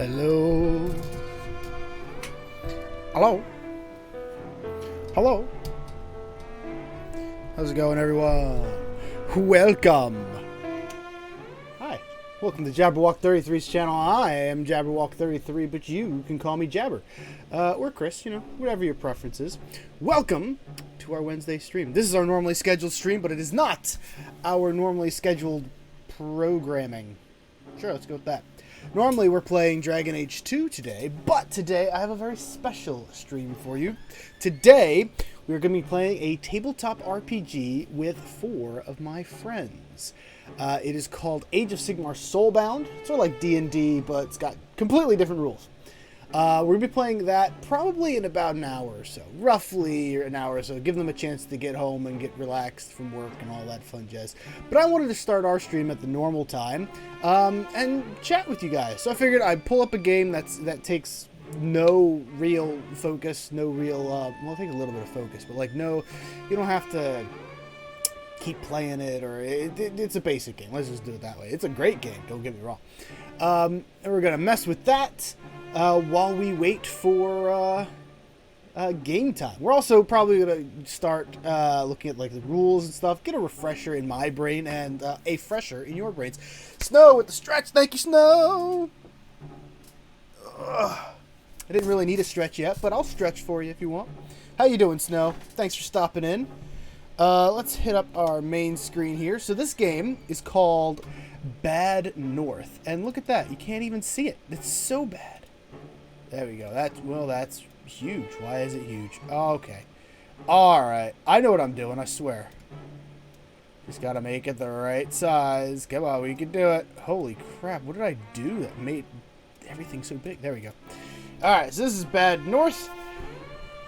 Hello. Hello. Hello. How's it going, everyone? Welcome. Hi. Welcome to Jabberwock33's channel. I am Jabberwock33, but you can call me Jabber. Or Chris, you know, whatever your preference is. Welcome to our Wednesday stream. This is our normally scheduled stream, but it is not our normally scheduled programming. Sure, let's go with that. Normally we're playing Dragon Age 2 today, but today I have a very special stream for you. Today we're going to be playing a tabletop RPG with 4 of my friends. It is called Age of Sigmar Soulbound. It's sort of like D&D, but it's got completely different rules. We're going to be playing that probably in about an hour or so. Roughly an hour or so. Give them a chance to get home and get relaxed from work and all that fun jazz. But I wanted to start our stream at the normal time and chat with you guys. So I figured I'd pull up a game that takes no real focus, no real... well, take a little bit of focus, but like no... You don't have to keep playing it, or... It's a basic game. Let's just do it that way. It's a great game, don't get me wrong. And we're going to mess with that while we wait for game time. We're also probably going to start looking at like the rules and stuff, get a refresher in my brain and a fresher in your brains. Snow with the stretch. Thank you, Snow. Ugh. I didn't really need a stretch yet, but I'll stretch for you if you want. How you doing, Snow? Thanks for stopping in. Let's hit up our main screen here. So this game is called Bad North, and look at that. You can't even see it. It's so bad. There we go. That's huge. Why is it huge? Okay. Alright. I know what I'm doing, I swear. Just gotta make it the right size. Come on, we can do it. Holy crap, what did I do that made everything so big? There we go. Alright, so this is Bad North.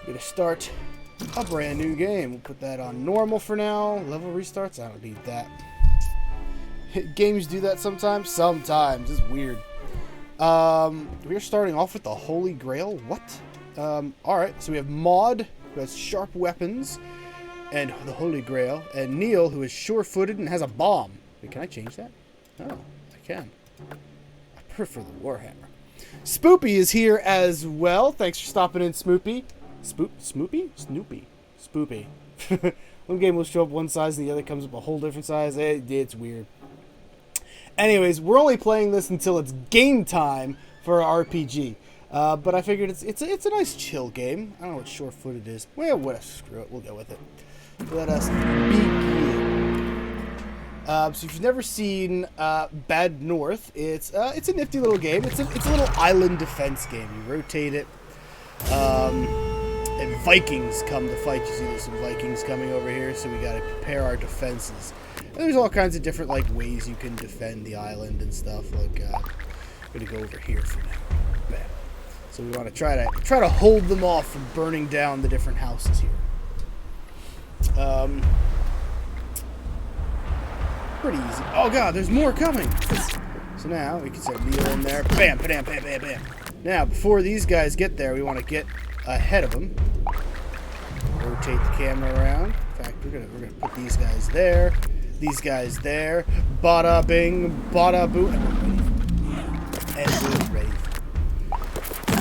We're gonna start a brand new game. We'll put that on normal for now. Level restarts? I don't need that. Games do that sometimes? Sometimes. It's weird. We're starting off with the Holy Grail. What? Alright, so we have Maud, who has sharp weapons, and the Holy Grail, and Neil, who is sure-footed and has a bomb. Wait, can I change that? Oh, I can. I prefer the Warhammer. Spoopy is here as well. Thanks for stopping in, Smoopy. Smoopy? Snoopy. Spoopy. One game will show up one size and the other comes up a whole different size. It's weird. Anyways, we're only playing this until it's game time for our RPG. But I figured it's a nice chill game. I don't know what sure-footed is. Well, what? Screw it. We'll go with it. Let us begin. So if you've never seen Bad North, it's a nifty little game. It's a little island defense game. You rotate it, and Vikings come to fight. You see there's some Vikings coming over here, so we got to prepare our defenses. And there's all kinds of different like ways you can defend the island and stuff. Like I'm gonna go over here for now. Bam. So we want to try to hold them off from burning down the different houses here. Pretty easy. Oh god, there's more coming. So now we can set Neil in there. Bam, bam, bam, bam, bam. Now before these guys get there, we want to get ahead of them. Rotate the camera around. In fact, we're gonna put these guys there. These guys there. Bada bing, bada boo. And we're ready.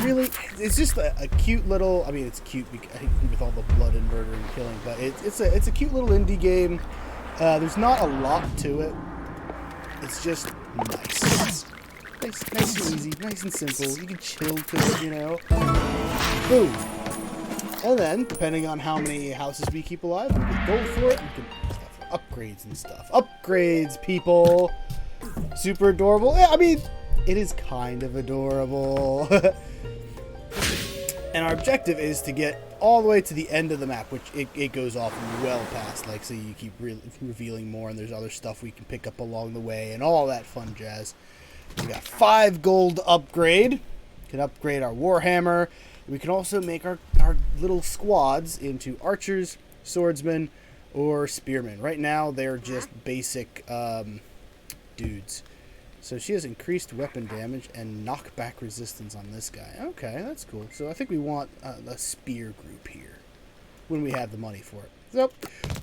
Really, it's just a cute little. I mean, it's cute with all the blood and murder and killing, but it's a cute little indie game. There's not a lot to it. It's just nice, nice and easy, nice and simple. You can chill to it, you know. Boom. And then, depending on how many houses we keep alive, we can go for it. We can upgrades and stuff. Upgrades, people. Super adorable. Yeah, I mean, it is kind of adorable. And our objective is to get all the way to the end of the map, which it goes off well past. Like, so you keep revealing more, and there's other stuff we can pick up along the way, and all that fun jazz. We got 5 gold upgrade. We can upgrade our Warhammer. We can also make our little squads into archers, swordsmen, or spearmen. Right now, they're just basic dudes. So she has increased weapon damage and knockback resistance on this guy. Okay, that's cool. So I think we want a spear group here when we have the money for it. So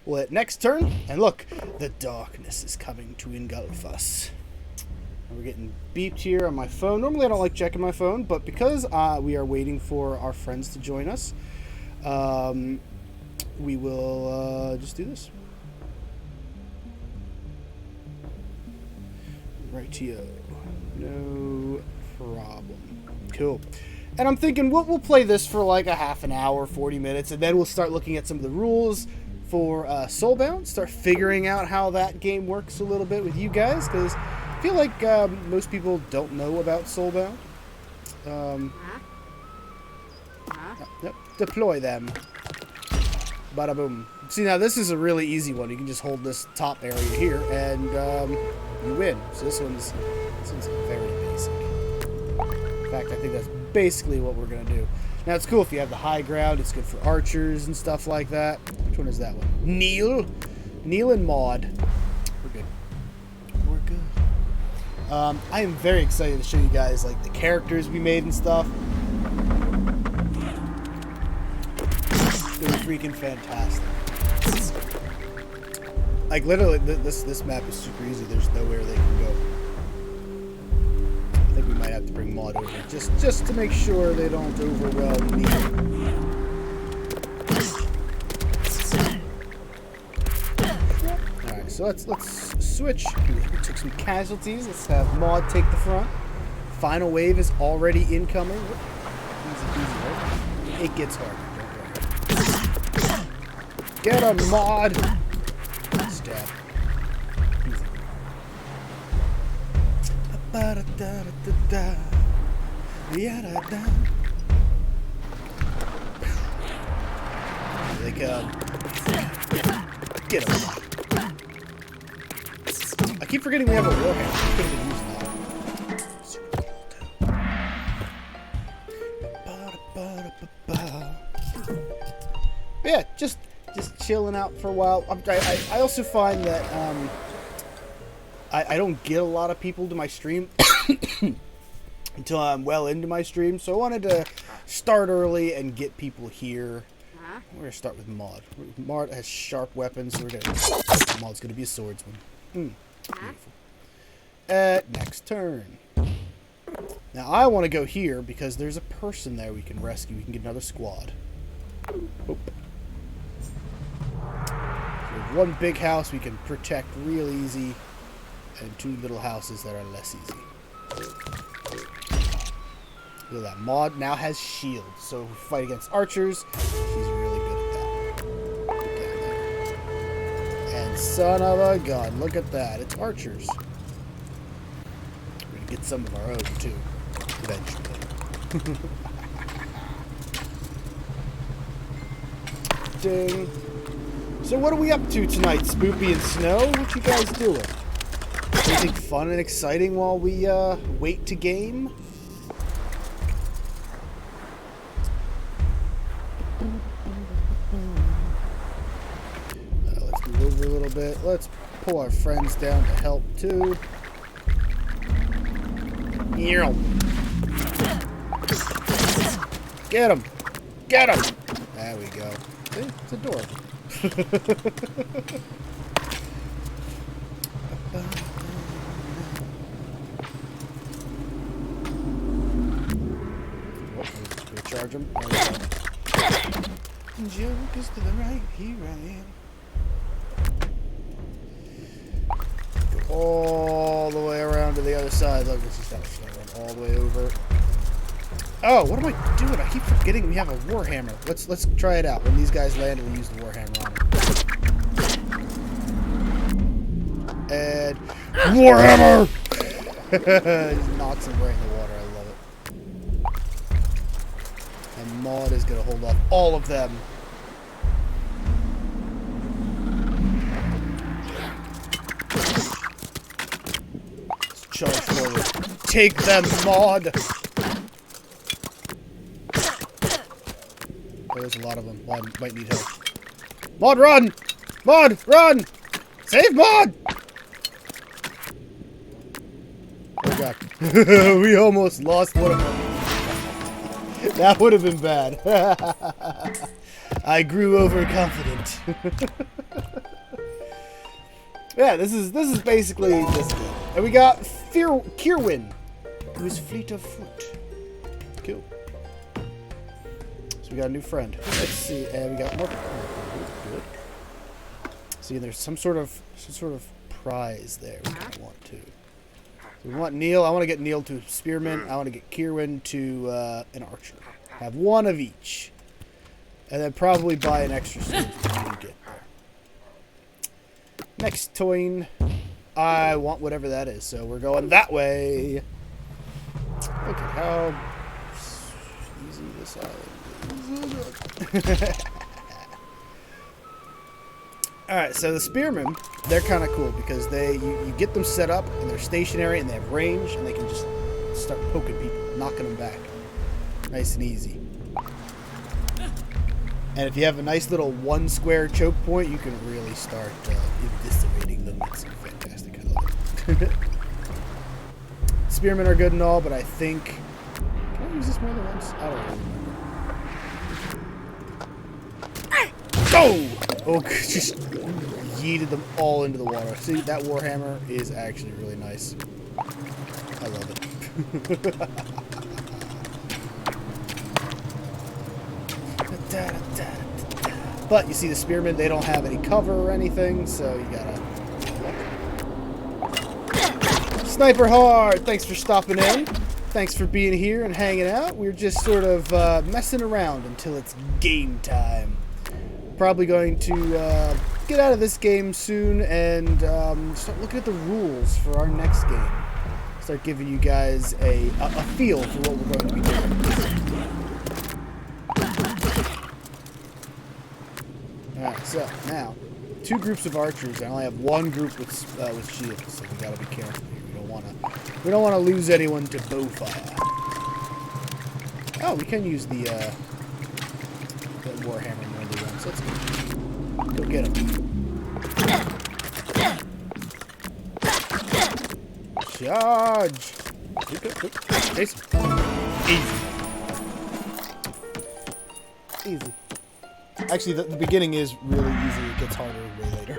we'll hit next turn, and look, the darkness is coming to engulf us. We're getting beeped here on my phone. Normally I don't like checking my phone, but because we are waiting for our friends to join us, we will just do this. Rightio. No problem. Cool. And I'm thinking we'll play this for like a half an hour, 40 minutes, and then we'll start looking at some of the rules for Soulbound, start figuring out how that game works a little bit with you guys, because I feel like most people don't know about Soulbound. Yep, deploy them. Bada boom. See, now this is a really easy one. You can just hold this top area here, and you win. So this one's very basic. In fact, I think that's basically what we're going to do. Now, it's cool if you have the high ground. It's good for archers and stuff like that. Which one is that one? Neil and Maud. We're good. We're good. I am very excited to show you guys like the characters we made and stuff. They're freaking fantastic. Like literally, this map is super easy. There's nowhere they can go. I think we might have to bring Maud over just to make sure they don't overwhelm me. All right, so let's switch. We took some casualties. Let's have Maud take the front. Final wave is already incoming. Easy peasy, right? It gets harder. Get him, Maud! Stab. Easy. Here they come. Get him. I keep forgetting we have a warhammer. We could have been using that. Yeah, just chilling out for a while. I also find that I don't get a lot of people to my stream until I'm well into my stream, so I wanted to start early and get people here. We're gonna start with Maud. Maud has sharp weapons, so Maud's gonna be a swordsman. Beautiful. Next turn. Now I want to go here because there's a person there we can rescue. We can get another squad. Oop. One big house we can protect real easy, and two little houses that are less easy. Look at that. Maud now has shield, so if we fight against archers, she's really good at that. Look down there. And son of a gun, look at that. It's archers. We're going to get some of our own, too, eventually. Ding. So what are we up to tonight, Spoopy and Snow? What you guys doing? Anything fun and exciting while we wait to game? Let's move over a little bit. Let's pull our friends down to help too. Get him! Get him! There we go. See? It's adorable. Oh, charge him. Joke is to the right, here I am. Go all the way around to the other side. Look, this is gotta run all the way over. Oh, what am I doing? I keep forgetting we have a warhammer. Let's try it out. When these guys land, we'll use the warhammer on them. And warhammer! Just knocks him right in the water. I love it. And Maud is gonna hold off all of them. Let's charge forward. Take them, Maud! Oh, there's a lot of them. Maud might need help. Maud, run! Maud, run! Save Maud! Oh god. We almost lost one of them. That would have been bad. I grew overconfident. Yeah, this is basically this game. And we got Kierwin, who is fleet of foot. Cool. So we got a new friend. Let's see, and we got more. Good. See, there's some sort of prize there we kind of want to. So we want Neil. I want to get Neil to spearman. I want to get Kierwin to an archer. Have one of each, and then probably buy an extra sword when we get there. Next toyn. I want whatever that is, so we're going that way. Look at how easy this island is. Alright, so the spearmen, they're kind of cool because you get them set up and they're stationary and they have range and they can just start poking people, knocking them back. Nice and easy. And if you have a nice little one square choke point, you can really start eviscerating them. It's fantastic. I love it. Spearmen are good and all, but I think... Can I use this more than once? I don't remember. Go! Oh, just yeeted them all into the water. See, that Warhammer is actually really nice. I love it. But you see the spearmen, they don't have any cover or anything, so you gotta... Sniper Hard! Thanks for stopping in. Thanks for being here and hanging out. We're just sort of messing around until it's game time. Probably going to get out of this game soon and start looking at the rules for our next game. Start giving you guys a feel for what we're going to be doing. Alright, so now, 2 groups of archers. I only have 1 group with shields, so we gotta be careful here. We don't wanna lose anyone to bow fire. Oh, we can use the Warhammer melee ones. Let's go get him. Charge! Chase him. Easy. Easy. Actually, the beginning is really easy. It gets harder way later.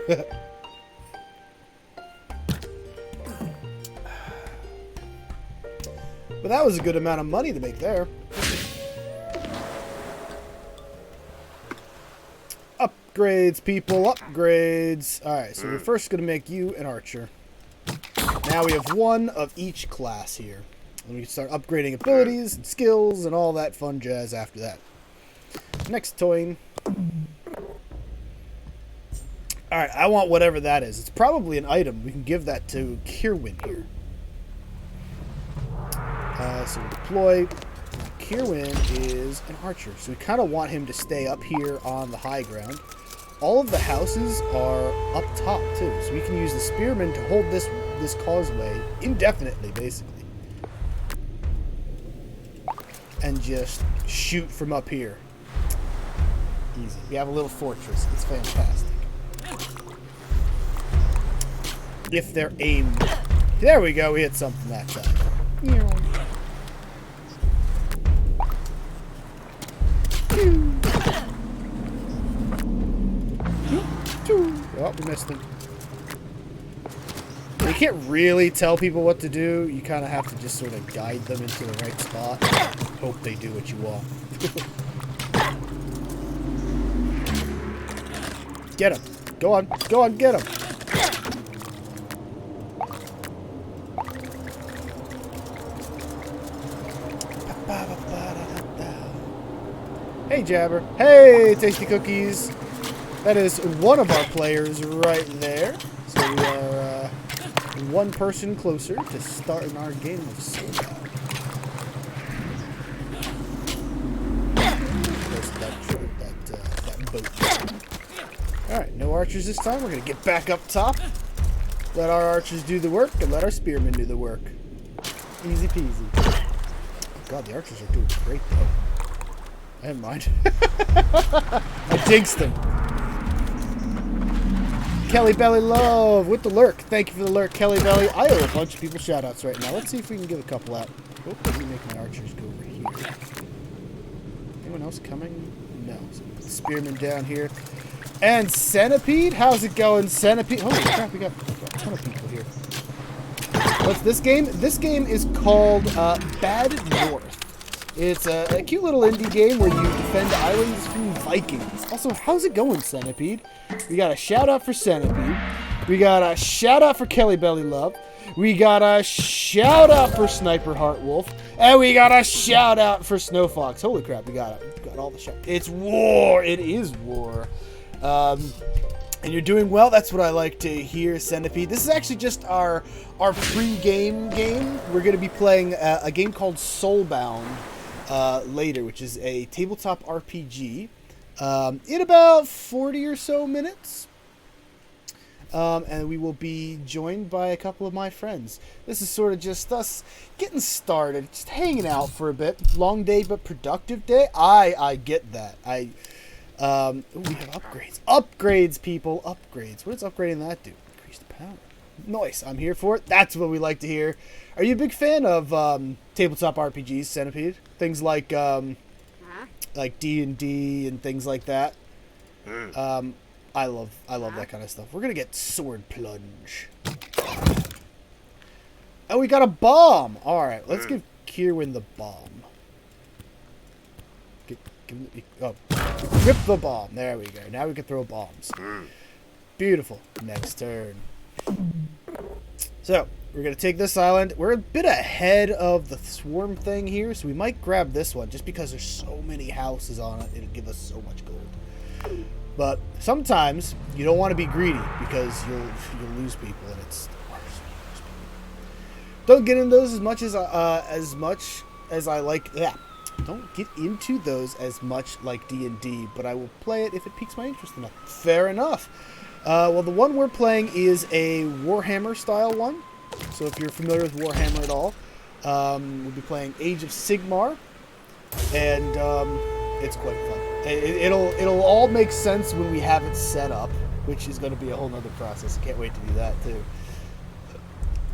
But that was a good amount of money to make there. Upgrades, people. Upgrades. Alright, so we're first going to make you an archer. Now we have 1 of each class here. And we can start upgrading abilities and skills and all that fun jazz after that. Next toy. Alright, I want whatever that is. It's probably an item. We can give that to Kierwin here. So we deploy. Kierwin is an archer. So we kind of want him to stay up here on the high ground. All of the houses are up top too. So we can use the spearmen to hold this causeway indefinitely, basically. And just shoot from up here. Easy. We have a little fortress. It's fantastic. If they're aimed. There we go. We hit something that time. Oh, we missed him. You can't really tell people what to do. You kind of have to just sort of guide them into the right spot. Hope they do what you want. Get him. Go on. Go on, get him. Hey, Jabber. Hey, Tasty Cookies. That is one of our players right there. So we are 1 person closer to starting our game of Soulbound. That boat. Alright, no archers this time. We're going to get back up top. Let our archers do the work and let our spearmen do the work. Easy peasy. Oh, God, the archers are doing great, though. Never mind. I jinxed him. Kelly Belly Love with the lurk. Thank you for the lurk, Kelly Belly. I owe a bunch of people shout-outs right now. Let's see if we can give a couple out. Oh, let me make my archers go over here. Anyone else coming? No. So put the spearmen down here. And Centipede? How's it going, Centipede? Holy crap, we got a ton of people here. What's this game? This game is called Bad North. It's a cute little indie game where you defend islands from Vikings. Also, how's it going, Centipede? We got a shout out for Centipede. We got a shout out for Kelly Belly Love. We got a shout out for Sniper Heart Wolf. And we got a shout out for Snow Fox. Holy crap, we got it. We got all the shout. It's war. It is war. And you're doing well. That's what I like to hear, Centipede. This is actually just our pre-game game. We're going to be playing a game called Soulbound later, which is a tabletop RPG in about 40 or so minutes. And we will be joined by a couple of my friends. This is sort of just us getting started, just hanging out for a bit. Long day, but productive day. I get that. We have upgrades. Upgrades, people. Upgrades. What does upgrading that do? Increase the power. Nice. I'm here for it. That's what we like to hear. Are you a big fan of tabletop RPGs, Centipede? Things like D&D and things like that. I love that kind of stuff. We're gonna get sword plunge. Oh, we got a bomb. All right, let's give Kierwin the bomb. Rip the bomb. There we go. Now we can throw bombs. Beautiful. Next turn. So we're gonna take this island. We're a bit ahead of the swarm thing here, so we might grab this one just because there's so many houses on it. It'll give us so much gold. But sometimes you don't want to be greedy because you'll lose people, and it's the worst. Don't get into those as much as I like. Yeah, don't get into those as much like D&D, but I will play it if it piques my interest enough. Fair enough. Well, the one we're playing is a Warhammer style one. So if you're familiar with Warhammer at all, we'll be playing Age of Sigmar, and it's quite fun. It'll all make sense when we have it set up, which is going to be a whole nother process. I can't wait to do that too.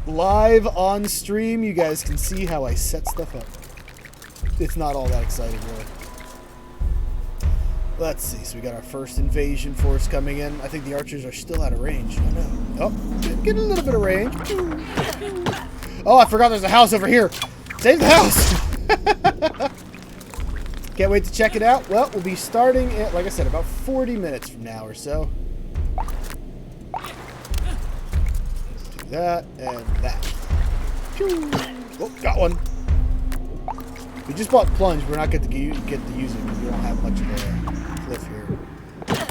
Live on stream, you guys can see how I set stuff up. It's not all that exciting, really. Let's see. So we got our first invasion force coming in. I think the archers are still out of range. Oh, no. Oh, getting a little bit of range. Oh, I forgot there's a house over here. Save the house. Can't wait to check it out. Well, we'll be starting at, like I said, about 40 minutes from now or so. Do that and that. Oh, got one. We just bought plunge. We're not going to get to use it because we don't have much of a cliff here.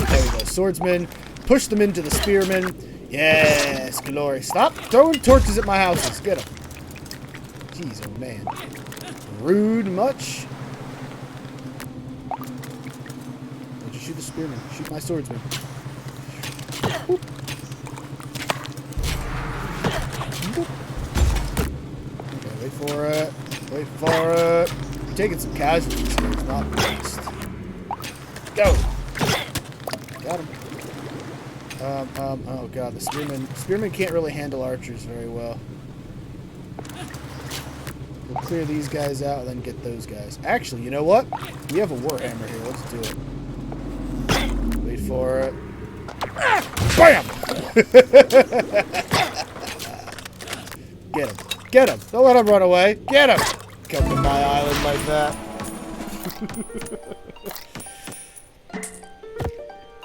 There we go. Swordsman. Push them into the spearmen. Yes, glory. Stop throwing torches at my houses. Get them. Jeez, oh man. Rude much. Don't you shoot the spearman. Shoot my swordsman. Boop. Boop. Okay, wait for it. Wait for it. We're taking some casualties here. It's not waste. Go. Got him. Oh god, the spearmen can't really handle archers very well. We'll clear these guys out and then get those guys. Actually, you know what? We have a warhammer here. Let's do it. Wait for it. Bam! Get him. Get him. Don't let him run away. Get him. Come to my island like that.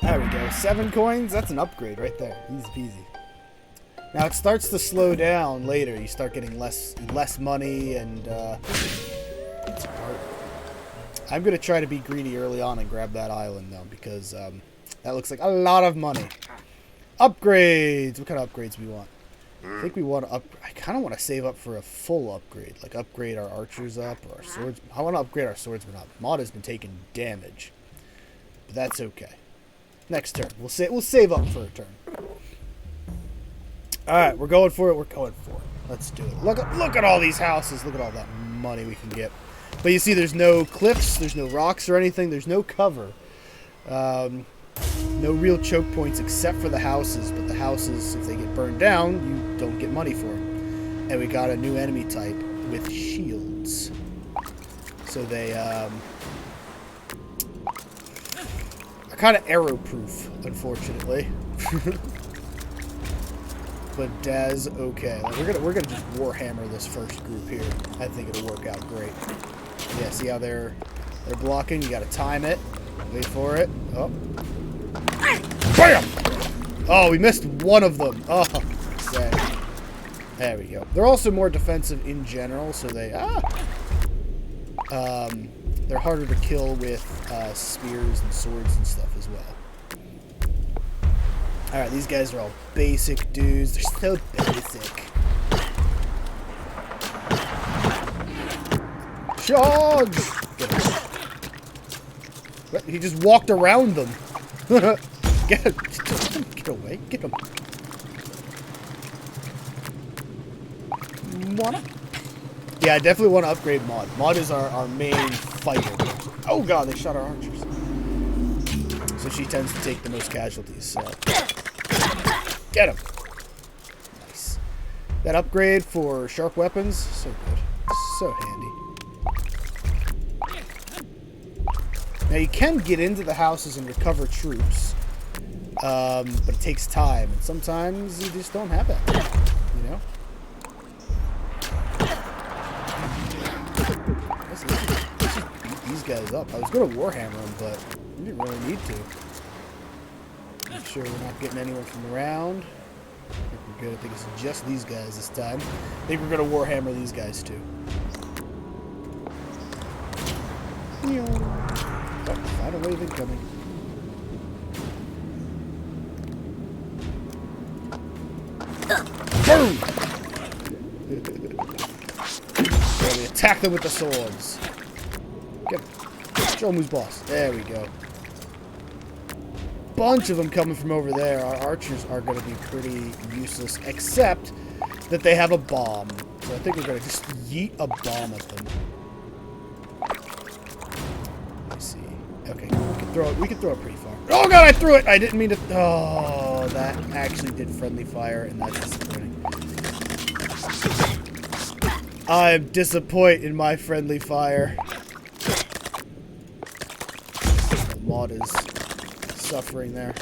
There we go. 7 coins. That's an upgrade right there. Easy peasy. Now it starts to slow down later. You start getting less money, and it's hard. I'm gonna try to be greedy early on and grab that island though, because that looks like a lot of money. Upgrades. What kind of upgrades do we want? I think we want to I kind of want to save up for a full upgrade, like upgrade our archers up or our swords. I want to upgrade our swordsmen up. Maud has been taking damage, but that's okay. Next turn, we'll save up for a turn. All right, we're going for it. We're going for it. Let's do it. Look at all these houses. Look at all that money we can get. But you see, there's no cliffs, there's no rocks or anything. There's no cover. No real choke points except for the houses. But the houses, if they get burned down, you don't get money for them. And we got a new enemy type with shields. So they are kind of arrow-proof, unfortunately. but that's okay. Like, we're gonna just warhammer this first group here. I think it'll work out great. Yeah, see how they're blocking? You gotta time it. Wait for it. Oh. Bam! Oh, we missed one of them. Oh, sad. There we go. They're also more defensive in general, so they're harder to kill with spears and swords and stuff as well. Alright, these guys are all basic dudes. They're so basic. Charge! What? He just walked around them. Get him. Get away. Get him. Yeah, I definitely want to upgrade Maud. Maud is our main fighter. Oh god, they shot our archers. So she tends to take the most casualties, so... Get him! Nice. That upgrade for sharp weapons, so good. So handy. Now you can get into the houses and recover troops. But it takes time, and sometimes you just don't have that time, you know? Let's just beat these guys up. I was going to warhammer them, but we didn't really need to. Make sure we're not getting anyone from around. I think we're good. I think it's just these guys this time. I think we're going to warhammer these guys too. Oh, final wave incoming. Boom! Yeah, we attack them with the swords. Get him. Show him who's boss. There we go. Bunch of them coming from over there. Our archers are going to be pretty useless, except that they have a bomb. So I think we're going to just yeet a bomb at them. Let's see. Okay, we can throw it pretty far. Oh god, I threw it! I didn't mean to. Oh, that actually did friendly fire, and that's disappointing. I'm disappointed in my friendly fire. Maud is suffering there.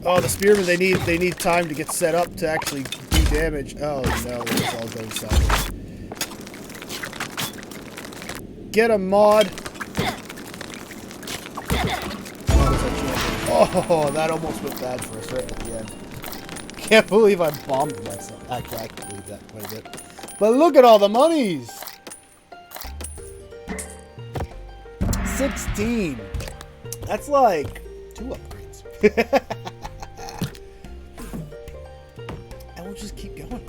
Oh, the spearmen, they need time to get set up to actually do damage. Oh no, it's all going sideways. Get him, Maud! Oh, that almost went bad for us right at the end. Can't believe I bombed myself. Actually, I can believe that quite a bit. But look at all the monies! 16. That's like 2 upgrades. And we'll just keep going.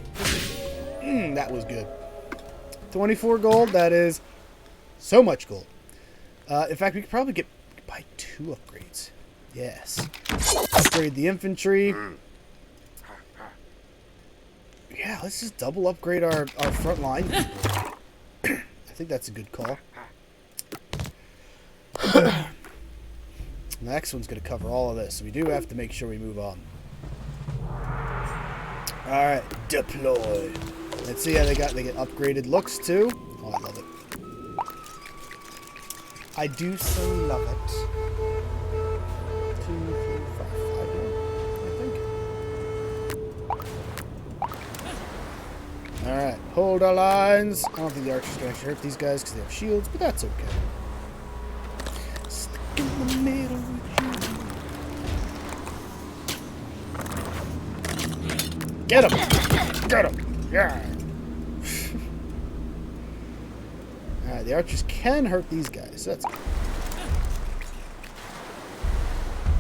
That was good. 24 gold, that is so much gold. In fact, we could probably buy 2 upgrades. Yes. Upgrade the infantry. Yeah, let's just double upgrade our front line people. I think that's a good call. The next one's going to cover all of this, so we do have to make sure we move on. Alright, deploy. Let's see how they get upgraded looks too. Oh, I love it. I do so love it. 2, 3, 5 more, I think. Alright, hold our lines. I don't think the archers can actually hurt these guys because they have shields, but that's okay. Stick in the middle with you. Get him! Get him! Yeah! Alright, the archers can hurt these guys. That's good.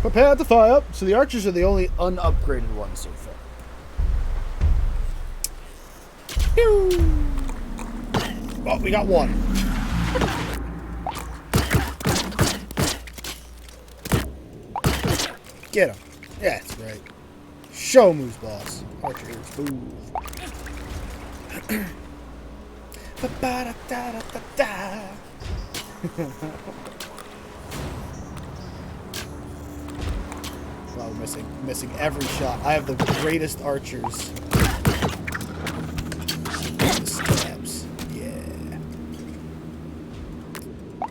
Prepare to fire. So the archers are the only unupgraded ones so far. Pew! Oh, we got one. Get him. Yeah, that's right. Show him who's boss. Archers, move. Wow, we're missing every shot. I have the greatest archers. Stabs. Yeah.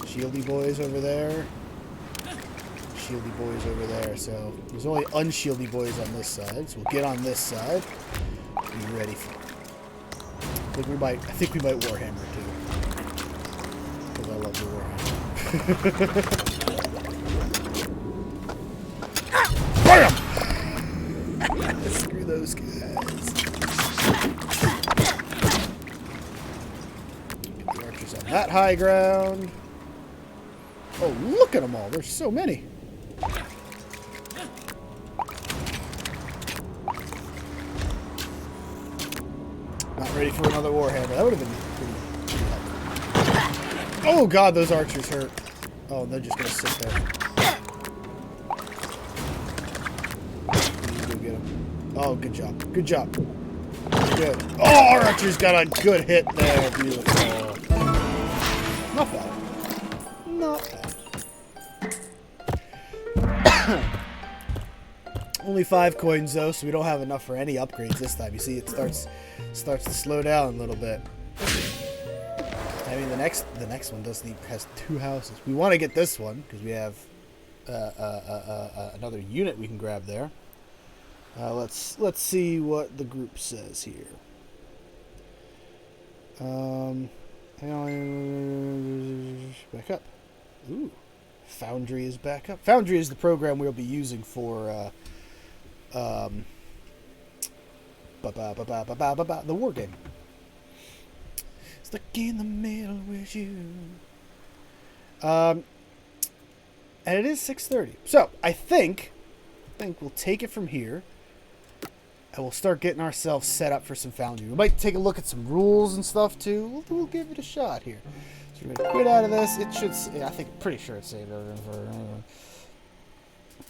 Shieldy boys over there. shieldy boys over there. So there's only unshieldy boys on this side. So we'll get on this side. Be ready for it. I think we might Warhammer too. Because I love the Warhammer. Bam! Screw those guys. Get the archers on that high ground. Oh, look at them all. There's so many. Not ready for another Warhammer. That would have been pretty helpful. Oh, God, those archers hurt. Oh, they're just going to sit there. Go get them. Oh, good job. Good job. Good. Oh, our archers got a good hit there. Beautiful. Not bad. Not bad. Only 5 coins though, so we don't have enough for any upgrades this time. You see, it starts to slow down a little bit. I mean, the next one has 2 houses. We want to get this one because we have another unit we can grab there. Let's see what the group says here. Back up. Ooh, Foundry is back up. Foundry is the program we'll be using for the war game. Stuck in the middle with you. And it is 6:30. So I think we'll take it from here. And we'll start getting ourselves set up for some Foundry. We might take a look at some rules and stuff too. We'll give it a shot here. So we're gonna quit out of this. It should. Pretty sure it's saved over for.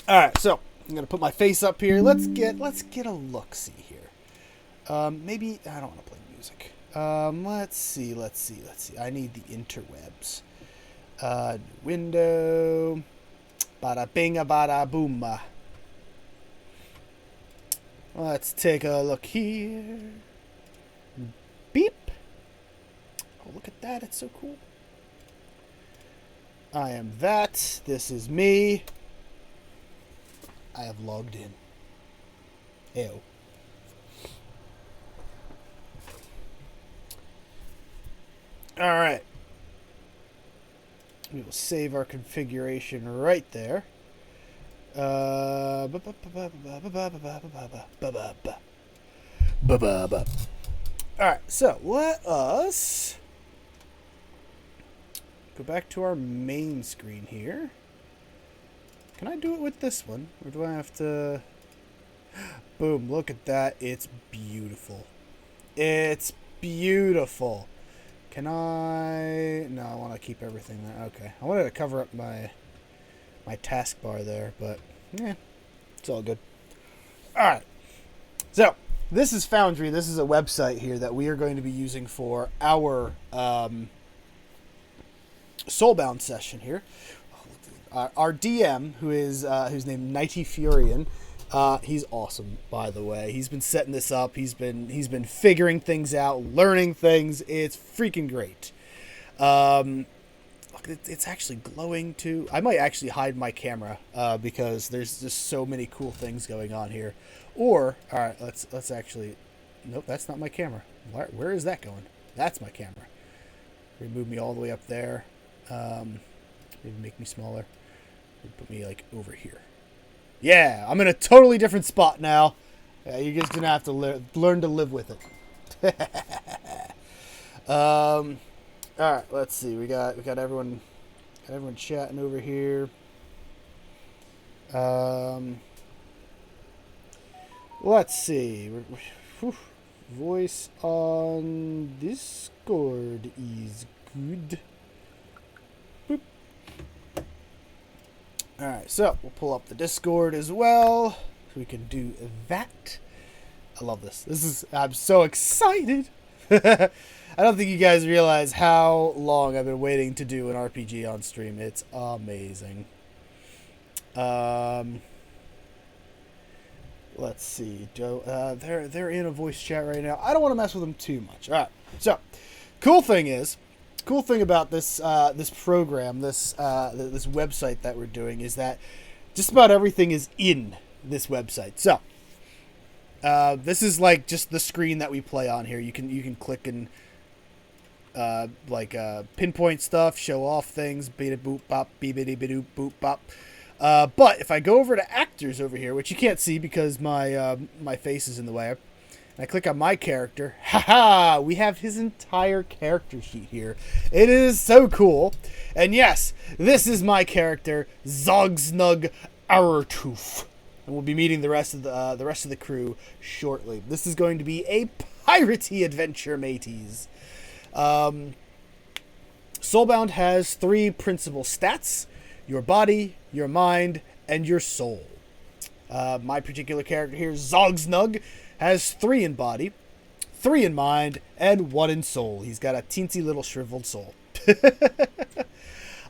All right, so I'm gonna put my face up here. Let's get a look see here. Maybe I don't want to play music. Let's see. I need the interwebs. Window. Bada binga bada booma. Let's take a look here. Beep. Oh, look at that. It's so cool. I am that. This is me. I have logged in. Ew. Alright. We will save our configuration right there. Alright, so let us go back to our main screen here. Can I do it with this one? Or do I have to... Boom, look at that. It's beautiful. It's beautiful. Can I... No, I want to keep everything there. Okay. I wanted to cover up my taskbar there, but yeah, it's all good. Alright. So, this is Foundry. This is a website here that we are going to be using for our Soulbound session here. Our DM, who's named Nighty Furian, he's awesome, by the way. He's been setting this up. He's been figuring things out, learning things. It's freaking great. It's actually glowing too. I might actually hide my camera because there's just so many cool things going on here. Or, all right, let's actually. Nope, that's not my camera. Where is that going? That's my camera. Move me all the way up there. Maybe make me smaller. Put me like over here. Yeah, I'm in a totally different spot now. You're just gonna have to learn to live with it. All right, let's see. We got everyone chatting over here. Let's see. Voice on Discord is good. Boop. All right, so we'll pull up the Discord as well, so we can do that. I love this. I'm so excited. I don't think you guys realize how long I've been waiting to do an RPG on stream. It's amazing. Let's see. They're in a voice chat right now. I don't want to mess with them too much. All right. So, cool thing about this this program, this website that we're doing is that just about everything is in this website. So this is like just the screen that we play on here. You can click and pinpoint stuff, show off things, beta boop bop, beebity bidoo boop bop. But if I go over to actors over here, which you can't see because my face is in the way, and I click on my character, haha, we have his entire character sheet here. It is so cool. And yes, this is my character, Zogsnug Arrowtooth. And we'll be meeting the rest of the crew shortly. This is going to be a piratey adventure, mateys. Soulbound has 3 principal stats: your body, your mind, and your soul. My particular character here, Zogsnug, has 3 in body, 3 in mind, and 1 in soul. He's got a teensy little shriveled soul.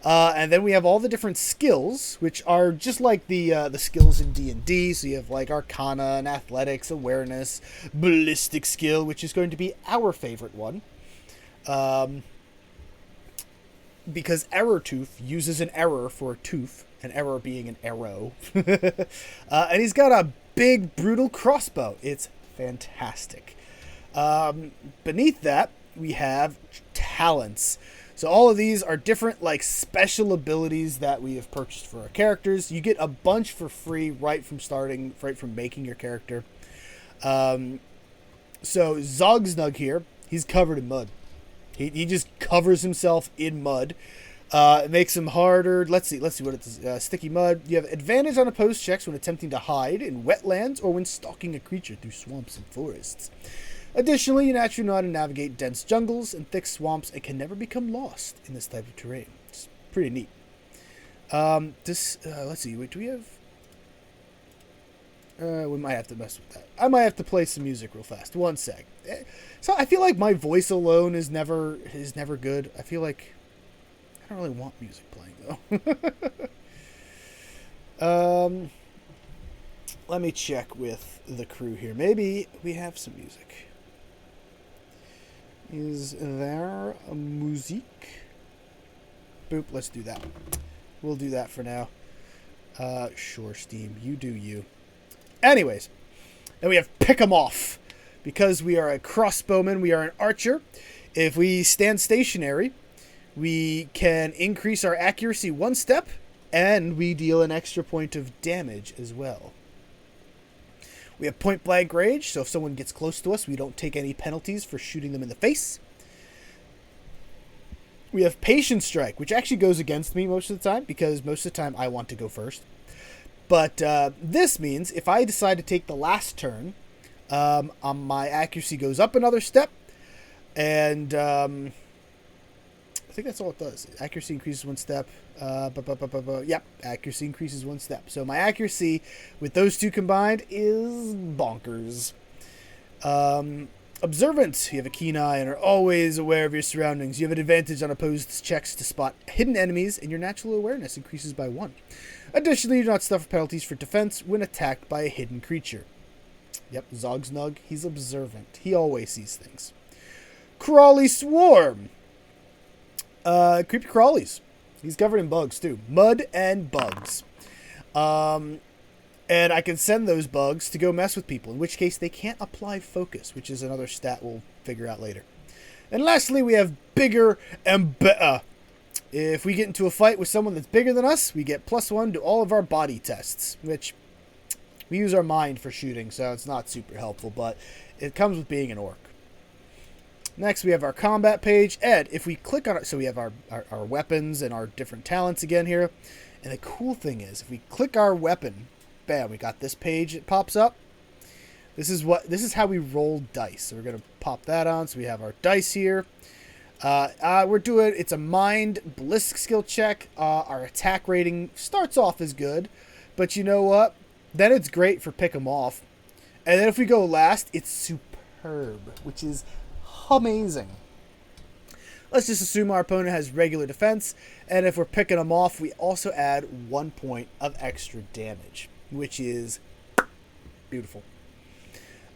And then we have all the different skills, which are just like the skills in D&D. So you have like Arcana and Athletics, Awareness, Ballistic Skill, which is going to be our favorite one. Because Arrowtooth uses an arrow for a tooth, an arrow being an arrow. And he's got a big, brutal crossbow. It's fantastic. Beneath that, we have talents. So all of these are different, like, special abilities that we have purchased for our characters. You get a bunch for free right from making your character. So Zogsnug here, he's covered in mud. He just covers himself in mud. It makes him harder. Let's see what it is. Sticky mud. You have advantage on opposed checks when attempting to hide in wetlands or when stalking a creature through swamps and forests. Additionally, you naturally know how to navigate dense jungles and thick swamps and can never become lost in this type of terrain. It's pretty neat. Let's see. Wait, do we have... we might have to mess with that. I might have to play some music real fast. One sec. So I feel like my voice alone is never good. I feel like I don't really want music playing though. Let me check with the crew here. Maybe we have some music. Is there a music? Boop, let's do that. We'll do that for now. Sure, Steam. You do you. Anyways, then we have Pick 'em Off. Because we are a crossbowman, we are an archer. If we stand stationary, we can increase our accuracy 1 step, and we deal an extra point of damage as well. We have point blank range, so if someone gets close to us, we don't take any penalties for shooting them in the face. We have Patient Strike, which actually goes against me most of the time, because most of the time I want to go first. But this means if I decide to take the last turn, my accuracy goes up another step, and I think that's all it does. Accuracy increases 1 step. Yep, accuracy increases 1 step. So my accuracy with those 2 combined is bonkers. Observant. You have a keen eye and are always aware of your surroundings. You have an advantage on opposed checks to spot hidden enemies, and your natural awareness increases by 1. Additionally, you do not suffer penalties for defense when attacked by a hidden creature. Yep, Zogsnug, he's observant. He always sees things. Crawly Swarm. Creepy crawlies. He's covered in bugs, too. Mud and bugs. And I can send those bugs to go mess with people, in which case they can't apply focus, which is another stat we'll figure out later. And lastly, we have Bigger and Better. If we get into a fight with someone that's bigger than us, we get +1 to all of our body tests, which we use our mind for shooting, so it's not super helpful, but it comes with being an orc. Next, we have our combat page. And if we click on it, so we have our weapons and our different talents again here. And the cool thing is, if we click our weapon, bam, we got this page. It pops up. This is how we roll dice. So we're gonna pop that on. So we have our dice here. It's a mind ballistic skill check. Our attack rating starts off as good, but you know what? Then it's great for Pick 'em Off. And then if we go last, it's superb, which is amazing. Let's just assume our opponent has regular defense, and if we're picking them off, we also add 1 point of extra damage, which is beautiful.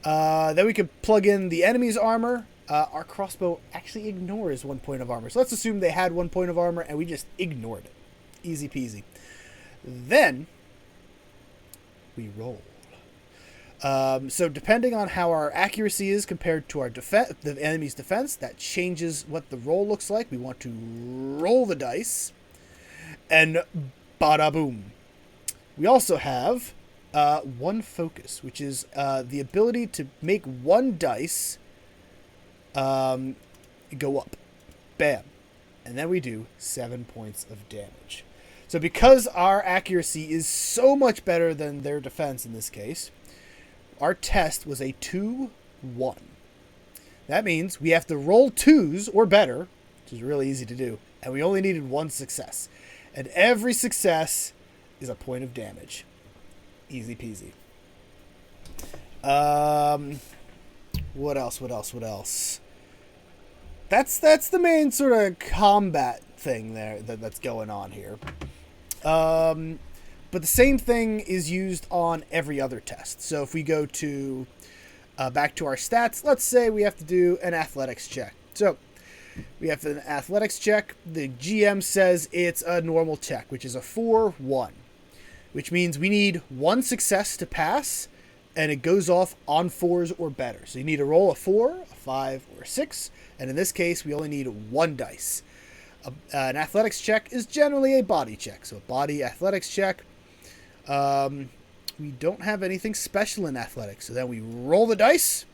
Then we can plug in the enemy's armor. Our crossbow actually ignores 1 point of armor. So let's assume they had 1 point of armor, and we just ignored it. Easy peasy. Then we roll. So depending on how our accuracy is compared to our the enemy's defense, that changes what the roll looks like. We want to roll the dice, and bada boom. We also have one focus, which is the ability to make one dice go up. Bam. And then we do 7 points of damage. So because our accuracy is so much better than their defense in this case, our test was a 2-1. That means we have to roll 2s or better, which is really easy to do, and we only needed 1 success. And every success is a point of damage. Easy peasy. What else? That's the main sort of combat thing there that's going on here. But the same thing is used on every other test. So if we go to back to our stats, let's say we have to do an athletics check. So we have an athletics check. The GM says it's a normal check, which is a 4-1, which means we need 1 success to pass, and it goes off on 4s or better. So you need to roll a 4, a 5, or a 6, and in this case, we only need 1 dice. An athletics check is generally a body check, so a body athletics check. We don't have anything special in athletics, so then we roll the dice,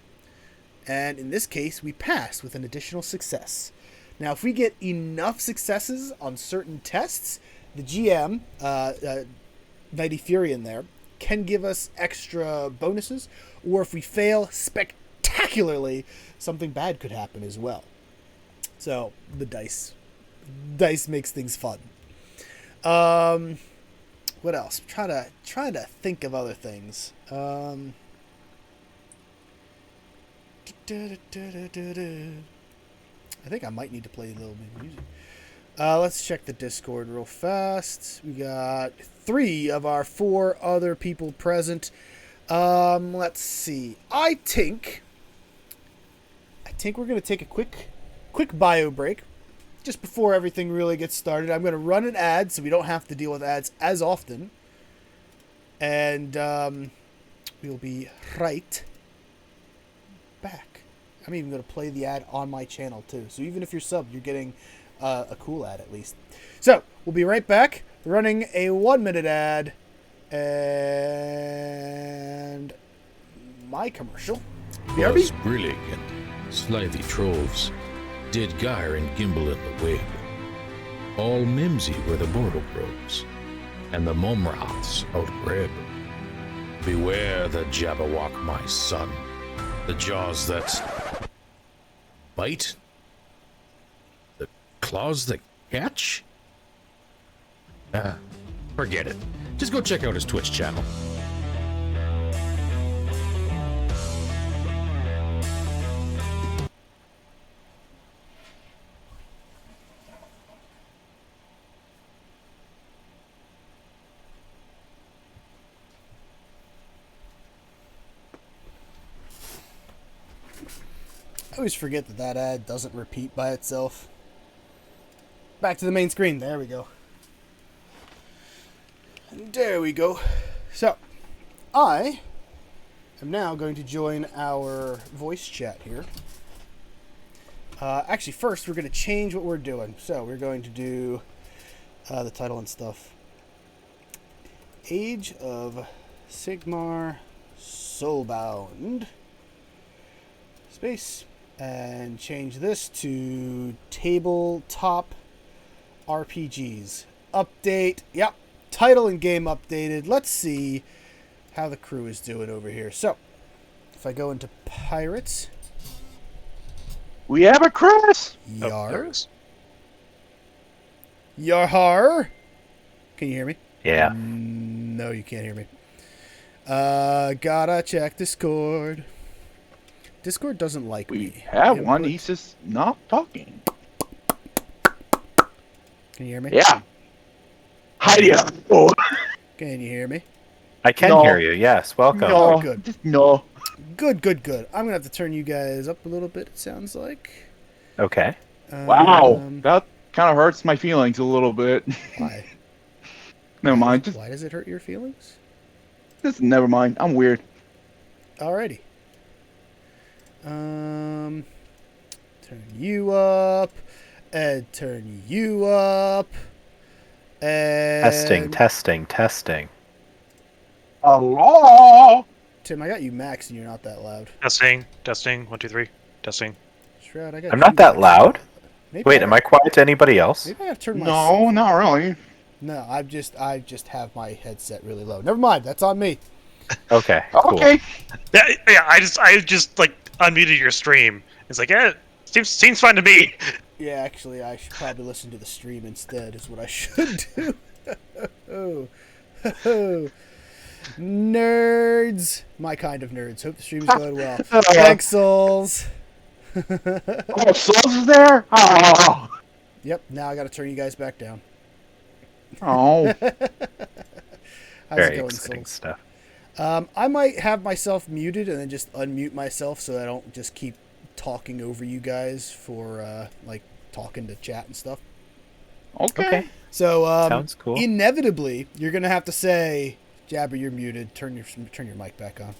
and in this case, we pass with an additional success. Now, if we get enough successes on certain tests, the GM, Mighty Fury in there, can give us extra bonuses, or if we fail spectacularly, something bad could happen as well. So, the dice makes things fun. What else? Trying to think of other things. I think I might need to play a little bit of music. Let's check the Discord real fast. We got 3 of our 4 other people present. Let's see. I think we're gonna take a quick bio break. Just before everything really gets started, I'm going to run an ad so we don't have to deal with ads as often. And we'll be right back. I'm even going to play the ad on my channel too. So even if you're subbed, you're getting a cool ad at least. So we'll be right back, running a 1-minute ad and my commercial. Was brillig and slithy troves, did gyre and gimble in the wig. All mimsy were the mortal groves, and the momraths outbred. Beware the Jabberwock, my son, the jaws that bite, the claws that catch. Forget it. Just go check out his Twitch channel. I always forget that ad doesn't repeat by itself. Back to the main screen. There we go. And there we go. So, I am now going to join our voice chat here. Actually, first, we're going to change what we're doing. So, we're going to do the title and stuff. Age of Sigmar Soulbound. Space. And change this to tabletop RPGs. Update. Yep. Title and game updated. Let's see how the crew is doing over here. So, if I go into Pirates. We have a Chris! Yar. Yarhar. Can you hear me? Yeah. No, you can't hear me. Gotta check Discord. Discord doesn't like me. We have one. He's just not talking. Can you hear me? Yeah. Hi, oh. Can you hear me? I can hear you. Yes. Welcome. No. Oh, good. No. Good. I'm going to have to turn you guys up a little bit, it sounds like. Okay. Wow. That kind of hurts my feelings a little bit. Why? Never mind. Why does it hurt your feelings? Never mind. I'm weird. Alrighty. Turn you up, and turn you up, and Testing. Hello. Tim, I got you max, and you're not that loud. Testing. 1, 2, 3. Testing. Shroud, I got. I'm not you that maxed. loud. Maybe Wait, am I quiet to anybody else? Maybe I have to turn my. No, not really. No, I just have my headset really low. Never mind, that's on me. Okay. Cool. Okay. Yeah. I just like unmuted your stream. It's like, yeah, seems fine to me. Yeah, actually, I should probably listen to the stream instead. Is what I should do. oh. Nerds, my kind of nerds. Hope the stream is going well. Thanks, Souls. Oh, Souls is there? Oh. Yep. Now I got to turn you guys back down. Oh. How's Very it going, exciting Souls? stuff. I might have myself muted and then just unmute myself so I don't just keep talking over you guys for like talking to chat and stuff. Okay. So Sounds cool. Inevitably, you're gonna have to say, "Jabber, you're muted. Turn your mic back on."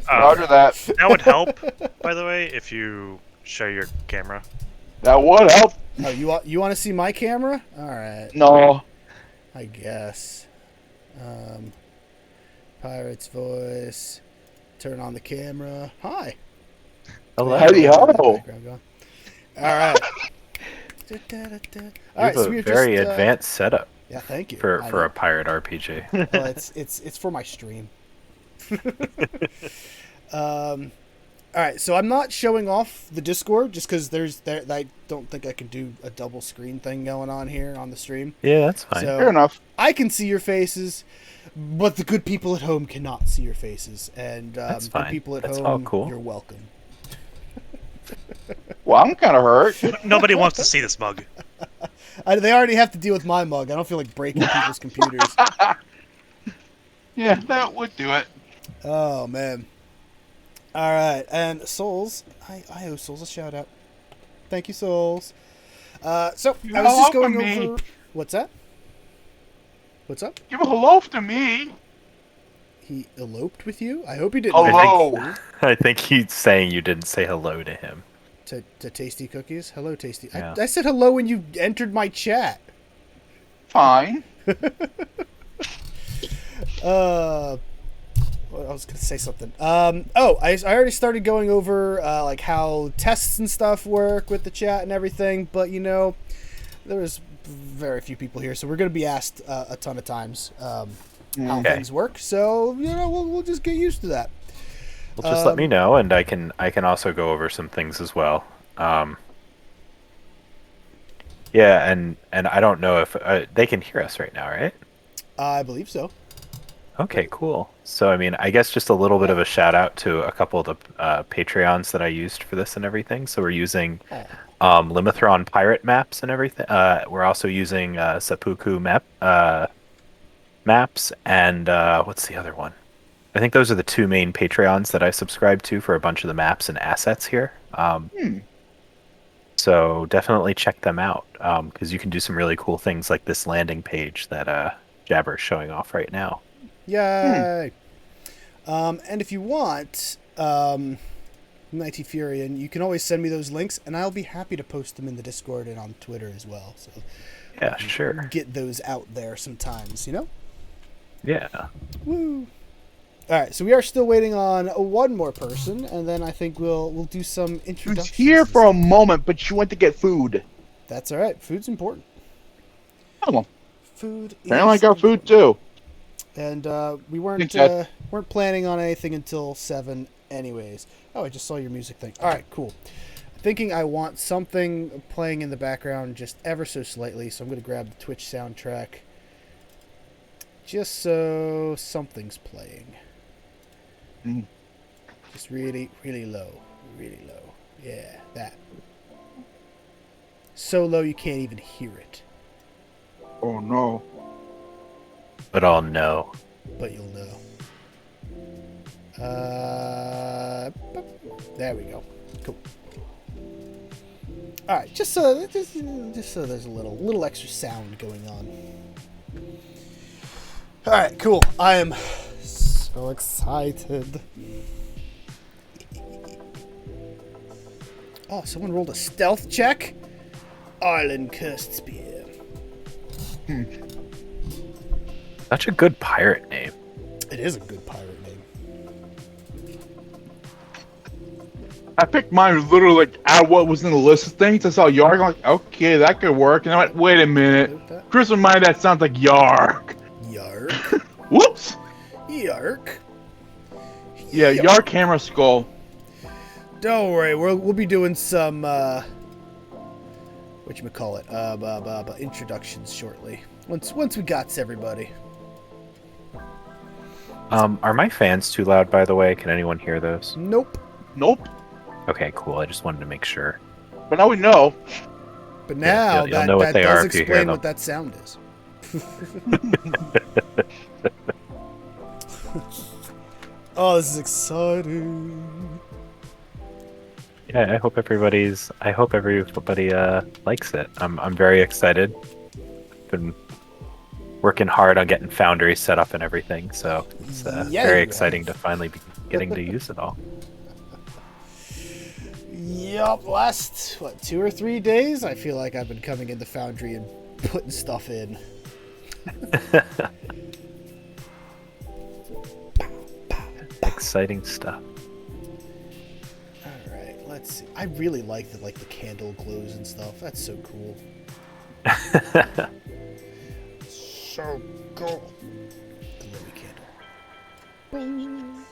Roger that. That would help, by the way, if you share your camera. That would help. Oh, you want to see my camera? All right. No. I guess. Pirate's voice. Turn on the camera. Hi. Hello. Howdy ho. All right. You All right. have So a we're very just, advanced setup Yeah, thank you. for I a know. pirate RPG. Well, it's for my stream. All right, so I'm not showing off the Discord just because I don't think I can do a double screen thing going on here on the stream. Yeah, that's fine. So Fair enough. I can see your faces, but the good people at home cannot see your faces. And That's the fine. people at That's home, all cool. you're welcome. Well, I'm kind of hurt. Nobody wants to see this mug. They already have to deal with my mug. I don't feel like breaking people's computers. Yeah, that would do it. Oh man. All right, and Souls, I owe Souls a shout out. Thank you, Souls. So I was just going welcome, over. What's that? What's up? Give a hello to me. He eloped with you? I hope he didn't. Hello. I think he's saying you didn't say hello to him. To Tasty Cookies. Hello, Tasty. Yeah. I said hello when you entered my chat. Fine. I was gonna say something. I already started going over like how tests and stuff work with the chat and everything, but there was very few people here, so we're gonna be asked a ton of times how Okay. things work. So we'll just get used to that. Well, just let me know, and I can also go over some things as well. Yeah, and I don't know if they can hear us right now, right? I believe so. Okay, cool. So, I mean, I guess just a little bit of a shout out to a couple of the Patreons that I used for this and everything. So we're using Limithron pirate maps and everything. We're also using Seppuku maps, and what's the other one? I think those are the two main Patreons that I subscribe to for a bunch of the maps and assets here. So definitely check them out, because you can do some really cool things like this landing page that Jabber is showing off right now. Yay! And if you want, Mighty Furion, you can always send me those links, and I'll be happy to post them in the Discord and on Twitter as well. So Yeah, sure. get those out there sometimes, Yeah. Woo! All right, so we are still waiting on one more person, and then I think we'll do some Who's introductions. here for a moment, but she went to get food. That's all right. Food's important. Oh, well, Food. apparently I is got food too. And we weren't Thanks, weren't planning on anything until 7 anyways. Oh, I just saw your music thing. All right, cool. Thinking I want something playing in the background just ever so slightly, so I'm going to grab the Twitch soundtrack just so something's playing. Just really, really low. Really low. Yeah, that. So low you can't even hear it, Oh no. But I'll know. but you'll know. There we go. Cool. All right, just so there's a little extra sound going on. All right, cool. I am So excited. Oh, someone rolled a stealth check? Island Cursed Spear. Such a good pirate name. It is a good pirate name. I picked mine literally like out of what was in the list of things. I saw Yarg. I'm like, okay, that could work. And I went, wait a minute. Chris in mind that sounds like Yarg. Yark. Whoops. Yark. Yeah, Yarg Hammer Skull. Don't worry, we'll be doing some whatchamacallit, introductions shortly. Once we got everybody. Are my fans too loud, by the way? Can anyone hear those? Nope. Nope. Okay, cool. I just wanted to make sure. But now we know. But now you'll know what that they does are if you hear explain them. what that sound is. Oh, this is exciting. Yeah, I hope everybody likes it. I'm very excited. Been working hard on getting Foundry set up and everything, so it's very exciting to finally be getting to use it all. Yup, last 2 or 3 days, I feel like I've been coming into Foundry and putting stuff in. Exciting stuff. All right, let's see. I really like the candle glows and stuff. That's so cool. So cool. The Lily candle. Bong.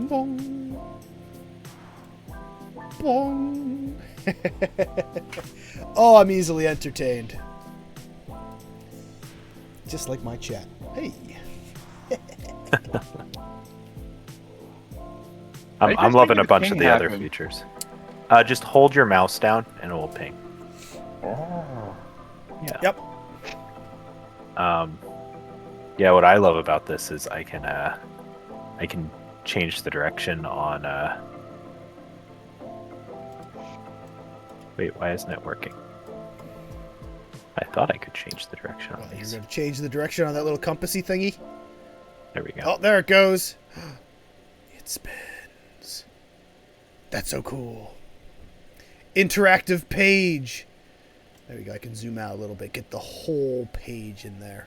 Bong. Bong. Oh, I'm easily entertained. Just like my chat. Hey. I'm loving a bunch of ping the other happen? features. Just hold your mouse down and it will ping. Oh. Yeah. Yep. Yeah, what I love about this is I can change the direction on Wait, why isn't it working? I thought I could change the direction on Well, you're these. going to change the direction on that little compassy thingy? There we go. Oh, there it goes. It spins. That's so cool. Interactive page. There we go. I can zoom out a little bit. Get the whole page in there.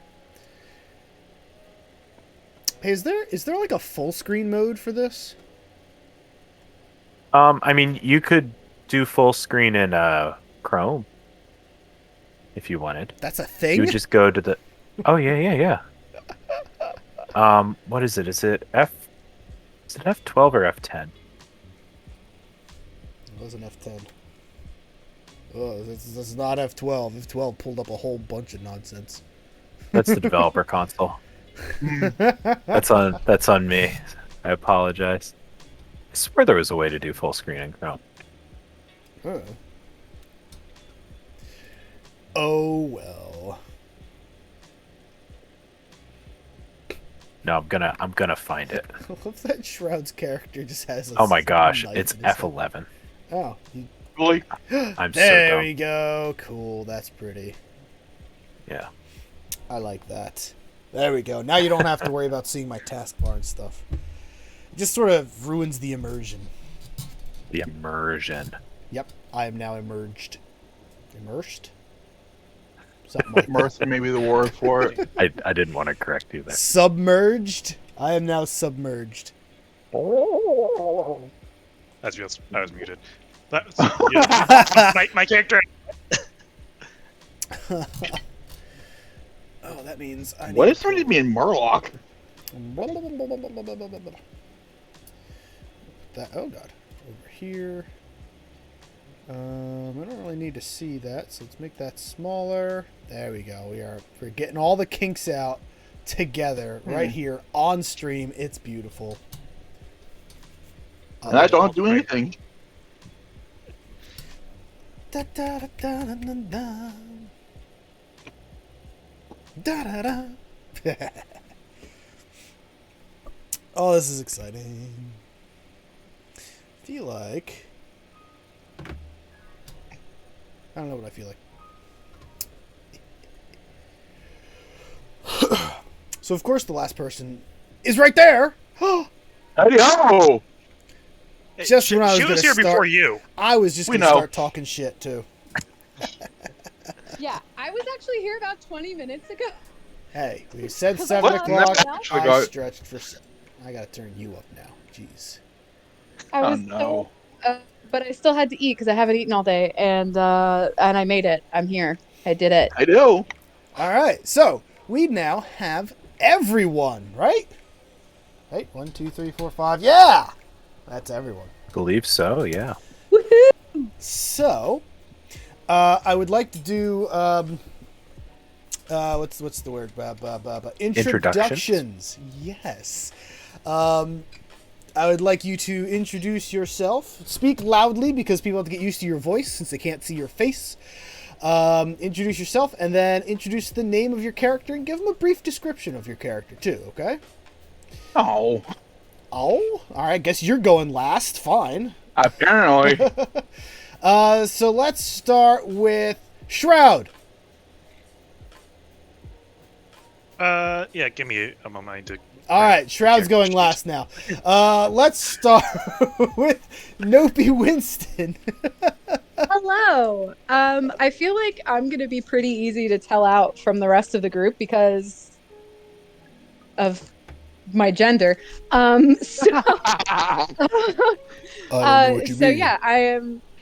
Hey, is there like a full screen mode for this? I mean, you could do full screen in Chrome if you wanted. That's a thing? You would just go to the. Oh yeah. What is it? Is it F12 or F10? It was an F10. Oh, this is not F12. F12 pulled up a whole bunch of nonsense. That's the developer console. That's on me. I apologize. I swear there was a way to do full screen in Chrome. Huh. Oh well. No, I'm gonna find it. I love that Shroud's character just has a Oh my gosh, knife it's in his head. F11. Oh, Really? I'm so there dumb. we go. Cool, that's pretty. Yeah. I like that. There we go. Now you don't have to worry about seeing my taskbar and stuff. It just sort of ruins the immersion. The immersion. Yep, I am now emerged. Immersed? Something like that. Immersive may be the word for it. I didn't want to correct you there. Submerged? I am now submerged. I was muted. That's, yeah, my character. Oh, that means I need What is there to be in Murloc? That, oh god. Over here. I don't really need to see that, so let's make that smaller. There we go. We're getting all the kinks out together right here on stream. It's beautiful. And I don't do anything. Da, da, da, da, da, da, da, da, da. Oh, this is exciting. Feel like I don't know what I feel like. So of course the last person is right there. Hey-o! Just when I was she gonna was here start, before you. I was just We gonna know. start talking shit too. Yeah, I was actually here about 20 minutes ago. Hey, we said Because I 7 saw o'clock. everyone else. Actually I got- stretched for. I gotta turn you up now. Jeez. I Oh was no. but I still had to eat because I haven't eaten all day, and I made it. I'm here. I did it. I do. All right, so we now have everyone, right? Right, 1, 2, 3, 4, 5. Yeah, that's everyone. Believe so, yeah. Woohoo! So, I would like to do what's the word? Introductions. Yes. I would like you to introduce yourself. Speak loudly because people have to get used to your voice since they can't see your face. Introduce yourself and then introduce the name of your character and give them a brief description of your character too. Okay. Oh. Oh, all right. Guess you're going last. Fine. Apparently. So let's start with Shroud. Yeah, give me a moment to. All right, Shroud's going last now. Let's start with Nopi Winston. Hello. I feel like I'm gonna be pretty easy to tell out from the rest of the group because of my gender. So I don't know what you mean. yeah,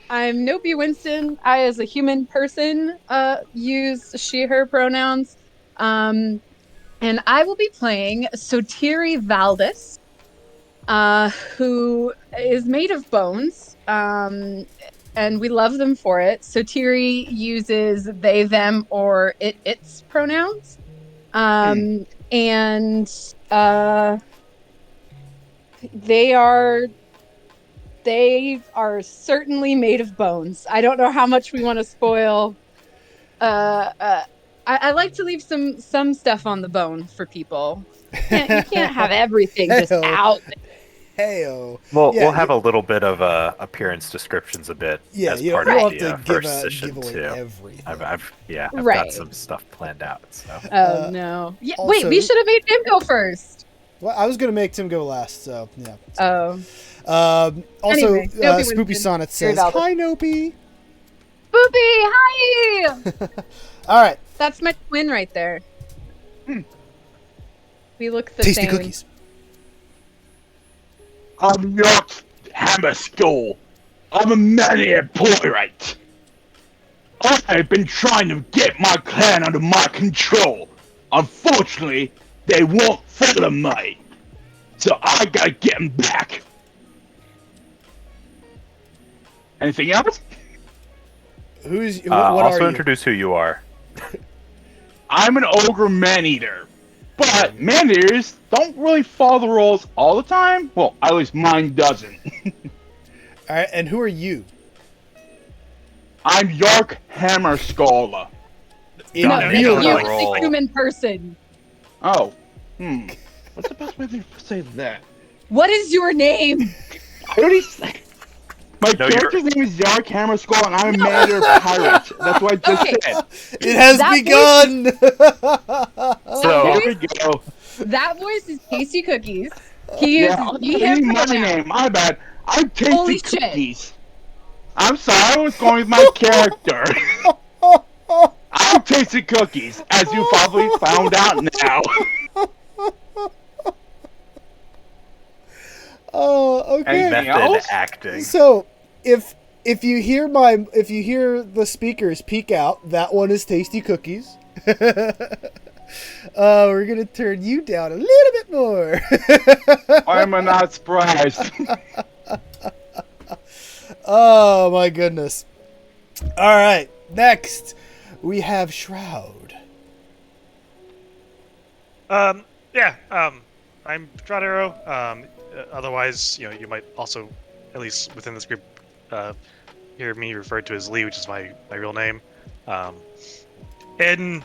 I'm Nopi Winston. I, as a human person, use she/her pronouns. And I will be playing Sotiri Valdis, who is made of bones. And we love them for it. Sotiri uses they, them, or its pronouns. And they are certainly made of bones. I don't know how much we want to spoil. I like to leave some stuff on the bone for people. You can't have everything just Hey-o. out. Heyo. Well, Yeah, we'll have a little bit of appearance descriptions a bit Yeah, as you part don't of have the to first session give away too. everything. I've Right. got some stuff planned out. So Oh no! Yeah, also- wait, we should have made him go first. Well, I was gonna make Tim go last, so yeah. Oh, Also, Anyway, Nopi Spoopy Winston. Sonnet says, Valid. "Hi, Nopi." Boopy, hi! All right, That's my twin right there. We look the tasty same. cookies. I'm not Hammer Skull. I'm a maniac playwright. I've been trying to get my clan under my control. Unfortunately, they won't follow me. So I gotta get them back. Anything else? What also are you? introduce who you are. I'm an ogre man-eater. But man-eaters don't really follow the rules all the time. Well, at least mine doesn't. All right, and who are you? I'm Yark Hammer Skull. In No, No, real no, you life. as roll. a human person. Oh. What's the best way to say that? What is your name? I already said. My No, character's name is Yark Hammer Skull, and I'm a man-eater pirate. That's what I just Okay. said. It has That begun. So There we go. That voice is Tasty Cookies. He is Yeah, he I him need my pronoun. name. My bad. I'm Holy Tasty shit. Cookies. I'm sorry, I was going with my character. I'm Tasty Cookies, as you probably found out now. Oh, okay. Anything method else? acting. So, if you hear the speakers peek out, that one is Tasty Cookies. We're gonna turn you down a little bit more. I'm not surprised. Oh my goodness! All right, next we have Shroud. Yeah. I'm Stradero. Otherwise, you might also, at least within this group, hear me referred to as Lee, which is my real name. In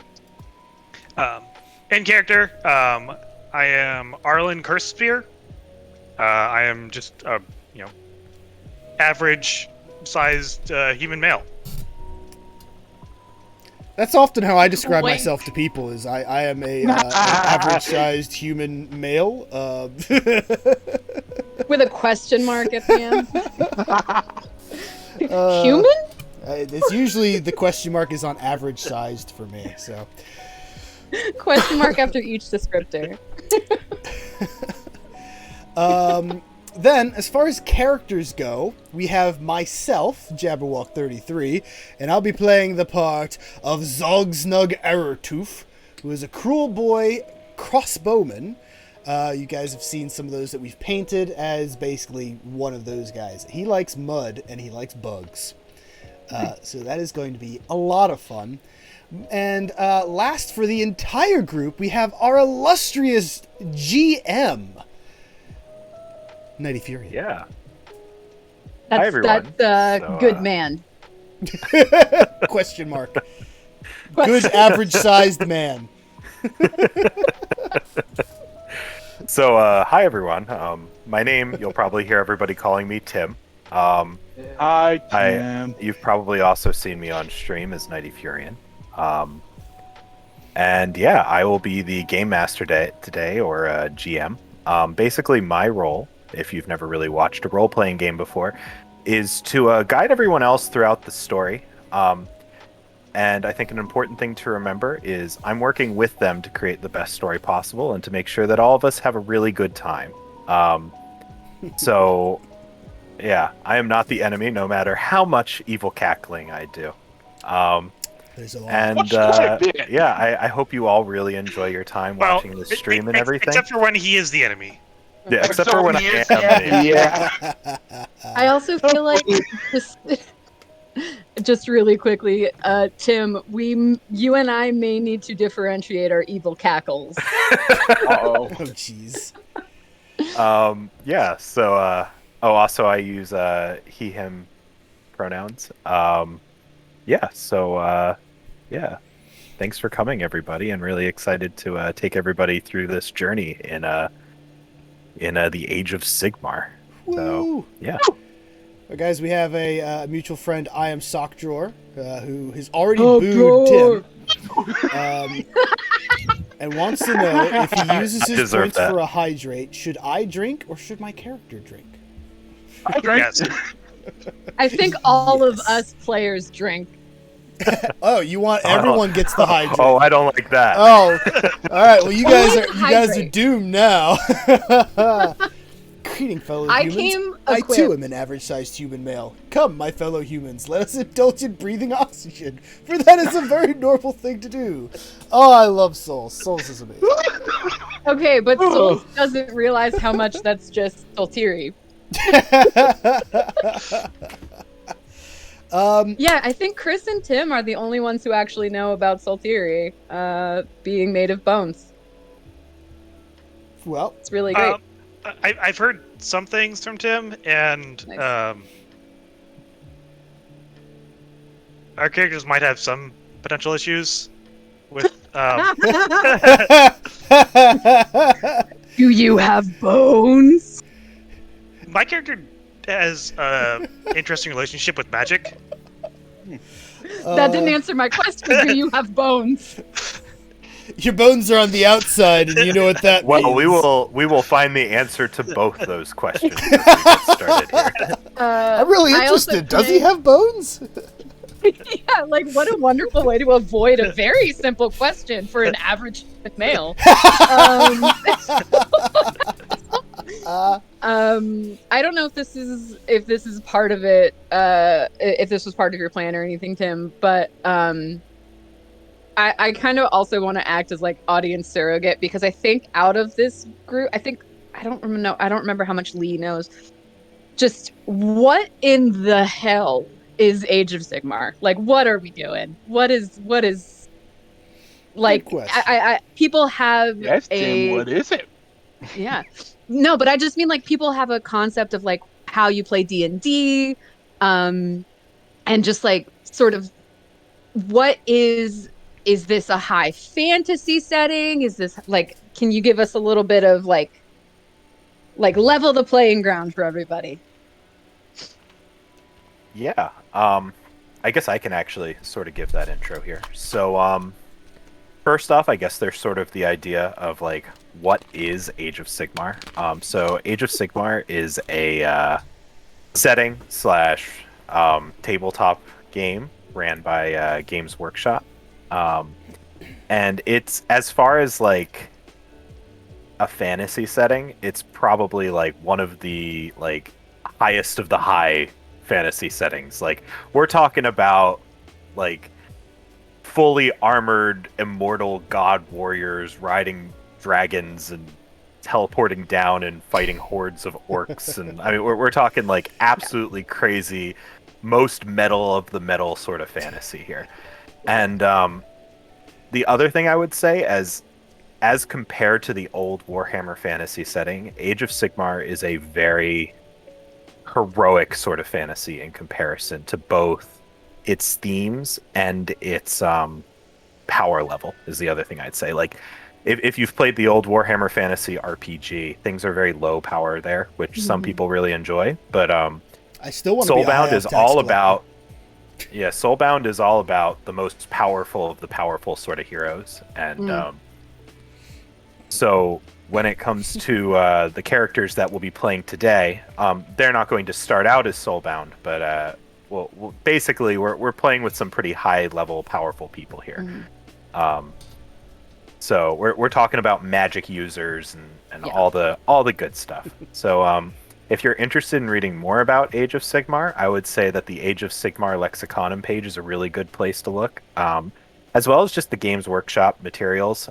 character, I am Arlen Cursespear. I am just average sized human male. That's often how I describe Wait. myself to people. Is I am a an average-sized human male. With a question mark at the end. Uh, Human? It's usually the question mark is on average-sized for me. So. Question mark after each descriptor. Then, as far as characters go, we have myself, Jabberwock33, and I'll be playing the part of Zogsnug Errortooth, who is a cruel boy crossbowman. You guys have seen some of those that we've painted as basically one of those guys. He likes mud and he likes bugs. So that is going to be a lot of fun. And last for the entire group, we have our illustrious GM, Nighty Fury. Yeah. That's, Hi, everyone. That's So, good man. Question mark. Good average-sized man. So, hi everyone. My name, you'll probably hear everybody calling me Tim. Hi, Tim. You've probably also seen me on stream as Nighty Furion. And yeah, I will be the Game Master today, or GM. Basically, my role, if you've never really watched a role-playing game before, is to guide everyone else throughout the story. And I think an important thing to remember is I'm working with them to create the best story possible and to make sure that all of us have a really good time. So, yeah, I am not the enemy, no matter how much evil cackling I do. There's a lot. And yeah, I hope you all really enjoy your time watching the stream and everything. Except for when he is the enemy. Yeah, except for when I am. Yeah. I also feel like just really quickly, Tim, you and I may need to differentiate our evil cackles. Uh-oh. Oh, jeez. Yeah, so, also I use he, him pronouns. Yeah, so, yeah. Thanks for coming, everybody, and really excited to take everybody through this journey in the Age of Sigmar. Woo! So, yeah. Well, guys, we have a mutual friend, I am Sock Drawer, who has already booed Tim. And wants to know if he uses his points for a hydrate, should I drink or should my character drink? I drank. Yes. I think all of us players drink. Oh, you want everyone gets the hydrate? Oh, I don't like that. Oh, all right. Well, you guys are hydrate. doomed now. Greeting, fellow I humans. came I too equipped. am an average-sized human male. Come, my fellow humans, let us indulge in breathing oxygen, for that is a very normal thing to do. Oh, I love Souls. Souls is amazing. Okay, but Souls doesn't realize how much that's just Soltiri. Yeah, I think Chris and Tim are the only ones who actually know about Soltiri being made of bones. Well, It's really great. I've heard some things from Tim, and Nice. Our characters might have some potential issues with. Do you have bones? My character has an interesting relationship with magic. That didn't answer my question. Do you have bones? your bones are on the outside, and you know what that means. Well, we will find the answer to both those questions as we get started here. I'm really I also interested. Does he have bones? Yeah, like what a wonderful way to avoid a very simple question for an average male. I don't know if this is part of it, if this was part of your plan or anything, Tim, but I kind of also want to act as like audience surrogate, because I think out of this group, I don't remember how much Lee knows. Just what in the hell is Age of Sigmar? Like, what are we doing? What is like? Good question. I people have Yes, Tim, what is it? yeah. No, but I just mean like people have a concept of like how you play D&D, and just like sort of what is this a high fantasy setting? Is this like, can you give us a little bit of like level the playing ground for everybody? Yeah. I guess I can actually sort of give that intro here. So, first off, I guess there's sort of the idea of like what is Age of Sigmar. So Age of Sigmar is a setting slash tabletop game ran by Games Workshop, and it's as far as like a fantasy setting, it's probably like one of the like highest of the high fantasy settings. Like we're talking about like fully armored immortal god warriors riding dragons and teleporting down and fighting hordes of orcs. And I mean we're talking like absolutely crazy, most metal of the metal sort of fantasy here. And the other thing I would say, as compared to the old Warhammer fantasy setting, Age of Sigmar is a very heroic sort of fantasy in comparison to both its themes and its power level is the other thing I'd say. Like if you've played the old Warhammer Fantasy RPG, things are very low power there, which some people really enjoy. But I still want to be a Soulbound is high-up tax all collector. about Soulbound is all about the most powerful of the powerful sort of heroes. And so when it comes to the characters that we'll be playing today, they're not going to start out as Soulbound, but basically we're playing with some pretty high level powerful people here. So we're talking about magic users and all the good stuff. So if you're interested in reading more about Age of Sigmar, I would say that the Age of Sigmar Lexiconum page is a really good place to look, as well as just the Games Workshop materials.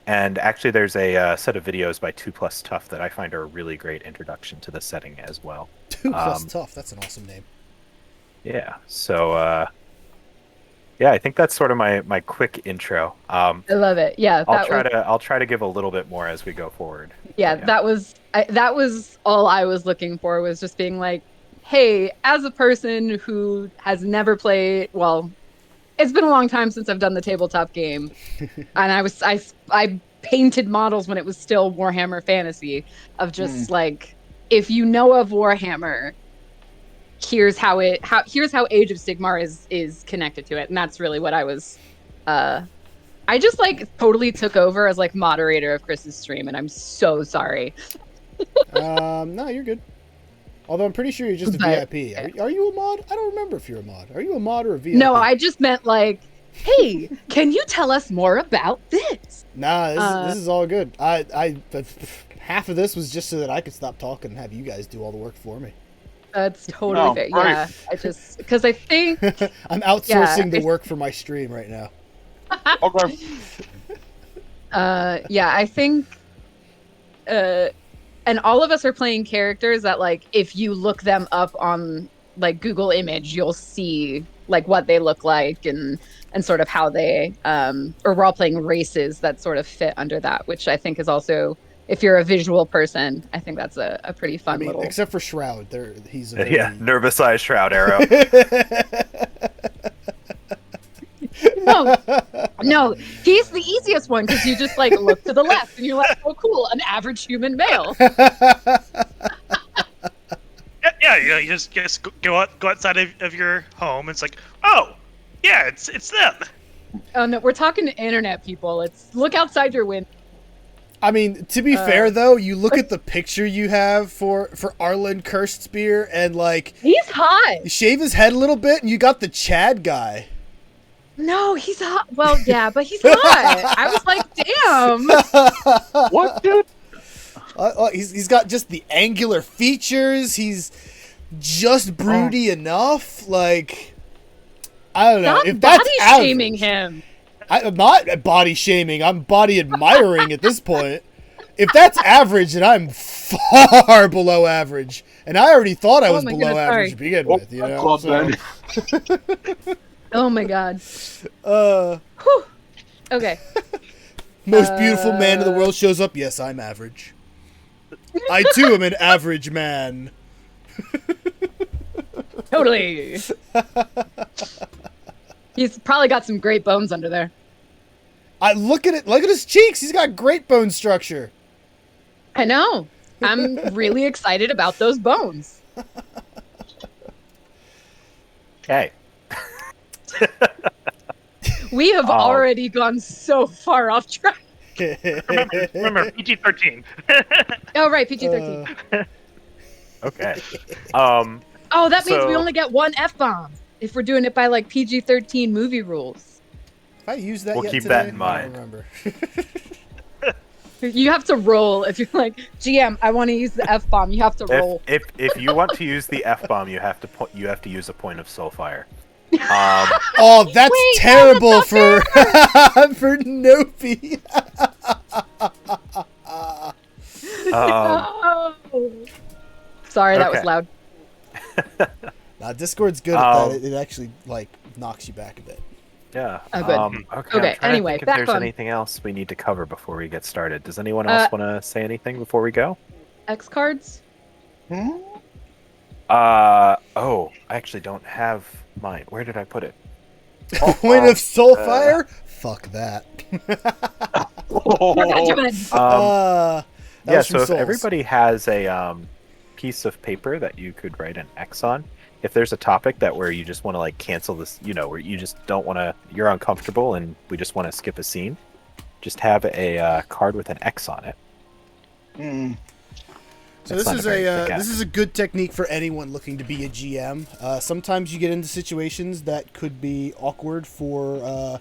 And actually, there's a set of videos by 2+ Tough that I find are a really great introduction to the setting as well. 2+ Tough, that's an awesome name. Yeah, so I think that's sort of my quick intro. I love it. Yeah, I'll try to give a little bit more as we go forward. Yeah, that was all I was looking for, was just being like, hey, as a person who has never played, well, it's been a long time since I've done the tabletop game, and I painted models when it was still Warhammer Fantasy, of just like, if you know of Warhammer, here's how Age of Sigmar is connected to it. And that's really what I was I just like totally took over as like moderator of Chris's stream, and I'm so sorry. No, you're good. Although I'm pretty sure you're just a VIP. Are you a mod? I don't remember if you're a mod. Are you a mod or a VIP? No, I just meant like, hey, can you tell us more about this? Nah, this is all good. I half of this was just so that I could stop talking and have you guys do all the work for me. That's totally fair. Right. Yeah, I just because I think I'm outsourcing the work for my stream right now. Okay. I think and all of us are playing characters that, like, if you look them up on like Google Image, you'll see like what they look like and sort of how they or we're all playing races that sort of fit under that, which I think is also, if you're a visual person, I think that's a pretty fun little. Except for Shroud, he's a very... nervous eye Shroud Arrow. No, he's the easiest one because you just like look to the left and you're like, oh, cool, an average human male. You just go outside of your home. It's like, oh, yeah, it's them. Oh no, we're talking to internet people. It's look outside your window. I mean, to be fair though, you look at the picture you have for Arlen Cursed-Spear, and like, he's hot. You shave his head a little bit, and you got the Chad guy. No, he's hot. Well, yeah, but he's hot. I was like, damn. What, dude? He's got just the angular features. He's just broody enough. Like, I don't know. Stop If that's body shaming him. I'm not body shaming. I'm body admiring at this point. If that's average, then I'm far below average. And I already thought I was below average to begin with. You know? So. Oh my god. Okay. Most beautiful man in the world shows up. Yes, I'm average. I too am an average man. Totally. He's probably got some great bones under there. Look at it. Look at his cheeks. He's got great bone structure. I know. I'm really excited about those bones. Okay, We have already gone so far off track. Remember, PG-13. Oh, right, PG-13. Okay. Oh, that means we so- only get one F-bomb if we're doing it by like PG-13 movie rules. Have I used that We'll yet keep today? that in I mind. don't remember. You have to roll if you're like, GM, I want to use the F-bomb. You have to roll. If you want to use the F bomb, you have to use a point of soulfire. Oh, that's Wait, terrible no, for for Nopi. No. Sorry, that was okay. loud. Discord's good at that. It actually like knocks you back a bit. Yeah. Oh, good. Okay. Okay, I'm trying to anyway, think if back there's on. anything else we need to cover before we get started. Does anyone else want to say anything before we go? X cards? Oh, I actually don't have mine. Where did I put it? Point of Soulfire? Fuck that. Yeah, was from so if Souls. everybody has a piece of paper that you could write an X on, if there's a topic that where you just want to like cancel this, where you just don't want to, you're uncomfortable and we just want to skip a scene, just have a card with an X on it. So It's not a very thick this X. is a good technique for anyone looking to be a GM. Sometimes you get into situations that could be awkward for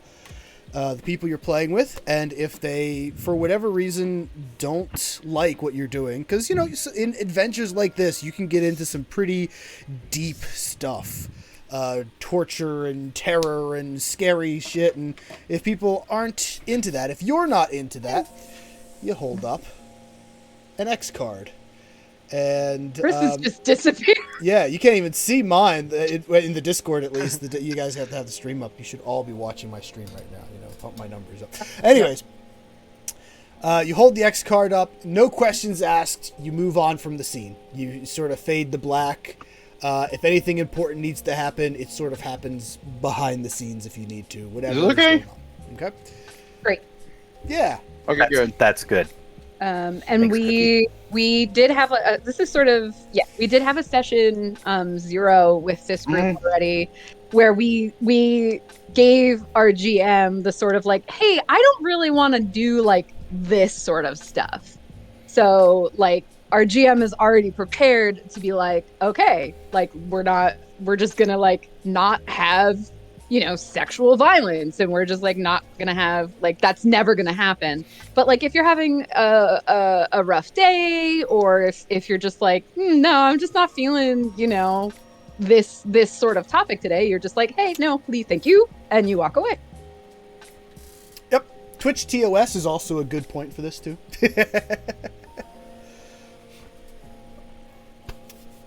the people you're playing with, and if they, for whatever reason, don't like what you're doing, because in adventures like this, you can get into some pretty deep stuff, torture and terror and scary shit, and if people aren't into that, if you're not into that, you hold up an X card. And Chris has just disappeared. yeah, you can't even see mine in the Discord. At least you guys have to have the stream up. You should all be watching my stream right now. Pump my numbers up. Anyways, you hold the X card up. No questions asked. You move on from the scene. You sort of fade the black. If anything important needs to happen, it sort of happens behind the scenes if you need to. Whatever. Is it okay? is going on. Okay. Great. Yeah. Okay, good. That's good. And Thanks, we did have this is sort of, we did have a session 0 with this group already, where we gave our GM the sort of like, hey, I don't really want to do like this sort of stuff. So like our GM is already prepared to be like, okay, like we're just gonna like not have sexual violence, and we're just like not gonna have, like, that's never gonna happen. But like if you're having a rough day, or if you're just like, no, I'm just not feeling this sort of topic today, you're just like, hey, no, please, thank you, and you walk away. Yep. Twitch TOS is also a good point for this too.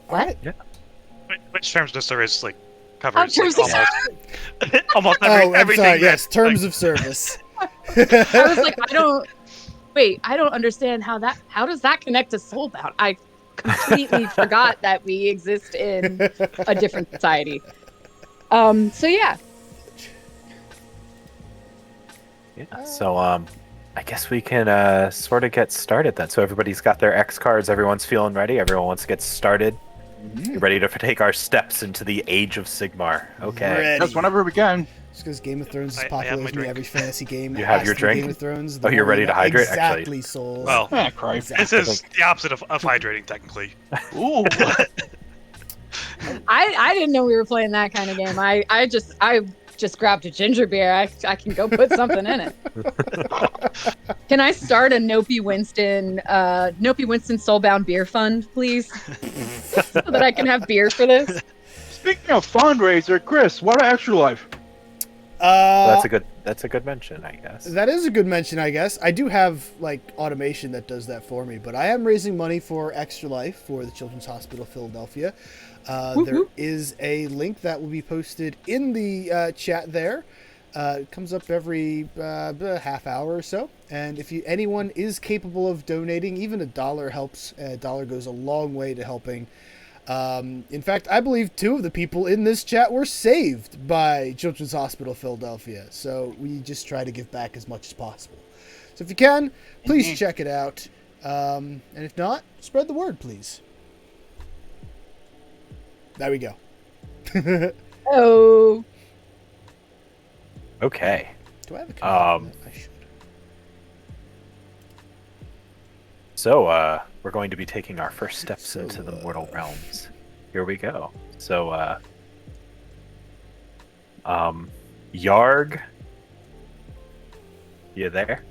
What? Yeah. Which terms of service like covers terms like, of almost Oh, I'm everything? sorry. that, Yes, terms like, of service. I was like, I don't understand how does that connect to Soulbound? I completely forgot that we exist in a different society. So yeah. Yeah. So I guess we can sort of get started then. So everybody's got their X cards. Everyone's feeling ready. Everyone wants to get started. You're ready to take our steps into the age of Sigmar. Okay. Ready. Just whenever we can. Just because Game of Thrones is I have popular my with me, drink. every fantasy game. You have has your to be drink? Game of Thrones. Oh, you're ready to hydrate? Exactly, Actually- Souls. Well, Ah, Christ. this is the opposite of hydrating, technically. Ooh. I didn't know we were playing that kind of game. I just grabbed a ginger beer. I can go put something in it. Can I start a Nopi Winston Soulbound beer fund, please? So that I can have beer for this. Speaking of fundraiser, Chris, what an extra life. That's a good mention, I guess. That is a good mention, I guess. I do have like automation that does that for me, but I am raising money for Extra Life for the Children's Hospital Philadelphia. There is a link that will be posted in the chat there. It comes up every half hour or so, and if anyone is capable of donating, even $1 helps. $1 goes a long way to helping. In fact, I believe 2 of the people in this chat were saved by Children's Hospital Philadelphia, so we just try to give back as much as possible. So if you can, please check it out, and if not, spread the word, please. There we go. Oh. Okay. Do I have a command for that? I should. So, we're going to be taking our first steps So, into the mortal realms. Here we go. So, Yarg, you there?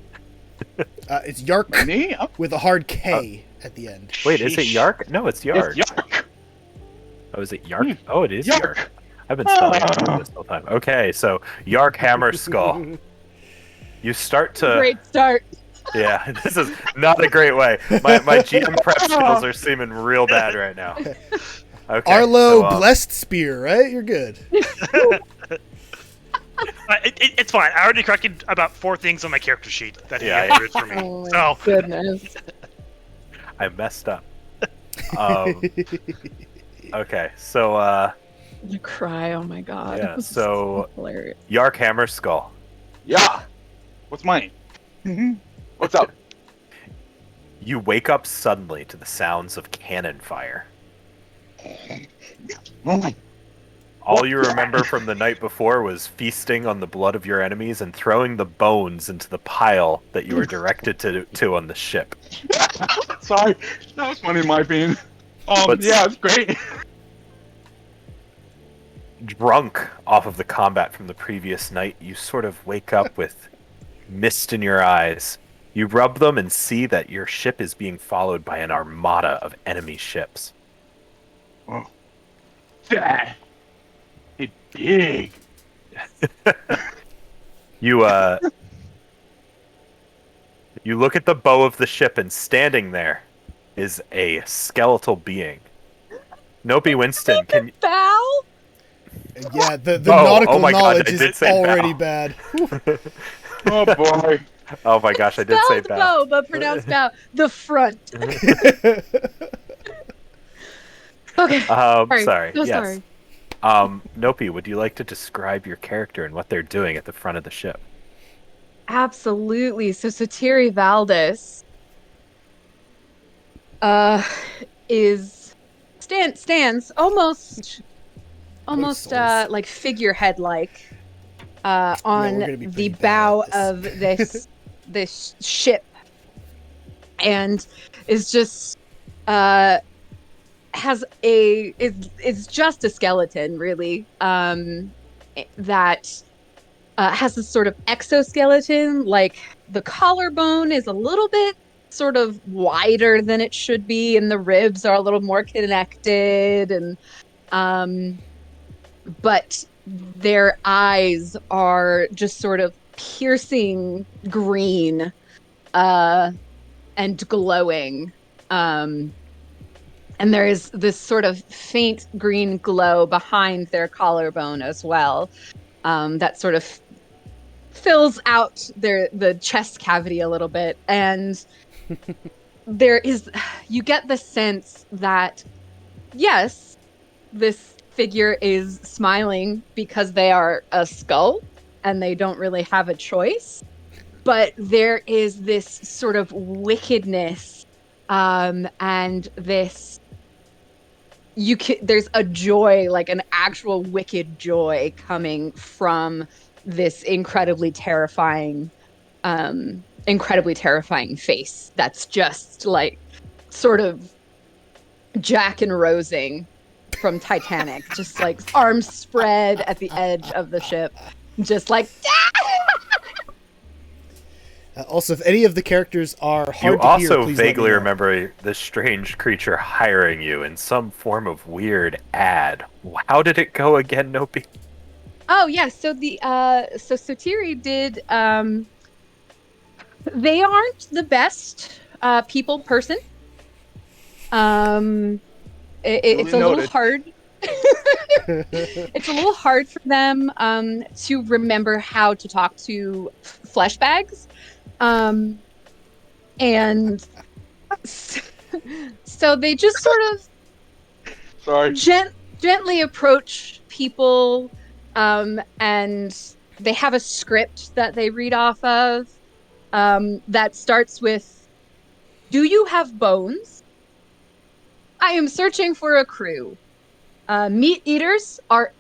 It's Yark Me? with a hard K at the end. Wait, is it Sheesh. Yarg? No, it's Yarg. It's Yark. Oh, is it Yarg? Hmm. Oh, it is Yarg. Yark. I've been spelling it wrong this whole time. Okay, so Yarg Hammer Skull. You start to... Great start. Yeah, this is not a great way. My GM prep skills are seeming real bad right now. Okay, Arlo so, Blessed Spear, right? You're good. It's fine. I already corrected about 4 things on my character sheet that he Yeah, edited for me. Oh my So goodness. I messed up. Okay, so I'm gonna cry. Oh my god. Yeah, This is so- hilarious. Yark Hammer Skull. Yeah. What's mine? What's up? You wake up suddenly to the sounds of cannon fire. Oh my. All you remember from the night before was feasting on the blood of your enemies and throwing the bones into the pile that you were directed to on the ship. Sorry. That was funny in my opinion. But- Yeah, it's great. Drunk off of the combat from the previous night, you sort of wake up with mist in your eyes. You rub them and see that your ship is being followed by an armada of enemy ships. Oh. That. It's big. You you look at the bow of the ship, and standing there is a skeletal being. Nope, Winston, can you... Bow? Yeah, the Oh, nautical oh my God, knowledge I is did say already bow. bad. Oh boy. Oh my gosh, I did say Spelled bow. bow, but pronounced bow. The front. Okay. Sorry. So Yes. sorry. Nope, would you like to describe your character and what they're doing at the front of the ship? Absolutely. So Satiri Valdis stands almost souls. like figurehead like we're on gonna be the pretty bad bow at of this ship, and is just is just a skeleton really, that has this sort of exoskeleton. Like the collarbone is a little bit sort of wider than it should be, and the ribs are a little more connected, and but their eyes are just sort of piercing green and glowing. And there is this sort of faint green glow behind their collarbone as well, that sort of fills out the chest cavity a little bit. And you get the sense that, yes, this figure is smiling because they are a skull and they don't really have a choice. But there is this sort of wickedness, and this there's a joy, like an actual wicked joy coming from this incredibly terrifying face that's just like sort of Jack and Rosing from Titanic, just like arms spread at the edge of the ship, just like Also, if any of the characters are hard You to hear, also please let me vaguely know. remember this strange creature hiring you in some form of weird ad. How did it go again, Nope? Oh yeah, so Sotiri did they aren't the best people person. It's a little noted. hard. It's a little hard for them to remember how to talk to flesh bags. And so they just sort of Sorry. gently approach people, and they have a script that they read off of, that starts with, "Do you have bones? I am searching for a crew. Meat eaters are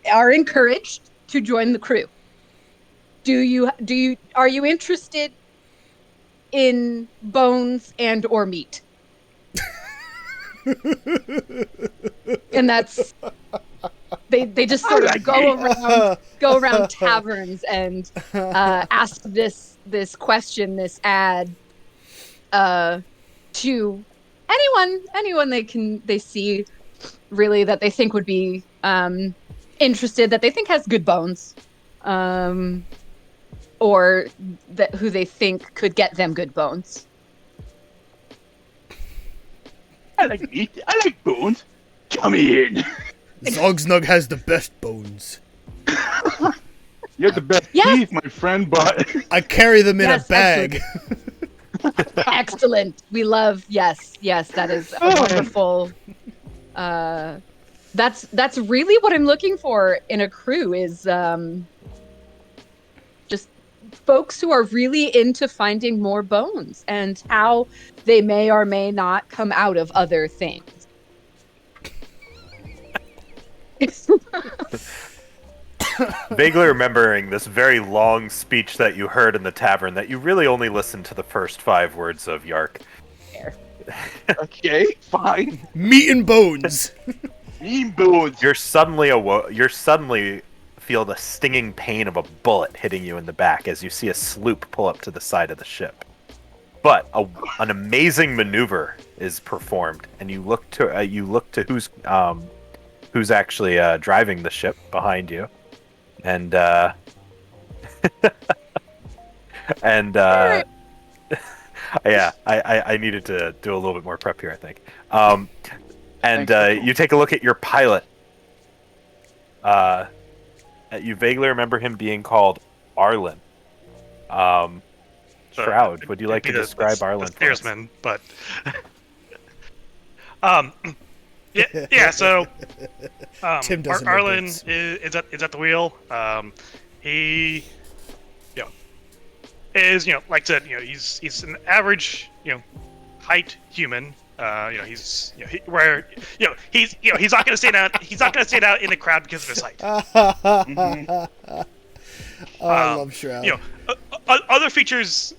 encouraged to join the crew." are you interested in bones and or meat? And that's they just sort of go around taverns and ask this question, this ad, to anyone they see really that they think would be interested, that they think has good bones, or that who they think could get them good bones. I like meat. I like bones. Come in. Zogsnug has the best bones. You have the best Yes. teeth, my friend, but I carry them in Yes, a bag. Excellent. We love, yes, that is a wonderful. That's really what I'm looking for in a crew, is just folks who are really into finding more bones and how they may or may not come out of other things. Vaguely remembering this very long speech that you heard in the tavern that you really only listened to the first 5 words of, Yark. okay, fine. Meat and bones. Mean bones. You're suddenly feel the stinging pain of a bullet hitting you in the back as you see a sloop pull up to the side of the ship. But an amazing maneuver is performed, and you look to who's actually driving the ship behind you, and and yeah, I needed to do a little bit more prep here, I think. You take a look at your pilot. You vaguely remember him being called Arlen. Shroud, would you like to describe Arlen? The steersman, but yeah. So Tim doesn't know Arlen bits. is at the wheel. He, is like I said, he's an average height human. He's he's not gonna stand out. He's not gonna stand out in the crowd because of his height. I love Shroud. Other features,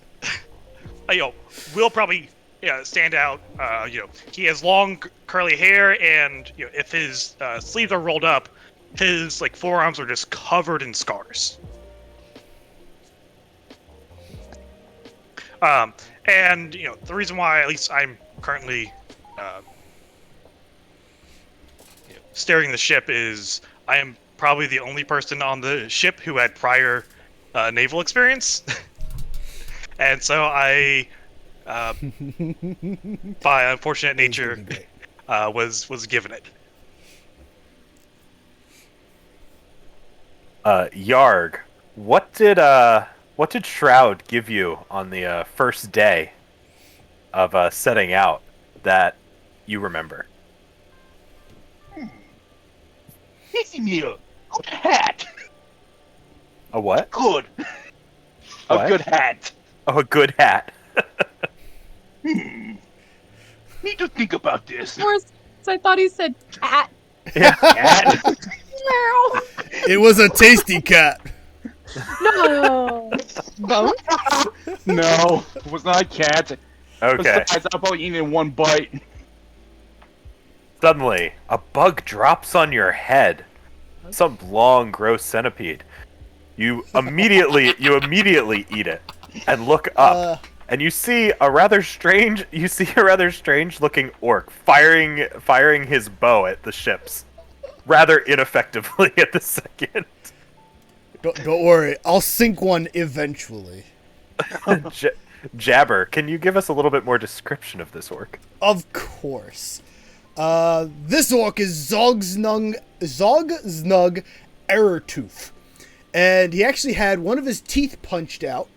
will probably stand out. He has long curly hair, and if his sleeves are rolled up, his forearms are just covered in scars. And the reason why, at least I'm currently steering the ship, is I am probably the only person on the ship who had prior naval experience, and so I, by unfortunate nature, was given it. Yarg, what did Shroud give you on the first day of setting out that you remember? He's me a good hat. A what? Good. What? A good hat. Oh, a good hat. Need to think about this. Of course, I thought he said cat. Hat. Meow. It was a tasty cat. No. Bone? No, it was not a cat. Okay. Besides, I'll probably eat it in one bite. Suddenly, a bug drops on your head. Some long, gross centipede. You immediately eat it and look up, and you see a rather strange looking orc firing his bow at the ships, rather ineffectively at the second. Don't worry, I'll sink one eventually. Jabber, can you give us a little bit more description of this orc? Of course. This orc is Zogsnug Errortooth. And he actually had one of his teeth punched out.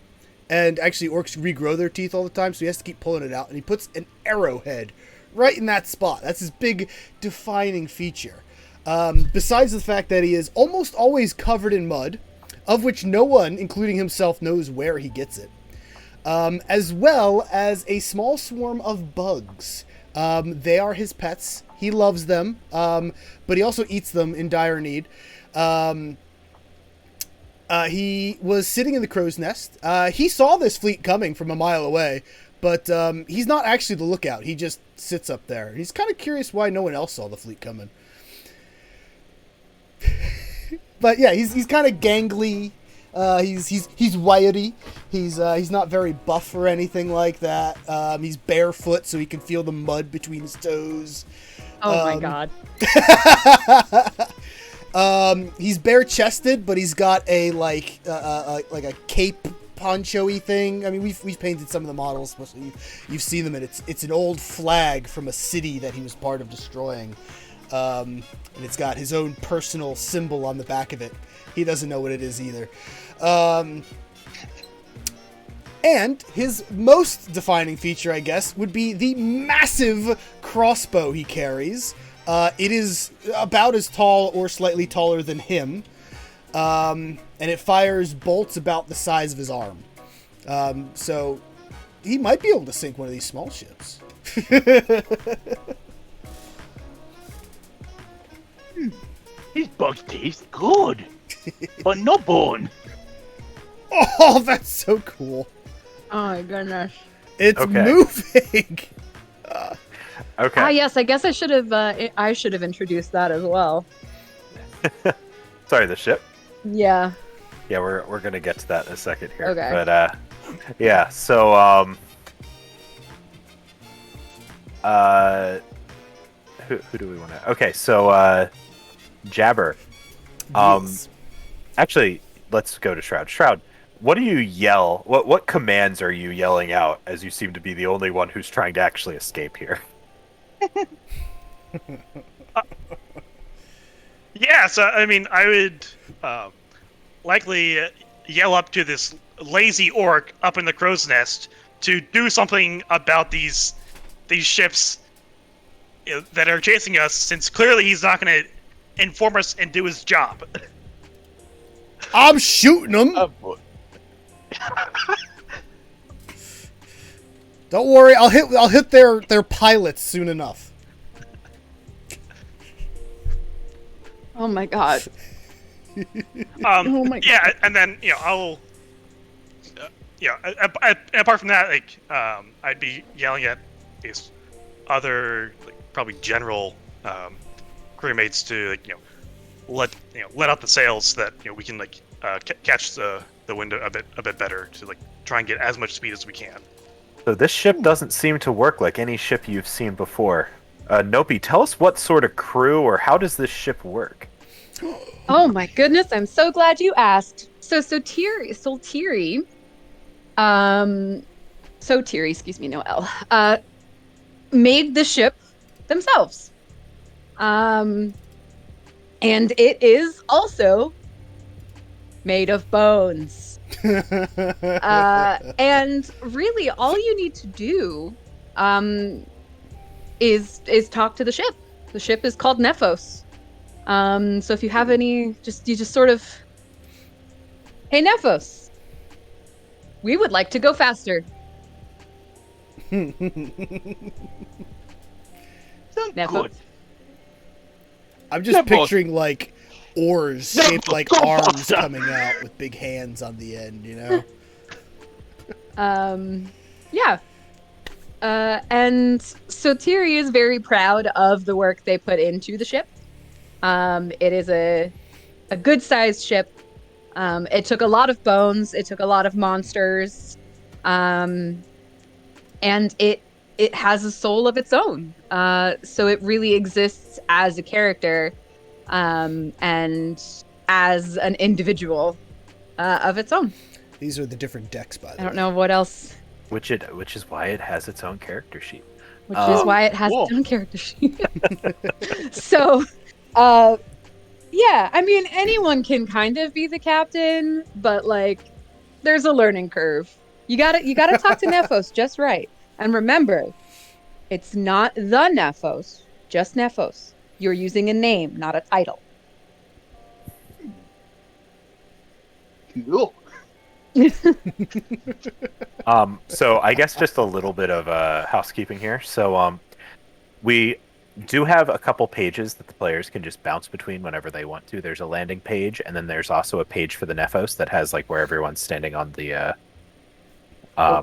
And actually, orcs regrow their teeth all the time, so he has to keep pulling it out. And he puts an arrowhead right in that spot. That's his big defining feature. Besides the fact that he is almost always covered in mud, of which no one, including himself, knows where he gets it. As well as a small swarm of bugs. They are his pets. He loves them, but he also eats them in dire need. He was sitting in the crow's nest. He saw this fleet coming from a mile away, but he's not actually the lookout. He just sits up there. He's kind of curious why no one else saw the fleet coming. But yeah, he's kind of gangly. He's wiry. He's not very buff or anything like that. He's barefoot, so he can feel the mud between his toes. Oh my god. He's bare-chested, but he's got a like a cape poncho-y thing. I mean, we've painted some of the models, especially you've seen them, and it's an old flag from a city that he was part of destroying. And it's got his own personal symbol on the back of it. He doesn't know what it is either. And his most defining feature, I guess, would be the massive crossbow he carries. It is about as tall or slightly taller than him. And it fires bolts about the size of his arm. So he might be able to sink one of these small ships. These bugs taste good, but no bone. Oh, that's so cool. Oh my goodness. It's Okay. moving. Okay. Ah, yes. I guess I should have introduced that as well. Sorry, the ship. Yeah. Yeah, we're gonna get to that in a second here. Okay. But yeah. So who do we want to? Okay, so Jabber. Yes. Actually, let's go to Shroud. Shroud, what do you yell? What commands are you yelling out? As you seem to be the only one who's trying to actually escape here. Yeah, so I mean, I would likely yell up to this lazy orc up in the crow's nest to do something about these ships that are chasing us, since clearly he's not going to inform us and do his job. I'm shooting them. Boy. Don't worry, I'll hit their pilots soon enough. Oh my god. Oh my yeah, and then I'll apart from that, like I'd be yelling at these other probably general crewmates to let out the sails so that we can catch the wind a bit better to try and get as much speed as we can. So this ship doesn't seem to work like any ship you've seen before. Nopi, tell us what sort of crew or how does this ship work? Oh my goodness, I'm so glad you asked. Soltiri, excuse me, no L, made the ship themselves. And it is also made of bones. And really all you need to do is talk to the ship. The ship is called Nephos. So if you have any, you just sort of, hey Nephos, we would like to go faster. Sounds Nephos. good. I'm just Never- picturing oars Never shaped like go arms faster. coming out with big hands on the end, Yeah. And Sotiri is very proud of the work they put into the ship. It is a good-sized ship. It took a lot of bones. It took a lot of monsters. And it has a soul of its own. So it really exists as a character, and as an individual of its own. These are the different decks, by the way. I don't know what else, Which is why it has its own character sheet. which is why it has Cool. its own character sheet. So, yeah, I mean, anyone can kind of be the captain, but there's a learning curve. You gotta talk to Nephos just right. And remember, it's not the Nephos, just Nephos. You're using a name, not a title. Cool. So I guess just a little bit of housekeeping here. So we do have a couple pages that the players can just bounce between whenever they want to. There's a landing page, and then there's also a page for the Nephos that has like where everyone's standing on the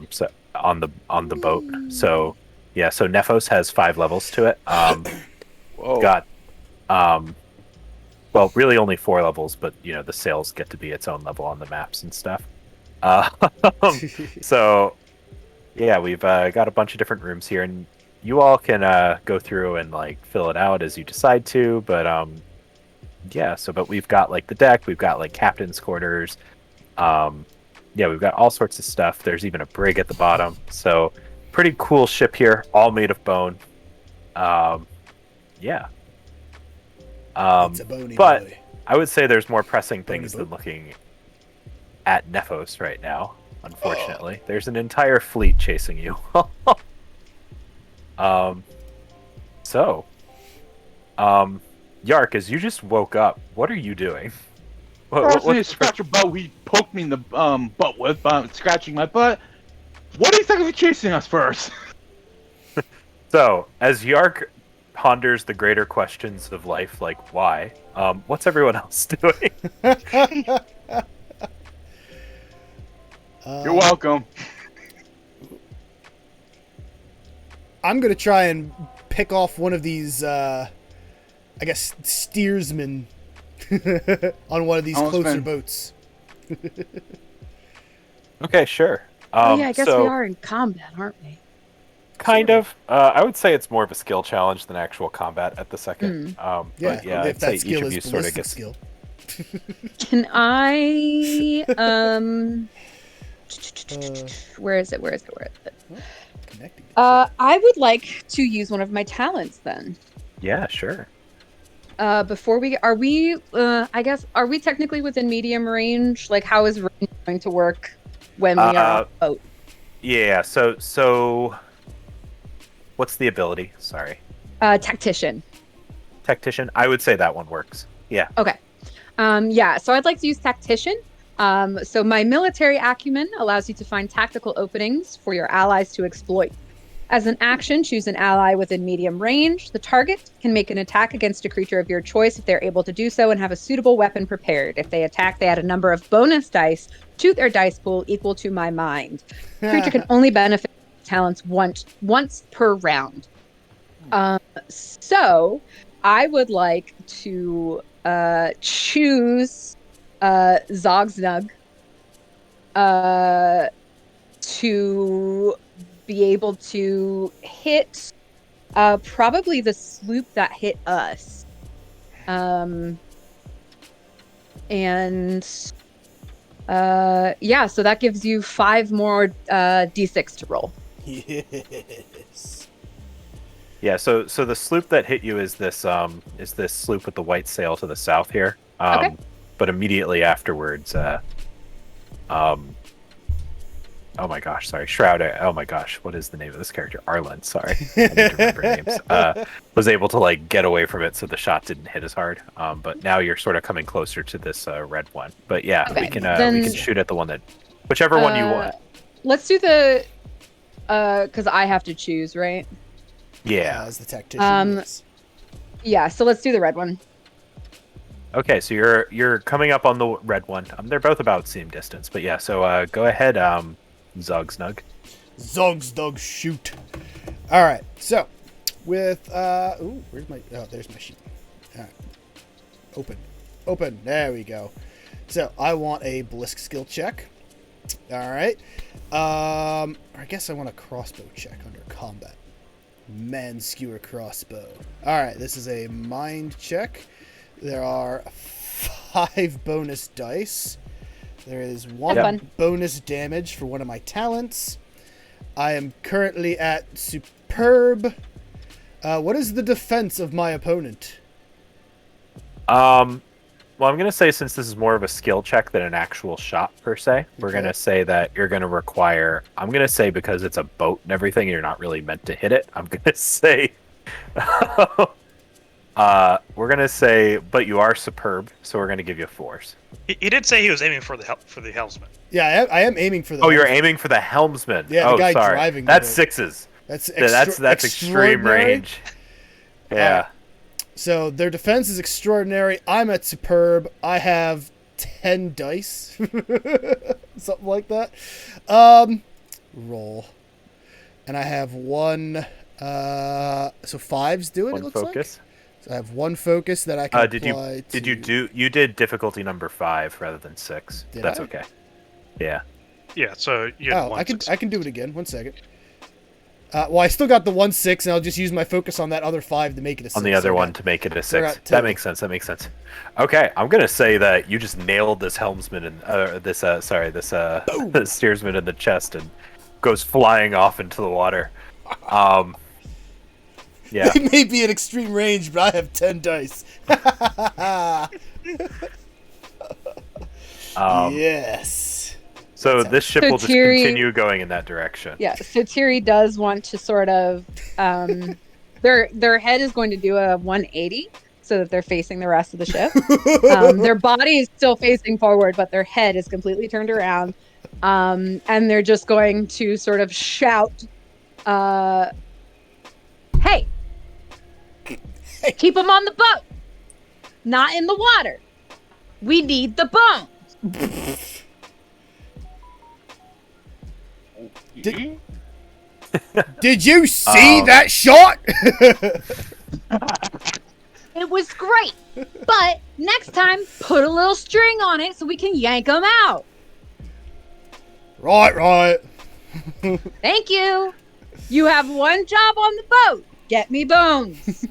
so on the boat. So yeah, so Nephos has 5 levels to it. Whoa. Got well, really only 4 levels, but the sails get to be its own level on the maps and stuff. Uh, so yeah, we've got a bunch of different rooms here, and you all can go through and like fill it out as you decide to. But yeah, but we've got like the deck, we've got like captain's quarters. Yeah, we've got all sorts of stuff. There's even a brig at the bottom. So pretty cool ship here, all made of bone. Yeah. It's a bony But boy. I would say there's more pressing things Bony than looking at Nephos right now. Unfortunately, there's an entire fleet chasing you. So, Yark, as you just woke up, what are you doing? What scratch a butt he poked me in the butt with by scratching my butt. What exactly chasing us first? So, as Yark ponders the greater questions of life, like why, what's everyone else doing? You're welcome. I'm gonna try and pick off one of these, I guess, steersmen on one of these Almost closer been. boats. Okay, sure. Oh yeah, I guess so, we are in combat, aren't we? kind of. I would say it's more of a skill challenge than actual combat at the second. Yeah, But yeah, if I'd say that each skill of is you sort of ballistic gets. skill. Can I where is it? Connecting. I would like to use one of my talents then. Yeah, sure. Before are we I guess are we technically within medium range? Like how is range going to work when we are on a boat? Yeah. So, what's the ability? Sorry, Tactician. tactician. I would say that one works. Yeah. Okay. Yeah, so I'd like to use Tactician. So my military acumen allows you to find tactical openings for your allies to exploit. As an action, choose an ally within medium range. The target can make an attack against a creature of your choice if they're able to do so and have a suitable weapon prepared. If they attack, they add a number of bonus dice to their dice pool equal to my mind. The creature can only benefit from talents once per round. So I would like to choose Zogsnug to be able to hit probably the sloop that hit us. And yeah, so that gives you 5 more d6 to roll. Yes. Yeah. So the sloop that hit you is this sloop with the white sail to the south here. Okay. But immediately afterwards, oh my gosh, sorry, Shroud. Oh my gosh, what is the name of this character? Arlen. Sorry, I need to remember names. Was able to like get away from it, so the shot didn't hit as hard. But now you're sort of coming closer to this red one. But yeah, Okay, we can then- shoot at the one that, whichever one you want. Let's do the because I have to choose, right? Yeah. As the tactician. Yes. Yeah, so let's do the red one. Okay, so you're coming up on the red one. They're both about same distance, but yeah. So go ahead, Zogsnug. Zogsdog shoot. All right. So with ooh, where's my? Oh, there's my sheet. All right. Open. There we go. So I want a Blisk skill check. All right. I guess I want a crossbow check under combat. Man skewer crossbow. All right. This is a mind check. There are 5 bonus dice. There is 1 bonus damage for one of my talents. I am currently at superb. What is the defense of my opponent? Well, I'm going to say since this is more of a skill check than an actual shot per se, we're going to say that you're going to require, I'm going to say because it's a boat and everything, you're not really meant to hit it. I'm going to say, we're going to say, but you are superb, so we're going to give you 4s. He did say he was aiming for the helmsman. Yeah, I am aiming for the. Oh, you're aiming for the helmsman. Yeah, the oh, guy sorry. driving the That's boat. 6s. That's That's extreme extraordinary. range. Yeah. So their defense is extraordinary. I'm at superb. I have 10 dice. Something like that. Roll. And I have one. So 5s do it, One it looks focus. like. So I have one focus that I can Did apply to... you did difficulty number 5 rather than 6. Did That's I? okay. Yeah. Yeah, so you had Oh, one I can success. do it again. 1 second. Well, I still got the 1/6, and I'll just use my focus on that other 5 to make it a 6. On the other So I one got- to make it a so I 6. got That 2. makes sense. That makes sense. Okay, I'm gonna say that you just nailed this helmsman and this steersman in the chest and goes flying off into the water. Yeah. They may be at extreme range, but I have 10 dice. Yes. So this ship So will just Thierry- continue going in that direction. Yeah, so Thierry does want to sort of their head is going to do a 180 so that they're facing the rest of the ship. Their body is still facing forward, but their head is completely turned around. And they're just going to sort of shout, hey, keep them on the boat, not in the water. We need the bones. Did you see that shot? It was great. But next time, put a little string on it so we can yank them out. Right. Thank you. You have one job on the boat. Get me bones.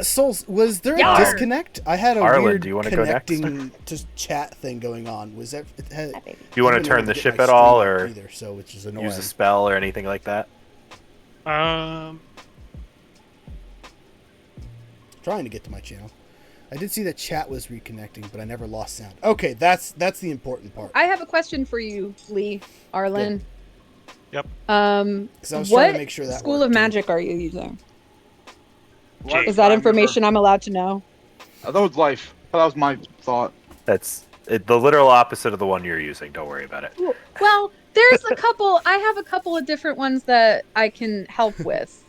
Souls, was there a Yar. disconnect? I had a Arlen, weird do you wanna go next? connecting to chat thing going on. Was that? Do you want to I've been turn able the get ship my at all, stream or either, so which is annoying. use a spell or anything like that? Trying to get to my channel. I did see that chat was reconnecting, but I never lost sound. Okay, that's the important part. I have a question for you, Lee, Arlen. Yep. 'Cause I was What trying to make sure that school worked, of too. magic are you using? Jade. Is that information I'm allowed to know? That was life. That was my thought. That's the literal opposite of the one you're using. Don't worry about it. Well, there's a couple. I have a couple of different ones that I can help with.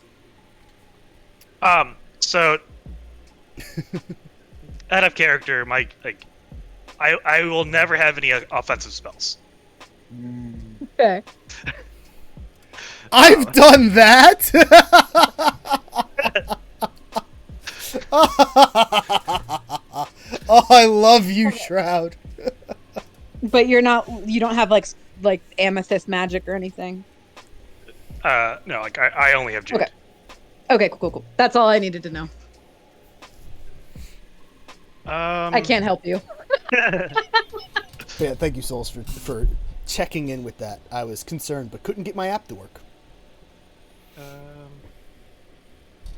So out of character, I will never have any offensive spells. Okay. I've done that. Oh, I love you, Shroud. But you don't have like amethyst magic or anything. No, I only have Jade. Okay. Okay, cool. That's all I needed to know. I can't help you. Yeah, thank you, Souls, for checking in with that. I was concerned, but couldn't get my app to work.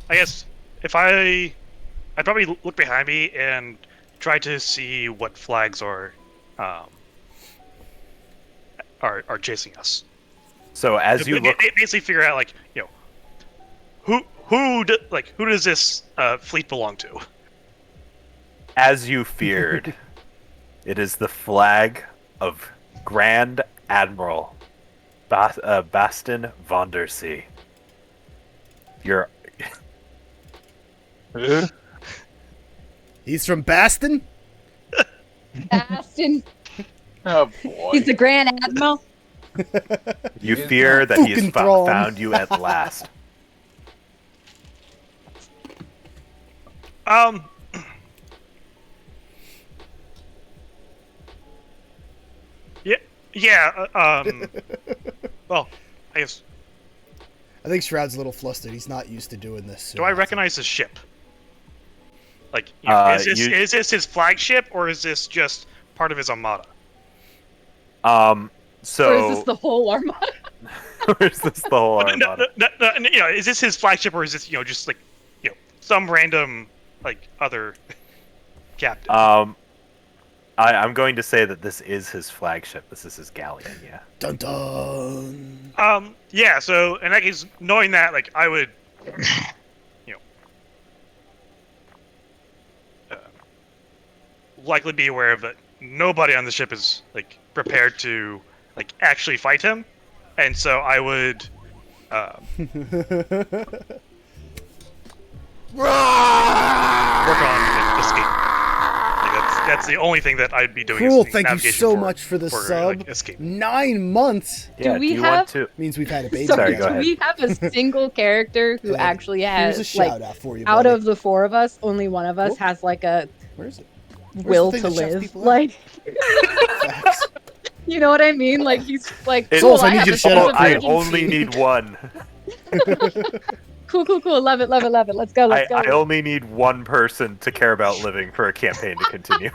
I guess if I'd probably look behind me and try to see what flags are chasing us. So as you look, basically figure out who does this fleet belong to? as you feared, it is the flag of Grand Admiral Baston von der See. You're He's from Baston? Aston, Oh boy. he's the Grand Admiral. You fear that he has Fucking Thrawn. found you at last. Well, I guess. I think Shroud's a little flustered. He's not used to doing this. Do I recognize his ship? Is this his flagship, or is this just part of his armada? So Or is this the whole armada? or is this the whole armada? No, is this his flagship, or is this just some random other captain? I'm going to say that this is his flagship. This is his galleon. Yeah. Dun dun. Yeah. So in that case, knowing that, I would, likely be aware of that nobody on the ship is prepared to actually fight him, and so I would work on escape. Like, that's the only thing that I'd be doing. Cool, is thank you navigation so much for the sub. like, escape. 9 months Yeah, we do you have- want to? means we've had a baby. Sorry, together. go ahead. We have a single character who Ed, actually Here's has a shout like out for you, out buddy. of the 4 of us, only one of us Whoop. has like a Where is it? will the thing to that shuts live. people out? Like, Facts. you know what I mean? Like he's like, It- cool. Souls, I need have you a to shut sense up. of I urgency. only need one. Cool. Love it. Let's go. I only need one person to care about living for a campaign to continue.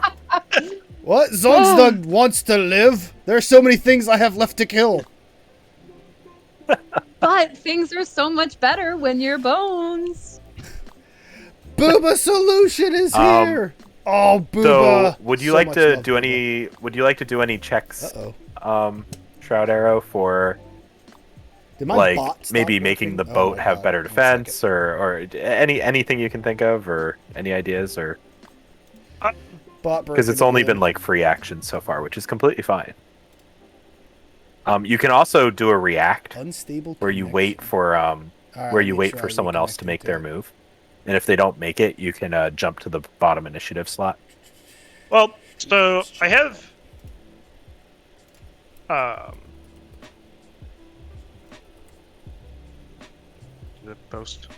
What? Zogstug wants to live? There are so many things I have left to kill. But things are so much better when you're Bones. Booba Solution is here. Oh, Booba. So, would you So like much to love, do Booba. any? Would you like to do any checks, Uh-oh. Shroud Arrow, for Did my like bot stop maybe making the working? boat Oh my have God. better 1 defense, or anything you can think of, or any ideas, or second. Bot because it's broken only again. been like free action so far, which is completely fine. You can also do a react Unstable where you connection. wait for All right, where I'll you make wait sure for I someone else reconnect to make into their it. move, and if they don't make it, you can jump to the bottom initiative slot. Well, so I have the post.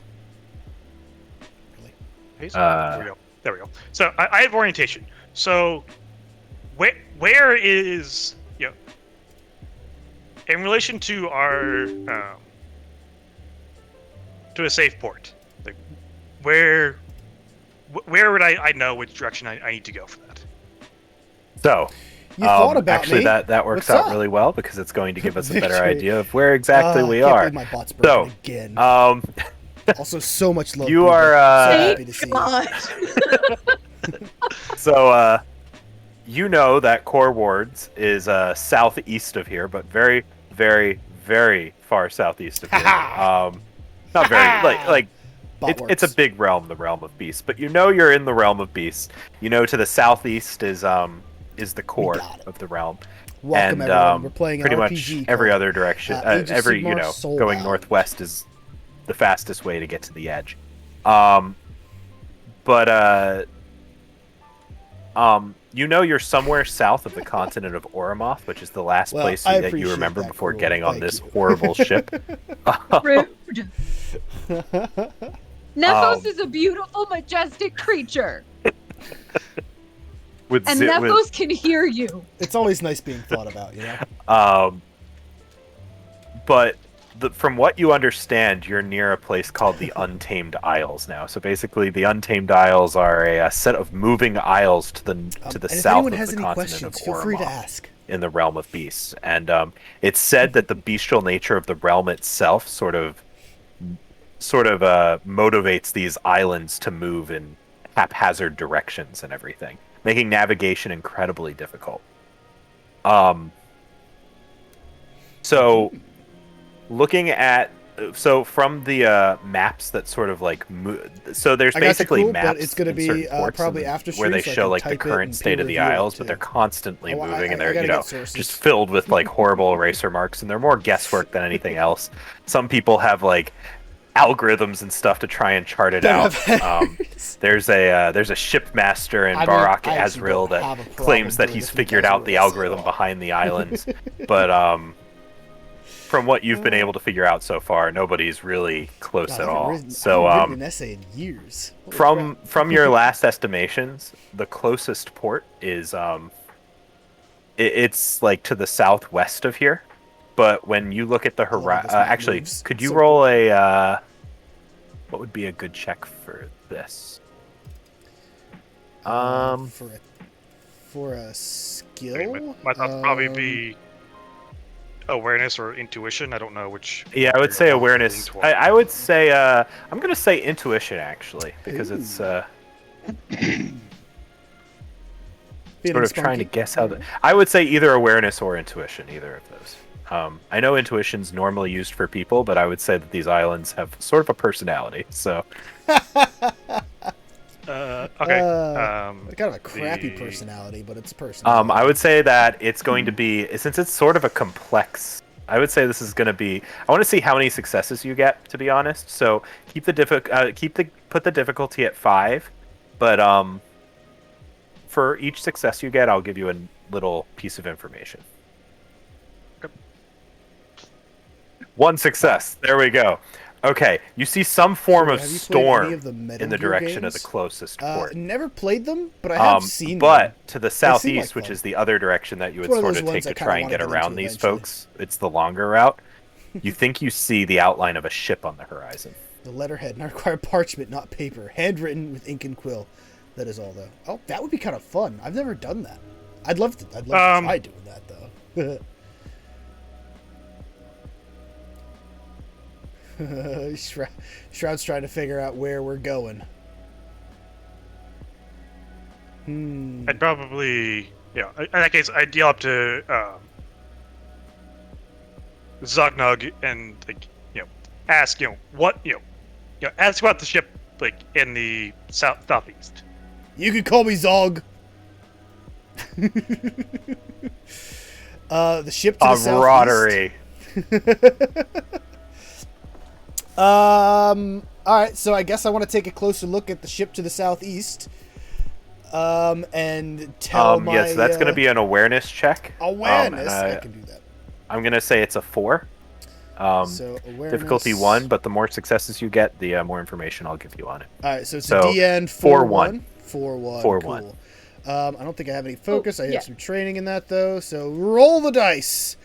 Really? Paste? Uh, there we go. So I have orientation. So where is, you know, in relation to our to a safe port, like where would I know which direction I need to go for that? So, You thought about actually, me. that works What's out up? really well because it's going to give us a better Victory. idea of where exactly Ah, we I can't are. believe my bot's broken again. Also, so much love. You Booba. are, so uh, happy to see you. God. So, you know that Core Wards is southeast of here, but very, very, very far southeast of here. Not very, like Bot it's a works. big realm, the realm of beasts. But you know you're in the realm of beasts. You know to the southeast is the core got it. of the realm. Welcome, and everyone. We're playing an pretty RPG much every called, other direction, Age of every Sigmar going Soulbound. northwest is the fastest way to get to the edge. But you know you're somewhere south of the continent of Oramoth, which is the last Well, place I that you appreciate remember that, before Cruel. getting on Thank this you. horrible ship. Rude. Nephos Um, is a beautiful, majestic creature, with and zi- Nephos with- can hear you. It's always nice being thought about, you know? But from what you understand, you're near a place called the Untamed Isles now. So basically, the Untamed Isles are a set of moving isles to the And if south anyone of has the any continent questions, of feel free to Oromov, ask. in the realm of beasts. And it's said that the bestial nature of the realm itself sort of motivates these islands to move in haphazard directions and everything, making navigation incredibly difficult. So looking at from the maps that sort of like so there's I got you, basically cool, but maps it's gonna in be, certain ports probably and after where they stream, so I show can like the type it current and state of the peer review it, isles, but too. they're constantly Oh, moving and I they're gotta you know get sources. just filled with like horrible eraser marks, and they're more guesswork than anything else. Some people have like algorithms and stuff to try and chart it out. There's a shipmaster in I mean, Barak I actually Azrael don't that have a problem claims that doing he's it from figured out the Azrael, so- algorithm behind the islands, but from what you've been able to figure out so far, nobody's really close God, at I haven't all. written- I So haven't written an essay in years. Holy from crap. your last estimations, the closest port is it's like to the southwest of here. But when you look at the I love horizon, this map actually, moves. could you So roll a what would be a good check for this? For a skill, Might probably be awareness or intuition. I don't know which. Yeah, I would say you're awareness. leaning toward. I would say I'm gonna say intuition actually, because it's Feeling sort of trying to spunky? guess how I would say either awareness or intuition, either of those. I know intuition's normally used for people, but I would say that these islands have sort of a personality. So Okay. Kind of a crappy personality, but it's personal. I would say that it's going to be, since it's sort of a complex I would say this is going to be. I want to see how many successes you get, to be honest. So keep the put the difficulty at 5, but for each success you get, I'll give you a little piece of information. One success. There we go. Okay, you see some form of Have you played any storm of the Metal in the Gear direction games? of the closest port. Never played them, but I have seen but them. to the They seem southeast, like which fun. is the other direction that you would It's one of sort those of ones take I to kinda try and wanna get get around into these eventually. folks, it's the longer route. You think you see the outline of a ship on the horizon. The letterhead, not require parchment, not paper. Handwritten with ink and quill. That is all, though. Oh, that would be kind of fun. I've never done that. I'd love to try doing that, though. Shroud's trying to figure out where we're going. I'd probably, in that case, I'd yell up to Zugnug and ask, what, ask about the ship in the southeast. You can call me Zog. The ship to the Camaraderie. southeast. All right, so I guess I want to take a closer look at the ship to the southeast. And tell my... Yes, that's going to be an awareness check. Awareness? I can do that. I'm going to say it's a 4. So awareness... Difficulty 1, but the more successes you get, the more information I'll give you on it. All right, so it's a DN 4-1. 4-1. 4-1. Cool. I don't think I have any focus. I have yeah. some training in that, though. So roll the dice.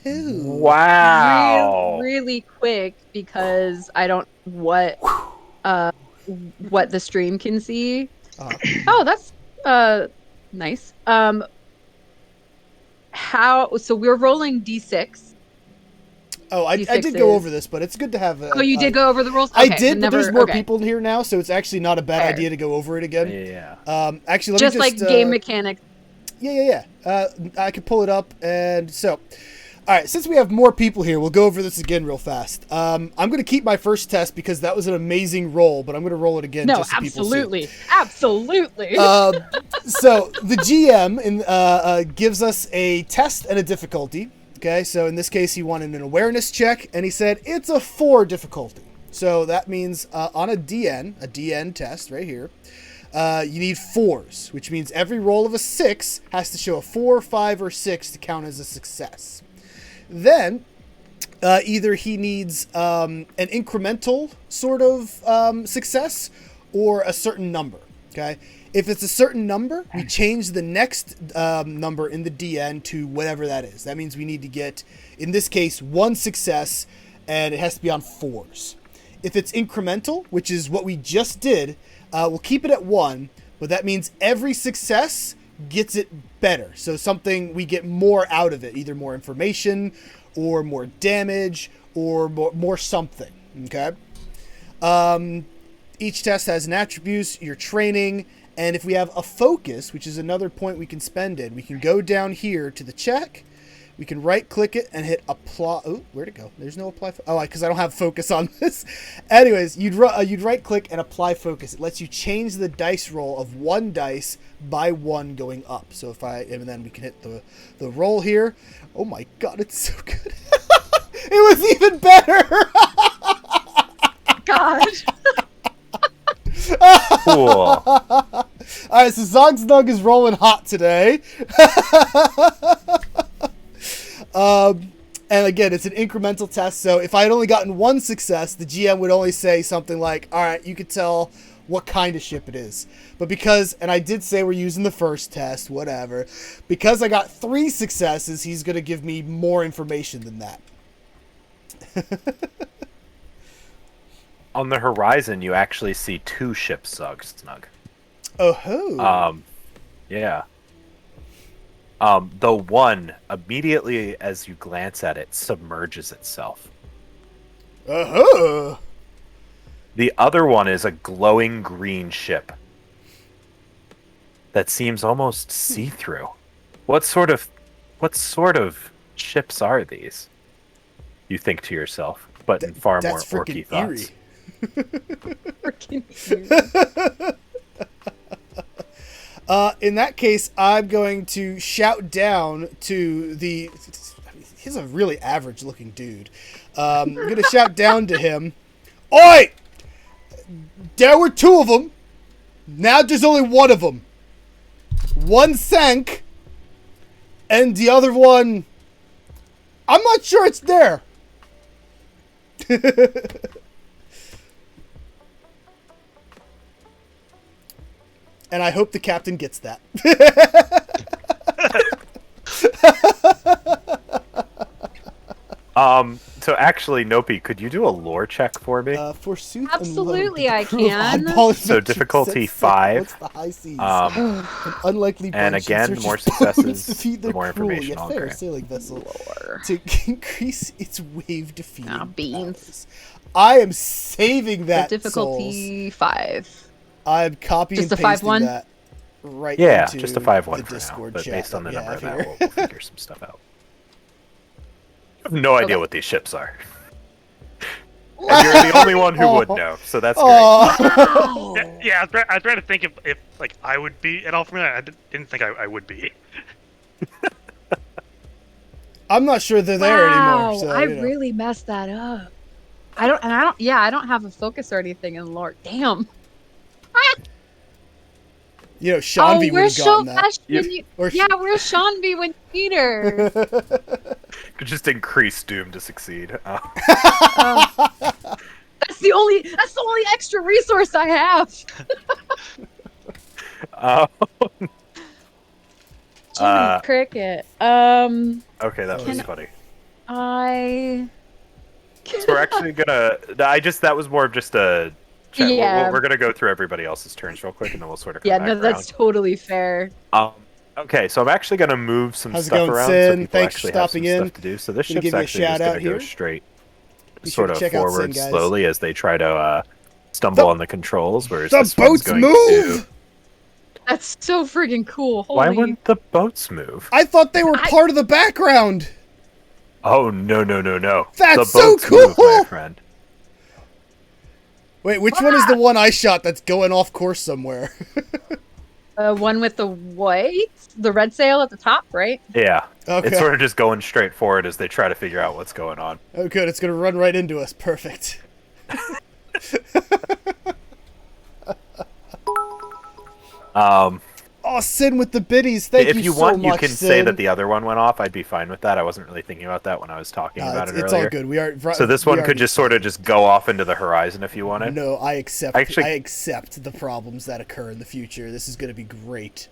Wow. Really quick, because I don't what the stream can see. Oh, that's nice. So we're rolling D6. Oh, I did go over this, but it's good to have. You did go over the rules. I Okay, did, but there's more people in here now, so it's actually not a bad Fair. idea to go over it again. Yeah. Actually, let Just me like game mechanics. Yeah. I can pull it up, and so, all right. Since we have more people here, we'll go over this again real fast. I'm going to keep my first test because that was an amazing roll, but I'm going to roll it again. No, just so absolutely, people see. absolutely. So the GM gives us a test and a difficulty. Okay, so in this case, he wanted an awareness check, and he said it's a 4 difficulty. So that means on a DN test right here, you need 4s, which means every roll of a 6 has to show a 4, 5, or 6 to count as a success. Then, either he needs an incremental sort of success or a certain number. Okay, if it's a certain number, we change the next number in the DN to whatever that is. That means we need to get, in this case, 1 success, and it has to be on 4s. If it's incremental, which is what we just did, we'll keep it at 1, but that means every success gets it better. So something, we get more out of it, either more information or more damage or more something. Okay. Each test has an attributes, your training, and if we have a focus, which is another point we can spend in, we can go down here to the check. We can right-click it and hit apply. Oh, where'd it go? There's no apply. Oh, because I don't have focus on this. Anyways, you'd right-click and apply focus. It lets you change the dice roll of 1 dice by 1 going up. So and then we can hit the roll here. Oh my God, it's so good. It was even better. Gosh. Cool. All right, so Zogsnug is rolling hot today. And again, it's an incremental test, so if I had only gotten 1 success, the GM would only say something like, all right, you could tell what kind of ship it is. But because, and I did say we're using the first test, whatever, because I got 3 successes, he's going to give me more information than that. On the horizon, you actually see 2 ships, Snug. Oh-ho. Yeah. The one, immediately as you glance at it, submerges itself. Oh-ho. The other one is a glowing green ship that seems almost see-through. What sort of ships are these? You think to yourself, but in far more orky thoughts. Eerie. In that case, I'm going to shout down to the... he's a really average-looking dude. I'm gonna shout down to him. Oi! There were 2 of them. Now there's only 1 of them. One sank, and the other one, I'm not sure it's there. And I hope the captain gets that. So actually, Nopi, could you do a lore check for me? Forsooth Absolutely, and lo, I the crew of can. oddball So adventurers difficulty set sail 5. amongst the high seas. An unlikely and bunch again, in search more of successes, boats to feed the their more cruel information yet I'll fair grant. sailing vessel Lore. to increase its wave defeating beans. powers. I am saving that. The difficulty Souls. 5. I'm copying Just and a pasting 5-1? that right Yeah, into just a 5-1 the for now. Discord But chat based on the that we number of have that, here. we'll figure some stuff out. I have no idea Okay. what these ships are. And you're the only one who would know, so that's great. Aw. Yeah, I was trying to think if like I would be at all familiar. I didn't think I would be. I'm not sure they're there anymore. So, I you know. really messed that up. I don't have a focus or anything in lore. Damn. You know, Sean B would have where's gotten that. where's Sean B when you need her? Could just increase Doom to succeed. That's the only extra resource I have. Cricket. Okay, that was Can funny. I? So we're actually gonna. That was more of just a. Check. Yeah. We're gonna go through everybody else's turns real quick, and then we'll sort of. Come Yeah, back no, around. that's totally fair. Okay, so I'm actually gonna move some How's it stuff going, around Sin? so people Thanks for actually have stopping some in. stuff to do. So this Gonna ship's give you a actually just shout gonna out go here. straight, Be sure sort to of check out Sin, forward guys. slowly as they try to stumble The- on the controls. Whereas The this one's boats going move! to. That's so friggin' cool. Holy. Why wouldn't the boats move? I thought they were part of the background. Oh no! That's the so boats move, cool! my friend. Wait, which one is the one I shot that's going off course somewhere? One with the red sail at the top, right? Yeah. Okay. It's sort of just going straight forward as they try to figure out what's going on. Oh, good. It's going to run right into us. Perfect. Oh, Sin with the biddies. Thank you If you so want, much, you can Sin. say that the other one went off. I'd be fine with that. I wasn't really thinking about that when I was talking about it it's earlier. all good. We are. So this one could just sort of just go off into the horizon if you wanted. No, I accept. Actually- I accept the problems that occur in the future. This is going to be great.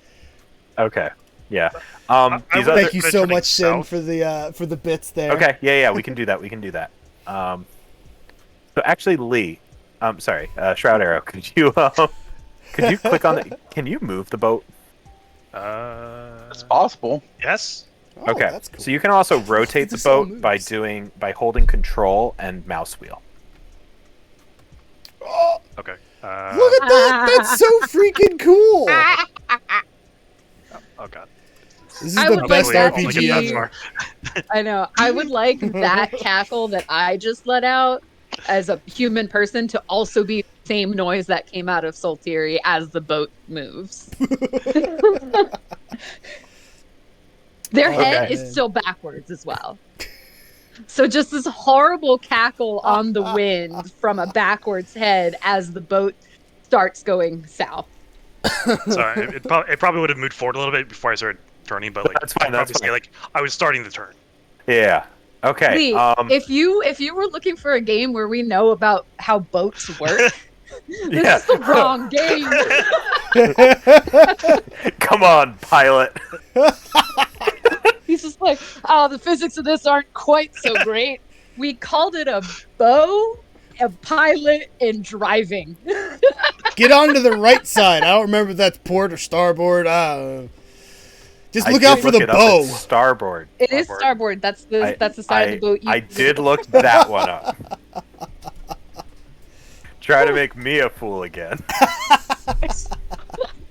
Okay. Yeah. I These would- other. Thank you so turning much, Sin, south. for the bits there. Okay. Yeah. We can do that. So actually, Lee. Sorry. Shroud Arrow. Could you click on the? Can you move the boat? It's possible. Yes. Oh, Okay. that's cool. So you can also rotate the This all boat by moves. holding Control and mouse wheel. Oh, Okay. look at that! That's so freaking cool. Oh god. This is I the would best like that I'll to RPG be- that ever. far. I know. I would like that cackle that I just let out as a human person to also be the same noise that came out of Soltiri as the boat moves. Their head Okay. is still backwards as well. So just this horrible cackle on the wind from a backwards head as the boat starts going south. Sorry, it probably would have moved forward a little bit before I started turning, but like That's fine, I'd that's probably say, fine. like I was starting the turn. Yeah. Okay. Lee, if you were looking for a game where we know about how boats work, this Yeah. is the wrong game. Come on, pilot. He's just like, oh, the physics of this aren't quite so great. We called it a bow, a pilot, and driving. Get onto the right side. I don't remember if that's port or starboard. I don't know. Just I look did out for the it up. bow. It's starboard. It is starboard. That's the side of the boat. I did look that one up. Try to make me a fool again.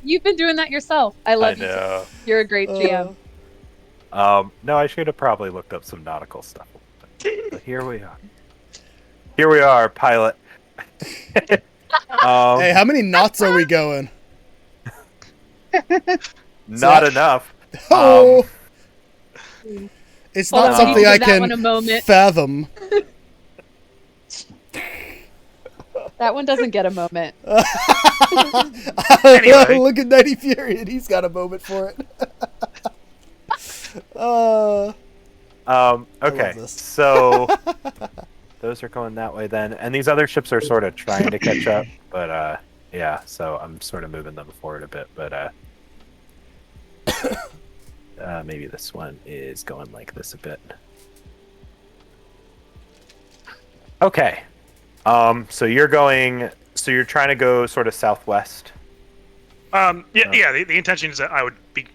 You've been doing that yourself. I I love you. know. You're a great GM. No, I should have probably looked up some nautical stuff. But here we are. Here we are, pilot. Hey, how many knots are we going? Not enough. Oh. It's Hold not on, we need something to I give that one a can moment. fathom. That one doesn't get a moment. Anyway. Look at Nighty Fury, and he's got a moment for it. Okay, this. so those are going that way then, and these other ships are sort of trying to catch up, but yeah, so I'm sort of moving them forward a bit, but maybe this one is going like this a bit. Okay, so you're trying to go sort of southwest. Yeah, the intention is that I would be,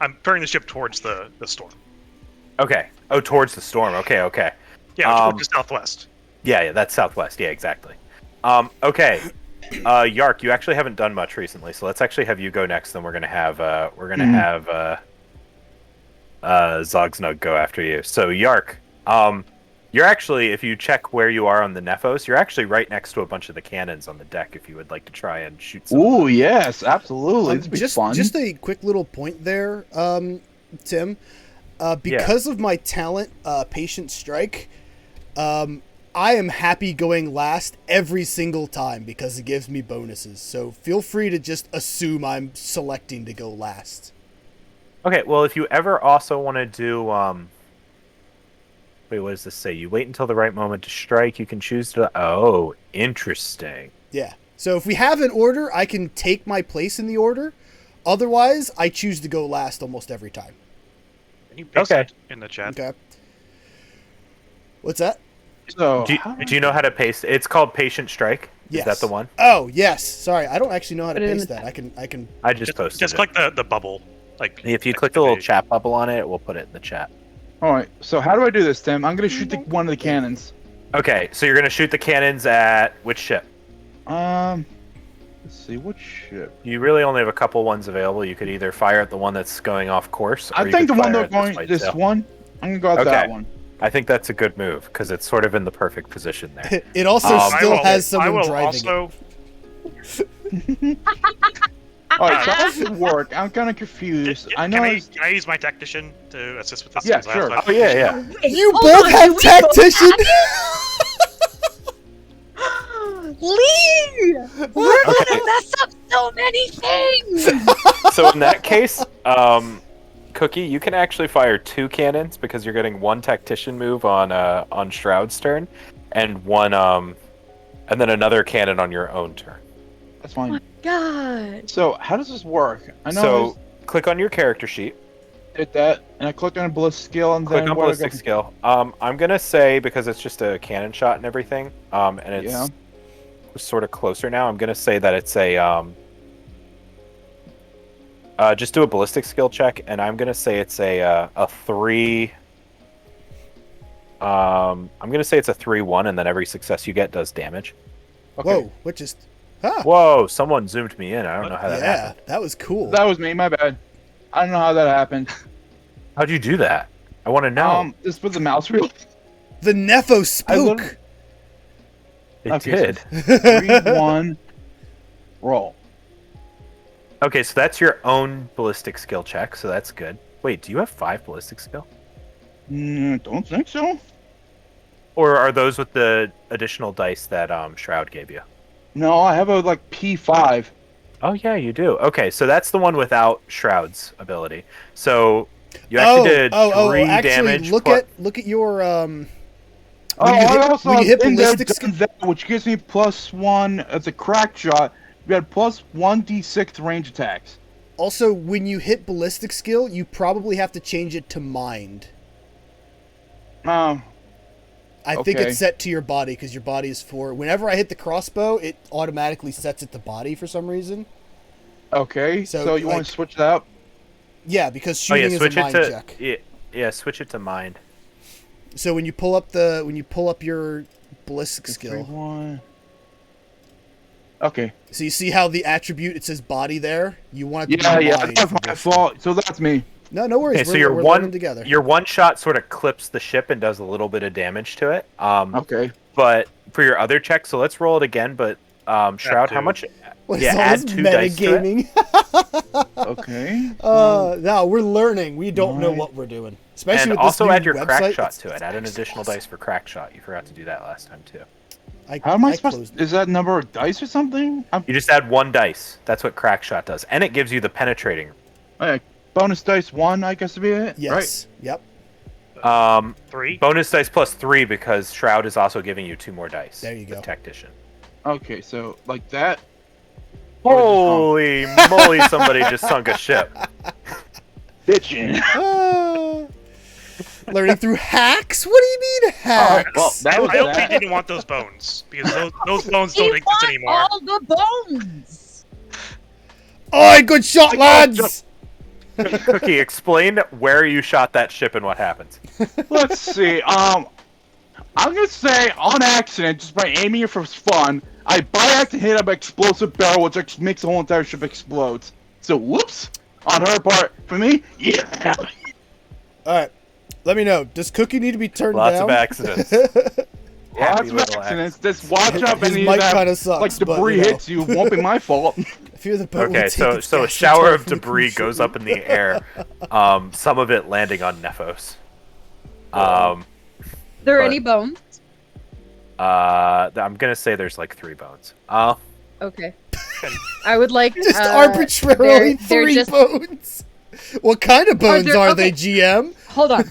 I'm turning the ship towards the storm. Okay. Oh, towards the storm. Okay. Yeah, towards the southwest. Yeah, that's southwest. Yeah, exactly. Okay. Yark, you actually haven't done much recently, so let's actually have you go next. Then we're gonna have Zogsnug go after you. So Yark, you're actually, if you check where you are on the Nephos, you're actually right next to a bunch of the cannons on the deck. If you would like to try and shoot some. Ooh, yes, absolutely. This would be just fun. just a quick little point there, Tim. Because of my talent, Patient Strike, I am happy going last every single time because it gives me bonuses. So feel free to just assume I'm selecting to go last. Okay, well, if you ever also want to do, wait, what does this say? You wait until the right moment to strike. You can choose to. Oh, interesting. Yeah. So if we have an order, I can take my place in the order. Otherwise, I choose to go last almost every time. Can you paste that in the chat? Okay. What's that? So, Do you know how to paste? It's called Patient Strike. Yes. Is that the one? Oh, yes. Sorry, I don't actually know how to Put it in paste the that. I can. I just posted Just it. click the bubble. Like If you click the little chat bubble on it, we'll put it in the chat. all right. So how do I do this, Tim? I'm gonna shoot one of the cannons. Okay, so you're gonna shoot the cannons at which ship? Let's see, what ship? You really only have a couple ones available. You could either fire at the one that's going off course. Or I you think the could one fire they're at this going, white this sail. one. I'm gonna go out Okay. that one. I think that's a good move because it's sort of in the perfect position there. It also still has I someone will driving also. All right, so how does it work? I'm kind of confused. I know. Can I use my tactician to assist with this? Yeah, Because I also sure. have- Oh yeah. it. You Hold both on, have do we both tactician. Lee! We're gonna mess up so many things! So in that case, Cookie, you can actually fire 2 cannons because you're getting 1 tactician move on Shroud's turn, and one and then another cannon on your own turn. That's Oh my fine. god. So how does this work? I know. So click on your character sheet. I did that, and I clicked on a ballistic skill, and Click then on what do I go ballistic for? skill. I'm gonna say because it's just a cannon shot and everything, and it's Yeah. sort of closer now. I'm gonna say that it's a just do a ballistic skill check, and I'm gonna say it's a 3. I'm gonna say it's a 3-1, and then every success you get does damage. Okay. Whoa! What just? Huh? Whoa! Someone zoomed me in. I don't know how that Yeah, happened. that was cool. That was me. My bad. I don't know how that happened. How'd you do that? I want to know. This was the mouse wheel. The Nepho I spook. literally- It okay, did. So 3-1, roll. Okay, so that's your own ballistic skill check, so that's good. Wait, do you have 5 ballistic skill? Don't think so. Or are those with the additional dice that Shroud gave you? No, I have a like P5. Oh yeah, you do. Okay, so that's the one without Shroud's ability. So you actually did 3 actually, damage. look at your Oh, When you hit- I also when you have hit been there, ballistic done that, which gives me +1 as a crack shot. We had +1d6 range attacks. Also, when you hit ballistic skill, you probably have to change it to mind. I think Okay. it's set to your body because your body is 4. Whenever I hit the crossbow, it automatically sets it to body for some reason. Okay, So, so you want like- to switch that up? Yeah, because Oh shooting yeah, is switch a it mind to check. yeah, switch it to mind. So when you pull up your ballistic skill, 3-1. Okay. so you see how the attribute it says body there. You want it to Yeah, be yeah, mind that's for my this. fault. So that's me. No worries. Okay, so we're learning together. your one shot sort of clips the ship and does a little bit of damage to it. Okay. But for your other check, so let's roll it again. But Shroud, how 2. much? What is Yeah, all add this 2 dice to it. metagaming? Okay. No, we're learning. We don't know Right. what we're doing. Especially And with also this new add your crack website, shot to it. it's Add an actually additional awesome. dice for crack shot. You forgot to do that last time too. How am I closed supposed? it. Is that number of dice or something? You just add 1 dice. That's what crack shot does, and it gives you the penetrating. Bonus dice 1, I guess, to be it. Yes. Yep. 3. Bonus dice plus 3 because Shroud is also giving you 2 more dice. There you go. The Tactician. Right? Okay, so like that. Holy moly! Somebody just sunk a ship. Bitchin'. Learning through hacks? What do you mean hacks? well, that was I hope he that. didn't want those bones because those bones He don't exist want anymore. all the bones. Oi, good shot, lads! Cookie, explain where you shot that ship and what happens. Let's see. I'm gonna say on accident, just by aiming it for fun, I by accident hit up an explosive barrel, which makes the whole entire ship explode. So whoops on her part. For me, yeah. Alright. Let me know. Does Cookie need to be turned Lots down? of accidents. Lots of little accidents. Just watch out His any mic of that, kinda sucks, like but, debris you know. hits you. Won't be my fault. If you're the boat, Okay, so a shower of debris goes up in the air. Some of it landing on Nephos. There are But- any bones? I'm gonna say there's like 3 bones. Okay. I would like Just arbitrarily they're 3 just- bones. What kind of bones there- are they, okay. GM? Hold on.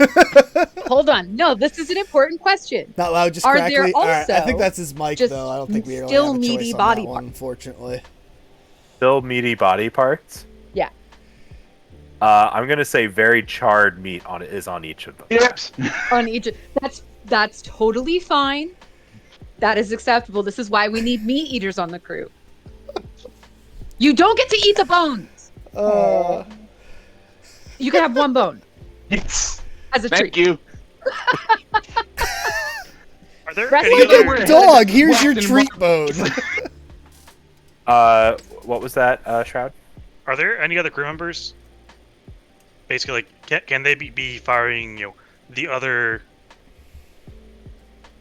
Hold on. No, this is an important question. Not loud, just Are crackly. there Alright, I also think that's his mic, just though. I don't think we really still have a meaty choice on body that one, parts? unfortunately. Still meaty body parts. Yeah. I'm gonna say very charred meat is on each of them. Yep. On each that's totally fine. That is acceptable. This is why we need meat eaters on the crew. You don't get to eat the bones. You can have 1 bone Yes. as a Thank treat. you. Are there Rest any of Like the- other? a dog, here's your Whacked in treat bone. What was that, Shroud? Are there any other crew members? Basically, like, can they be firing the other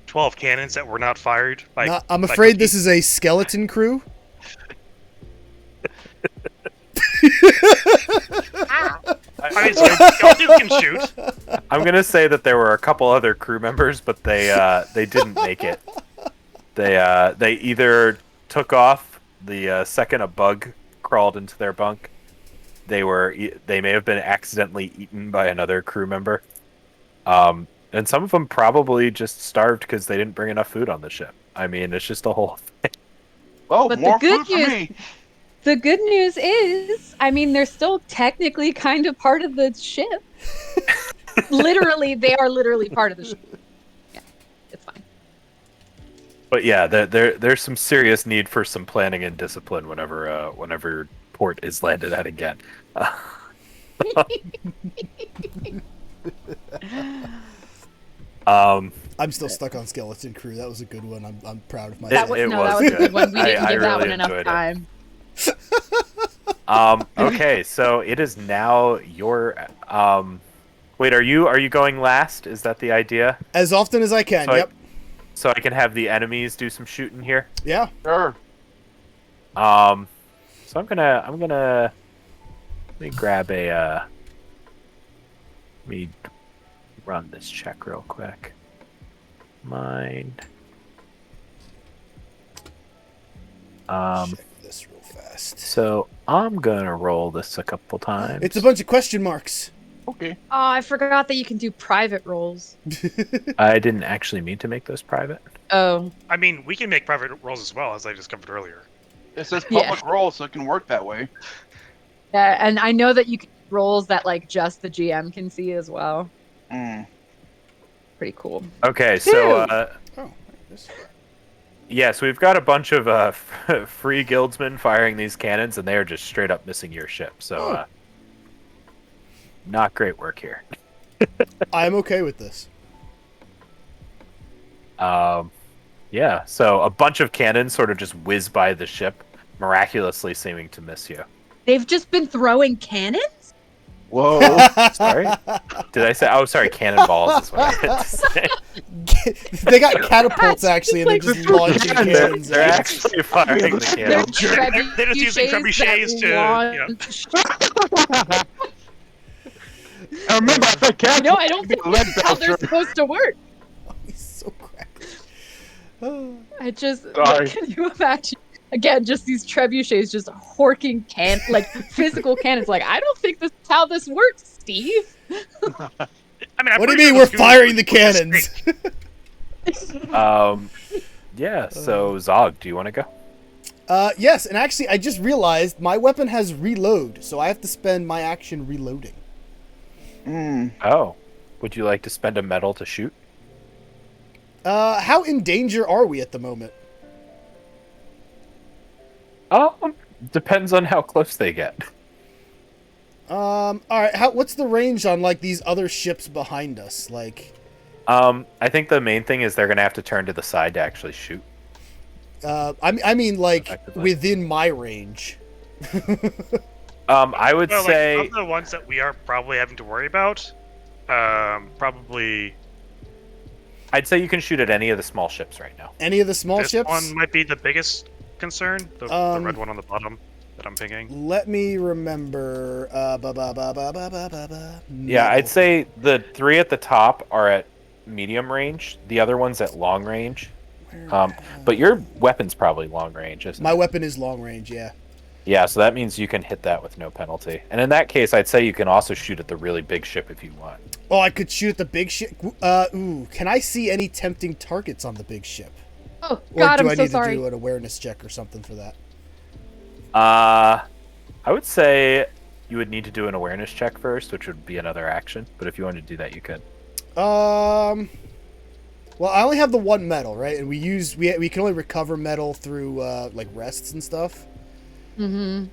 12 cannons that were not fired? By, I'm by afraid Cookie? this is a skeleton crew. I mean, so skeletons can shoot. I'm gonna say that there were a couple other crew members, but they didn't make it. They either took off the second a bug crawled into their bunk. They may have been accidentally eaten by another crew member. And some of them probably just starved because they didn't bring enough food on the ship. I mean, it's just a whole thing. Well, But the more good food news- for me. The good news is, I mean, they're still technically kind of part of the ship. Literally, they are literally part of the ship. Yeah, it's fine. But yeah, there's some serious need for some planning and discipline whenever port is landed at again. I'm still stuck on skeleton crew. That was a good one. I'm proud of It myself. was That was a good. good one. We didn't I give that really one enough enjoyed it. time. Okay, so it is now your. Wait, are you going last? Is that the idea? As often as I can. So Yep. So I can have the enemies do some shooting here. Yeah. Sure. So I'm gonna let me grab a let me run this check real quick. Mind. Check this real fast. So I'm gonna roll this a couple times. It's a bunch of question marks. Okay. Oh, I forgot that you can do private rolls. I didn't actually mean to make those private. Oh, I mean, we can make private rolls as well, as I discovered earlier. It says Yeah. public roll, so it can work that way. yeah, and I know that you can do rolls that like just the GM can see as well. Mm. Pretty cool. Okay, so Oh, this. yeah, so we've got a bunch of free guildsmen firing these cannons, and they are just straight up missing your ship. So not great work here. I'm okay with this. Yeah, so a bunch of cannons sort of just whiz by the ship, miraculously seeming to miss you. They've just been throwing cannons? Whoa. Sorry? Did I say? Oh, sorry, cannonballs is what I meant to say. They got catapults actually, and they're just launching They're, cannons. they're actually firing the They're cannons. They're just using trebuchets to, launch- And remember, I said cats. No, I don't think lead this is how they're belcher. supposed to work. Oh, he's so crackly. Oh. I just Sorry. can you imagine again just these trebuchets just horking physical cannons. Like I don't think this is how this works, Steve. I mean, I'm What do you pretty mean sure we're this goose firing the was just cannons? straight. Yeah. So Zog, do you want to go? Yes, and actually, I just realized my weapon has reload, so I have to spend my action reloading. Oh, would you like to spend a medal to shoot? How in danger are we at the moment? Depends on how close they get. All right. What's the range on like these other ships behind us? Like, I think the main thing is they're gonna have to turn to the side to actually shoot. I mean, like Effectively. within my range. I would Well, say like, of the ones that we are probably having to worry about, probably I'd say you can shoot at any of the small ships right now. Any of the small this ships? one might be the biggest concern. The red one on the bottom that I'm pinging. Let me remember. Yeah, I'd say the 3 at the top are at medium range. The other one's at long range. But your weapon's probably long range, isn't My it? weapon is long range. Yeah. Yeah, so that means you can hit that with no penalty. And in that case, I'd say you can also shoot at the really big ship if you want. Oh, I could shoot at the big ship. Can I see any tempting targets on the big ship? Oh Or God, do I'm I so need sorry. to do an awareness check or something for that? I would say you would need to do an awareness check first, which would be another action. But if you wanted to do that, you could. Well, I only have the one medal, right? And we can only recover metal through like rests and stuff. Mm-hmm.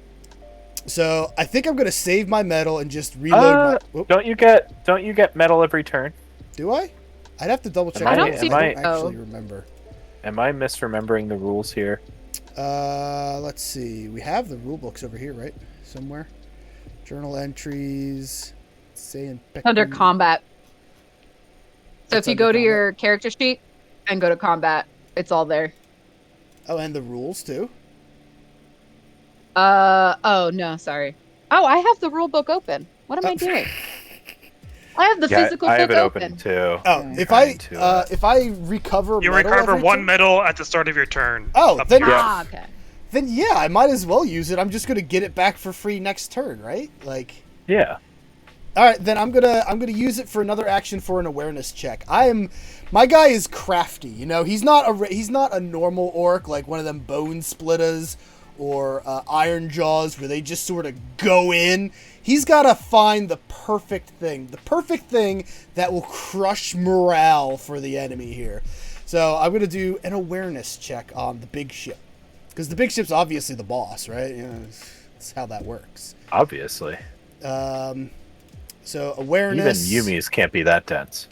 So I think I'm gonna save my medal and just reload my. Don't you get medal every turn? Do I? I'd have to double check. I don't that. see I don't so. actually remember. Am I misremembering the rules here? Let's see. We have the rule books over here, right? Somewhere. Journal entries. Say Under combat. So It's if you under go to combat? your character sheet and go to combat, it's all there. Oh, and the rules too. Oh no, sorry. Oh, I have the rule book open. What am I doing? I have the physical I have book it open. open too. Oh, I'm if I trying to, if I recover, You metal recover every one turn- medal at the start of your turn. Oh, Up then here. Ah, okay. Then yeah, I might as well use it. I'm just gonna get it back for free next turn, right? Like. Yeah. All right, then I'm gonna use it for another action for an awareness check. My guy is crafty. You know, he's not a normal orc like one of them bone splitters or iron jaws where they just sort of go in. He's got to find the perfect thing that will crush morale for the enemy here. So I'm gonna do an awareness check on the big ship because the big ship's obviously the boss, right? You know, that's how that works. Obviously. So awareness. Even Yumi's can't be that dense.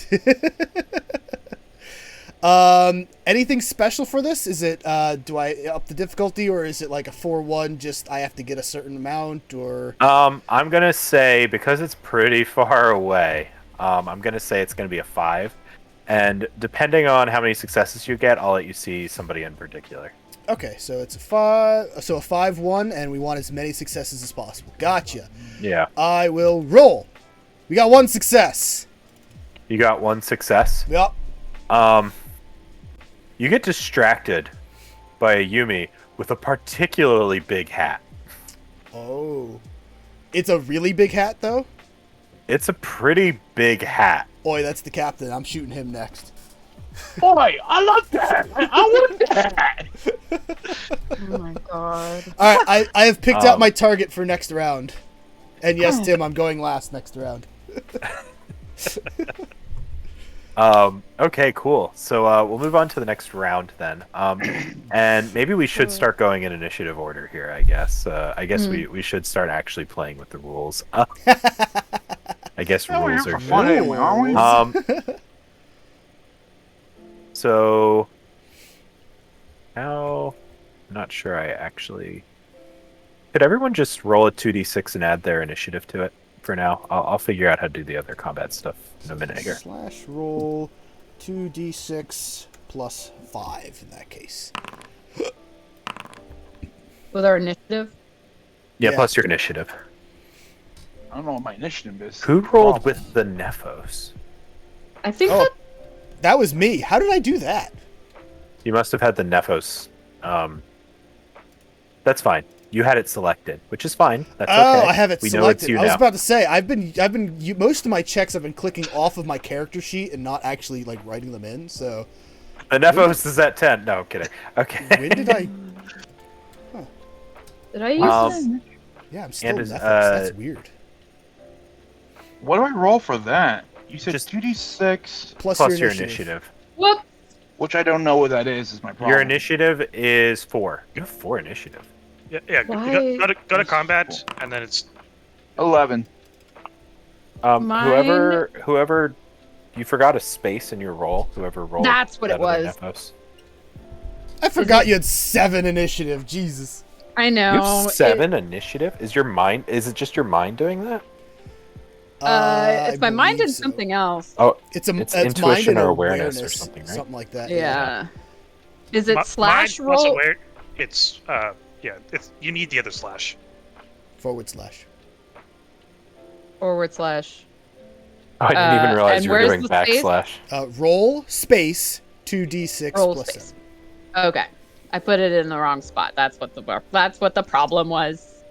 Anything special for this? Is it do I up the difficulty or is it like a 4-1 just I have to get a certain amount or I'm gonna say because it's pretty far away, I'm gonna say it's gonna be a 5. And depending on how many successes you get, I'll let you see somebody in particular. Okay, so it's a 5-1 and we want as many successes as possible. Gotcha. Yeah. I will roll. We got 1 success. You got 1 success. Yup. You get distracted by a Yumi with a particularly big hat. Oh. It's a really big hat though? It's a pretty big hat. Oi, that's the captain. I'm shooting him next. Boy, I love that. I want that. Oh my god. All right, I have picked out my target for next round. And yes, Tim, I'm going last next round. Okay, cool. So we'll move on to the next round then. And maybe we should start going in initiative order here, I guess. We should start actually playing with the rules. I guess rules are fun good. anyway, aren't we? So now I'm not sure I actually could everyone just roll a 2d6 and add their initiative to it for now? I'll figure out how to do the other combat stuff in a minute here. / roll 2d6 plus 5 in that case. With our initiative. Yeah, Yeah. plus your initiative. I don't know what my initiative is. Who rolled with the Nephos? I think Oh, that was me. How did I do that? You must have had the Nephos. That's fine. You had it selected, which is fine. That's okay. Oh, I have it we selected. Know it's you I was now. about to say most of my checks I've been clicking off of my character sheet and not actually like writing them in. So The Nephos is at 10. No, I'm kidding. Okay. when did I? did I use Um, it? Yeah, I'm still is, Nephos. That's weird. What do I roll for that? You said Just 2d6, Plus Plus your your initiative. initiative. Whoop. which I don't know what that is my problem. Your initiative is 4. You have 4 initiative. Yeah. Why- Go to combat, and then it's 11. Mine- Whoever, you forgot a space in your roll. Whoever rolled. That's what it that other was. Nephos. I forgot you had 7 initiative. Jesus. I know. You have 7 initiative. Is it just your mind doing that? It's my mind and so. something else. Oh, It's It's mind intuition and or awareness or something, right? Something like that. Yeah. Is it Mi- slash mind plus roll? aware- It's It's you need the other slash. / Forward slash. I didn't even realize and you were where's doing the space? backslash. Roll space 2d6 Roll plus space. 7. Okay. I put it in the wrong spot. That's what the problem was.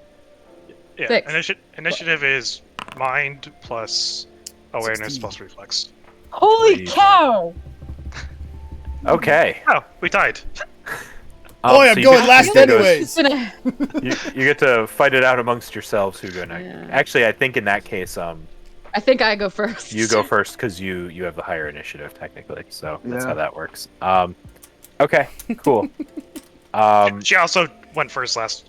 Yeah. 6. Initiative is mind plus awareness 16. plus reflex. Holy Please. cow! Okay. Oh, we tied. Boy, I'm so you going get- last you get to- anyways. You get to fight it out amongst yourselves. Who go next? Yeah. Actually, I think in that case, I think I go first. you go first because you have the higher initiative technically. So that's Yeah. how that works. Okay, cool. She also went first last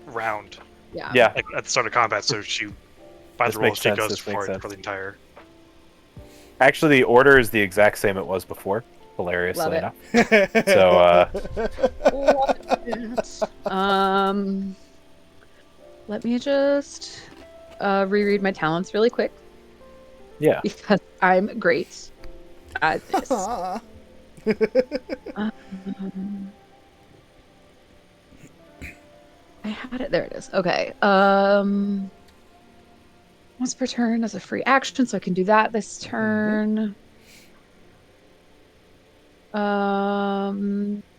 round, Yeah. Yeah. like at the start of combat. So she, by This the rules, makes she sense, goes this makes for sense. the entire. Actually, the order is the exact same it was before. Hilariously Love it. enough. So, Let me just reread my talents really quick yeah. because I'm great at this. Aw. I had it. There it is. Okay. Once per turn as a free action, so I can do that this turn.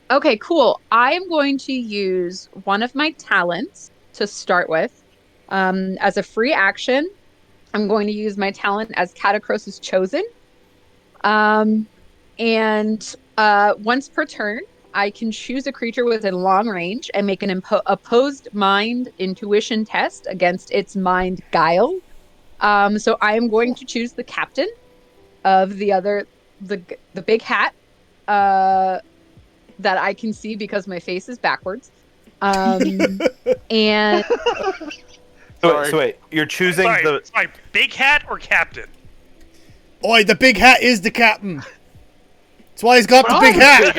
Okay, cool. I am going to use one of my talents to start with. As a free action, I'm going to use my talent as Catacrosis Chosen. And once per turn, I can choose a creature within long range and make an opposed mind intuition test against its mind guile. So I am going to choose the captain of the big hat that I can see because my face is backwards. And So wait, you're choosing Sorry, big hat or captain? Oi, the big hat is the captain. That's why he's got the big hat.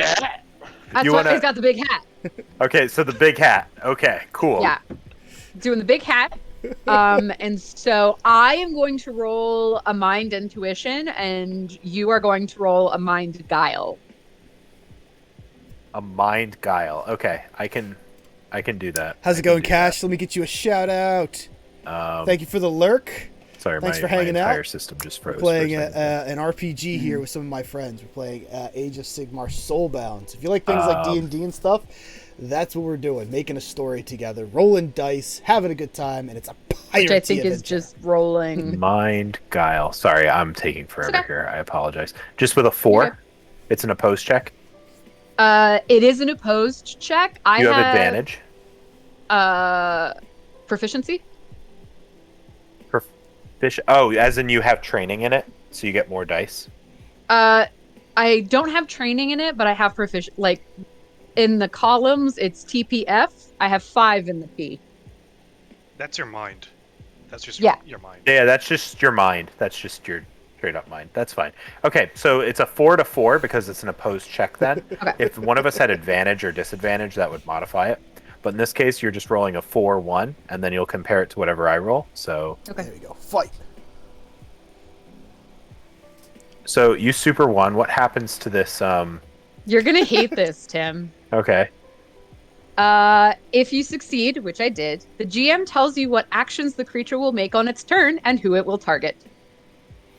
that's You why wanna- he's got the big hat. Okay, so the big hat. Okay, cool. Yeah. Doing the big hat. And so I am going to roll a mind intuition and you are going to roll a mind guile. A mind guile. Okay, I can do that. How's I it can going, do Cash? Let me get you a shout out. that. Thank you for the lurk. Sorry, Thanks my, for hanging my entire out. system just We're froze. playing for a second. an RPG here with some of my friends. We're playing Age of Sigmar Soulbound. So if you like things like D&D and stuff, that's what we're doing. Making a story together, rolling dice, having a good time, and it's a piratey Which I think is adventure. just rolling. Mind guile. Sorry, I'm taking forever okay. here. I apologize. Just with a 4, Okay. it's an opposed check. It is an opposed check. I You have advantage. Proficiency. Oh, as in you have training in it, so you get more dice. I don't have training in it, but I have proficient. Like in the columns, it's TPF. I have 5 in the P. That's your mind. That's just Yeah. your mind. Yeah, that's just your mind. That's just your straight up mind. That's fine. Okay, so it's a 4 to 4 because it's an opposed check then. Okay. If one of us had advantage or disadvantage, that would modify it. But in this case, you're just rolling a 4-1, and then you'll compare it to whatever I roll. So Okay. There we go. Fight. So you super 1. What happens to this? You're gonna hate this, Tim. Okay. If you succeed, which I did, the GM tells you what actions the creature will make on its turn and who it will target.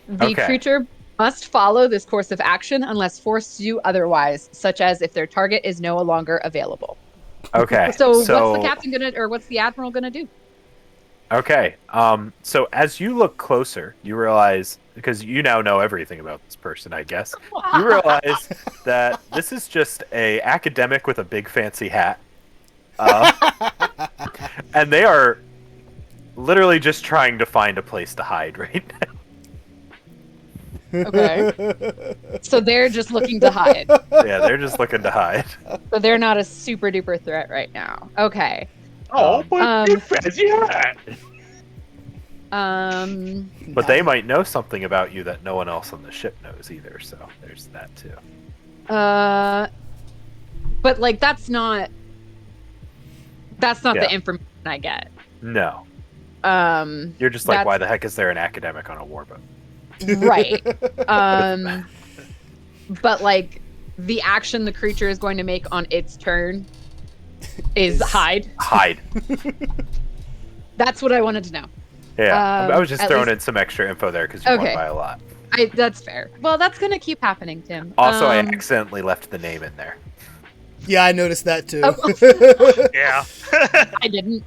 The Okay. creature must follow this course of action unless forced to do otherwise, such as if their target is no longer available. Okay. So what's the captain gonna, or what's the admiral gonna do? Okay. So as you look closer, you realize, because you now know everything about this person, I guess, you realize that this is just a academic with a big fancy hat. And they are literally just trying to find a place to hide right now. Okay. So they're just looking to hide. Yeah, they're just looking to hide. So they're not a super duper threat right now. Okay. Oh, but you fancy hat. But they might know something about you that no one else on the ship knows either, so there's that too. But like that's not the information I get. No. You're just like, that's- why the heck is there an academic on a warboat? Right. But like the action the creature is going to make on its turn is hide. Hide. That's what I wanted to know. Yeah, I was just at throwing least- in some extra info there because you won Okay. by a lot. That's fair. Well, that's gonna keep happening, Tim. Also, I accidentally left the name in there. Yeah, I noticed that too. Yeah. I didn't.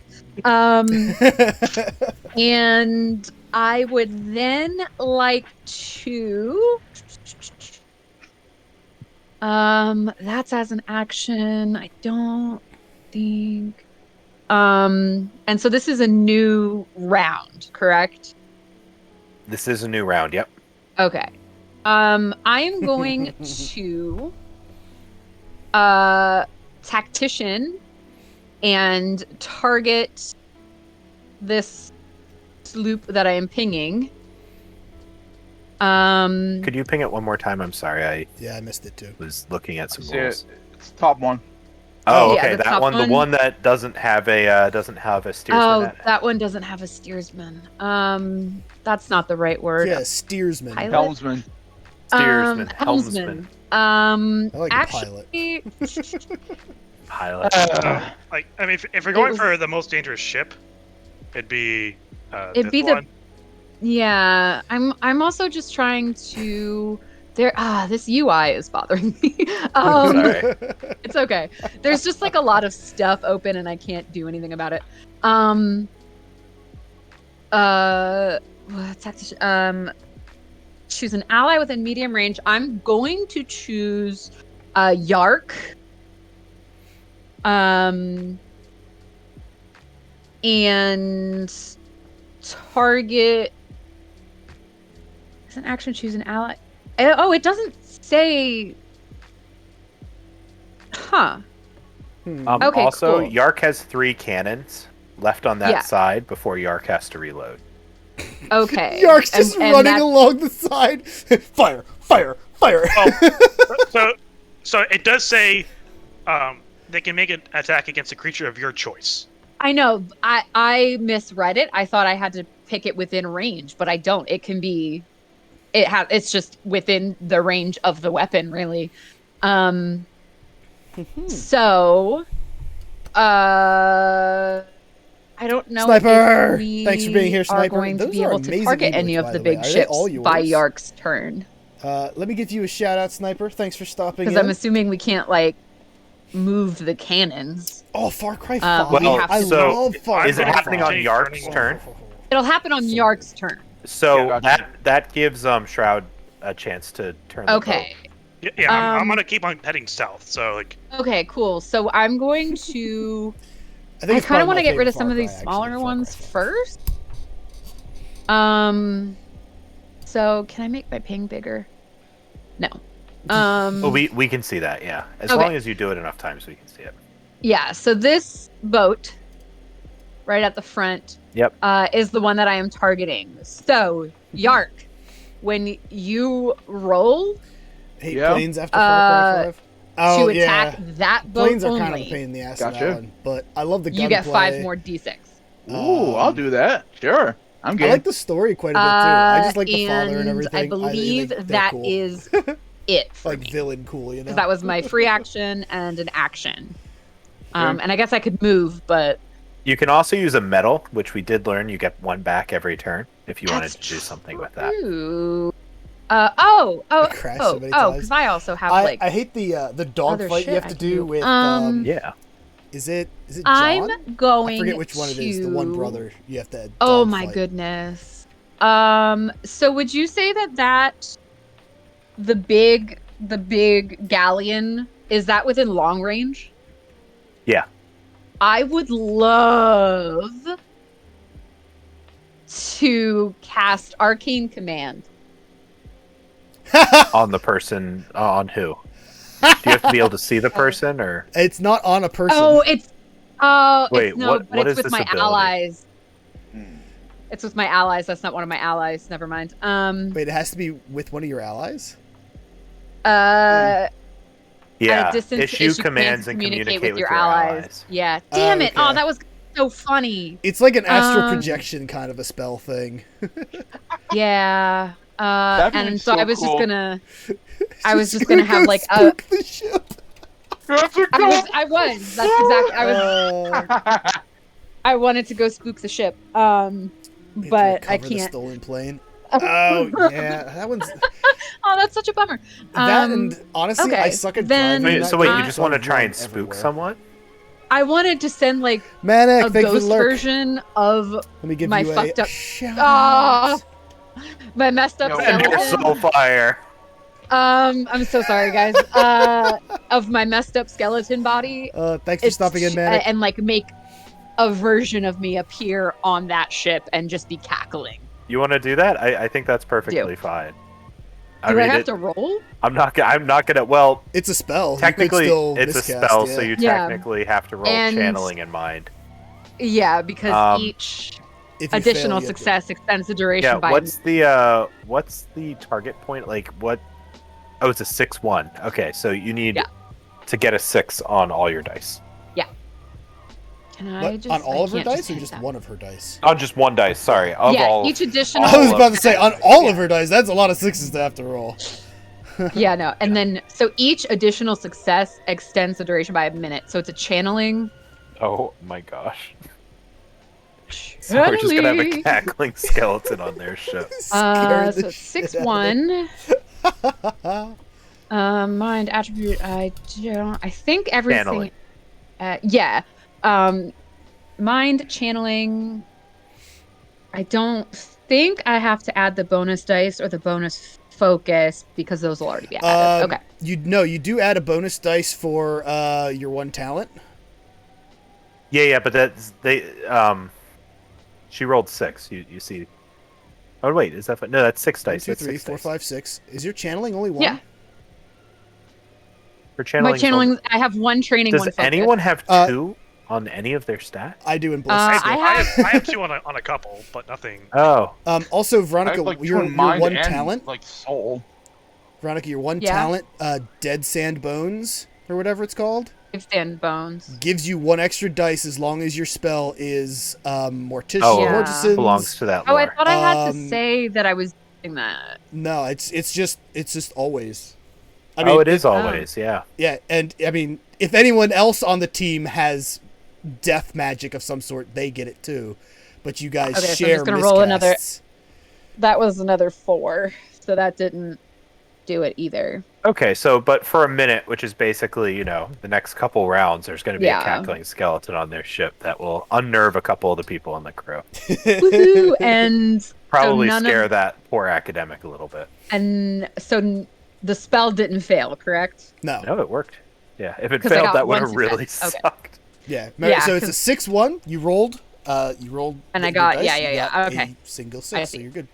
And I would then like to. That's as an action. I don't think. And so this is a new round, correct? This is a new round, yep. Okay. I am going to tactician and target this sloop that I am pinging. Could you ping it one more time? I'm sorry, I Yeah, I missed it too. was looking at some See rules. it. It's the top one. Oh, Yeah, okay, the that top one, the one. one that doesn't have a steersman. Oh, in it. that one doesn't have a steersman. That's not the right word. Yeah, steersman. Pilot? Helmsman. Steersman, helmsman. I like a Actually, Pilot. Like, I mean, if you're going was- for the most dangerous ship, it'd be It'd this be the- one. yeah. I'm also just trying to. This UI is bothering me. Sorry. It's okay. There's just like a lot of stuff open and I can't do anything about it. Choose an ally within medium range. I'm going to choose Yark. And target. Is an action choose an ally? Oh, it doesn't say. Huh. Okay, Also, cool. Yark has 3 cannons left on that Yeah. side before Yark has to reload. Okay. Yark's just And running that's- along the side. Fire! Fire! Fire! So it does say they can make an attack against a creature of your choice. I know. I misread it. I thought I had to pick it within range, but I don't. It can be. It's just within the range of the weapon, really. So, I don't know. Sniper! If we Thanks for being here, are Sniper. going to Those be are able to amazing target emotes, any by of the the way. big Are they ships all by yours? Yark's turn, Let me give you a shout out, Sniper. Thanks for stopping because in. I'm assuming we can't like move the cannons. Oh, Far Cry Well, 5. we have I to- love Far Is it Cry happening 5. on Yark's turn? It'll happen on So Yark's turn. So Yeah, gotcha. that gives Shroud a chance to turn the Okay. Yeah, I'm Um, gonna keep on heading south. So like, Okay, cool. So I'm going to. think I it's kind probably of want my to get rid of favorite some of Far these Cry, smaller actually, Far ones Cry 5. first. So can I make my ping bigger? No. Well, we can see that, yeah. As Okay. long as you do it enough times, we can see it. Yeah. So this boat, right at the front, Yep. is the one that I am targeting. So Yark, when you roll Hate Yeah. planes after Far Cry 5? Oh, to yeah. attack that boat Planes are only, kind of a pain in the ass in Gotcha. that one, but I love the gunplay. you get 5 more d6. Ooh, I'll do that. Sure. I'm I game. like the story quite a bit too. I just like the father and And everything. I believe they're that cool. is it for like me. villain cool, you know. 'Cause that was my free action and an action. And I guess I could move, but You can also use a metal, which we did learn. You get one back every turn if you wanted that's to do something with that. true. Crashed so many times. Because I also have I hate the dog other fight you shit have I to can do do. with. Yeah. Is it John? I'm going I forget which one it is. The one to- brother you have to. Oh dog my fight. goodness. So would you say that the big galleon is that within long range? Yeah. I would love to cast Arcane Command. On the person, on who? Do you have to be able to see the person, or It's not on a person. Wait, it's no, what but it's is with this my ability? allies. It's with my allies. That's not one of my allies. Never mind. Wait, it has to be with one of your allies. At yeah, a distance issue to commands and communicate with with your allies. allies. Yeah. Damn it. Okay. Oh, that was so funny. It's like an astral projection kind of a spell thing. Yeah. That'd be And so so I was cool. I was just gonna have go like a. spook the ship. That's a I was. That's exactly. I wanted to go spook the ship. But I The can't. stolen plane. Oh yeah, that one's Oh, that's such a bummer. that. And honestly, okay, I suck at then- driving. Wait, that so wait, game, you just so want to I try run and spook everywhere. someone? I wanted to send like Manic, a thank you for ghost the lurk. version of Let me give my you fucked a up- shout Ah, out. my messed up No, And your skeleton. soul fire. I'm so sorry, guys. Of my messed up skeleton body. Thanks for stopping in, Manic. And like make a version of me appear on that ship and just be cackling. You want to do that? I think that's perfectly fine. Do I have to roll? I'm not gonna. Well, It's a spell. technically, you could still it's a miscast, spell, yeah. so you Yeah. technically have to roll And- channeling in mind. Yeah, because Um, each If you additional fail, you have to- success extends the duration Yeah. by. What's the target point? Like what? Oh, it's a 6-1. Okay, so you need Yeah. to get a 6 on all your dice. Can I What, just on all I of her can't dice or hit just that. one of her dice? On just one dice. Sorry. Of Yeah, all. each additional. I was all about of- to say on all of her dice. That's a lot of sixes to have to roll. Yeah, no, and then so each additional success extends the duration by a minute. So it's a channeling. Oh my gosh. So we're just gonna have a Channeling. cackling skeleton on their ship. Scared the So shit it's out of me. 6-1. Mind attribute. I think everything. Channeling. Yeah. Mind channeling. I don't think I have to add the bonus dice or the bonus focus because those will already be added. Okay. You do add a bonus dice for your one talent. Yeah, but that's she rolled 6. You see. Oh wait, is that no? That's 6 1, dice. 2, That's 3, 6 4, dice. 5, 6. Is your channeling only one? Yeah. For channeling. My channeling. I have one training. Does one focus. anyone have Uh, 2 on any of their stats? I do in ballistic. I I have two on a couple, but nothing. Oh, Also, I Veronica, have, like, your two in mind one and, talent. like soul. Veronica, your one Yeah. talent, Dead Sand Bones, or whatever it's called, Stand bones. gives you one extra dice as long as your spell is Mortician. Oh, Yeah. Mortisans. belongs to that Oh, I lore. thought I had to Um, say that I was doing that. No, it's just always. I Oh, mean, it is always, yeah. Yeah, and I mean, if anyone else on the team has death magic of some sort, they get it too. But you guys Okay, so I'm share just gonna roll another- miscasts. That was another 4, so that didn't do it either. Okay, so but for a minute, which is basically, the next couple rounds, there's going to be Yeah. a cackling skeleton on their ship that will unnerve a couple of the people on the crew. Woohoo! And Probably none of- scare that poor academic a little bit. the spell didn't fail, correct? No. No, it worked. Yeah, if it 'Cause I failed, got that would one have really success. Okay. sucked. Yeah. Yeah, So it's a 'cause- 6-1. You rolled. And I your got- dice, yeah, you yeah, got okay. A single I 6, so see. you're good.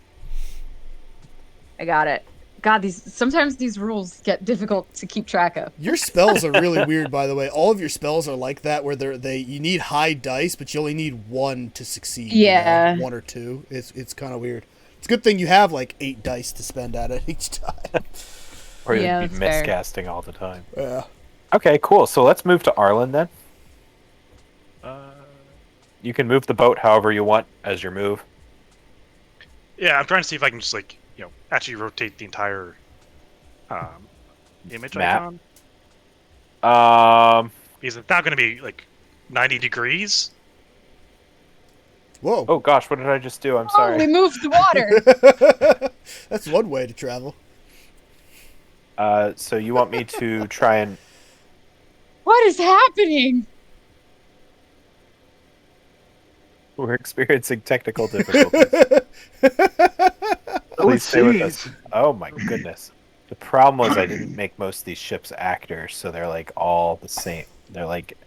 I got it. God, sometimes these rules get difficult to keep track of. Your spells are really weird, by the way. All of your spells are like that, where you need high dice, but you only need 1 to succeed. Yeah. 1 or 2. It's kind of weird. It's a good thing you have like 8 dice to spend at it each time. Or you'd Yeah, be that's fair. miscasting all the time. Yeah. Okay, cool. So let's move to Arlen then. You can move the boat however you want as your move. Yeah, I'm trying to see if I can just actually rotate the entire image Map? icon Um, because it's not going to be 90 degrees. Whoa. Oh gosh, what did I just do? I'm Oh, sorry. we moved the water. That's one way to travel. So you want me to try and... What is happening? We're experiencing technical difficulties. Please stay with us. Oh my goodness. The problem was I didn't make most of these ships actors, so they're like all the same. They're like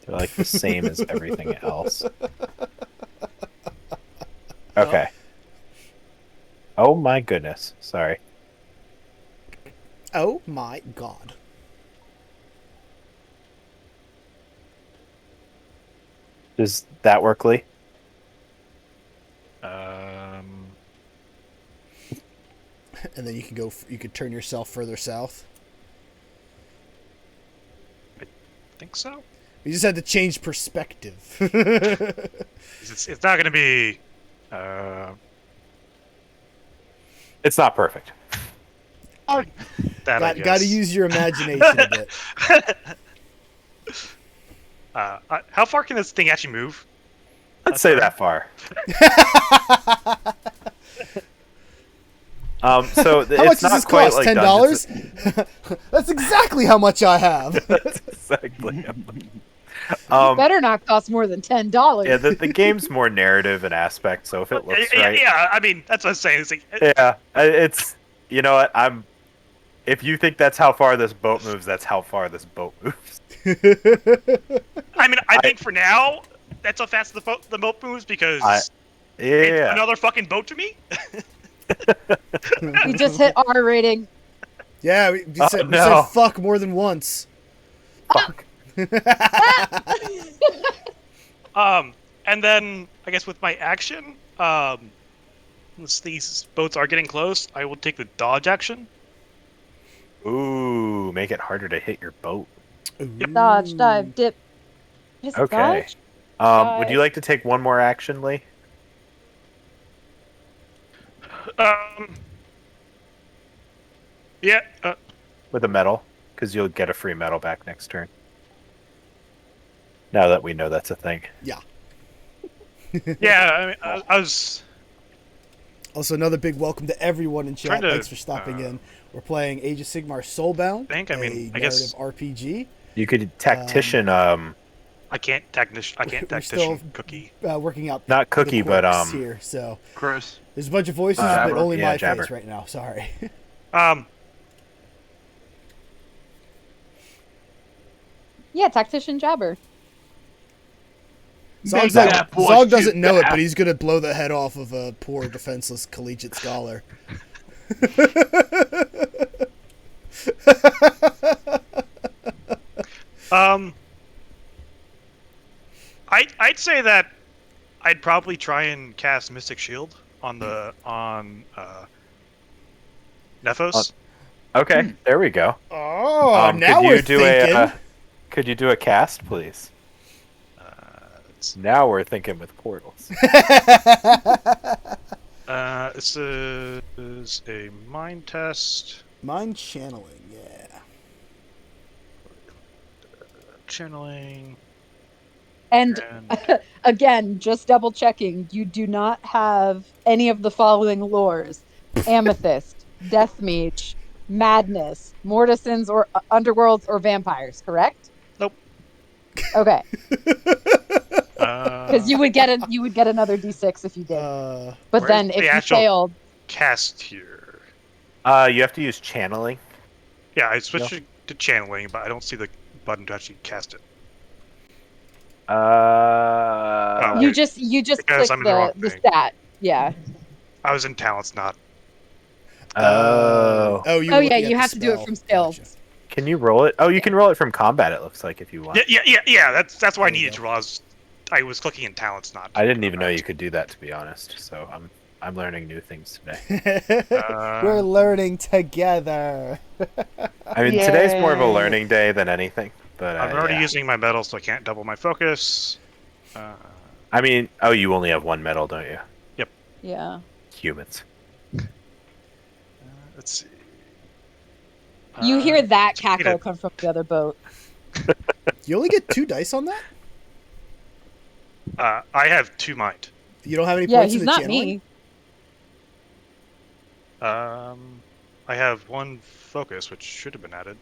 the same as everything else. Okay. Oh my goodness. Sorry. Oh my god. Does that work, Lee? And then you can go. You could turn yourself further south. I think so. You just had to change perspective. It's not going to be. It's not perfect. That I guess. Got to use your imagination a bit. How far can this thing actually move? Let's say that far. So How much it's does not this quite cost? like $10? That's exactly how much I have. That's exactly. Better not cost more than $10. Yeah, the game's more narrative in aspect, so if it looks right, Yeah, I mean that's what I'm saying. It's like, yeah, it's you know what I'm. If you think that's how far this boat moves, that's how far this boat moves. I mean, I think for now that's how fast the boat moves because it's another fucking boat to me. We just hit R rating. Yeah, we said fuck more than once. Fuck. And then I guess with my action, once these boats are getting close, I will take the dodge action. Ooh, make it harder to hit your boat. Dodge, dive, dip. Is it Okay. dodge? Would you like to take one more action, Lee? Yeah. With a medal, because you'll get a free medal back next turn. Now that we know that's a thing. Yeah. Yeah. I mean, I was. Also, another big welcome to everyone in chat. Trying to, Thanks for stopping in. We're playing Age of Sigmar Soulbound, I guess narrative RPG. You could tactician. I can't tactician Cookie. Working out Not Cookie, the but quirks here. So Chris. there's a bunch of voices, Jabber. but only Yeah, my Jabber. face right now. Sorry. Yeah, tactician jabber. Zog doesn't know it, but he's gonna blow the head off of a poor defenseless collegiate scholar. I'd say that I'd probably try and cast Mystic Shield on Nephos. Okay, there we go. Oh, now we're thinking. Could you do a cast, please? Now we're thinking with portals. This is a mind test. Mind channeling, yeah. Channeling. And again, just double checking, you do not have any of the following lores: Amethyst, Death Mage, Madness, Mortisans, or Underworlds, or Vampires. Correct? Nope. Okay. Because you would get another D6 if you did. But then if you failed, cast here. You have to use channeling. Yeah, I switched it to channeling, but I don't see the button to actually cast it. you just click the stat. Yeah. I was in talents, not. You have to do it from skills. Gotcha. Can you roll it? Oh, you can roll it from combat. It looks like if you want. Yeah. That's why I needed to roll. I was clicking in talents, not. I didn't even know you could do that, to be honest. So I'm learning new things today. We're learning together. I mean, today's more of a learning day than anything. But I'm already using my medal, so I can't double my focus. I mean, you only have one medal, don't you? Yep. Yeah. Humans. Let's see. You hear that cackle come from the other boat. You only get 2 dice on that? I have 2 mind. You don't have any Yeah, points in he's the not channeling? me. I have 1 focus, which should have been added.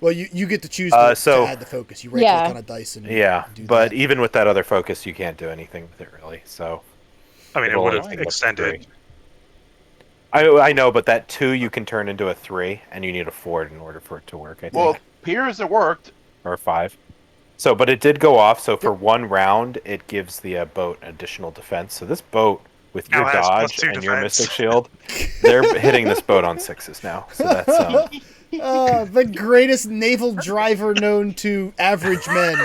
Well, you get to choose So- to add the focus. You right-click Yeah. on a dice and Yeah, do but that. even with that other focus, you can't do anything with it really. So I mean, it It'll would only have take up to extended. 3. I know, but that 2 you can turn into a 3, and you need a 4 in order for it to work. I think, Well, Piers, it worked. or a 5. So, but it did go off. So for 1 round, it gives the boat additional defense. So this boat, with your Now has dodge +2 and your defense. Mystic Shield, they're hitting this boat on 6s now. So that's The greatest naval driver known to average men.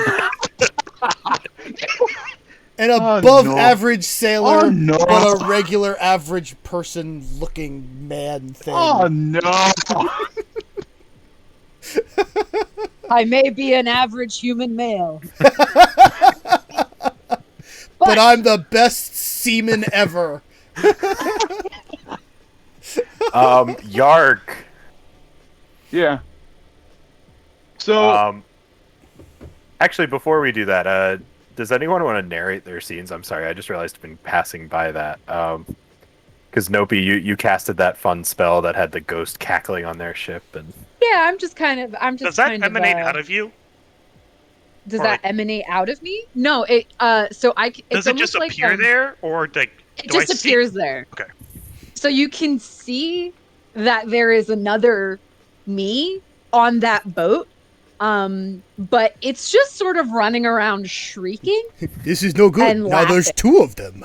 An Oh, above no. average sailor, Oh, no. but a regular average person looking man thing. Oh no! I may be an average human male. But I'm the best seaman ever. Yark. Yeah. So Actually, before we do that, does anyone want to narrate their scenes? I'm sorry, I just realized I've been passing by that. Because Nopi, you casted that fun spell that had the ghost cackling on their ship, and Yeah, I'm just Does that emanate out of you? Does or, that like- emanate out of me? No, it so I it's Does it just almost appear like, there, or like It do I just see- appears there. Okay. So you can see that there is another me on that boat. But it's just sort of running around shrieking. This is no good. And Now there's laughing. 2 of them.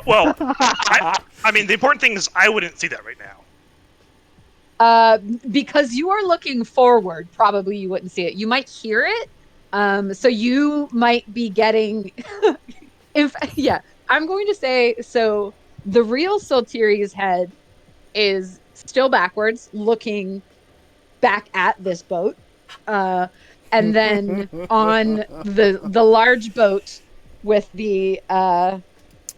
Well, I mean, the important thing is I wouldn't see that right now. Because you are looking forward, probably you wouldn't see it. You might hear it. So you might be getting I'm going to say so the real Soltiri's head is still backwards, looking back at this boat. And then on the large boat with the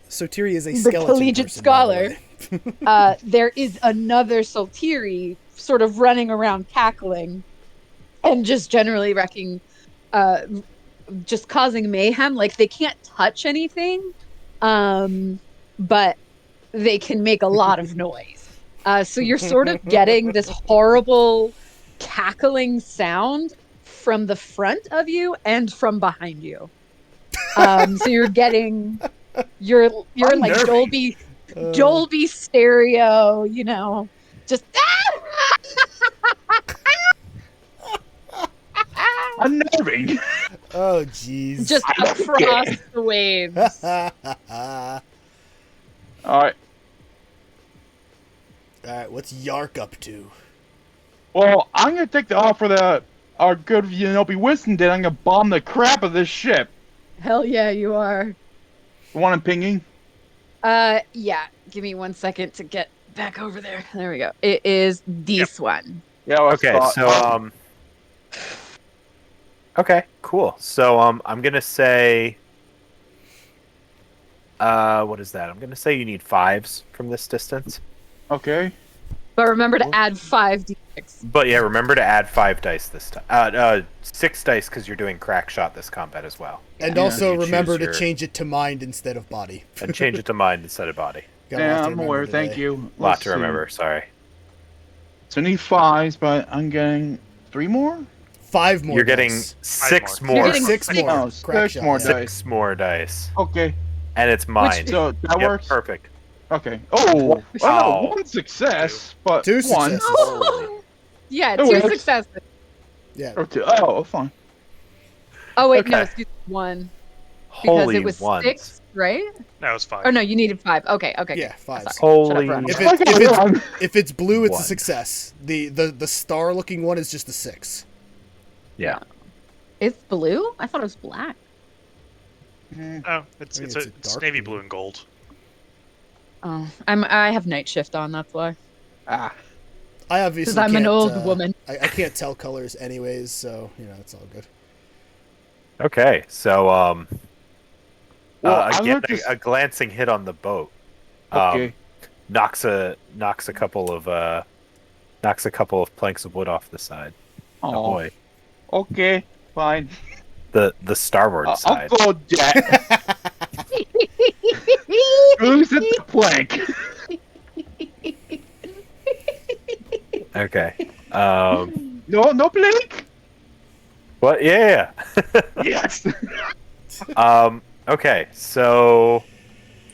Sotiri is a the skeleton collegiate person, by the scholar. way. There is another Soltiri sort of running around cackling and just generally wrecking, just causing mayhem. Like they can't touch anything, but they can make a lot of noise. So you're sort of getting this horrible cackling sound from the front of you and from behind you. So you're getting you're like Unnerving. Dolby stereo, just unnerving. Oh, jeez. just across the waves. All right. Alright, what's Yark up to? Well, I'm gonna take the offer that our good Nopi Winston did. I'm gonna bomb the crap of this ship. Hell yeah, you are. The one I'm pinging. Yeah. Give me 1 second to get back over there. There we go. It is this one. Yeah. Well, okay. So okay, cool. So I'm gonna say, what is that? I'm gonna say you need 5s from this distance. Okay. But remember to add 5d6. But yeah, remember to add 5 dice this time. 6 dice because you're doing crack shot this combat as well. And Yeah. also You remember choose to your- change it to mind instead of body. And change it to mind instead of body. Got a lot Yeah, to I'm remember aware. today. Thank you. A lot Let's to see. remember. Sorry. So I need 5s, but I'm getting 3 more. 5 more You're getting dice. 6 more. more. You're getting 6 more. Oh, Crack 6 shot, more yeah. dice. 6 more dice. Okay. And it's mine. So that Yep, works. perfect. Okay. Oh, Wow. no, 1 success, but 2 1. successes. Yeah, It 2 works. successes. Yeah. Or 2. Oh, fine. Oh wait, no, Okay. excuse me, 1. Because Holy it was ones. 6, right? That was 5. Oh no, you needed 5. Okay. Yeah, 5. Sorry. Holy- Shut up, Ron. If, Okay, if it's blue, it's a One. success. The star looking one is just a 6. Yeah. It's blue? I thought it was black. Oh, it's I mean, it's, it's a it's dark navy blue. blue and gold. Oh, I have night shift on. That's why. Ah. I obviously Because I'm an can't, old woman. I can't tell colors anyways, so it's all good. Okay, so Well, I again, looked a glancing hit on the boat Okay. knocks a couple of planks of wood off the side. Oh Oh, boy. okay. Fine. The starboard I'll side. go jet. Who's at the plank? Okay. No plank. What? Yeah. Yes. Okay. So.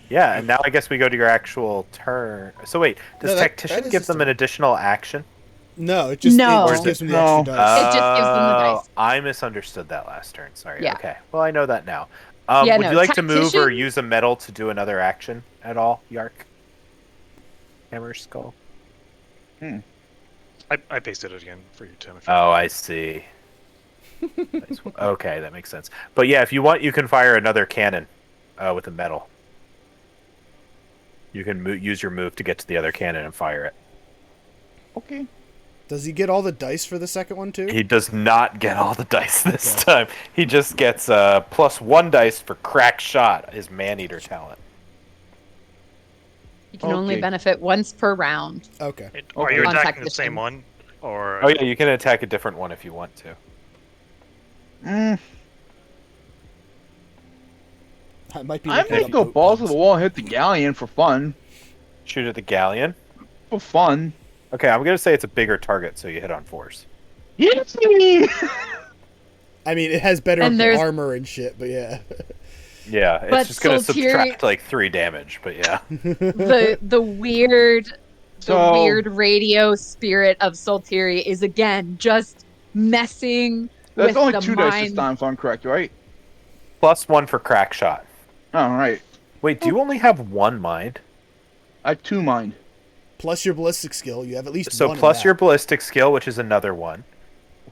Yeah, and now I guess we go to your actual turn. So wait, does No, that Tactician is give his them turn. an additional action? No, it just No. gives them the No. extra dice. It just gives them the dice. I misunderstood that last turn. Sorry. Yeah. Okay. Well, I know that now. Yeah, would no, you like to move or Tactician- use a medal to do another action at all, Yark? Hammer Skull. I pasted it again for you, Tim. If you Oh, I see. Nice. Okay, that makes sense. But yeah, if you want, you can fire another cannon with a medal. You can use your move to get to the other cannon and fire it. Okay. Does he get all the dice for the second one too? He does not get all the dice this time. He just gets +1 dice for crack shot, his man-eater talent. You can only Okay. benefit once per round. Okay. Are you On attacking the Tactician. same one? Or Oh yeah, you can attack a different one if you want to. I might be. I looking might up go boat balls to puns. the wall and hit the galleon for fun. Shoot at the galleon. For fun. Okay, I'm gonna say it's a bigger target, so you hit on 4s. Yes. I mean, it has better And there's- armor and shit, but yeah. Yeah, it's But just gonna Soltiri- subtract like 3 damage, but yeah. The weird So- weird radio spirit of Soltiri is again just messing That's with only the 2 dice this mind. time, if I'm correct, right? +1 for crack shot. All right. Wait, do you only have 1 mind? I have 2 mind. Plus your ballistic skill, you have at least So one of plus that. your ballistic skill, which is another 1.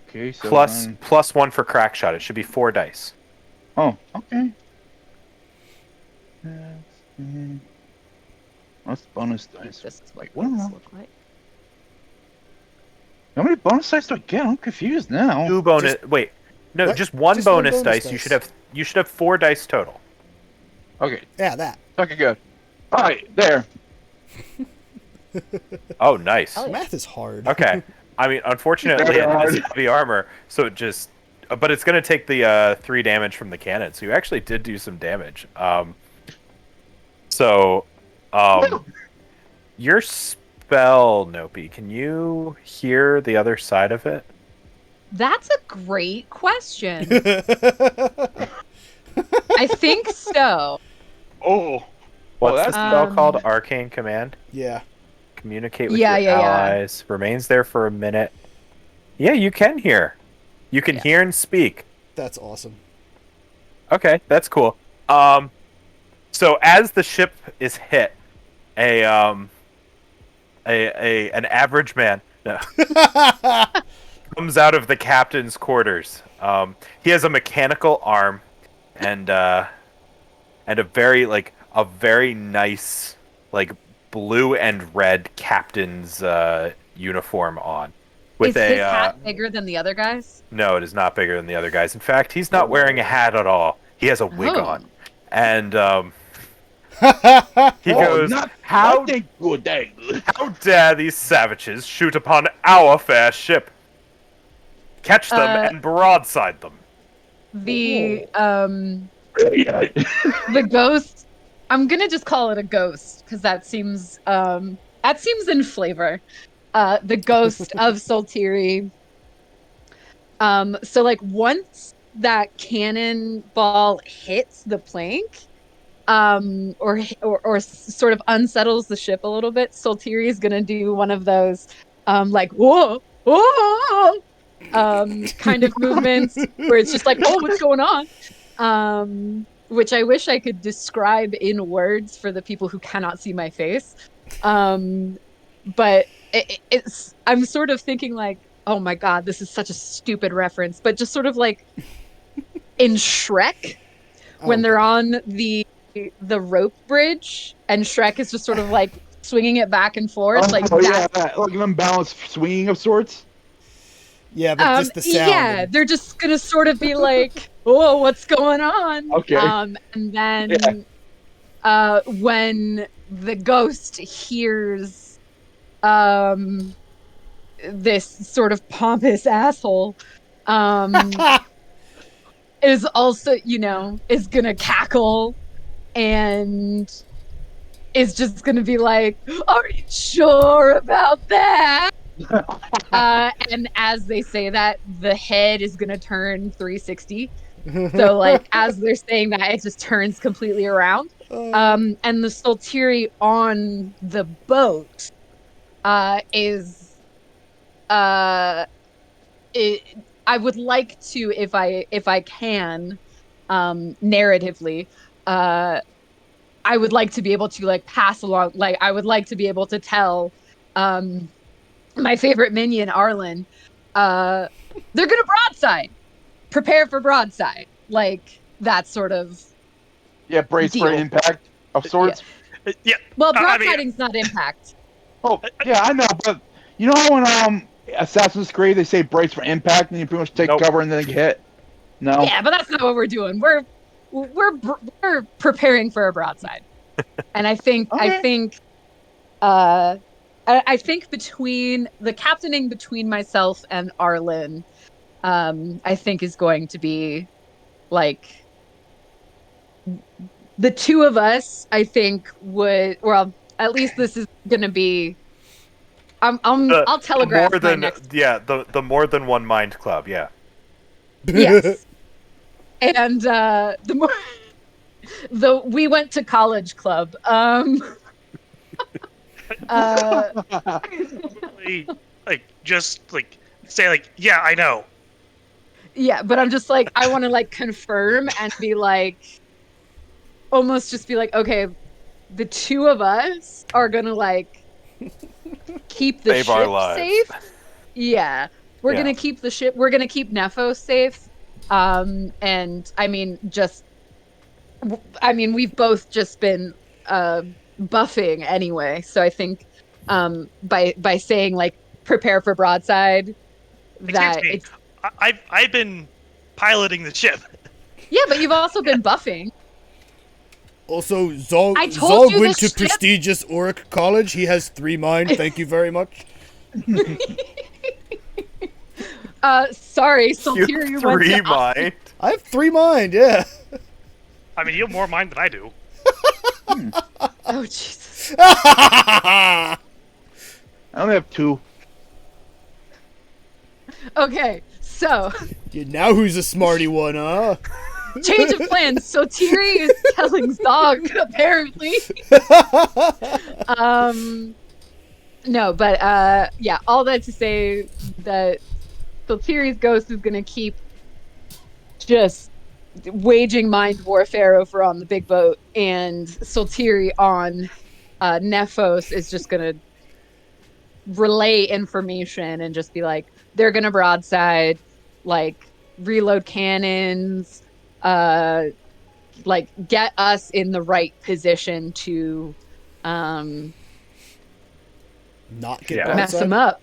Okay. So Plus +1 for crack shot. It should be 4 dice. Oh. Okay. That's bonus dice. This is what Wow. those look like. How many bonus dice do I get? I'm confused now. 2 bonus. Wait, no, What? just one Just one bonus bonus dice. dice. You should have 4 dice total. Okay. Yeah, that. Okay, good. All right, there. Oh, nice. Oh, yeah. Math is hard. Okay. I mean, unfortunately, it has heavy armor, so it just. But it's going to take the 3 damage from the cannon, so you actually did do some damage. Your spell, Nopi, can you hear the other side of it? That's a great question. I think so. Oh. What's that's- the spell Um, called? Arcane Command? Yeah. Communicate with Yeah, your yeah, yeah. allies. Remains there for a minute. Yeah, you can hear. You can Yeah. hear and speak. That's awesome. Okay, that's cool. So as the ship is hit, an average man comes out of the captain's quarters. He has a mechanical arm and a very nice blue and red captain's uniform on. Is his hat bigger than the other guys? No, it is not bigger than the other guys. In fact, he's not wearing a hat at all. He has a wig Oh. on. And he Oh, goes, how how good day. dare these savages shoot upon our fair ship? Catch them and broadside them. The Yeah. the ghost. I'm gonna just call it a ghost because that seems in flavor. The ghost of Soltiri. So like once that cannonball hits the plank, or sort of unsettles the ship a little bit, Soltiri is gonna do one of those like whoa whoa kind of movements where it's just like, oh, what's going on? Which I wish I could describe in words for the people who cannot see my face. But it's I'm sort of thinking like, oh my god, this is such a stupid reference, but just sort of like in Shrek when they're on the rope bridge and Shrek is just sort of like swinging it back and forth, like that. Yeah, like an unbalanced swinging of sorts. Yeah, but just the sound. Yeah, they're just gonna sort of be like, "Oh, what's going on?" Okay. And then, when the ghost hears, this sort of pompous asshole, is also, is gonna cackle and is just gonna be like, "Are you sure about that?" And as they say that, the head is gonna turn 360. So like as they're saying that, it just turns completely around. And the Soltiri on the boat is it, I would like to, if I can, narratively, I would like to be able to like pass along, like I would like to be able to tell um my favorite minion, Arlen, uh they're gonna broadside. Prepare for broadside. Like that sort of Yeah, brace for deal. impact of Yeah. sorts. Yeah. Well, I mean, broadsiding's not impact. Oh, yeah, I know, but you know how when Assassin's Creed they say brace for impact and you pretty much take Nope. cover and then get hit? No. Yeah, but that's not what we're doing. We're preparing for a broadside. And Okay. uh I think between the captaining between myself and Arlen, I think is going to be like the two of us, I think would, well, at least this is gonna be, I'll The telegraph more my than next. the more than one mind club, yeah. Yes. And the more the we went to college club. Uh like just like say like, yeah, I know. yeah, but I'm just like, I want to like confirm and be like, almost just be like, okay, the two of us are gonna like keep the Save our ship lives. safe. Yeah. We're Yeah. gonna keep the ship, we're gonna keep Nephos safe. And I mean, we've both just been buffing anyway. So I think by saying like prepare for broadside, Excuse that me. it's, I've been piloting the ship. yeah, but you've also been buffing. Also, Zog, I told Zog you went this to ship- prestigious Auric College. He has 3 mind. Thank you very much. Sorry, You Soltiri went three to mind. I have 3 mind, yeah. I mean, you have more mind than I do. Oh Jesus. I only have 2. Okay, so Yeah, now who's a smarty one, huh? change of plans. Soltiri is telling Zog, apparently. No, but yeah, all that to say that Soltiri's ghost is gonna keep just waging mind warfare over on the big boat, and Soltiri on Nephos is just gonna relay information and just be like, they're gonna broadside, like reload cannons, uh like get us in the right position to Not get Yeah. mess them broadside. up.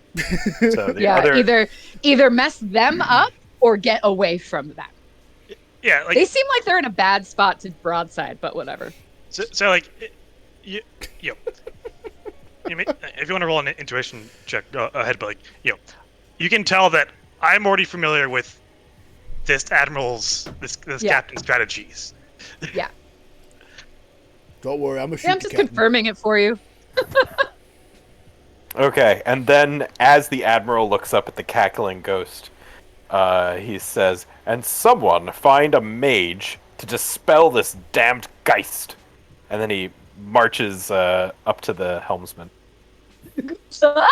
So the Yeah, other either mess them up or get away from them. Yeah, like They seem like they're in a bad spot to broadside, but whatever. so like you you know, if you want to roll an intuition check, go ahead. But like you can tell that I'm already familiar with this this Yeah. captain's strategies. Yeah. Don't worry, I'm a shoot Yeah, I'm the just captain. confirming it for you. Okay, and then as the admiral looks up at the cackling ghost, he says, "And someone find a mage to dispel this damned geist." And then he marches up to the helmsman. Suck!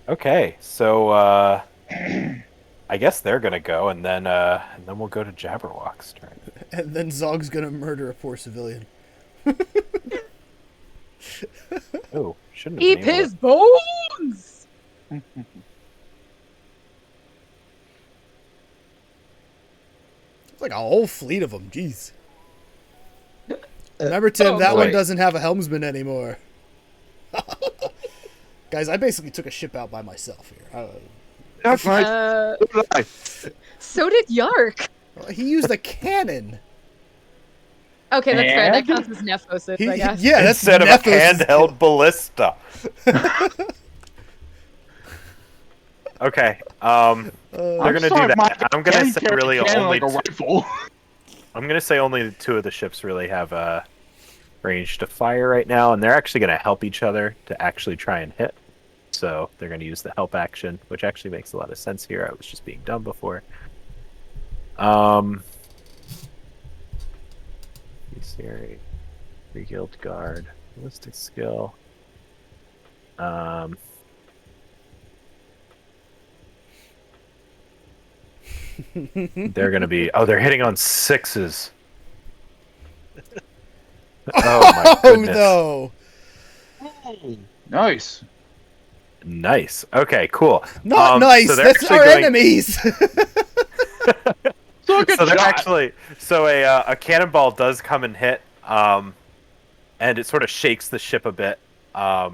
Okay, so I guess they're gonna go, and then we'll go to Jabberwock's turn. And then Zog's gonna murder a poor civilian. Oh, shouldn't have Eat been able his bones! It's like a whole fleet of them, jeez. Remember, Tim, that one Wait. doesn't have a helmsman anymore. Guys, I basically took a ship out by myself here. That's nice. Uh, So did I. so did Yark. He used a cannon. Okay, that's fair. That And? counts as Nephos, He, I guess. yeah, that's instead of a Nephos' handheld ballista. Okay. They're I'm gonna do sorry, my that. I'm gonna say really cannon only. like a rifle. I'm gonna say only two of the ships really have range to fire right now, and they're actually gonna help each other to actually try and hit. So they're gonna use the help action, which actually makes a lot of sense here. I was just being dumb before. Series, Re-Guild Guard, Ballistic Skill. They're gonna be. Oh, they're hitting on 6s. Oh my goodness. Oh no! Nice. Nice. Okay, cool. Not nice. So they're That's actually our going- enemies. So good So they're shot. actually a cannonball does come and hit, and it sort of shakes the ship a bit. So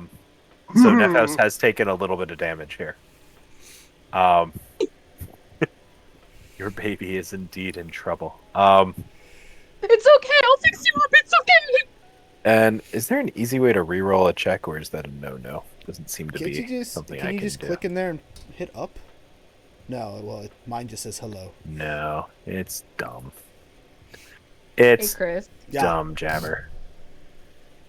Nephos has taken a little bit of damage here. Your baby is indeed in trouble. It's okay. I'll fix you up. It's okay. And is there an easy way to re-roll a check, or is that a no-no? Doesn't seem to Can't be you just something can I you can just do. click in there and hit up? No, well, mine just says hello. No, it's dumb. Hey, It's Chris. Yeah. dumb, Jabber.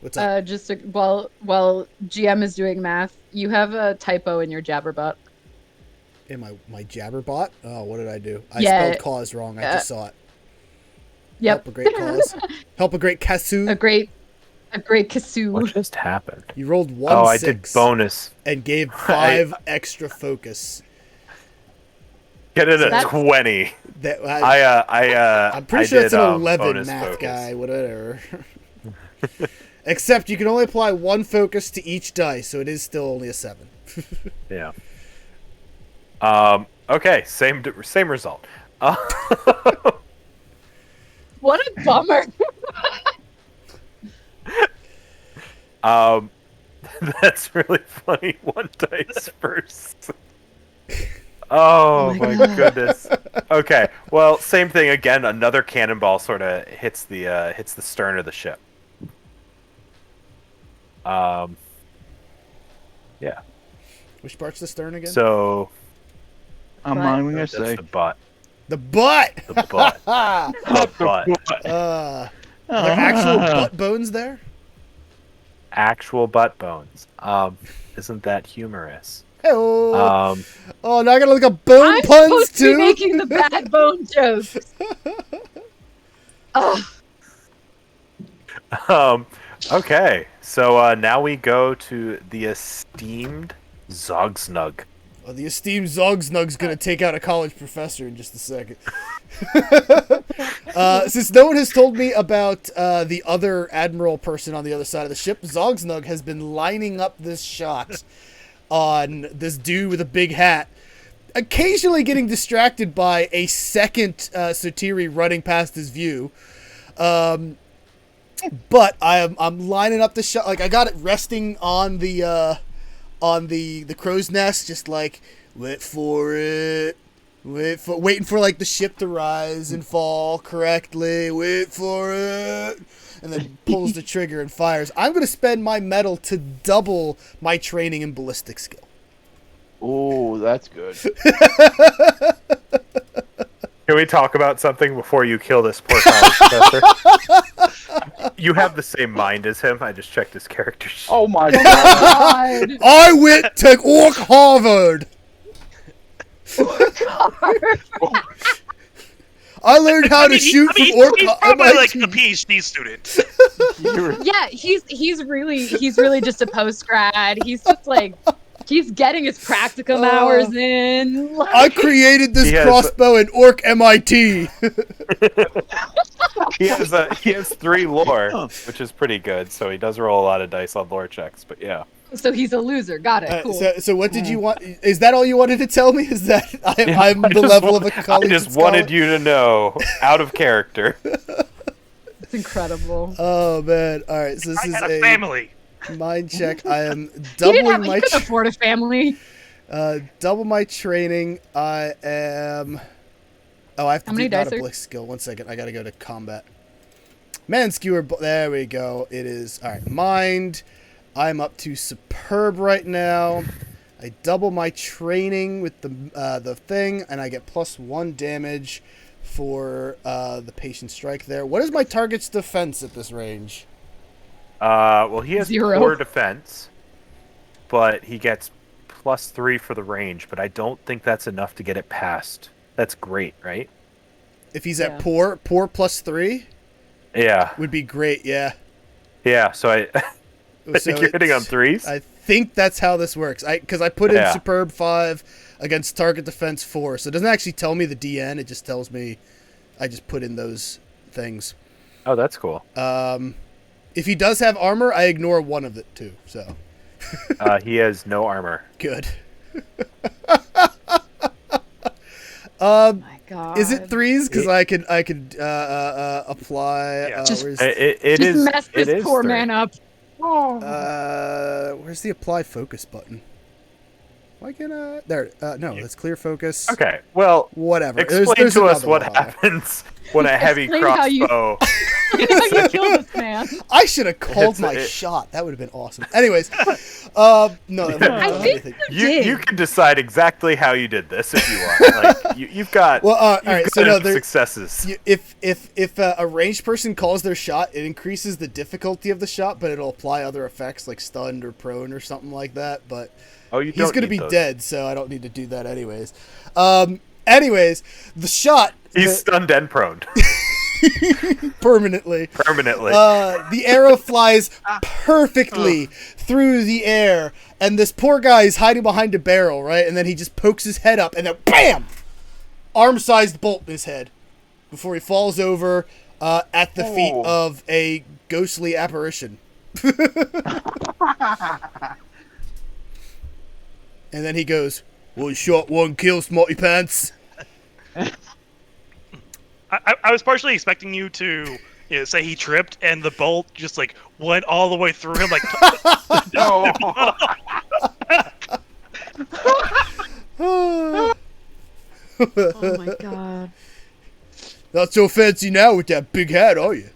What's up? While GM is doing math, you have a typo in your Jabberbot. In my Jabberbot? Oh, what did I do? I Yeah. spelled cause wrong. I just saw it. Yep. Help a great cause. Help a great Kasu. a great Kasu. What just happened? You rolled 1 Oh, I 6 did bonus. and gave 5 extra focus. Get it So a that's- 20. That I'm I'm pretty sure it's an 11 math guy, whatever. Except you can only apply 1 focus to each dice, so it is still only a 7. Yeah. Okay, same result. What a bummer. That's really funny. 1 dice first. Oh my goodness. Okay, well, same thing again. Another cannonball sort of hits the stern of the ship. Yeah. Which part's the stern again? So I'm What? not even gonna that's say. the butt. The butt! The butt. Ah! The butt. Are there actual butt bones there? Actual butt bones. Isn't that humorous? Oh, Um, oh, now I gotta look up bone I'm puns supposed to be too. making the bad bone jokes. Oh, okay, so now we go to the esteemed Zogsnug. Oh, the esteemed Zogsnug's gonna take out a college professor in just a second. Since no one has told me about the other admiral person on the other side of the ship, Zogsnug has been lining up this shot on this dude with a big hat, occasionally getting distracted by a second Sotiri running past his view. But I'm lining up the shot, like I got it resting on the crow's nest, just like waiting for like the ship to rise and fall correctly. Wait for it, and then pulls the trigger and fires. I'm gonna spend my medal to double my training in ballistic skill. Oh, that's good. Can we talk about something before you kill this poor college professor? You have the same mind as him. I just checked his character sheet. Oh my god. God. I went to Orc Harvard. I learned how to shoot from Orc. He's probably like a PhD student. Yeah, he's really just a post grad. He's just like he's getting his practicum hours in. I created this He has- crossbow in Orc MIT. He has 3 lore, which is pretty good. So he does roll a lot of dice on lore checks. But yeah, So he's a loser. Got it. Cool. So what did you want? Is that all you wanted to tell me? Is that I'm the level of a I college just scholar? wanted you to know, out of character. It's incredible. Oh man! All right, so this I is had a family. mind check. I am He doubling my couldn't afford a family. double my training. I am. Oh, I have to How do many not dice a are- blick skill. 1 second. I gotta go to combat. Man skewer. There we go. It is all right. Mind. I'm up to superb right now. I double my training with the thing, and I get +1 damage for the patient strike there. What is my target's defense at this range? Well, he has 0. poor defense, but he gets +3 for the range. But I don't think that's enough to get it past. That's great, right? If he's at poor +3, Yeah. would be great. Yeah. Yeah. So I So think you're hitting on 3s. I think that's how this works. Because I put in Yeah. superb 5 against target defense 4, so it doesn't actually tell me the DN. It just tells me I just put in those things. Oh, that's cool. If he does have armor, I ignore one of it too. So He has no armor. good. Oh my god. Is it 3s? Because I could apply. Yeah. Just- Where's, It Just is. mess It this is poor 3. man up. where's the apply focus button? Why can't I? There. No, that's clear focus. Okay. Well, Whatever. explain There's to us another what one. happens when a heavy Explain how you- crossbow. How you kill this man? I should have called It's- my it- shot. That would have been awesome. Anyways, no, that wouldn't I have think anything. You can decide exactly how you did this if you want. Like you've got. Well, all you've right. got So no, enough there, successes. if a ranged person calls their shot, it increases the difficulty of the shot, but it'll apply other effects like stunned or prone or something like that. But Oh, you he's don't gonna need be those. dead, so I don't need to do that anyways. Anyways, the shot He's stunned and prone permanently. permanently. The arrow flies perfectly through the air, and this poor guy is hiding behind a barrel, right? And then he just pokes his head up, and then BAM! Arm-sized bolt in his head before he falls over at the feet of a ghostly apparition. And then he goes, "One shot, one kill, Smarty Pants." I was partially expecting you to say he tripped and the bolt just like went all the way through him, like No. Oh my god. Not so fancy now with that big hat, are you?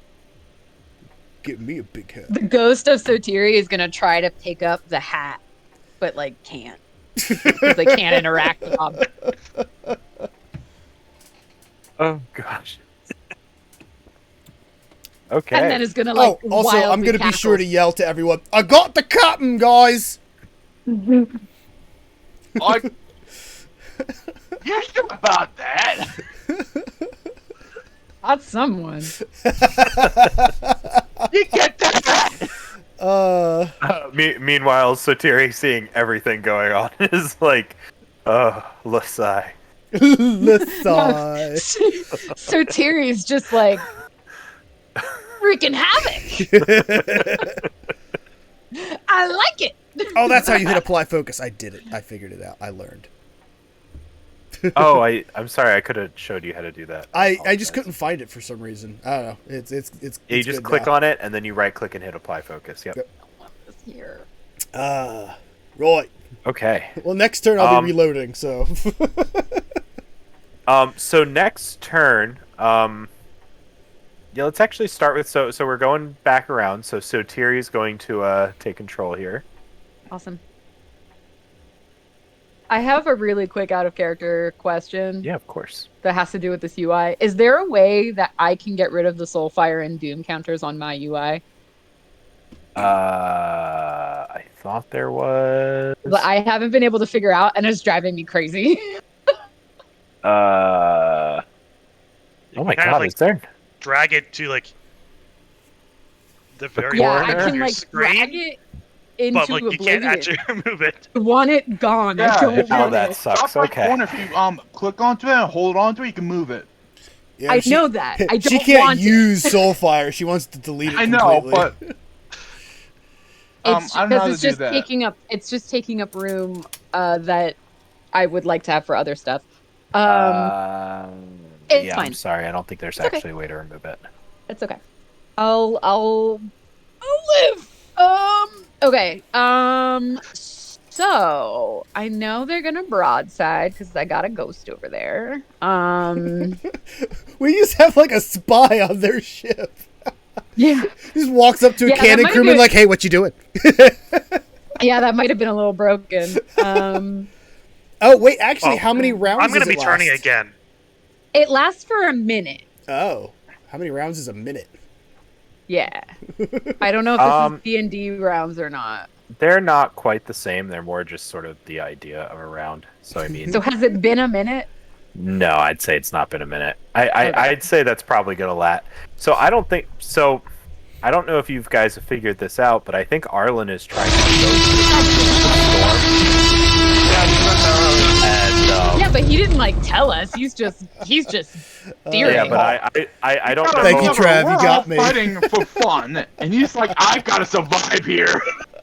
Give me a big hat. The ghost of Sotiri is gonna try to pick up the hat, but like can't. Because they can't interact with objects. Oh gosh. Okay. And then is gonna like. Oh, also, I'm wildly gonna be sure to cackle. yell to everyone, "I got the captain, guys!" I... You're sure about that? Not someone. You get that? Meanwhile, Sotiri, seeing everything going on, is like, Lasai. Lasai. Sotiri's just like wreaking havoc. I like it. Oh, that's how you hit apply focus. I did it. I figured it out. I learned. Oh, I'm sorry. I could have showed you how to do that. I just couldn't find it for some reason. I don't know. It's Yeah, you just click on it, and then you right click and hit apply focus. Yep. Here. Right. Okay. Well, next turn I'll be reloading. So. So next turn, yeah, let's actually start with so we're going back around. So Sotiri is going to take control here. Awesome. I have a really quick out of character question. Yeah, of course. That has to do with this UI. Is there a way that I can get rid of the Soulfire and Doom counters on my UI? I thought there was. But I haven't been able to figure out, and it's driving me crazy. Oh my kind of, god, like, is there? drag it to like the very Yeah, corner I of can your like screen, drag it into but like you can't oblivion. actually remove it. Want it gone. Yeah, I don't if you- Oh, want that it. sucks. Top right Okay. corner, if you click onto it and hold onto it, you can move it. Yeah, I know that. I she don't can't want it. use Soulfire. She wants to delete it. I know, completely. but It's I don't know how because to it's do just that. taking up. It's just taking up room that I would like to have for other stuff. It's Yeah, fine. I'm sorry. I don't think there's okay. actually a way to remove it. It's okay. I'll live. Okay. So I know they're gonna broadside because I got a ghost over there. We just have like a spy on their ship. Yeah. He just walks up to a Yeah, that cannon might crewman be- like, "Hey, what you doing?" Yeah, that might have been a little broken. Oh wait, actually, Oh, how many rounds? I'm gonna does be it turning last? again. It lasts for a minute. Oh, how many rounds is a minute? Yeah. I don't know if this is D&D rounds or not. They're not quite the same. They're more just sort of the idea of a round. So I mean, So has it been a minute? no, I'd say it's not been a minute. Okay. I'd say that's probably gonna last. So I don't think so. I don't know if you guys have figured this out, but I think Arlen is trying to go to the storm. And Yeah, but he didn't like tell us. He's just theory. yeah, but I don't know. Thank you, Trav. You We're got all me. fighting for fun, and he's like, "I've got to survive here."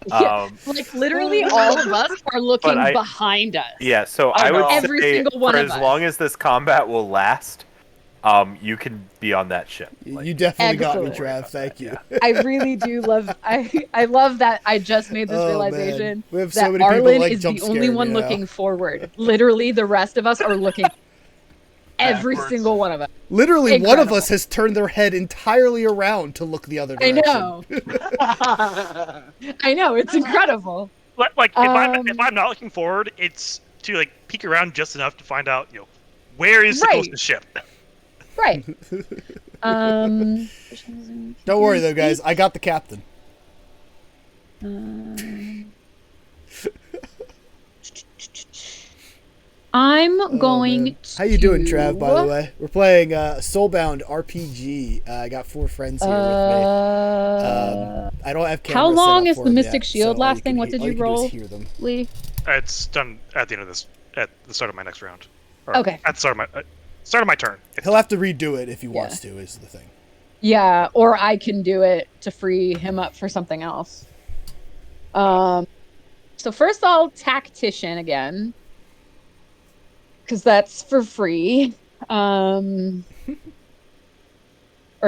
Yeah, like literally all of us are looking But behind us. Yeah, so I I would know. Every say single one for of as us. long as this combat will last, you can be on that ship. You definitely got me, Excellent. Trav. Thank you. I really do love. I love that I just made this Oh, realization man. We have so that many people, Arlen like, is the jump only scaring one me now. looking forward. Literally, the rest of us are looking. Every Backwards. single one of us. Literally, one of Incredible. us has turned their head entirely around to look the other I direction. know. I know. It's incredible. Like Um, if I'm not looking forward, it's to like peek around just enough to find out, where is the Right. closest ship. Right. Don't worry, though, guys. I got the captain. I'm going Man. to. How you doing, Trav, by the way? We're playing Soulbound RPG. I got 4 friends here with me. I don't have cameras How set long up is for the them Mystic yet, Shield so all lasting? What did all you can do is roll? hear them. Lee? It's done at the end of this, at the start of my next round. Or Okay. At the start of my turn. He'll have to redo it if he wants to, is the thing. Yeah, or I can do it to free him up for something else. So first I'll tactician again, because that's for free. Or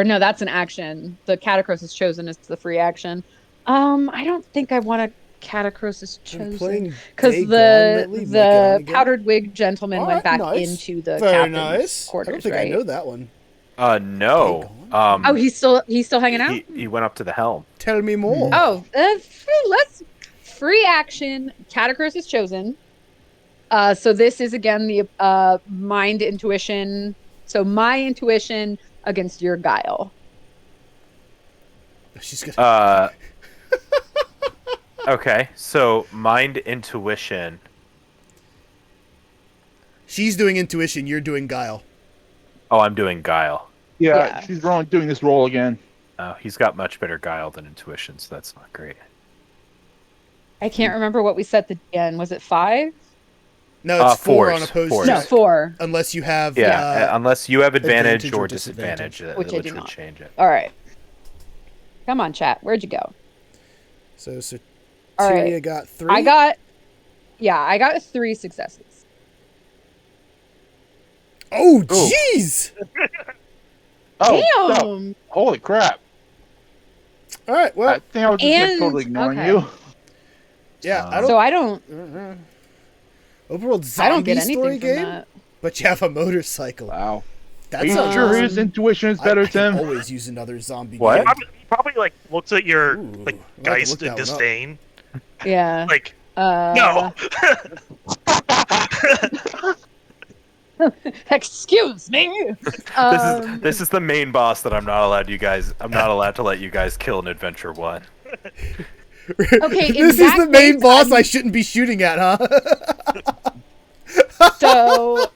no, that's an action. The Catacrosis chosen is the free action. I don't think I want a Catacrosis chosen playing because Day the Gauntlet, make it on again. powdered wig gentleman All went right, back nice. into the Very captain's nice. I quarters, don't think right? I know that one. No. Oh, he's still hanging out. He went up to the helm. Tell me more. Oh, let's free action. Catacrosis chosen. So this is again the mind intuition. So my intuition against your guile. She's gonna. Okay, so mind intuition. She's doing intuition. You're doing guile. Oh, I'm doing guile. Yeah. She's doing this roll again. Oh, he's got much better guile than intuition, so that's not great. I can't remember what we set the end. Was it 5? No, it's 4 fours, on opposed fours. No, check. 4. Unless you have. Yeah, unless you have advantage, advantage or or disadvantage, Which I which do would not. change it. All right. Come on, chat. Where'd you go? So All Tyria right. got 3. I got 3 successes. Oh, jeez! Oh, no. Damn. Holy crap! All right, well, I think I was just And- totally ignoring okay. you. yeah, I don't. So I don't Overworld I don't zombie get anything story from game, that. but you have a motorcycle. Wow. That's Are you not sure true. his intuition is better, I can Tim? always use another zombie What? game. He probably like looks at your Ooh, like I'll have to geist look and that one up. disdain. Yeah. Like No. Excuse me. This is the main boss that I'm not allowed to let you guys kill in Adventure 1. Okay, in This is that the main case, boss I'm- I shouldn't be shooting at, huh? So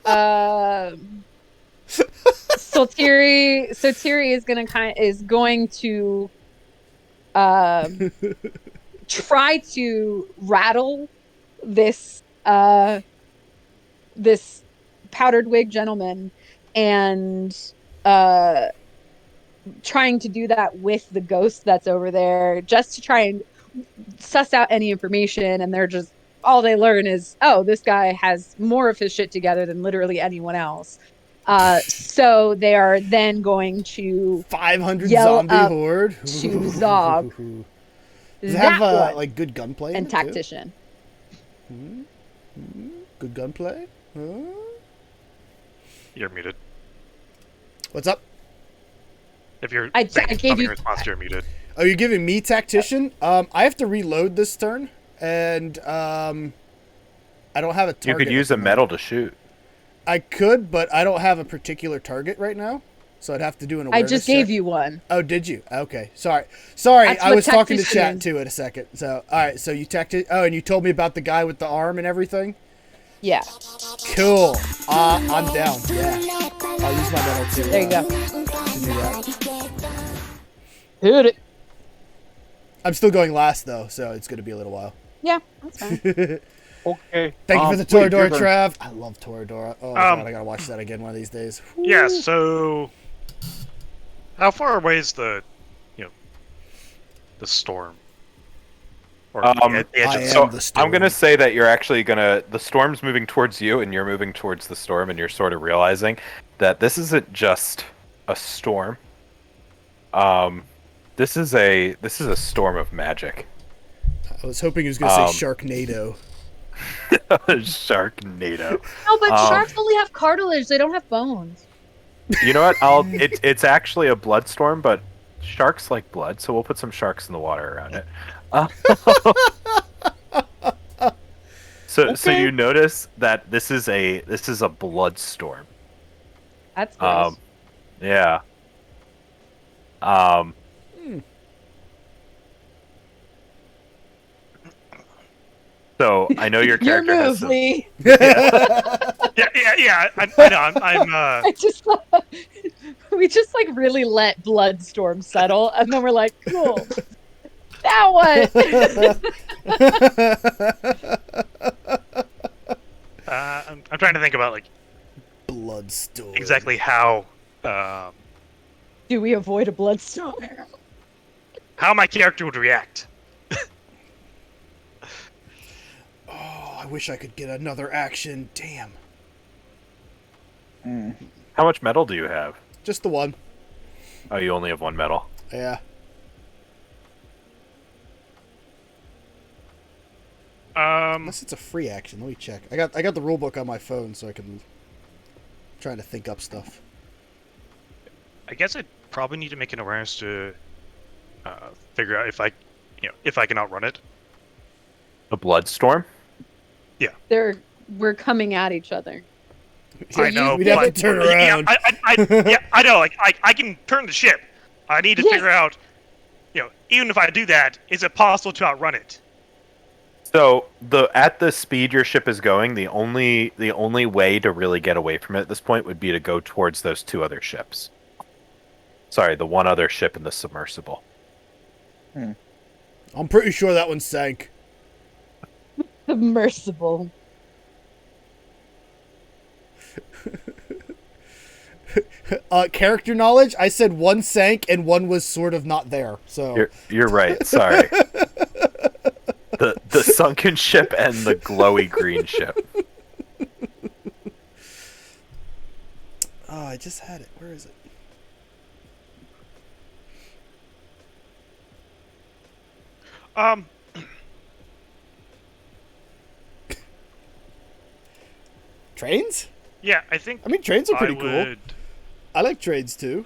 Tiri is going to try to rattle this this powdered wig gentleman and trying to do that with the ghost that's over there just to try and suss out any information, and they're just all they learn is, oh, this guy has more of his shit together than literally anyone else. So they are then going to 500 Yell zombie up horde. to Zog. Does it that have one like good gunplay? in and it, too? tactician. Good gunplay. Huh? You're muted. What's up? If you're I saying gave something you- in response, you're muted. Oh, you're giving me tactician? I have to reload this turn, and I don't have a target. You could use at a the metal moment. to shoot. I could, but I don't have a particular target right now, so I'd have to do an I awareness just gave check. you one. Oh, did you? Okay, sorry. That's I what was talking to tactician chat is. too in a second. So, all right, so you teched. Oh, and you told me about the guy with the arm and everything. Yeah. Cool. I'm down. Yeah, I'll use my metal to. There you go. To do that. Hit it. I'm still going last though, so it's going to be a little while. Yeah, that's fine. Okay. Thank you for the wait, Toradora, you're Trav. I love Toradora. Oh god, I gotta watch that again one of these days. Yeah. So, how far away is the storm? Or the edge I of the am storm? the storm. I'm gonna say that you're actually the storm's moving towards you, and you're moving towards the storm, and you're sort of realizing that this isn't just a storm. This is a storm of magic. I was hoping he was gonna say Sharknado. Sharknado. No, but sharks only have cartilage. They don't have bones. You know what? It's actually a blood storm, but sharks like blood, so we'll put some sharks in the water around it. So you notice that this is a blood storm. That's gross. Yeah. So I know your Your character has move, some, Lee. Yeah. I know. I just we just like really let Bloodstorm settle, and then we're like, cool. That one. I'm trying to think about like Bloodstorm. exactly how Do we avoid a Bloodstorm? how my character would react. Oh, I wish I could get another action. Damn. how much metal do you have? Just the one. Oh, you only have one metal. Yeah. Unless it's a free action. Let me check. I got the rule book on my phone, so I can. Trying to think up stuff. I guess I'd probably need to make an awareness to figure out if I can outrun it. A blood storm? We're coming at each other. I know. We'd have to but- turn yeah, around. I know. Like I can turn the ship. I need to Yes. figure out, even if I do that, is it possible to outrun it? So at the speed your ship is going, the only way to really get away from it at this point would be to go towards those two other ships. Sorry, the one other ship in the submersible. I'm pretty sure that one sank. Submersible. Character knowledge. I said one sank and one was sort of not there. So You're right. Sorry. The sunken ship and the glowy green ship. oh, I just had it. Where is it? Trains? Yeah, I think. I mean, trains are pretty I cool. would, I like trains too.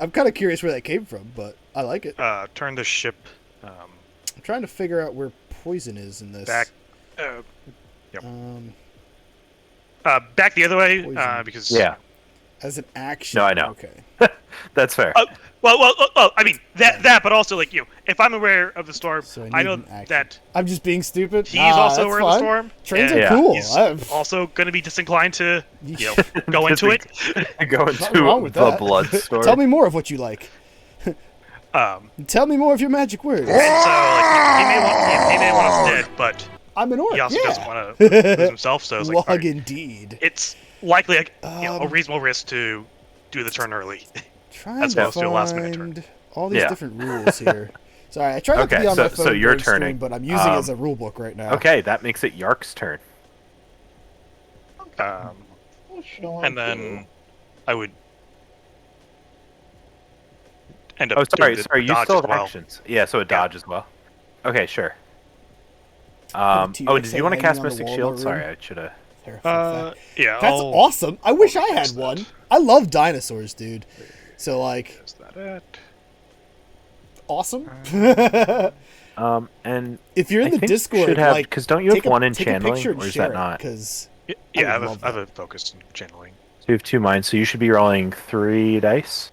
I'm kind of curious where that came from, but I like it. turn the ship I'm trying to figure out where poison is in this. back. Um, Back the other way, Poison. because Yeah, as an action. No, I know. Okay. that's fair. Well, I mean that, but also like if I'm aware of the storm, So I I need know an action. that I'm just being stupid. he's also that's aware of the fine. storm. Trains and are Yeah. cool. He's I've- also going to be disinclined to go into it. Go nothing wrong into with the that. blood storm. Tell me more of what you like. Tell me more of your magic words. And so like he may want us dead, but I'm an orc. he also yeah. doesn't want to lose himself. So it's like, Log all right, indeed. it's likely like, a Um, reasonable risk to do the turn early. Trying as to opposed to a last-minute turn. find all these Yeah. different rules here. Sorry, I try not to Okay, be on my so phone you're during stream, turning. but I'm using it as a rule book right now. Okay, that makes it Yark's turn. And then I would end up. Oh, sorry, doing the sorry. You dodge still as have well. actions. Yeah, so a dodge as well. Okay, sure. Have a T-Rex Oh, did you want to head cast hanging on the Mystic wall Shield? of my Sorry, room. I should have. Terrifying fact. Yeah. That's I'll- awesome. I wish I I'll had use that. one. I love dinosaurs, dude. So like, Is that it? awesome. And If you're in I the think Discord, should have, like, because don't you have one in take a channeling, picture and or is share that not? Because Yeah, I would love have that. a focus in channeling. So you have 2 mines, so you should be rolling 3 dice.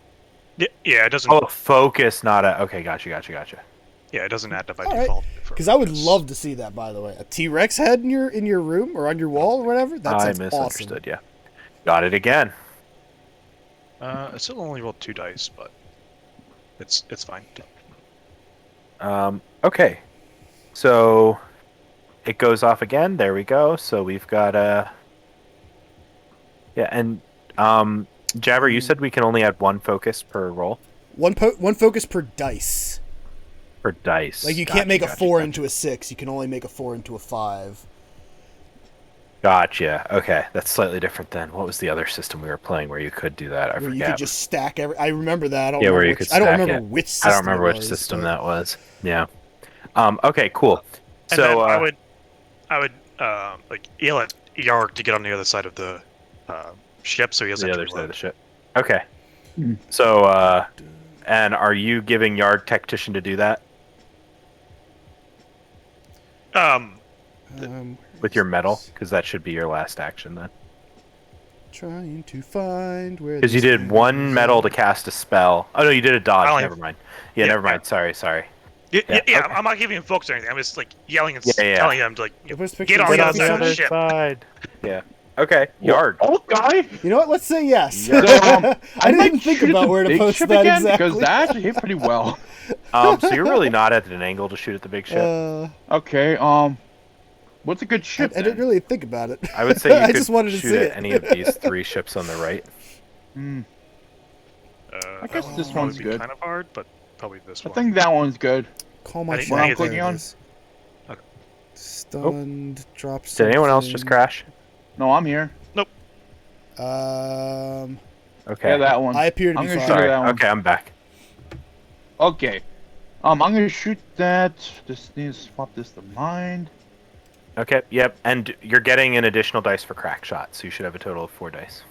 Yeah, it doesn't. Oh, focus, not a. Okay, gotcha. Yeah, it doesn't add up by All right. default. Because I would love to see that, by the way. A T-Rex head in your room or on your wall or whatever. That I sounds misunderstood. awesome. Yeah, got it again. I still only rolled 2 dice, but it's fine. Okay, so it goes off again. There we go. So we've got yeah, and Jabber, you said we can only add 1 focus per roll. One focus per dice. Per dice. Like you can't make a 4 into a 6. You can only make a 4 into a 5. Gotcha. Okay, that's slightly different than what was the other system we were playing where you could do that. I Where forget. you could just stack every. I remember that. I don't Yeah, remember where you which, could I don't stack remember it. which system. I don't remember which was, system but- that was. Yeah. Okay. Cool. And So then I would like yell at Yarg to get on the other side of the ship, so he doesn't the have other to side of reload. the ship. Okay. So and are you giving Yard Tactician to do that with your medal? Because that should be your last action then. Trying to find where. Because you this did thing 1 is medal to at. cast a spell. Oh no, you did a I dodge. only- Never mind. Yeah, Yeah, never mind. Sorry. Yeah, Yeah, okay. I'm not giving him focus or anything. I'm just like yelling and Yeah. telling him to like Yeah, put a picture get of on this the on other side of the ship. side. Yeah. Okay. Yard. Okay. You know what? Let's say yes. So, I didn't even think about where to post that again exactly. because that actually hit pretty well. So you're really not at an angle to shoot at the big ship. Okay. What's a good I ship? didn't then? really think about it. I would say you I could just wanted to shoot see at it. any of these 3 ships on the right. I guess that this would one's be good. kind of hard, but probably this I one. think that one's good. Call my I didn't shot. know There clicking it on. is. Okay. Stunned. Drop. Did anyone else just something. crash? No, I'm here. Okay. Yeah, that one. I appear to I'm be gonna fine. shoot Sorry. that one. Okay, I'm back. Okay. I'm gonna shoot that. Just need to swap this to mine. Okay. Yep. And you're getting an additional dice for crack shot, so you should have a total of 4 dice.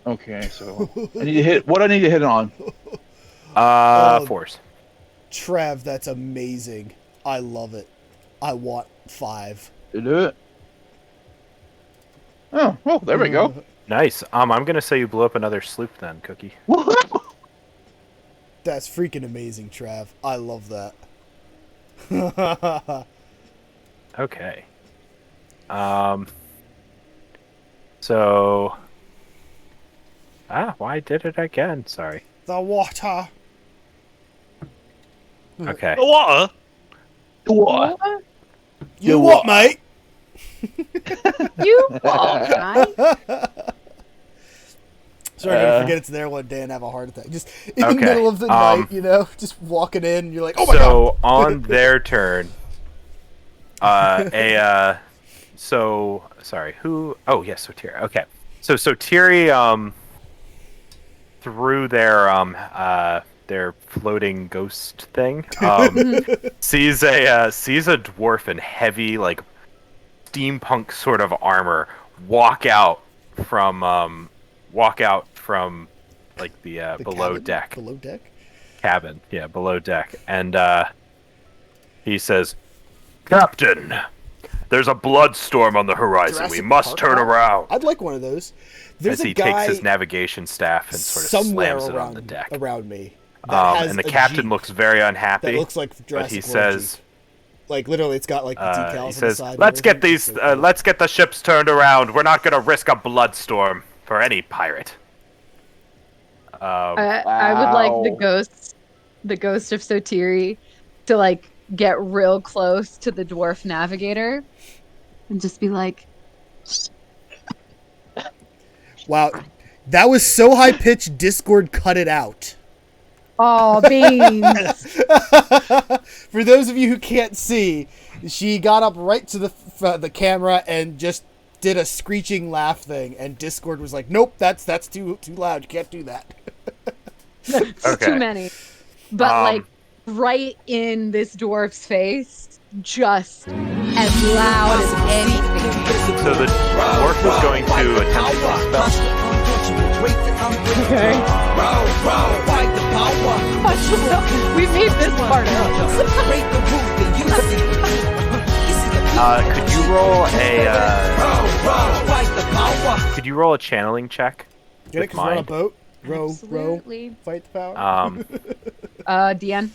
Okay, so I need to hit. What I need to hit on? 4s. Trev, that's amazing. I love it. I want 5. To do it. Oh, well, there we go. Nice. I'm gonna say you blew up another sloop then, Cookie. That's freaking amazing, Trav. I love that. Okay. So. Why did it again? Sorry. The water. Okay. The water. What? You what, mate? You right? Sorry, I'm gonna forget it's there one day and have a heart attack. Just in the Okay, middle of the night, you know, just walking in, and you're like, oh my god. So on their turn, so sorry, who? Oh yes, so Tiri. Okay, so Tiri through their floating ghost thing sees a dwarf in heavy like steampunk sort of armor walk out from like the below cabin? deck Below deck? cabin, yeah, below deck, and he says, "Captain, there's a blood storm on the horizon. Jurassic We must Park turn vibe? around." I'd like one of those. There's As a he guy takes his navigation staff and sort of somewhere slams it around on the deck. around me. That has And the a captain Jeep looks very unhappy. that looks like Jurassic but he World says, Jeep. Like literally, it's got like the decals he on the says, side. and "Let's get everything. these, It's so cool. let's get the ships turned around. We're not going to risk a blood storm for any pirate." I would like the Wow. ghost of Sotiri to like get real close to the dwarf navigator and just be like, Wow, that was so high pitched. Discord cut it out. "Oh, beans!" For those of you who can't see, she got up right to the camera and just did a screeching laugh thing, and Discord was like, "Nope, that's too loud. You can't do that." It's Okay. too many. But like right in this dwarf's face, just as loud as anything. So the dwarf was going to attempt to spell. Okay. Fight the power. We made this part up. Could you roll a channeling check? Get it? With 'Cause we're on a mind? boat. Row, Absolutely. fight the power. DN.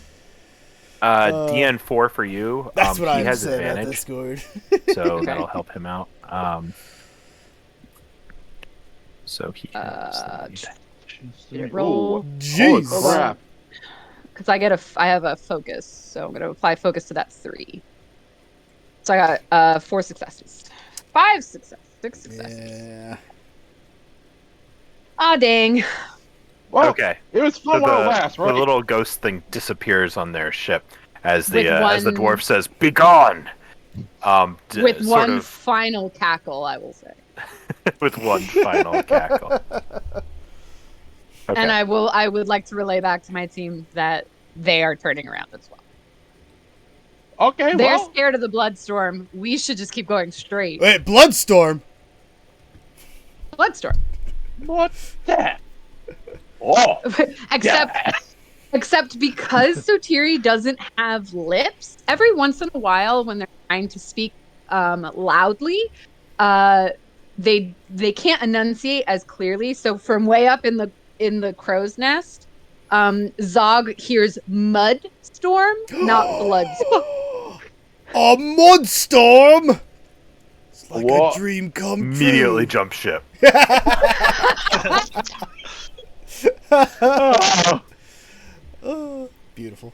DN4 for you. That's what he I has said about advantage, Discord. so that'll help him out. So he has the lead. Did it roll? Jeez. Crap. Because I have a focus, so I'm gonna apply focus to that 3. So I got 4 successes, 5 successes, 6 successes. Yeah. Ah, dang. Well, Okay. it was So fun while it lasts, right? the little ghost thing disappears on their ship as With the one- dwarf says, "Be gone!" With sort one of final cackle, I will say. with one final cackle. Okay. And I would like to relay back to my team that they are turning around as well. Okay, They're well, scared of the bloodstorm. We should just keep going straight. Wait, Bloodstorm. Bloodstorm. what's that? Oh, except yeah. except because Sotiri doesn't have lips, every once in a while when they're trying to speak loudly, they can't enunciate as clearly. So from way up in the crow's nest, Zog hears mud storm, not blood storm. A Mudstorm. It's like What? a dream come Immediately true. jump ship. Beautiful.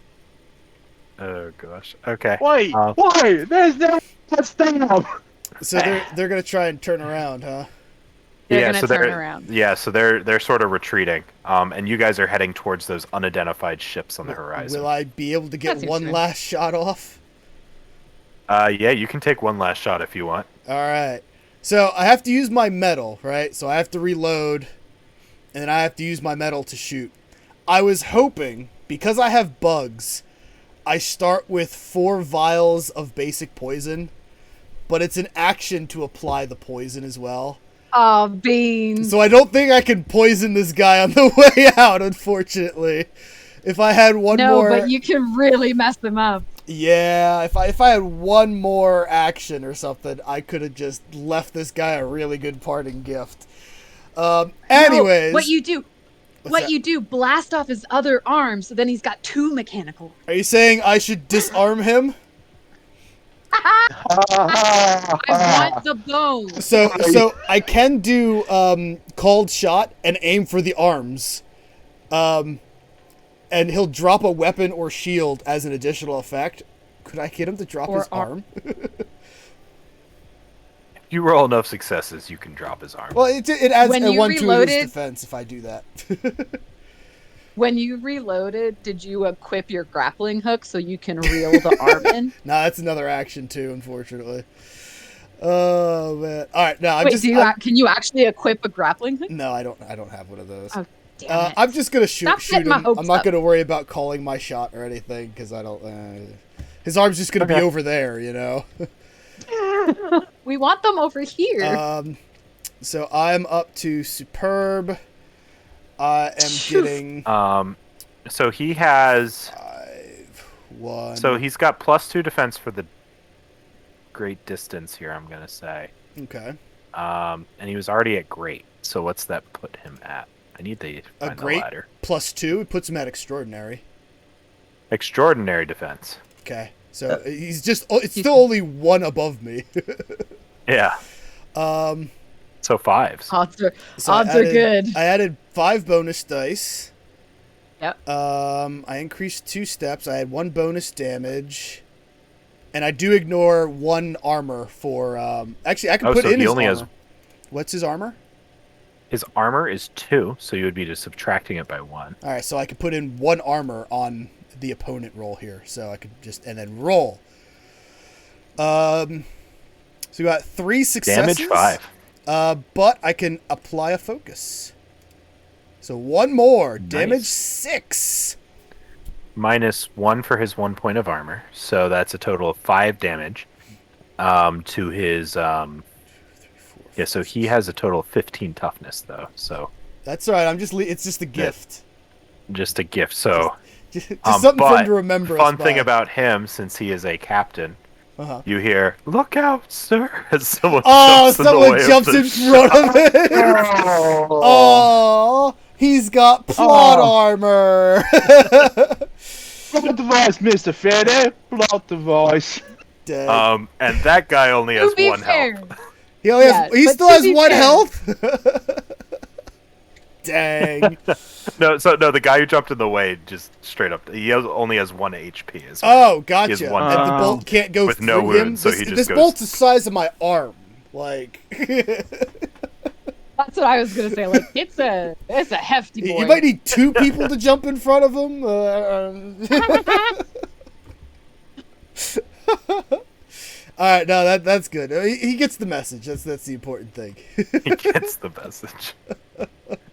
Oh gosh. Okay. Wait, Uh, wait, there's no touchdown. So they're gonna try and turn around, huh? They're gonna so turn they're around. yeah, so they're sort of retreating. And you guys are heading towards those unidentified ships on the horizon. Will I be able to get That seems one fair. last shot off? Yeah, you can take one last shot if you want. All right. So I have to use my metal, right? So I have to reload, and then I have to use my metal to shoot. I was hoping, because I have bugs, I start with 4 vials of basic poison, but it's an action to apply the poison as well. Oh, beans. So I don't think I can poison this guy on the way out, unfortunately. If I had one No, more... but you can really mess them up. Yeah, if I had one more action or something, I could have just left this guy a really good parting gift. Anyways, No, what you do? that? You do? Blast off his other arm, so then he's got 2 mechanical. Are you saying I should disarm him? I want the bone. So I can do called shot and aim for the arms, and he'll drop a weapon or shield as an additional effect. Could I get him to drop Or his arm? If you roll enough successes, you can drop his arm. Well, it adds When a you 1 to his reloaded- defense if I do that. When you reloaded, did you equip your grappling hook so you can reel the arm in? Nah, that's another action too, unfortunately. Oh man! All right, now I'm Wait, just. can you actually equip a grappling hook? No, I don't have one of those. Oh, damn it. I'm just gonna shoot Stop getting him. my hopes I'm not up. gonna worry about calling my shot or anything because I don't. His arm's just gonna be Okay. over there, you know. We want them over here. So I'm up to superb. I am getting So he has. 1. So he's got +2 defense for the great distance here. I'm gonna say. Okay. And he was already at great. So what's that put him at? I need to A find the great ladder. +2. It puts him at extraordinary. Extraordinary defense. Okay. So he's just. It's still only 1 above me. Yeah. So 5s. Odds are So I odds are added- good. I added 5 bonus dice. Yep. I increased 2 steps. I had 1 bonus damage, and I do ignore 1 armor for. Actually, I can Oh, put so in he his only armor. has- What's his armor? His armor is 2, so you would be just subtracting it by 1. All right, so I could put in 1 armor on the opponent roll here, so I could just and then roll. So we got 3 successes. Damage 5. But I can apply a focus. So 1 more. Nice. Damage 6. -1 for his 1 point of armor, so that's a total of 5 damage. To his yeah, so he has a total of 15 toughness though. So That's all right. I'm just. It's just a gift. just a gift. So Just something for him But to remember fun us thing by. about him, since he is a captain, Uh-huh. you hear, "Look out, sir!" as someone Oh, jumps in the someone way jumps of the in front of it. Oh, he's got plot Oh. armor. Plot device, Mr. Fede. Plot device. Dang. And that guy only To has be one fair, health. He only has. Yeah, He but still to has be one fair- health. Dang. No, the guy who jumped in the way just straight up. Only has 1 HP. Oh, gotcha. He has one And the health. bolt can't go With through no him. wounds, so this he just this goes- bolt's the size of my arm. Like. That's what I was gonna say. Like it's a hefty boy. You might need 2 people to jump in front of him. All right, no, that's good. He gets the message. That's the important thing. He gets the message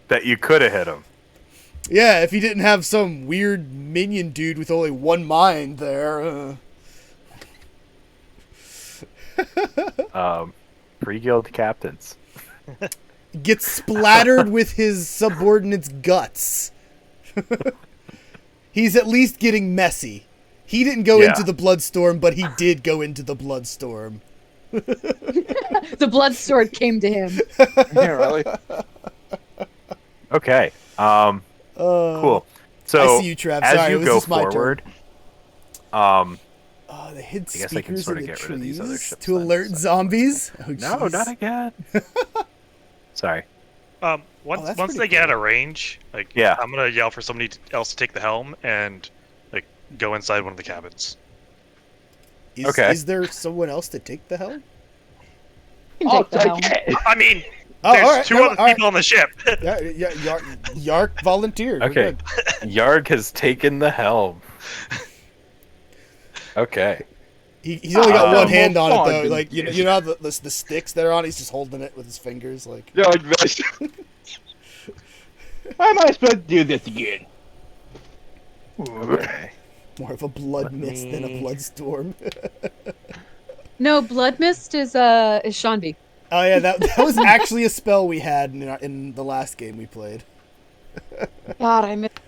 that you could have hit him. Yeah, if he didn't have some weird minion dude with only one mind there. Free guild captains. Gets splattered with his subordinates' guts. He's at least getting messy. He didn't go Yeah. into the Bloodstorm, but he did go into the Bloodstorm. The blood sword came to him. Yeah, really. Okay. Cool. So I see you, Trav. as Sorry, you was go this my turn? forward, Oh, they hid I guess I can speakers sorta in the get rid of these other trees ships to then, alert so- zombies. Oh, no, jeez. not again. Sorry. Once that's once pretty they get cool. out of range, like Yeah. I'm gonna yell for somebody else to take the helm and like go inside one of the cabins. Okay. Is there someone else to take the helm? You can I'll take the take helm. it. I mean, Oh, there's all right, 2 no, other all right. people on the ship. Yeah, Yark volunteered. We're Okay. good. Yarg has taken the helm. Okay. He's only got one more hand on it fun though. than Like you this. know how the sticks that are on. He's just holding it with his fingers. Like Yeah, like this. Why am I supposed to do this again? Okay. more of a blood mist than a blood storm. No, blood mist is Shanbi. Oh yeah, that was actually a spell we had in the last game we played. God, I missed.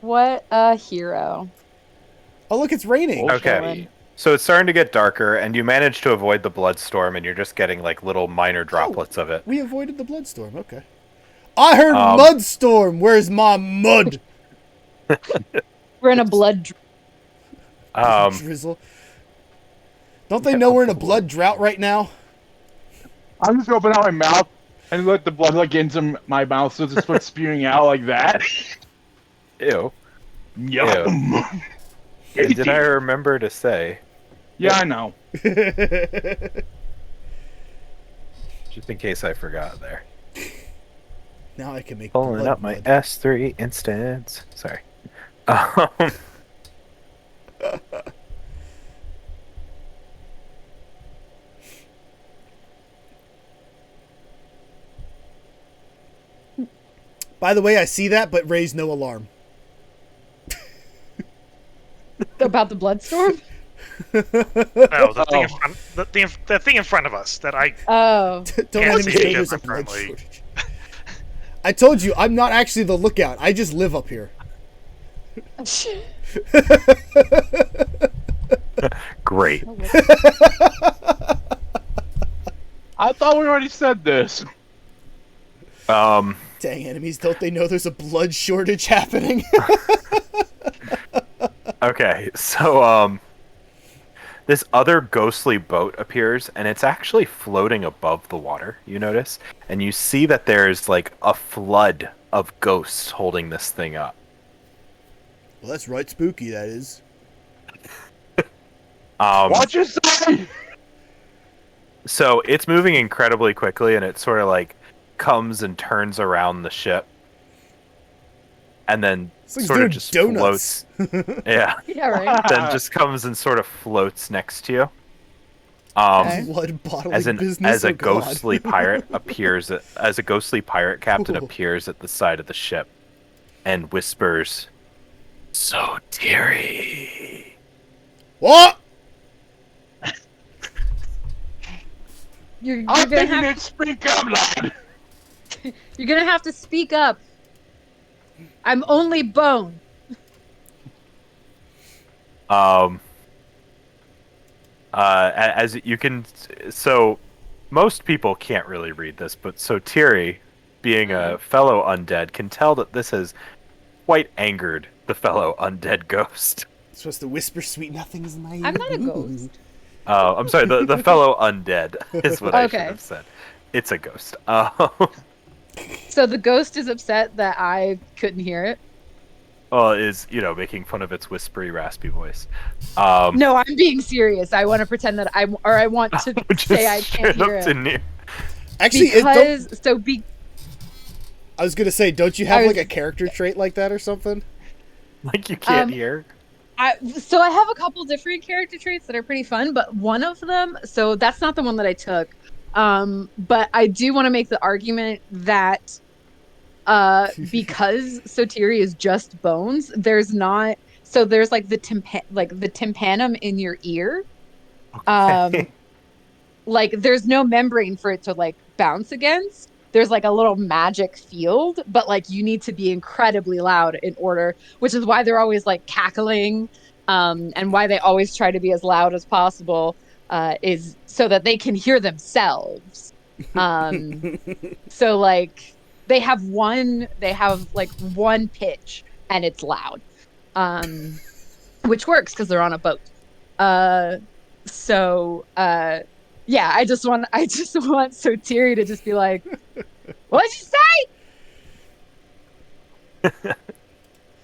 What a hero. Oh look, it's raining. Okay. Chillin'. So it's starting to get darker, and you manage to avoid the bloodstorm, and you're just getting like little minor droplets of it. We avoided the bloodstorm. Okay. I heard Um, mudstorm. Where's my mud? We're in a blood. Drizzle. Don't they know we're in a blood drought right now? I'm just opening out my mouth and let the blood like into my mouth, so it just starts spewing out like that. Ew. Yum. And did I remember to say, Yeah, I know. just in case I forgot there? Now I can make Pulling blood up my mud. S3 instance. Sorry. Um, By the way, I see that, but raise no alarm. About the bloodstorm? No, the thing, in Oh. front, the thing in front of us that I Oh. Don't Can't let me see say it there's a blood currently. shortage. I told you, I'm not actually the lookout. I just live up here. great. I thought we already said this. Um, Dang enemies, don't they know there's a blood shortage happening? okay, so this other ghostly boat appears, and it's actually floating above the water, you notice? And you see that there's like a flood of ghosts holding this thing up. Well, that's right spooky, that is. What'd you say? So it's moving incredibly quickly, and it sort of like comes and turns around the ship, and then This thing's sort of doing just donuts. floats. Yeah, Yeah, right. then just comes and sort of floats next to you. Okay. Blood bottling As business. a Oh, God. ghostly pirate as a ghostly pirate captain Ooh. appears at the side of the ship, and whispers, "So dearie." What? You're I'm gonna thinking have it's speak up loud. you're gonna have to speak up. I'm only bone. As you can, so most people can't really read this, but so Tiri, being a fellow undead, can tell that this has quite angered the fellow undead ghost. Supposed to whisper sweet nothings in my ear. I'm not a ghost. Oh, I'm sorry. The fellow undead is what I should Okay. have said. It's a ghost. So the ghost is upset that I couldn't hear it. Well, is making fun of its whispery, raspy voice. No, I'm being serious. I want to pretend that I want to Just say I can't straight hear up it. to Actually, I was gonna say, don't you have like a character trait like that or something? like you can't hear. So I have a couple different character traits that are pretty fun, but one of them, so that's not the one that I took. But I do want to make the argument that because Sotiri is just bones, there's like the tympanum in your ear. Like there's no membrane for it to like bounce against. There's like a little magic field, but like you need to be incredibly loud in order, which is why they're always like cackling, and why they always try to be as loud as possible, is so that they can hear themselves. So like they have like one pitch and it's loud, which works because they're on a boat. Yeah, I just want Sotiri to just be like, "What'd you say?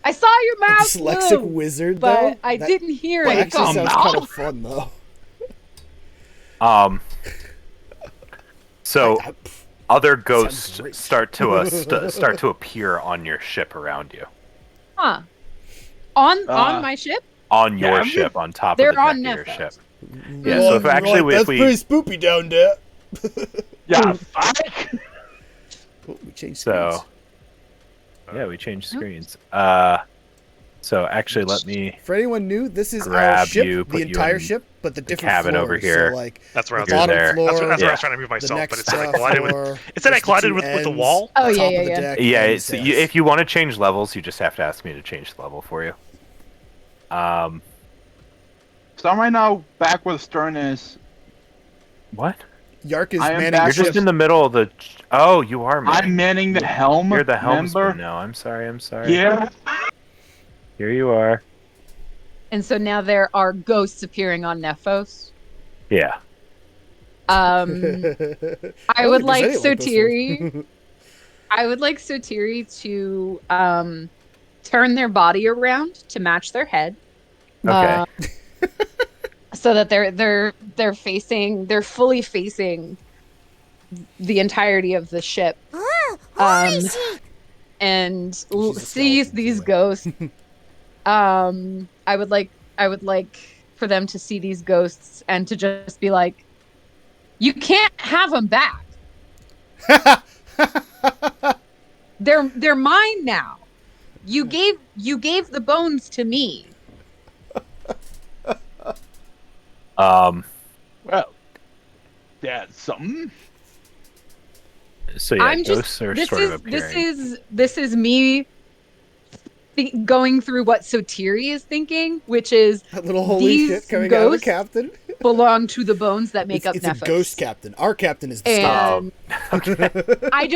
I saw your mouth Dyslexic move, wizard, but though. I didn't hear That it." actually sounds kind of fun, though. So other Sounds ghosts great. start to appear on your ship around you. Huh? On my ship? On your Yeah. ship, on top They're of the deck on of your Nephos. ship. Yeah. So if that's pretty spoopy down there. Yeah, fuck. Oh, we changed So, screens. yeah, we changed screens. So actually, let me For anyone new, this is our grab ship, you, the put you entire in ship, but the different cabin floors. over here. So, like, That's where I the was. You're bottom there. floor, That's where I Yeah. was trying to move the myself, next but it said I floor, collided with. It said I just the collided two with the ends, wall. Oh, the yeah, top yeah, of the yeah. deck, Yeah, and it's, SAS. if you want to change levels, you just have to ask me to change the level for you. So I'm right now back where the stern is. What? Yark is I am manning back the You're just ship. in the middle of the. Oh, you are. I'm manning the helm. You're the helmsman member. now. I'm sorry. Yeah. Here you are. And so now there are ghosts appearing on Nephos. Yeah. I don't would think like there's any this Sotiri. one. I would like Sotiri to turn their body around to match their head. Okay. So that they're fully facing the entirety of the ship. And She's a sees skeleton, these so- ghosts. I would like for them to see these ghosts and to just be like, "You can't have them back. They're mine now. You gave the bones to me." Well, that's something. So yeah, I'm ghosts just are this sort is of appearing. this is me going through what Sotiri is thinking, which is That little holy these shit coming out of the ghosts captain. belong to the bones that make up It's Nephos. a ghost captain. Our captain is the skeleton. And I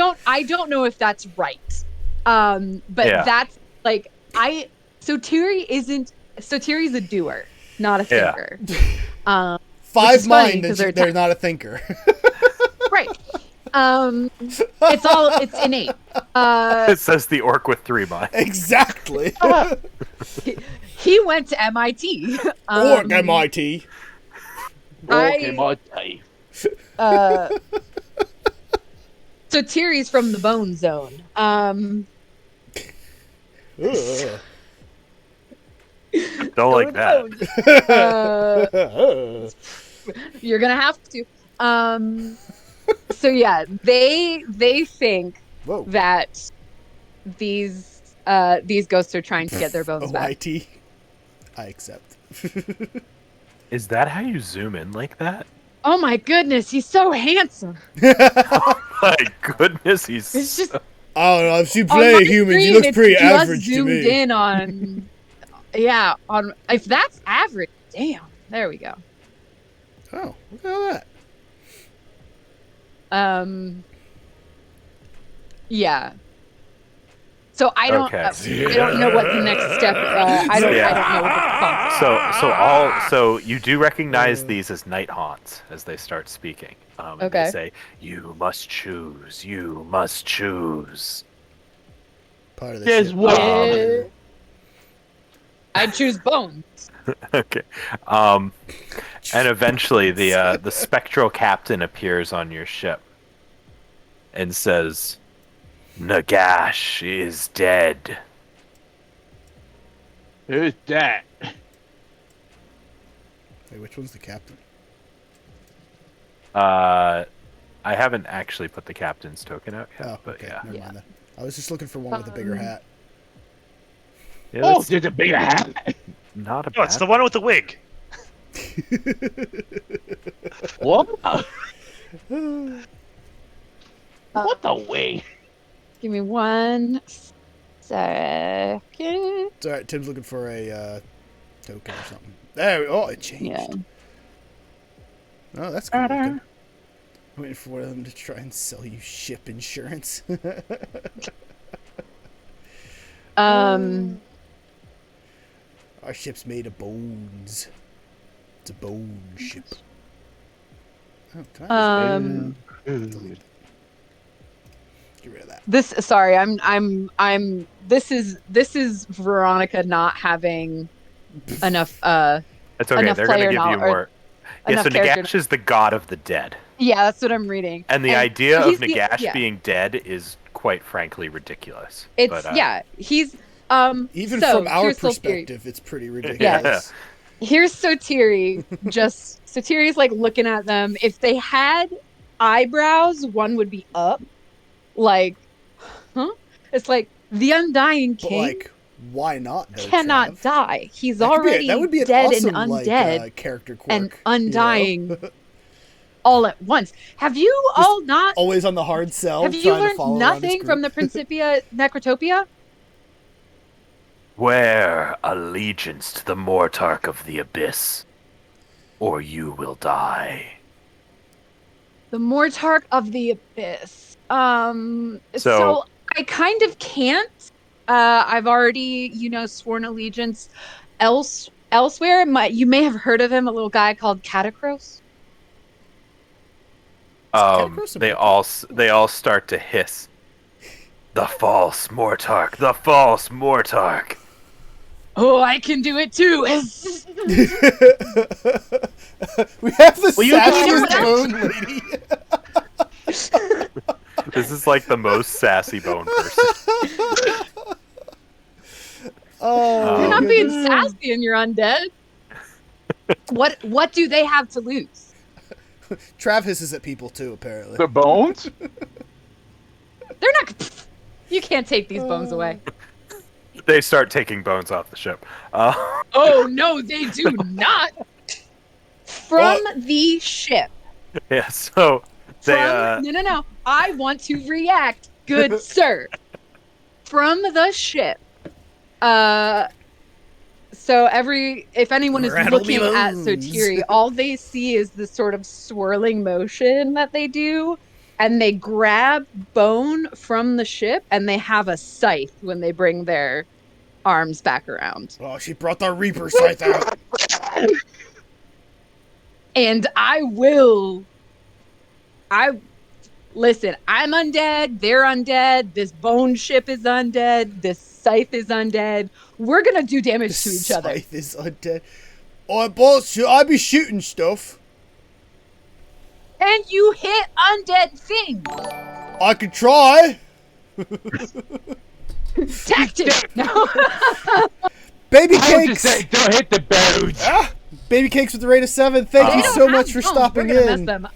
don't know if that's right. But Yeah. that's like Sotiri's a doer, not a Yeah. thinker. Five is funny mind 'cause that they're not a thinker. Right. It's innate. It says the orc with 3 minds. Exactly. He went to MIT. Or MIT. Okay, my day. Sotiri's from the Bone Zone. Ugh. Don't like that. You're gonna have to. So yeah, they think Whoa. that these ghosts are trying to get their bones back. OIT. I accept. Is that how you zoom in like that? Oh my goodness, he's so handsome. My goodness, he's It's just I don't know. I've seen On plenty my of humans. He screen, looks it's pretty just average to zoomed me. in on, yeah, on if that's average. Damn, there we go. Oh, look at all that. Yeah. So I don't know what the next step. I don't know what the prompt. So you do recognize these as night haunts as they start speaking. And Okay. They say, "You must choose. You must choose." Part of the There's ship. one. I'd choose bones. Okay. And eventually, the spectral captain appears on your ship and says, "Nagash is dead." Who's that? Wait, which one's the captain? I haven't actually put the captain's token out yet, Oh, but okay. yeah. Never mind then. I was just looking for one with a bigger hat. Yeah, Oh, that's there's a bigger hat. not a No, it's bad. the one with the wig. What? What the way? Give me 1 second. It's alright, Tim's looking for a token or something. There we Oh, it changed. Yeah. Oh, that's cool looking. Waiting for them to try and sell you ship insurance. Our ship's made of bones. It's a bone ship. Oh, can I delete that? Get rid of that. This is Veronica not having enough It's okay. enough They're going to player give you knowledge- more. Yeah, enough so character Nagash is the god of the dead. Yeah, that's what I'm reading. And the idea he's of Nagash being dead is quite frankly ridiculous. It's but, he's Even so, from our here's Soul Theory. perspective, it's pretty ridiculous. Here's Sotiri. Sotiri's like looking at them. If they had eyebrows, one would be up. Like, huh? It's like the Undying But King like, why not? Though, cannot Trav? die. He's That could be already that would be an dead awesome, and like, undead character quirk, and undying You know? all at once. Have you all not? Always on the hard sell. Have you trying to learned follow around his nothing from the group. Principia Necrotopia? Wear allegiance to the Mortarch of the Abyss, or you will die. The Mortarch of the Abyss. So I kind of can't. I've already, sworn allegiance elsewhere. You may have heard of him, a little guy called Catacros. They all start to hiss. The false Mortarch, the false Mortarch. Oh, I can do it too. We have the you know sassiest bone lady. This is like the most sassy bone person. You're not being sassy and you're undead. What do they have to lose? Trav hisses at people too, apparently. The bones? They're not. You can't take these bones away. They start taking bones off the ship. Oh no, they do not. From the ship. Yeah, so they. No. I want to react, good sir. From the ship. So if anyone is Rattle looking me at bones. Sotiri, all they see is this sort of swirling motion that they do, and they grab bone from the ship, and they have a scythe when they bring their arms back around. Oh, she brought the Reaper scythe out. And listen, I'm undead, they're undead, this bone ship is undead, this scythe is undead. We're gonna do damage to each other. Scythe is undead. Oh, boss, should I be shooting stuff? And you hit undead things. I could try. Tactic. No. Baby I would cakes. just say, don't hit the bones. Baby cakes with the rate of 7. Thank They you don't so have much for bones. stopping We're gonna in. Miss them.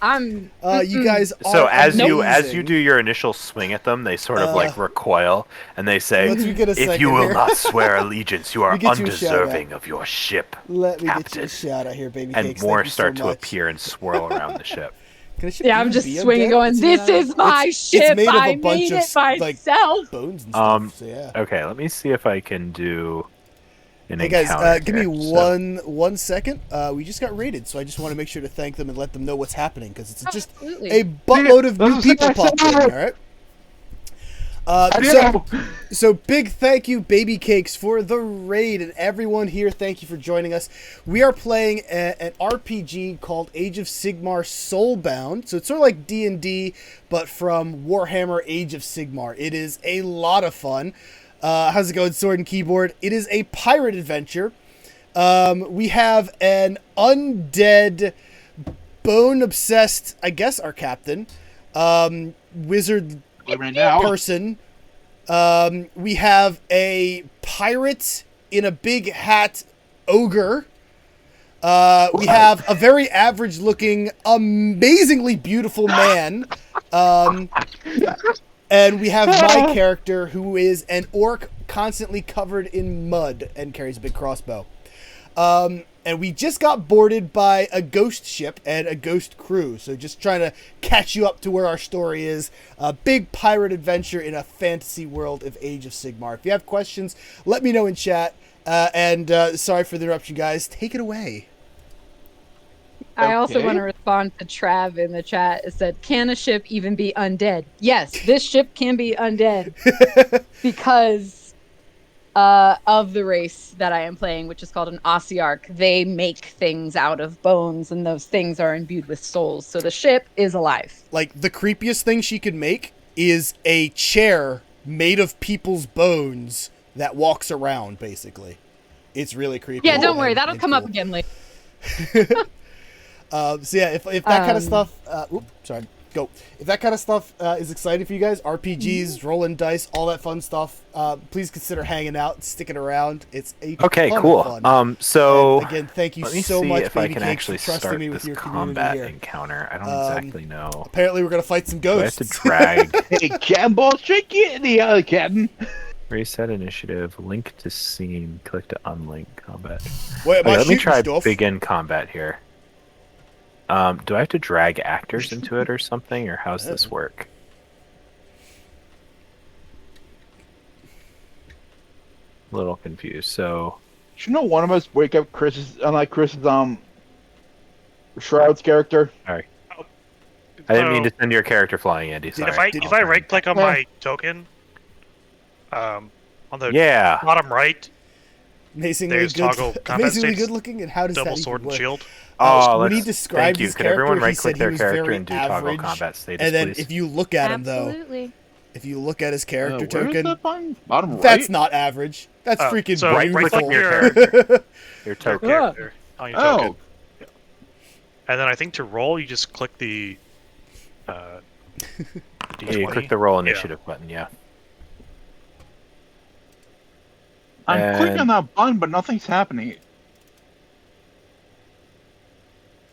You guys are So as you amazing. do your initial swing at them, they sort of like recoil, and they say, Let me get a "If second you will here." not swear allegiance, you are Let me get you a shout undeserving of your ship." Let me get you Captain. a shout out here, baby And cakes. more Thank you start so to much. appear and swirl around the ship. Can a ship Yeah, I'm even just be swinging, undead? going, It's "This made is my it's ship. made of a I bunch made of it myself." bones and stuff. So yeah. Okay, let me see if I can do an Hey guys, encounter give me here. So- one second. We just got raided, so I just want to make sure to thank them and let them know what's happening because it's just Absolutely. a buttload of new This is people popped in. All excellent. right. I So, know. so big thank you, Baby Cakes, for the raid, and everyone here. Thank you for joining us. We are playing an RPG called Age of Sigmar Soulbound. So it's sort of like D&D, but from Warhammer Age of Sigmar. It is a lot of fun. How's it going, Sword and Keyboard? It is a pirate adventure. We have an undead, bone-obsessed, I guess, our captain, wizard Right now. person. We have a pirate in a big hat ogre. We have a very average looking, amazingly beautiful man. And we have my character, who is an orc constantly covered in mud and carries a big crossbow. And we just got boarded by a ghost ship and a ghost crew. So just trying to catch you up to where our story is. A big pirate adventure in a fantasy world of Age of Sigmar. If you have questions, let me know in chat. And sorry for the interruption, guys. Take it away. I also Okay. want to respond to Trav in the chat. It said, "Can a ship even be undead?" Yes, this ship can be undead because of the race that I am playing, which is called an Ossiarch. They make things out of bones, and those things are imbued with souls. So the ship is alive. Like, the creepiest thing she could make is a chair made of people's bones that walks around, basically. It's really creepy. Yeah, don't worry, and- that'll and come up cool. again later. So yeah, if that kind of stuff, go. If that kind of stuff is exciting for you guys, RPGs, rolling dice, all that fun stuff, please consider hanging out, sticking around. It's a Okay, ton cool. of fun. So And again, thank you let me so see much, if I Baby can Cakes, actually for trusting start me with this your community combat here. encounter. I don't exactly know. Apparently, we're gonna fight some Do I have ghosts. to drag Hey, Cannonball, straight get the other captain. reset initiative, link to scene, click to unlink combat? Wait, am Okay, I let me shooting try stuff? begin combat here. Do I have to drag actors into it or something, or how's this work? A little confused. So Should know one of us wake up Chris's, unlike Chris's Shroud's character. I didn't mean So, to send your character flying, Andy. Sorry. if I right click on my token, on the Yeah. bottom right, Amazingly there's good, toggle combat amazingly states, good looking, and how does double that sword even and work? shield. Oh, when he let's- described thank you. his Could character, everyone he right-click said he their was character very and do toggle average. combat status, And then please? if you look at him, though, Absolutely. if you look at his character Where is token, that button? Bottom right. that's not average. That's Oh, freaking so right-click beautiful. your Your your token. character on your token, Oh, and then I think to roll, you just click the Yeah, D20. you click the roll Yeah. initiative button, yeah. I'm clicking And- that button, but nothing's happening.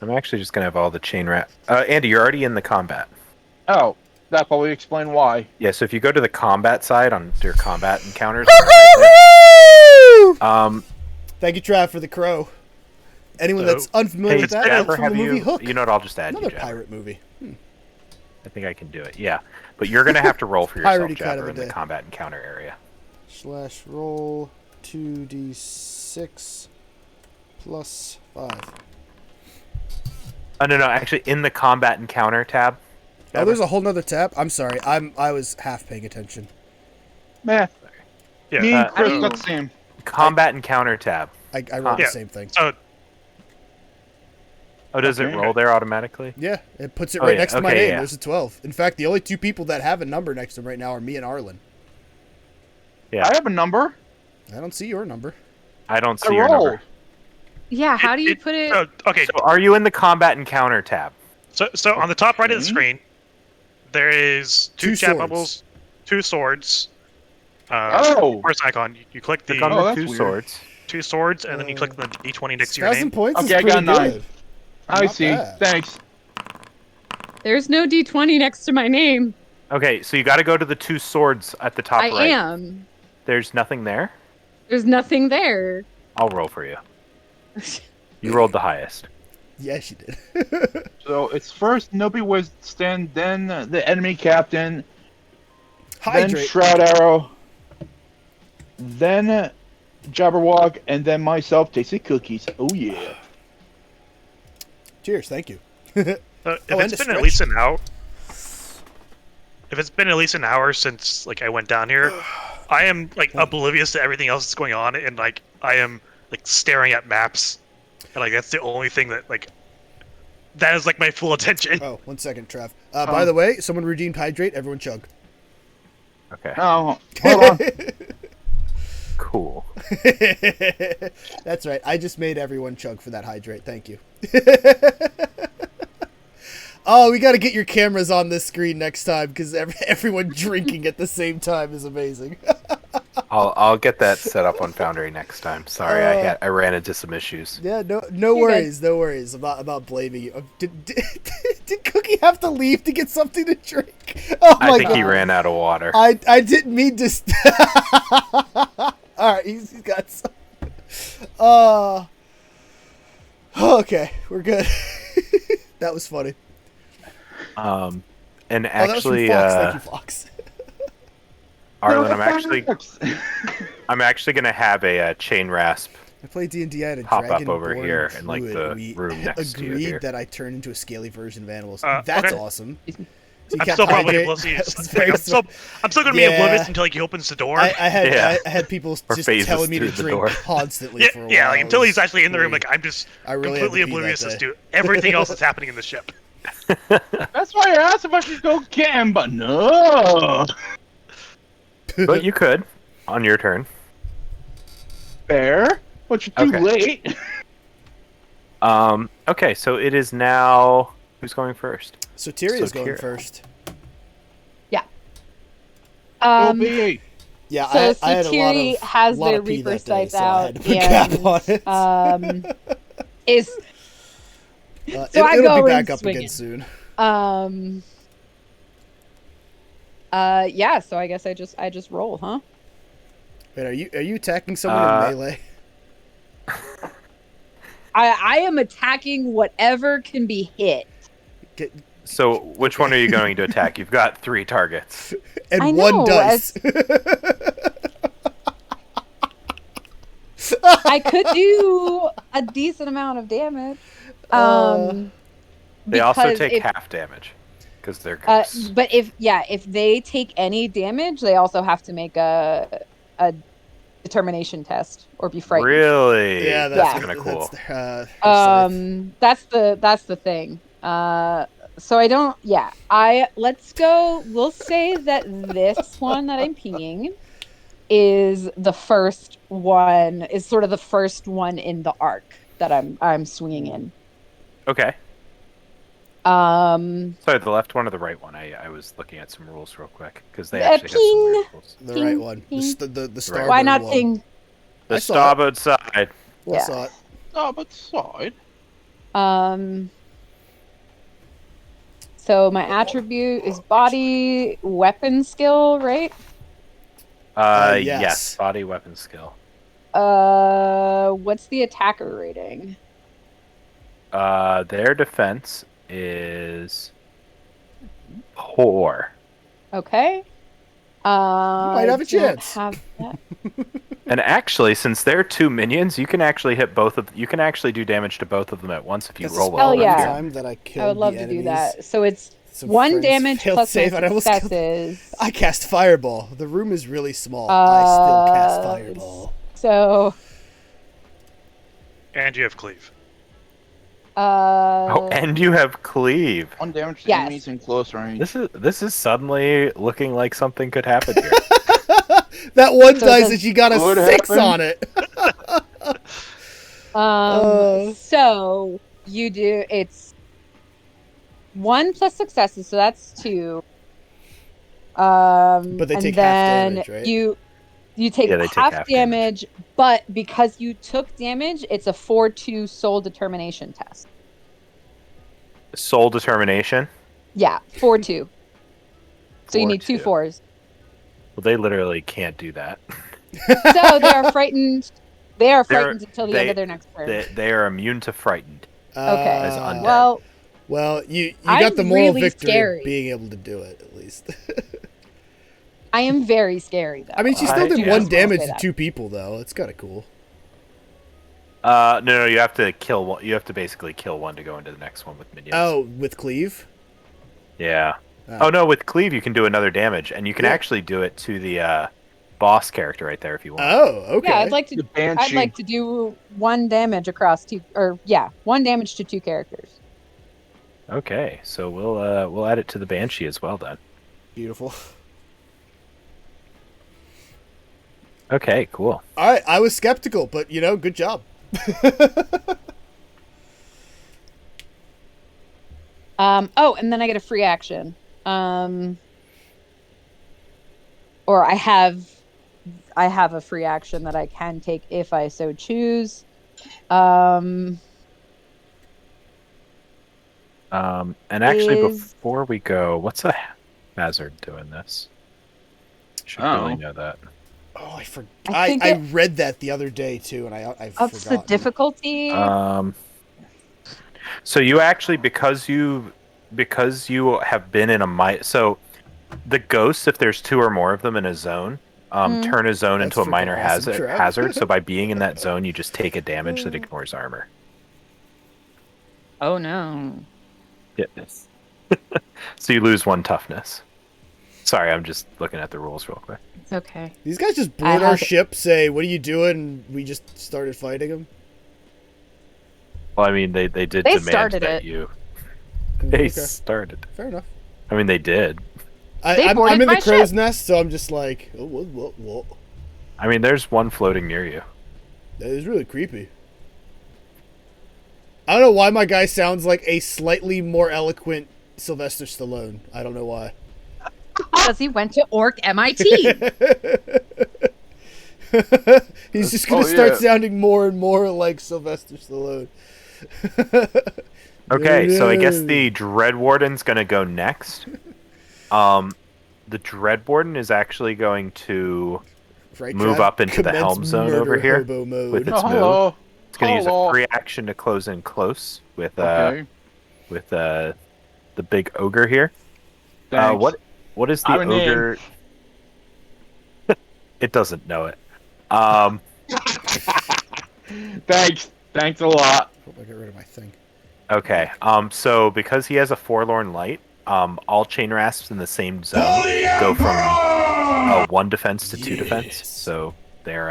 I'm actually just gonna have all the chain wrap. Andy, you're already in the combat. Oh, that probably explain why. Yeah, so if you go to the combat side on your combat encounters, Thank you, Trav, for the crow. Anyone So- that's unfamiliar hey, with that, Jabber, that's from the have movie you? Hook. You know what? I'll just add Another you, Jabber. pirate movie. I think I can do it. Yeah, but you're gonna have to roll for yourself, Piratey kind of Jabber, a in the day. combat encounter area. / roll 2d6 plus 5. Oh no, actually, in the combat encounter tab. Oh, there's a whole nother tab. I'm sorry. I was half paying attention. Meh. Yeah. Me and Uh, Chris I got the same. Combat encounter tab. I rolled Yeah. the same thing. So Oh, does Okay. it roll there automatically? Yeah, it puts it Oh, right yeah. next to my Okay, name. yeah. There's a 12. In fact, the only two people that have a number next to them right now are me and Arlen. Yeah, I have a number. I don't see your number. I don't I see your rolled. number. Yeah, how do you put it? okay. So are you in the combat encounter tab? So on the top right of the Okay. screen, there is two Two chat swords. bubbles, two swords. Oh. First icon, you click the Click on Oh, the that's two weird. swords. two swords, and then you click the D20 next to your 1,000 name. points is Okay, I pretty got 9. good. I Not see. bad. Thanks. There's no D20 next to my name. Okay, so you got to go to the two swords at the top I right. am. There's nothing there. There's nothing there. I'll roll for you. You rolled the highest. Yes, you did. So it's first Nobi Wisdom, then the enemy captain, then Hydrate. Shroud Arrow, then Jabberwock, and then myself, Tasty Cookies. Oh yeah. Cheers. Thank you. If Oh, it's and a been at least stretch. an hour, if it's been at least an hour since like I went down here, I am like oblivious to everything else that's going on, and like I am like staring at maps, and like that's the only thing that like that is like my full attention. Oh, 1 second, Trev. By the way, someone redeemed hydrate. Everyone chug. Okay. Oh, hold on. Cool. That's right. I just made everyone chug for that hydrate. Thank you. Oh, we got to get your cameras on this screen next time because everyone drinking at the same time is amazing. I'll get that set up on Foundry next time. Sorry, I ran into some issues. Yeah, no worries, no worries about blaming you. Did Cookie have to leave to get something to drink? Oh my I think God. he ran out of water. I didn't mean to. All right, he's got some. Okay, we're good. That was funny. And That was from actually, Fox. Thank you, Fox. Arlen, I'm actually gonna have a chain rasp I played D&D. I had a pop up dragonborn over here in like druid. the We room next to you agreed here. that I turn into a scaly version of animals. That's Okay. awesome. I'm still probably oblivious. I'm still gonna be oblivious until like he opens the door. I had Yeah. I had people Or just phases telling me to through the drink door. constantly for a while. yeah, like until It he's was actually in the room, great. like I'm just I really had to completely pee that oblivious as day. to everything else that's happening in the ship. That's why I asked if I could go get him, but no. But you could on your turn. Fair, but you're too Okay. late. Okay, so it is now. Who's going first? So Tyrion's So going Tyrion. first. Be. Yeah, So I had Satiri a has lot their of pee Reaper that day, sights so I out had to put cap on and it. is so I it'll go be in back up swinging. again soon. Yeah, so I guess I just roll, huh? Wait, are you attacking someone in melee? I am attacking whatever can be hit. So which one are you going to attack? You've got 3 targets. And I one know, dice. I could do a decent amount of damage. They also because take if- half damage because they're ghosts. but if they take any damage, they also have to make a determination test or be frightened. Really? Yeah, that's Yeah. kind of cool. That's That's the thing. So I don't. Yeah, let's go. We'll say that this one that I'm pinging is the first one. Is sort of the first one in the arc that I'm swinging in. Okay. Sorry, the left one or the right one? I was looking at some rules real quick because they actually have some ping. weird rules. the Ping, right one. ping. The starboard Why not one. ping? The I saw it. starboard side. I Yeah. saw it. Oh, but side. So my attribute is body weapon skill, right? Yes. Yes. Body weapon skill. What's the attacker rating? Their defense is 4. Okay. might have a don't chance. have that. And actually, since they're 2 minions, you can actually hit both of. You can actually do damage to both of them at once if you That's roll the well. Hell only yeah. time that I killed I would love the to do enemies. that. So it's Some 1 friends damage failed plus save my and I almost killed- successes. I cast Fireball. The room is really small. I still cast Uh, Fireball. So And you have cleave. Oh, and you have cleave. One damage to Yes. enemies in close range. This is suddenly looking like something could happen here. That one So dice does- that you got a What 6 happened? on it. so you do it's 1 plus successes, so that's 2. But they and take half then damage, right? you take Yeah, they take half half damage, but because you took damage, it's a 4-2 soul determination test. Soul determination. Yeah, 4-2. So you need 2 4-2. 4s. Well, they literally can't do that. So they are frightened. They are They're- frightened until the end of their next turn. They are immune to frightened. as Uh, undead. well, you I'm got the moral really victory scary. of being able to do it at least. I am very scary though. I mean, she still did yeah. one Just wanna damage say to that. 2 people though. It's kind of cool. No, you have to kill one. You have to basically kill one to go into the next one with minions. Oh, with cleave. Yeah. Oh. Oh no, with cleave you can do another damage, and you can Yeah. actually do it to the boss character right there if you want. Oh, okay. Yeah, I'd like to. The I'd Banshee. like to do 1 damage across 2, or yeah, 1 damage to 2 characters. Okay, so we'll add it to the banshee as well then. Beautiful. Okay, cool. All right, I was skeptical, but good job. Oh, and then I get a free action. Or I have a free action that I can take if I so choose. And actually, Is- before we go, what's a hazard doing this? Should Oh. really know that. Oh, I forgot. I think I it read that the other day too, and I've ups the forgotten. difficulty. So you actually because you have been in so the ghosts, if there's 2 or more of them in a zone, turn a zone That's into a freaking minor awesome, Trev. hazard. So by being in that zone, you just take a damage that ignores armor. Oh no. Yes. So you lose 1 toughness. Sorry, I'm just looking at the rules real quick. It's okay. These guys just I board our have- ship, say, "What are you doing?" And we just started fighting them. Well, I mean, they did They demand started that it. you. Okay, They started. fair enough. I mean, they did. They I'm boarded in the my crow's ship. nest, so I'm just like, oh, what? I mean, there's one floating near you. That is really creepy. I don't know why my guy sounds like a slightly more eloquent Sylvester Stallone. I don't know why. Because he went to Orc MIT. He's just gonna start sounding more and more like Sylvester Stallone. Okay, so I guess the Dread Warden's gonna go next. The Dread Warden is actually going to Right, move Trav? up into the Commence helm zone murder over here hobo mode. with its move. Hello. It's gonna use a Hello. free action to close in close with Okay. the big ogre here. Thanks. What is the I'm in. ogre? It doesn't know it. Thanks a lot. Hope I get rid of my thing. Okay. So because he has a forlorn light, all chain rasps in the same zone go from 1 defense to 2 defense. Yes. So they're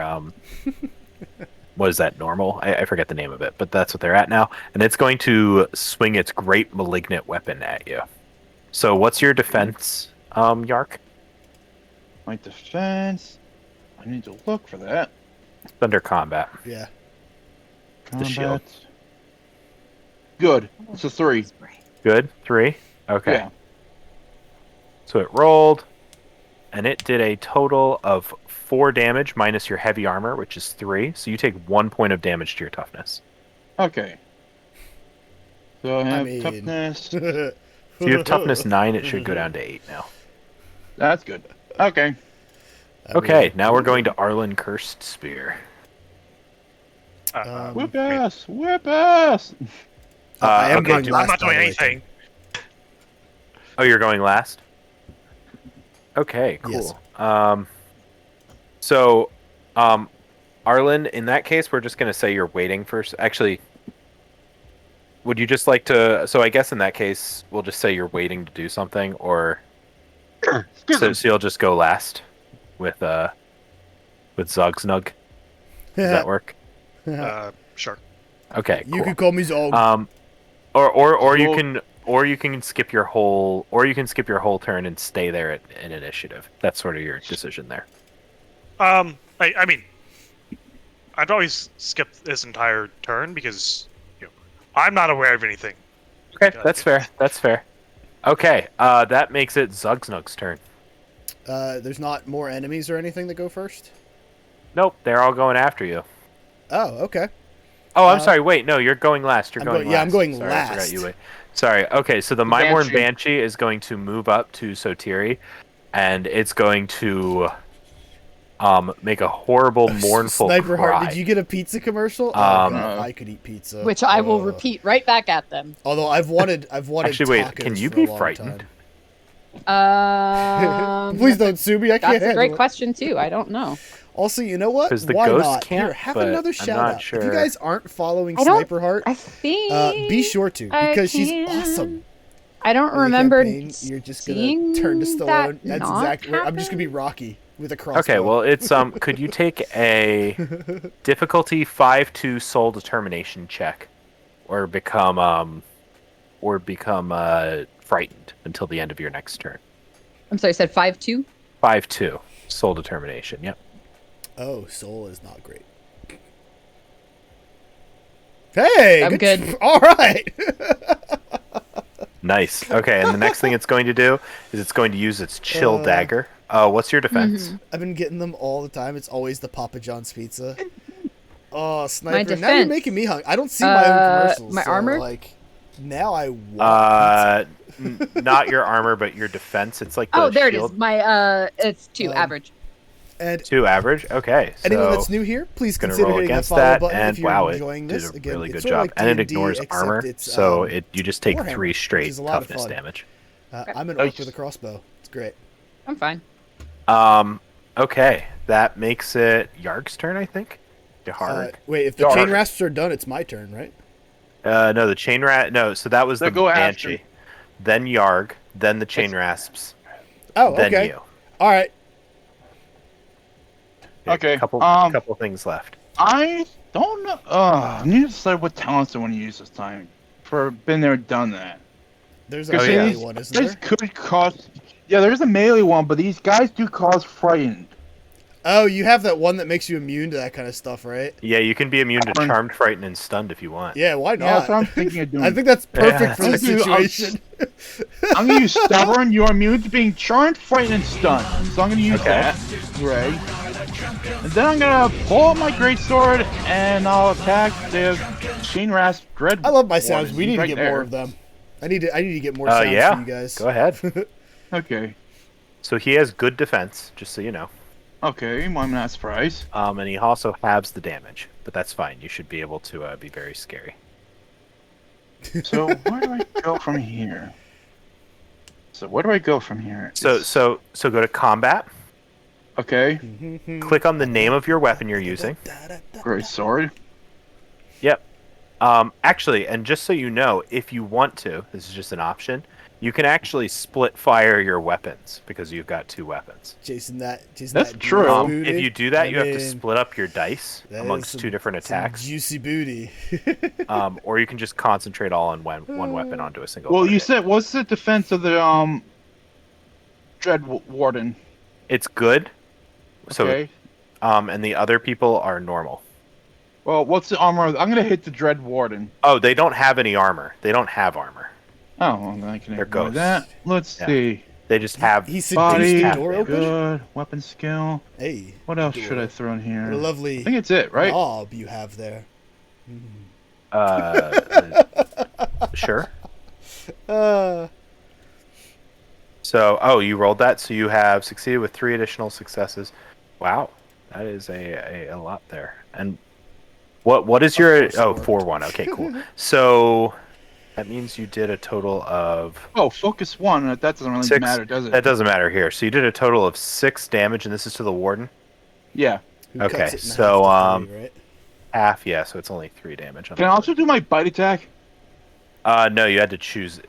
what is that, normal? I forget the name of it, but that's what they're at now. And it's going to swing its great malignant weapon at you. So what's your defense, Yark? My defense. I need to look for that. It's under combat. Yeah. The shield. Combat. Good. It's a 3. Good. 3. Okay. Yeah. So it rolled, and it did a total of 4 damage minus your heavy armor, which is 3. So you take 1 point of damage to your toughness. Okay. So I have mean- toughness. So you have toughness 9. It should go down to 8 now. That's good. Okay. Okay, now we're going to Arlen Cursed Spear. Whip ass! Whip ass! I am okay, going I'm last, not by doing the way, anything. Oh, you're going last? Okay, cool. Yes. So, Arlen, in that case, we're just going to say you're waiting for... Actually, would you just like to... So I guess in that case, we'll just say you're waiting to do something, or... So you'll just go last with Zogsnug. Does that work? Sure. Okay, You cool. can call me Zog. Or you Well- can skip your whole turn and stay there in initiative. That's sort of your decision there. I mean, I'd always skip this entire turn because I'm not aware of anything. Okay, that's fair. That's fair. Okay, that makes it Zugsnug's turn. There's not more enemies or anything that go first? Nope, they're all going after you. Oh, okay. Oh, I'm sorry. Wait, no, you're going last. I'm going Sorry, last. I forgot you wait. Sorry. Okay, so the Mimorn Banshee. Banshee is going to move up to Sotiri, and it's going to make a horrible, mournful Sniper cry. Heart, did you get a pizza commercial? Oh, God, No. I could eat pizza. Which I will repeat right back at them. Although I've wanted Actually, wait, tacos can you for be a long frightened? time. Please don't sue me. I can't That's a handle great it. question too. I don't know. Also, you know what? 'Cause the Why ghost not? can't, Here, have but another I'm shout not out. If you sure. guys aren't following I don't- Sniper Heart, I think be sure to because she's awesome. I don't In the remember. campaign, you're just gonna seeing turn to that Stallone. That's not exactly. I'm just gonna be happen. Rocky with a crossbow. Okay, well, it's could you take a difficulty 5-2 soul determination check, or become frightened until the end of your next turn? I'm sorry. I said 5-2. 5-2 soul determination. Yep. Oh, soul is not great. Hey, I'm good. All right. Nice. Okay, and the next thing it's going to do is it's going to use its chill dagger. What's your defense? I've been getting them all the time. It's always the Papa John's pizza. Oh, Sniper! defense. Now you're making me hungry. I don't see my own commercials. my so, armor? Like, now I want pizza. Not your armor, but your defense. It's like the Oh, there shield. it is. My it's 2 average. And 2 average. Okay. So anyone that's new here, please gonna consider roll hitting that against follow that, button and if you're wow, enjoying it this. did a Again, really it's good sort of job, like and it D&D, ignores except armor, it's, so you just take Warhammer, 3 which straight is a lot of toughness fun. damage. I'm an orc with a crossbow. It's great. I'm fine. Okay, that makes it Yarg's turn, I think. Yarg. Wait, if the Dark. chain rasps are done, it's my turn, right? No, the chain rat. No, so that was They the go after. banshee. Then Yarg. Then the chain rasps. Oh, Then okay. you. All right. Okay, Couple things left. I don't know. I need to decide what talents I want to use this time. For been there, done that. There's a Because yeah. melee these one, isn't guys there? could cause. Yeah, there's a melee one, but these guys do cause frightened. Oh, you have that one that makes you immune to that kind of stuff, right? Yeah, you can be immune to Arn. charmed, frightened, and stunned if you want. Yeah, why Yeah, that's what not? I'm thinking of doing. I think that's perfect Yeah. for the situation. I'm gonna use stubborn. You're immune to being charmed, frightened, and stunned. So I'm gonna use Okay. that. Right. And then I'm gonna pull out my greatsword and I'll attack the chain rasp dread. I love my sounds. Warden. We need He's to right get more there. of them. I need to get more sounds Yeah. for you guys. Go ahead. Okay. So he has good defense, just so you know. Okay, I'm not surprised. And he also halves the damage, but that's fine. You should be able to be very scary. So where do I go from here? So where do I go from here? So It's- so go to combat. okay, Click on the name of your weapon you're using. great sword. Yep. Actually, and just so you know, if you want to, this is just an option. You can actually split fire your weapons because you've got 2 weapons. Jason, That's that true. juicy booty. If you do that, you have to I mean, split up your dice that is amongst some- 2 different some attacks. Juicy booty. Or you can just concentrate all on one weapon onto a single. Well, you target. said what's the defense of the dread warden? It's good. So Okay. and the other people are normal. Well, what's the armor? I'm gonna hit the dread warden. Oh, they don't have any armor. They don't have armor. Oh, well, then I can They're ignore ghosts. that. Let's Yeah. see. They just have He seduced Body, the door open. good. Weapon skill. Hey, What else door. should I throw in here? What a lovely I think it's it, right? knob you have there. Sure. Uh, So, you rolled that, so you have succeeded with 3 additional successes. Wow, that is a lot there. And what is your course it worked. 4-1? Okay, cool. So that means you did a total of Oh, focus one. That doesn't really 6. matter, does it? That doesn't matter here. So you did a total of 6 damage, and this is to the warden. Yeah. who Okay, cuts it in so, half to 3, right? Half, yeah. So it's only 3 damage. On Can I the also do my bite attack? warden. No, you had to choose.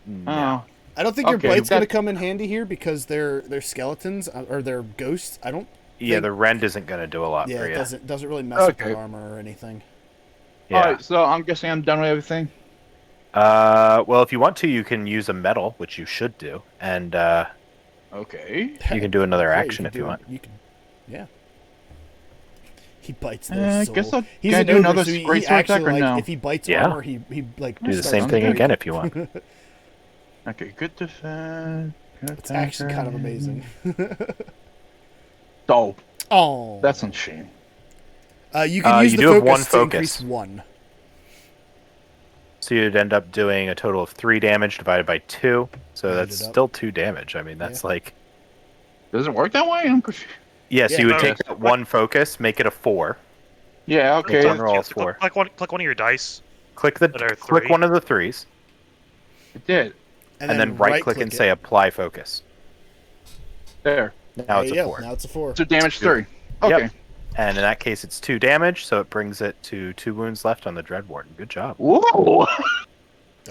No. Oh. I don't think your Okay, bite's that- gonna come in handy here because they're skeletons or they're ghosts. I don't. Yeah, the rend isn't going to do a lot Yeah, for it you. doesn't really mess with Okay. your armor or anything. Yeah. Alright, so I'm guessing I'm done with everything. Well, if you want to, you can use a medal, which you should do, and Okay. you can do another Yeah, action can if do you it. want. You can. Yeah. He bites their I soul. guess I'll- He's can I an do ogre, another so he great sword actually attack or like no? if he bites Yeah. armor, he like Do the starts same thing to- again if you want. Okay, good defense. Good It's actually kind of amazing. Oh, Oh, that's a shame. you can use you the do have focus one to focus. increase 1. So you'd end up doing a total of 3 damage divided by 2. So Round that's it up. still 2 damage. I mean, that's like, Does it work that way? I'm confused. Yes, Yeah. you would Okay. take that one focus, make it a 4. Yeah, okay. One roll is So 4. click one of your dice. Click That are click 3. one of the 3s, It did. and then right-click and it. say apply focus. There. Now There it's you a go. 4. Now it's a 4. So damage Two. 3. Okay. Yep. And in that case, it's 2 damage, so it brings it to 2 wounds left on the Dreadwarden. Good job. Whoa!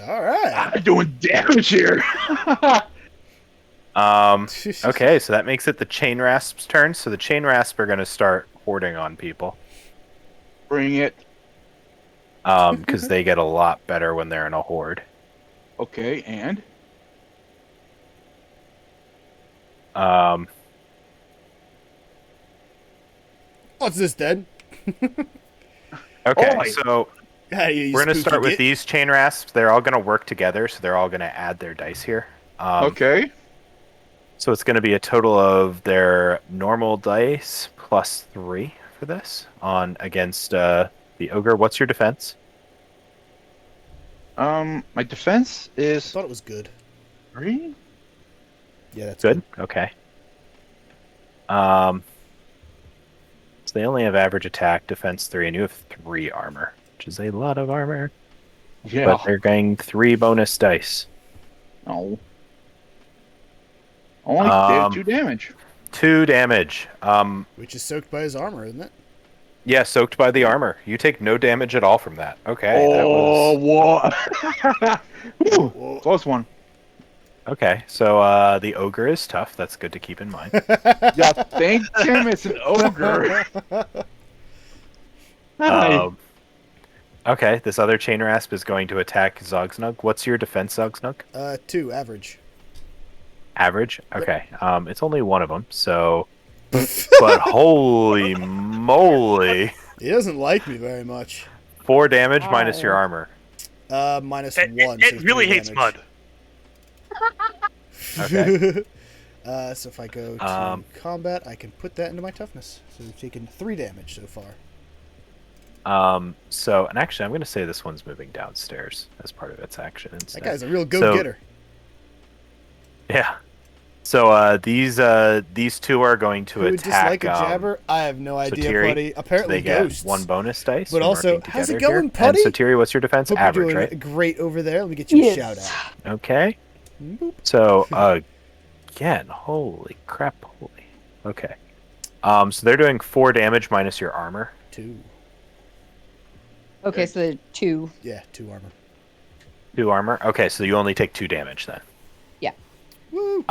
All right. I'm doing damage here. Okay, so that makes it the Chain Rasp's turn. So the Chain Rasp are going to start hoarding on people. Bring it. Because they get a lot better when they're in a horde. Okay, and What's this, dead? Okay, Oh, so How do you we're going to spooky start with git? these Chain Rasps. They're all going to work together, so they're all going to add their dice here. okay. So it's going to be a total of their normal dice plus 3 for this on against the ogre. What's your defense? My defense I is thought it was good. 3. Yeah, that's Good. Okay. So they only have average attack, defense 3, and you have 3 armor, which is a lot of armor. Yeah. But they're getting 3 bonus dice. No. Only did 2 damage. 2 damage. Which is soaked by his armor, isn't it? Yeah, soaked by the armor. You take no damage at all from that. Okay, Oh, that was what? Ooh, close one. okay. So the ogre is tough. That's good to keep in mind. Yeah, thank him. It's an ogre. Hi. Okay, this other chain rasp is going to attack Zogsnug. What's your defense, Zogsnug? 2, average. Average. Okay. It's only one of them. So, but holy moly, He doesn't like me very much. 4 damage minus your armor. Minus It, 1. it so really 3 hates damage. mud. Okay. So if I go to combat, I can put that into my toughness. So we've taken 3 damage so far. So, and actually, I'm going to say this one's moving downstairs as part of its action instead. That guy's a real go-getter. Yeah. So these 2 are going to Who would attack. dislike a jabber? I have no idea, Tiri, Putty. Apparently they get ghosts. 1 bonus dice. But from also, working how's it together going, here. Putty? And so, Tiri, what's your defense? Hope Average, you're right? doing great over there. Let me get you a Yes. shout out. Okay. Boop. So again, holy crap, holy. Okay. So they're doing 4 damage minus your armor. 2. Okay, so the 2. Yeah, 2 armor. 2 armor. Okay, so you only take 2 damage then. Yeah. Woo!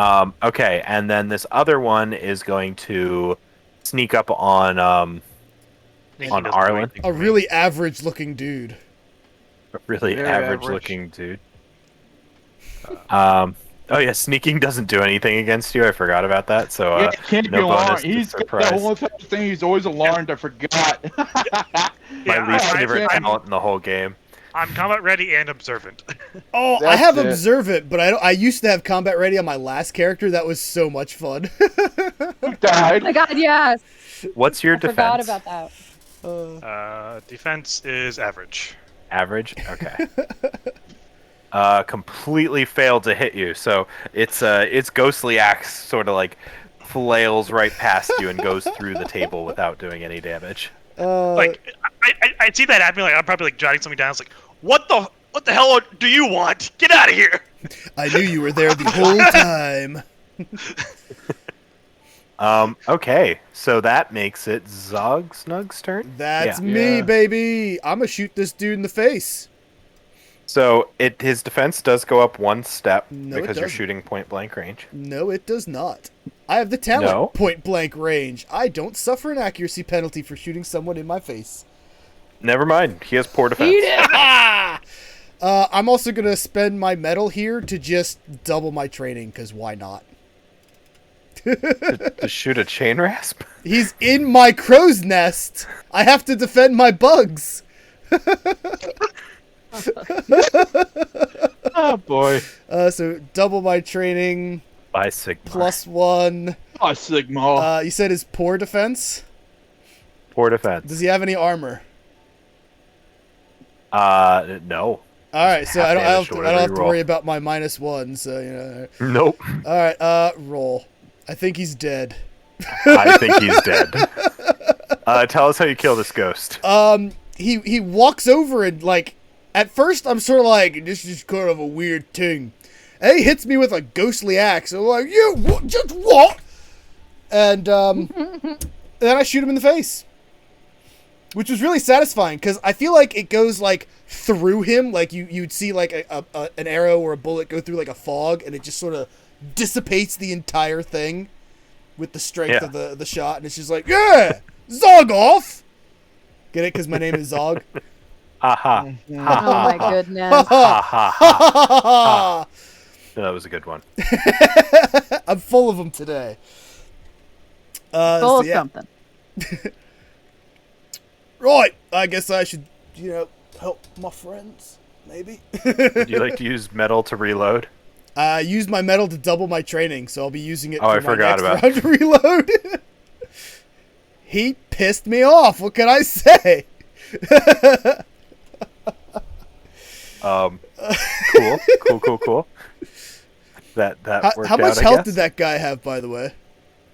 Okay, and then this other one is going to sneak up on Nikki On doesn't do Arlen? anything A for me. really average-looking dude. a really Very average average. looking dude. Oh yeah, sneaking doesn't do anything against you. I forgot about that. So Yeah, he can't be no bonus. alarmed. to He's got surprise. that whole type of thing. He's always alarmed. I forgot. My Yeah, least I- favorite I'm- talent in the whole game. I'm combat ready and observant. Oh, I That's have it. Observant, but I used to have Combat Ready on my last character. That was so much fun. Who died? Oh my god, yes. What's your I forgot defense? about that. Defense is average. Average. Okay. Completely failed to hit you. So its ghostly axe sort of like flails right past you and goes through the table without doing any damage. Like, I'd see that happen. Like, I'm probably like jotting something down. It's like, what the hell do you want? Get out of here! I knew you were there the whole time. Okay, so that makes it Zogsnug's turn. That's Yeah. me, Yeah. baby. I'm gonna shoot this dude in the face. So his defense does go up 1 step No, it because you're doesn't. shooting point blank range. No, it does not. I have the talent No? point blank range. I don't suffer an accuracy penalty for shooting someone in my face. Never mind. He has poor defense. Eat it! I'm also gonna spend my medal here to just double my training, because why not? To shoot a chain rasp. He's in my crow's nest. I have to defend my bugs. Oh boy. So double my training By Sigmar. +1. Oh, Sigma. You said his poor defense. Poor defense. Does he have any armor? No. All right, so Half I don't damage have to to, I whatever don't have you to roll. worry about my -1. So you know. Nope. All right, roll. I think he's dead. I think he's dead. Tell us how you kill this ghost. He walks over and, like, at first I'm sort of like, this is kind of a weird thing. And he hits me with a ghostly axe. I'm like, you, what, just what? And, then I shoot him in the face. Which was really satisfying, because I feel like it goes, like, through him. Like, you'd see, like, an arrow or a bullet go through, like, a fog, and it just sort of dissipates the entire thing with the strength of the shot. And it's just like, yeah, Zog off! Get it? Because my name is Zog. Aha. Oh my goodness. That was a good one. I'm full of them today. Full of something. Right, I guess I should, help my friends, maybe. Would you like to use metal to reload? I used my metal to double my training, so I'll be using it Oh, for I my forgot next about round to reload. He pissed me off. What can I say? Cool. That worked How much out, I health guess. did that guy have, by the way?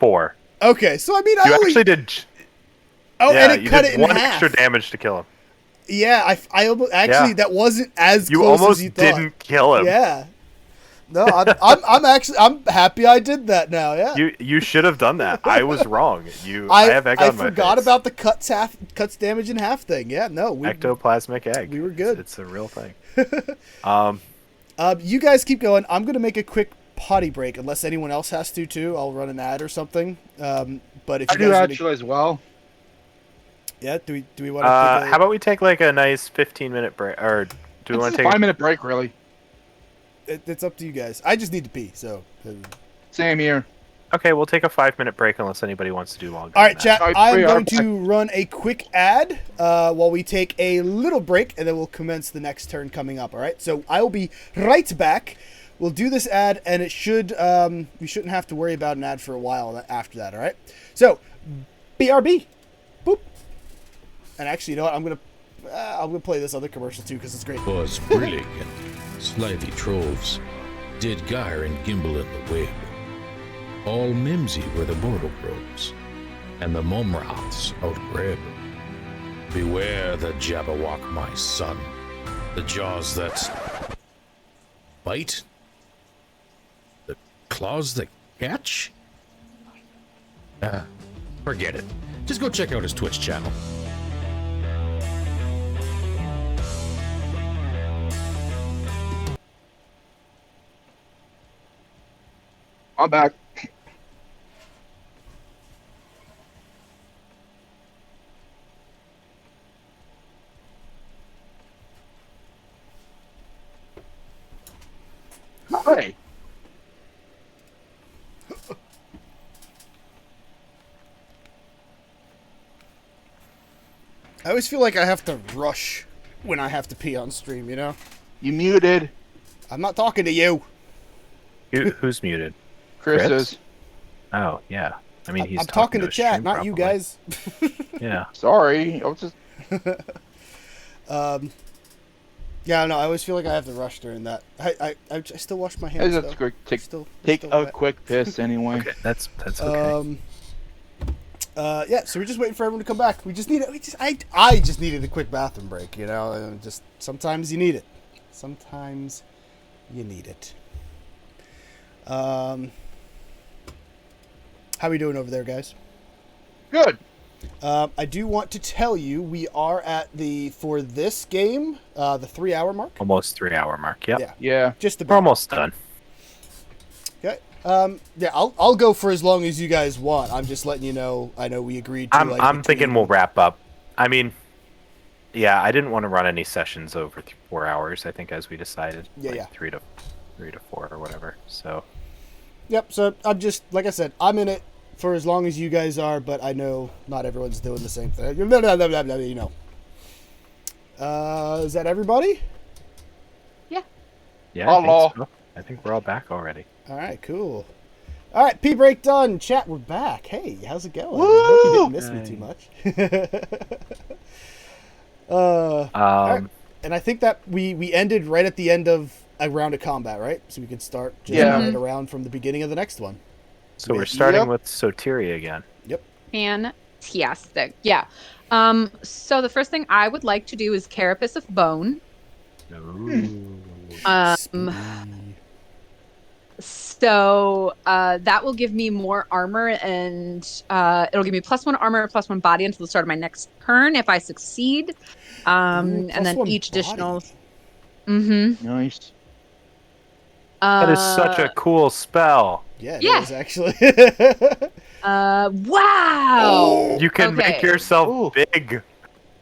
4. Okay, so I mean, You actually did. Oh, yeah, and it you cut did it in 1 half. extra damage to kill him. Yeah, I almost actually that wasn't as You close almost as you thought. didn't kill him. Yeah. No, I'm happy I did that now. Yeah. You should have done that. I was wrong. I have egg on my forgot face. about the cuts damage in half thing. Yeah, no, Ectoplasmic egg. we were good. It's a real thing. You guys keep going. I'm gonna make a quick potty break unless anyone else has to too. I'll run an ad or something. But if I you do guys actually as well. yeah, do we want to? How about we take like a nice 15-minute break, or do we want It's to a take? 5-minute break, really. It's up to you guys. I just need to pee. So. Same here. Okay, we'll take a 5-minute break unless anybody wants to do longer. All right, than that. chat. I'm going to run a quick ad while we take a little break, and then we'll commence the next turn coming up. All right. So I will be right back. We'll do this ad, and it should we shouldn't have to worry about an ad for a while after that. All right. So, BRB, boop. And actually, you know what? I'm gonna play this other commercial too because it's great. Was brillig and slithy troves, did gyre and gimble in the web. All mimsy were the border groves, and the momraths outgrab. Beware the Jabberwock, my son, the jaws that bite, the claws that catch. Forget it. Just go check out his Twitch channel. I'm back. Hey. I always feel like I have to rush when I have to pee on stream. You know, You muted. I'm not talking to you. Who's muted? Chris Chris? is. Oh yeah. I mean, he's I'm talking to his chat, stream not you probably. guys. Yeah. Sorry. I was just. Yeah, no, I always feel like I have to rush during that. I still wash my hands. That's though. quick. Take Still a wet. quick piss anyway. Okay, that's okay. Yeah, so we're just waiting for everyone to come back. I just needed a quick bathroom break, you know. And just sometimes you need it. Sometimes you need it. How we doing over there, guys? Good. I do want to tell you we are at for this game, the 3-hour mark. Almost 3-hour mark. Yep. Yeah, Yeah. just We're about. almost done. Okay. Yeah, I'll go for as long as you guys want. I'm just letting you know. I know we agreed to. I'm thinking we'll wrap up. I mean, yeah, I didn't want to run any sessions over 4 hours. I think as we decided. Yeah, like yeah. 3 to 4 or whatever. So. Yep. So I'm just like I said. I'm in it for as long as you guys are, but I know not everyone's doing the same thing. You know. Is that everybody? Yeah. Hello. I think we're all back already. All right. Cool. All right. Pee break done. Chat. We're back. Hey, how's it going? Woo! Hope you didn't miss me too much. All right. And I think that we ended right at the end of a round of combat, right? So we could start just Yeah. right around from the beginning of the next one. So we're starting Yep. with Soteria again. Fantastic. Yeah. So the first thing I would like to do is Carapace of Bone. Spooky. So that will give me more armor, and it'll give me +1 armor, +1 body until the start of my next turn if I succeed. Ooh, And then +1 each body. additional. Mm-hmm. Nice. That is such a cool spell. Yeah, it Yeah. is actually. Wow. You can make Okay. yourself Ooh. big.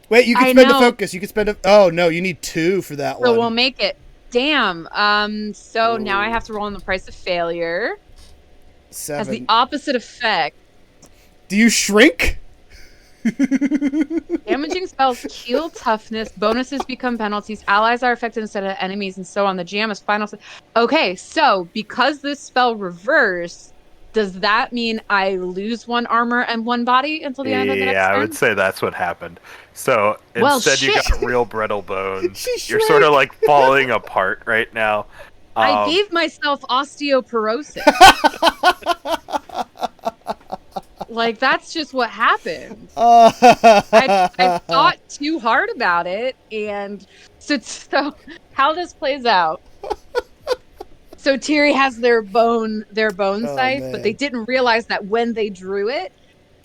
Wait, you can I spend a know. focus. You can spend a. Oh no, you need 2 for that So one. we'll make it. Damn. So now I have to roll in the price of failure. Has the 7. opposite effect. Do you shrink? Damaging spells heal toughness. Bonuses become penalties. Allies are affected instead of enemies, and so on. The GM is final. Okay, so because this spell reversed, does that mean I lose 1 armor and 1 body until the end of the next Yeah, I turn? would say that's what happened. So Well, instead, you shit. got real brittle bones. She You're sort of shrank. like falling apart right now. I gave myself osteoporosis. Like, that's just what happened. I thought too hard about it, and so how this plays out. So Tiri has their bone scythe, but they man. didn't realize that when they drew it.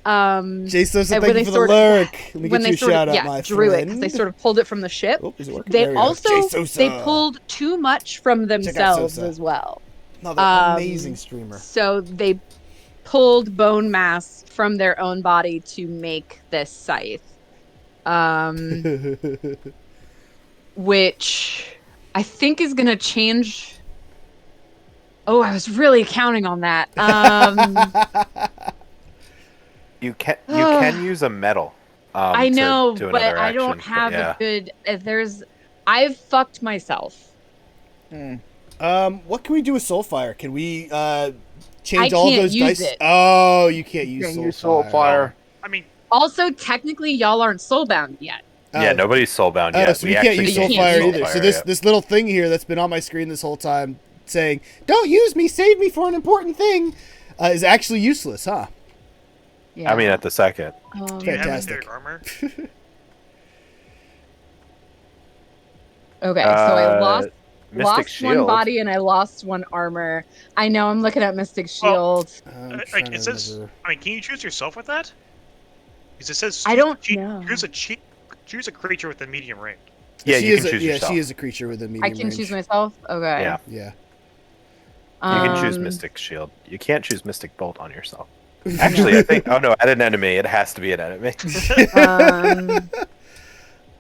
Jason, and thank when you they for the sort of- lurk. Let me when get they you a sort shout of out, my drew it friend. because they sort of pulled it from the ship. Oh, is it working? They There we go. also Jay Sosa. they pulled too much from themselves Sosa. as well. No, they're amazing streamer. So they pulled bone mass from their own body to make this scythe. Which I think is going to change. Oh, I was really counting on that. You can use a metal. I know, to but another I don't action, have a good. I've fucked myself. What can we do with Soulfire? Can we change I all of can't those use dice? it. Oh, you can't use Can't Soulfire. use Soulfire. I mean, Also, technically, y'all aren't soulbound yet. Yeah, nobody's soulbound yet. So we can't use can't Soulfire use either. So Soulfire, this little thing here that's been on my screen this whole time saying, "Don't use me, save me for an important thing," is actually useless, huh? Yeah. I mean, at the second. do you have Fantastic. aesthetic armor? Okay, so I lost Mystic one Shield. body and I lost 1 armor. I know. I'm looking at Mystic Shield. I'm Like trying it to says. remember. I mean, can you choose yourself with that? Because it says I don't choose- know. Choose a creature with a medium range. Yeah, she you is can choose yourself. she is a creature with a medium I can range. choose myself. Okay. Yeah, Yeah. you can choose Mystic Shield. You can't choose Mystic Bolt on yourself. Actually, I think. Oh no, at an enemy, it has to be an enemy.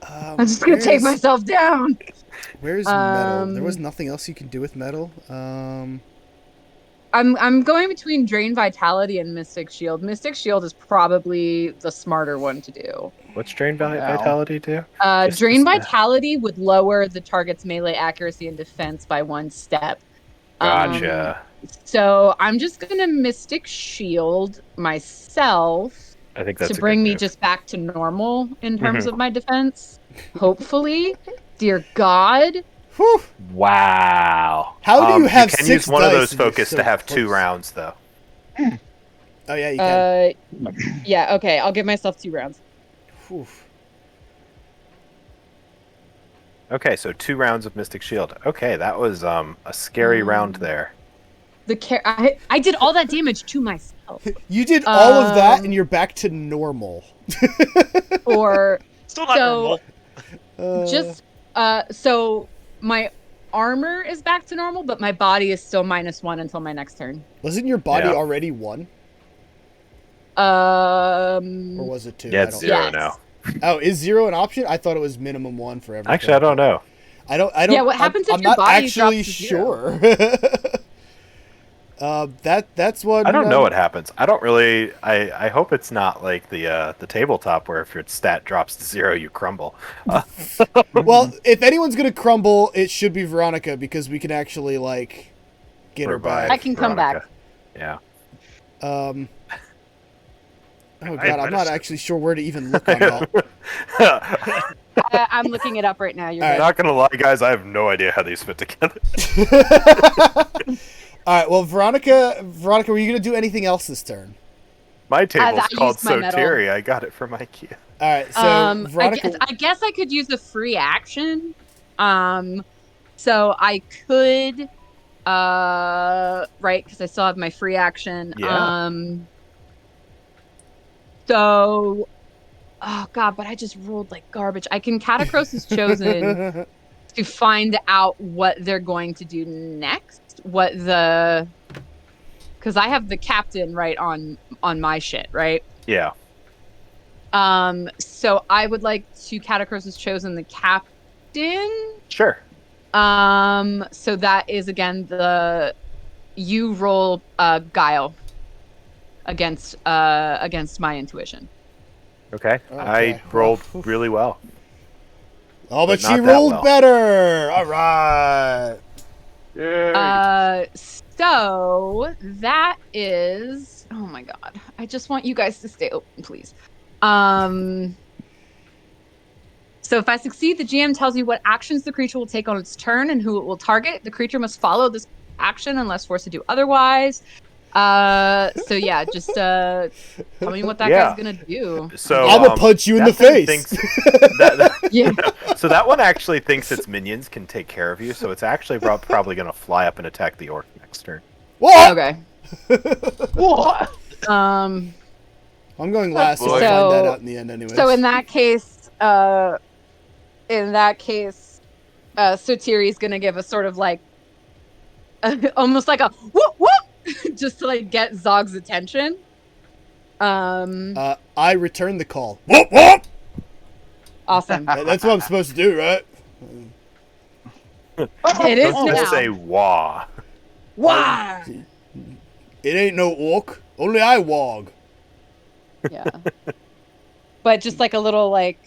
I'm just gonna take myself down. Where's metal? There was nothing else you can do with metal. I'm going between Drain Vitality and Mystic Shield. Mystic Shield is probably the smarter one to do. What's Drain Vitality do? Just Drain the- Vitality would lower the target's melee accuracy and defense by 1 step. Gotcha. So I'm just gonna Mystic Shield myself I think that's to a bring good me move. just back to normal in terms of my defense. Hopefully, dear God. Whew. Wow. How do you have You can 6 use one of dice those and you're focus so to have close? 2 rounds, though. Oh yeah, you can. Yeah. Okay, I'll give myself 2 rounds. Whew. Okay, so 2 rounds of Mystic Shield. Okay, that was a scary round there. I did all that damage to myself. You did all of that, Um, and you're back to normal. Or Still not So- normal. just so my armor is back to normal, but my body is still -1 until my next turn. Wasn't your body Yeah. already 1, or was it 2? Yeah, I it's don't 0 Yes. now. Oh, is 0 an option? I thought it was minimum 1 for everything. Actually, I don't know. I don't. Yeah, what happens if I'm your not body actually drops to sure. That's one. I don't know what happens. I don't really. I hope it's not like the tabletop where if your stat drops to 0, you crumble. Well, if anyone's gonna crumble, it should be Veronica because we can actually like get her Revive back. I can come back. Yeah. Oh I god, have I'm not medicine. actually sure where to even look on that. I'm looking it up right now. You're All good. Not gonna lie, guys. I have no idea how these fit together. All right. Well, Veronica, were you gonna do anything else this turn? My table's I called used my medal. Soteri. I got it from IKEA. All right. So I Veronica, guess I could use a free action. So I could, right, because I still have my free action. Yeah. So, oh God, but I just rolled like garbage. I can Catacross is chosen to find out what they're going to do next. Because I have the captain right on my shit, right? Yeah. So I would like to Catacross has chosen the captain. Sure. So that is again you roll guile against my intuition. Okay. Okay, I rolled really well. oh, but but she not that rolled well. better. All right. Yay. So that is, oh my God. I just want you guys to stay open, please. So if I succeed, the GM tells you what actions the creature will take on its turn and who it will target. The creature must follow this action unless forced to do otherwise. So yeah, just tell me what that Yeah. guy's gonna do. So I'm gonna punch you in the that thing face. Thinks that, Yeah. So that one actually thinks its minions can take care of you. So it's actually probably going to fly up and attack the orc next turn. What? Okay. What? Um. I'm going last, so I'll boy. find that out in the end, anyways. So in that case, Sotiri is gonna give a sort of like, almost like a whoop whoop, just to like get Zog's attention. I return the call. Whoop whoop. Awesome. That's what I'm supposed to do, right? It is Don't now. just say wah. Wow. It ain't no orc. Only I wog. Yeah. But just like a little like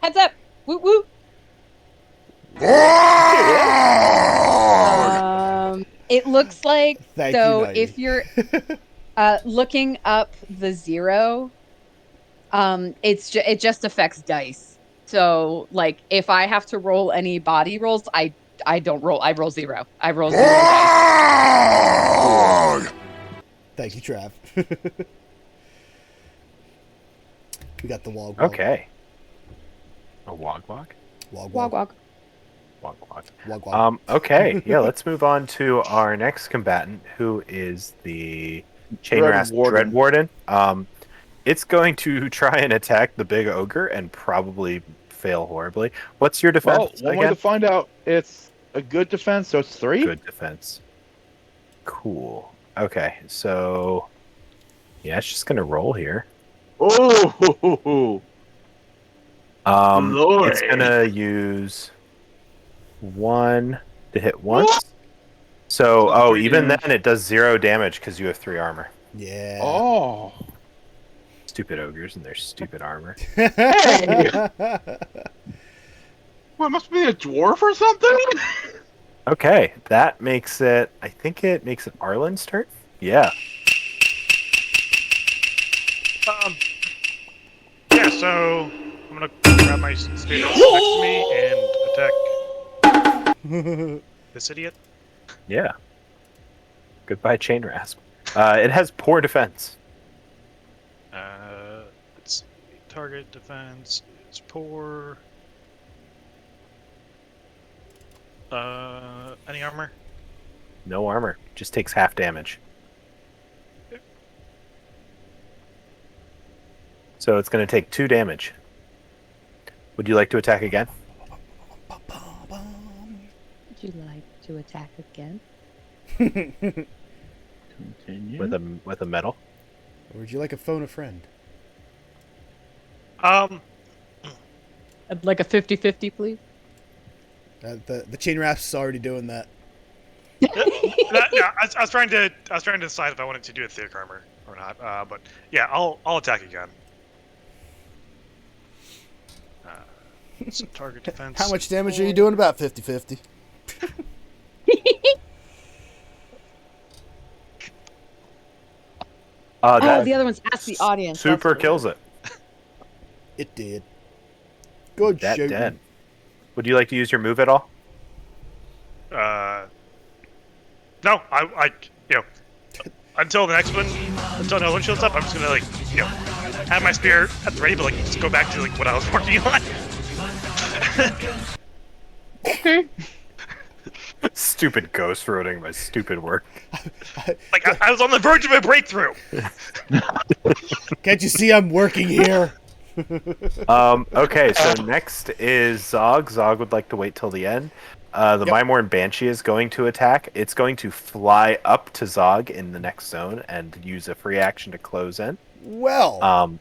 heads up, whoop whoop. It looks like Thank so you, Nighty. if you're looking up the 0, it just affects dice. So like if I have to roll any body rolls, I don't roll. I roll 0. I roll 0 dice. Thank you, Trav. We got the wog. Okay. A wog wog? Wog Wog wog. Wog wog. Wog wog. Okay. Yeah, let's move on to our next combatant, who is the Chainrasp Dread Dread Warden. It's going to try and attack the big ogre and probably fail horribly. What's your Well, defense one way again? to find out. It's a good defense, so it's 3. Good defense. Cool. Okay, so yeah, it's just gonna roll here. Oh, Lord. It's gonna use 1 to hit once. What? So, So 3 even damage. then, it does 0 damage because you have 3 armor. Yeah. Oh. Stupid ogres and their stupid armor. Hey! What, must be a dwarf or something? Okay, that makes it. I think it makes it Arlen's turn. Yeah. Yeah, so I'm gonna grab my spear that's next to me and attack this idiot. Yeah. Goodbye, Chainrasp. It has poor defense. Let's see. Target defense is poor. Any armor? No armor. Just takes half damage. So it's going to take 2 damage. Would you like to attack again? Would you like to attack again? Continue. With a medal? Or would you like a phone a friend? I'd like a 50-50, please. The chain rasp's already doing that. I was trying to decide if I wanted to do a thick armor or not. But yeah, I'll attack again. So target defense. How much damage are you doing? About 50-50. That The other one's ask the audience. super That's kills it. It did. Good That shooting. dead. Would you like to use your move at all? No, until the next one, until another one shows up, I'm just gonna like, have my spear at the ready, but like just go back to like what I was working on. Okay. Stupid ghost roading my stupid work. Like I was on the verge of a breakthrough. Can't you see I'm working here? Okay, so next is Zog. Zog would like to wait till the end. The Mimorn Banshee is going to attack. It's going to fly up to Zog in the next zone and use a free action to close in. Well,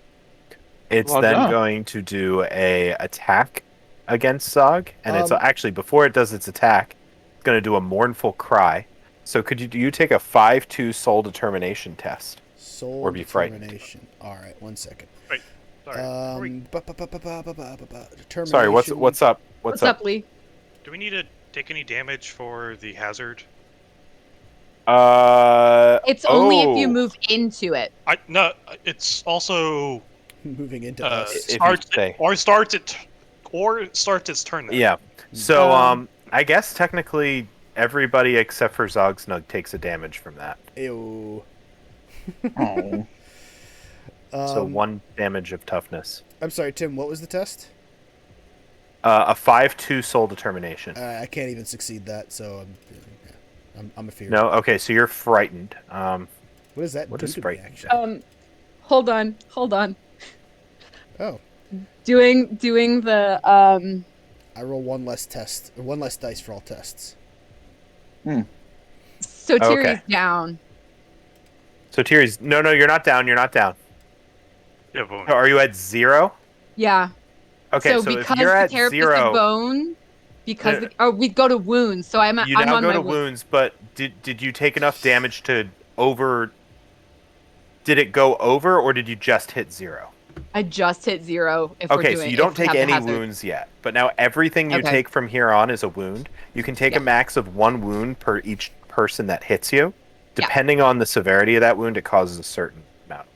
It's Well then done. going to do a attack against Zog, and it's actually before it does its attack, it's going to do a mournful cry. So could you take a 5-2 soul determination test? soul or be frightened. determination. All right, 1 second. Wait, sorry. Determination. Sorry, what's up? What's up, Lee? Do we need to take any damage for the hazard? It's only if you move into it. No, it's also Moving into us. If you starts stay. starts its turn. Then. Yeah. So I guess technically everybody except for Zogsnug takes a damage from that. Ew. Oh. So 1 damage of toughness. I'm sorry, Tim. What was the test? A 5-2 soul determination. I can't even succeed that, so I'm a fear. No, okay, so you're frightened. What does that What do is to me, frightened? actually? Hold on. Oh, Doing the I roll one less dice for all tests. so Tiri's Okay. down. So Tiri's no, you're not down. You're not down. Yeah, but So are you at 0? Yeah. Okay, so because if you're the at carapace 0, of bone, we go to wounds. So I'm you now on go my to wounds. But did you take enough damage to over? Did it go over, or did you just hit 0? I just hit 0. If we're Okay, doing, so you don't if we take have the any hazard. wounds yet. But now everything you Okay. take from here on is a wound. You can take a max of 1 wound per each person that hits you. Depending on the severity of that wound, it causes a certain amount.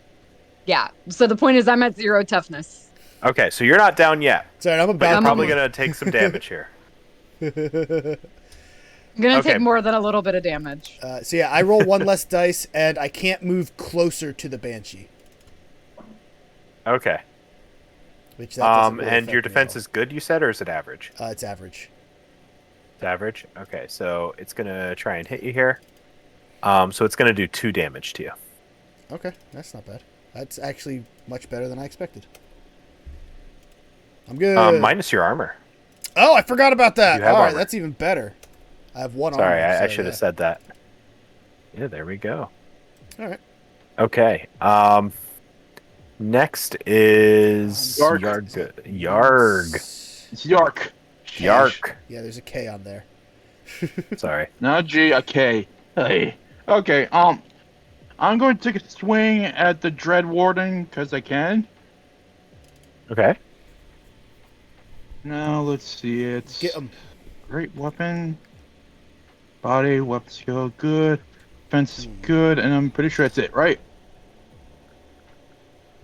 Yeah. So the point is, I'm at 0 toughness. Okay, so you're not down yet. Sorry, I'm But about you're I'm probably almost- going to take some damage here. I'm gonna Okay. take more than a little bit of damage. So yeah, I roll one less dice, and I can't move closer to the banshee. Okay. Which that doesn't really And affect your me at defense all. is good, you said, or is it average? It's average. It's average. Okay, so it's gonna try and hit you here. So it's gonna do 2 damage to you. Okay, that's not bad. That's actually much better than I expected. I'm good. Minus your armor. Oh, I forgot about that. You have All right, armor. that's even better. I have 1 Sorry, armor. I should have said that. Yeah, there we go. All right. Okay. Next is Yarg. Yarg. It's Yark. Yark. Yeah, there's a K on there. Sorry. Not a G, a K. Hey. Okay, I'm going to take a swing at the Dread Warden, because I can. Okay. Now, let's see, it's... Get him. Great weapon. Body, weapon skill, good. Defense is good, and I'm pretty sure that's it, right?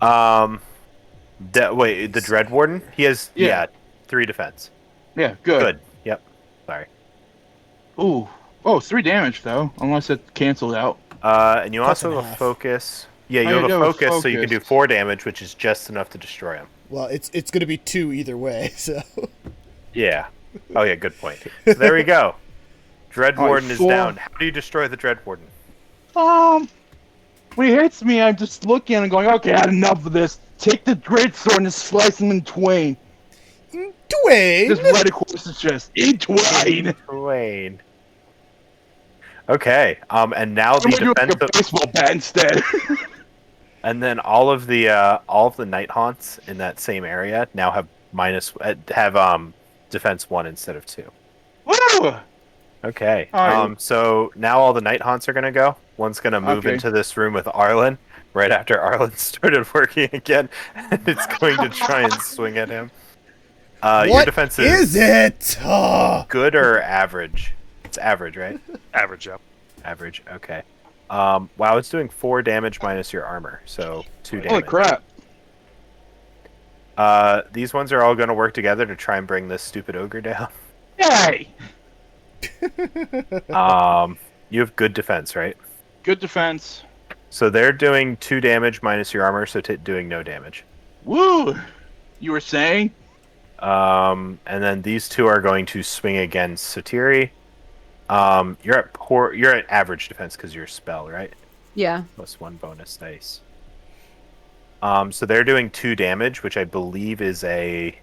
Wait, the Dread Warden? He has Yeah. 3 defense. Yeah, good. Good. Yep. Sorry. Ooh. Oh, 3 damage, though, unless it canceled out. And you Plus also and have a a half. focus. Yeah, you Oh, have you a do have focus, so you can do focus. 4 damage, which is just enough to destroy him. Well, it's going to be 2 either way, so... Yeah. Oh, yeah, good point. So there we go. Dread All right, Warden is 4. down. How do you destroy the Dread Warden? When he hits me, I'm just looking and going, okay, I had enough of this. Take the great sword and just slice him in twain. Dwayne! Just right across his chest. In twain! Twain. Okay. And now I'm the gonna do like a defensive, baseball bat instead. and then all of the night haunts in that same area now have defense 1 instead of 2. Woo! Okay. All right. So now all the night haunts are gonna go. One's gonna move Okay. into this room with Arlen right after Arlen started working again, and it's going to try and swing at him. Your What defense is it? Oh. good or average? It's average, right? Average, yeah. Average. Okay. Wow, it's doing 4 damage minus your armor, so 2 damage. Holy crap. These ones are all going to work together to try and bring this stupid ogre down. Yay! You have good defense, right? Good defense. So they're doing 2 damage minus your armor, so doing no damage. Woo! You were saying? And then these 2 are going to swing against Satiri. You're at average defense because you're a spell, right? Yeah. Plus 1 bonus dice. So they're doing 2 damage, which I believe is a.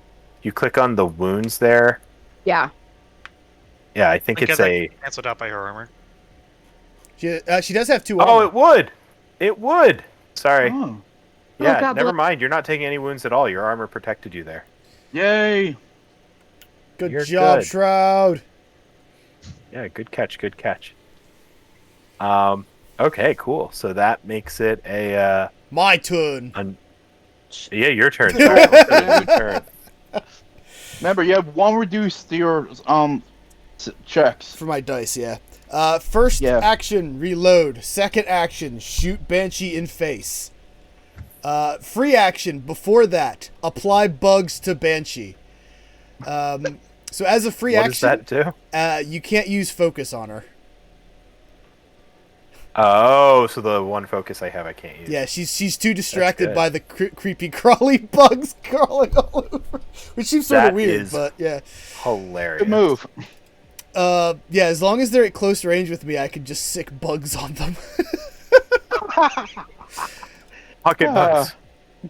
You click on the wounds there. Yeah. Yeah, I think it's a. Cancelled out by her armor. She does have 2 Oh, armor. it would. It would. Sorry. Oh. Yeah, God never bless. mind. You're not taking any wounds at all. Your armor protected you there. Yay! Good You're job, good. Shroud. Yeah, good catch. Good catch. Okay, cool. So that makes it a. My turn. Yeah, your turn. Sorry, your turn. Remember, you have 1 reduced to your checks. For my dice, yeah. First Yeah. action, reload. Second action, shoot Banshee in face. Free action, before that, apply bugs to Banshee. So as a free What does action, that do? you can't use focus on her. Oh, so the 1 focus I have, I can't use. Yeah, she's too distracted good. by the creepy crawly bugs crawling all over, which seems sort of That weird, is but yeah. Hilarious. Good move. Yeah, as long as they're at close range with me, I can just sick bugs on them. Pocket bugs.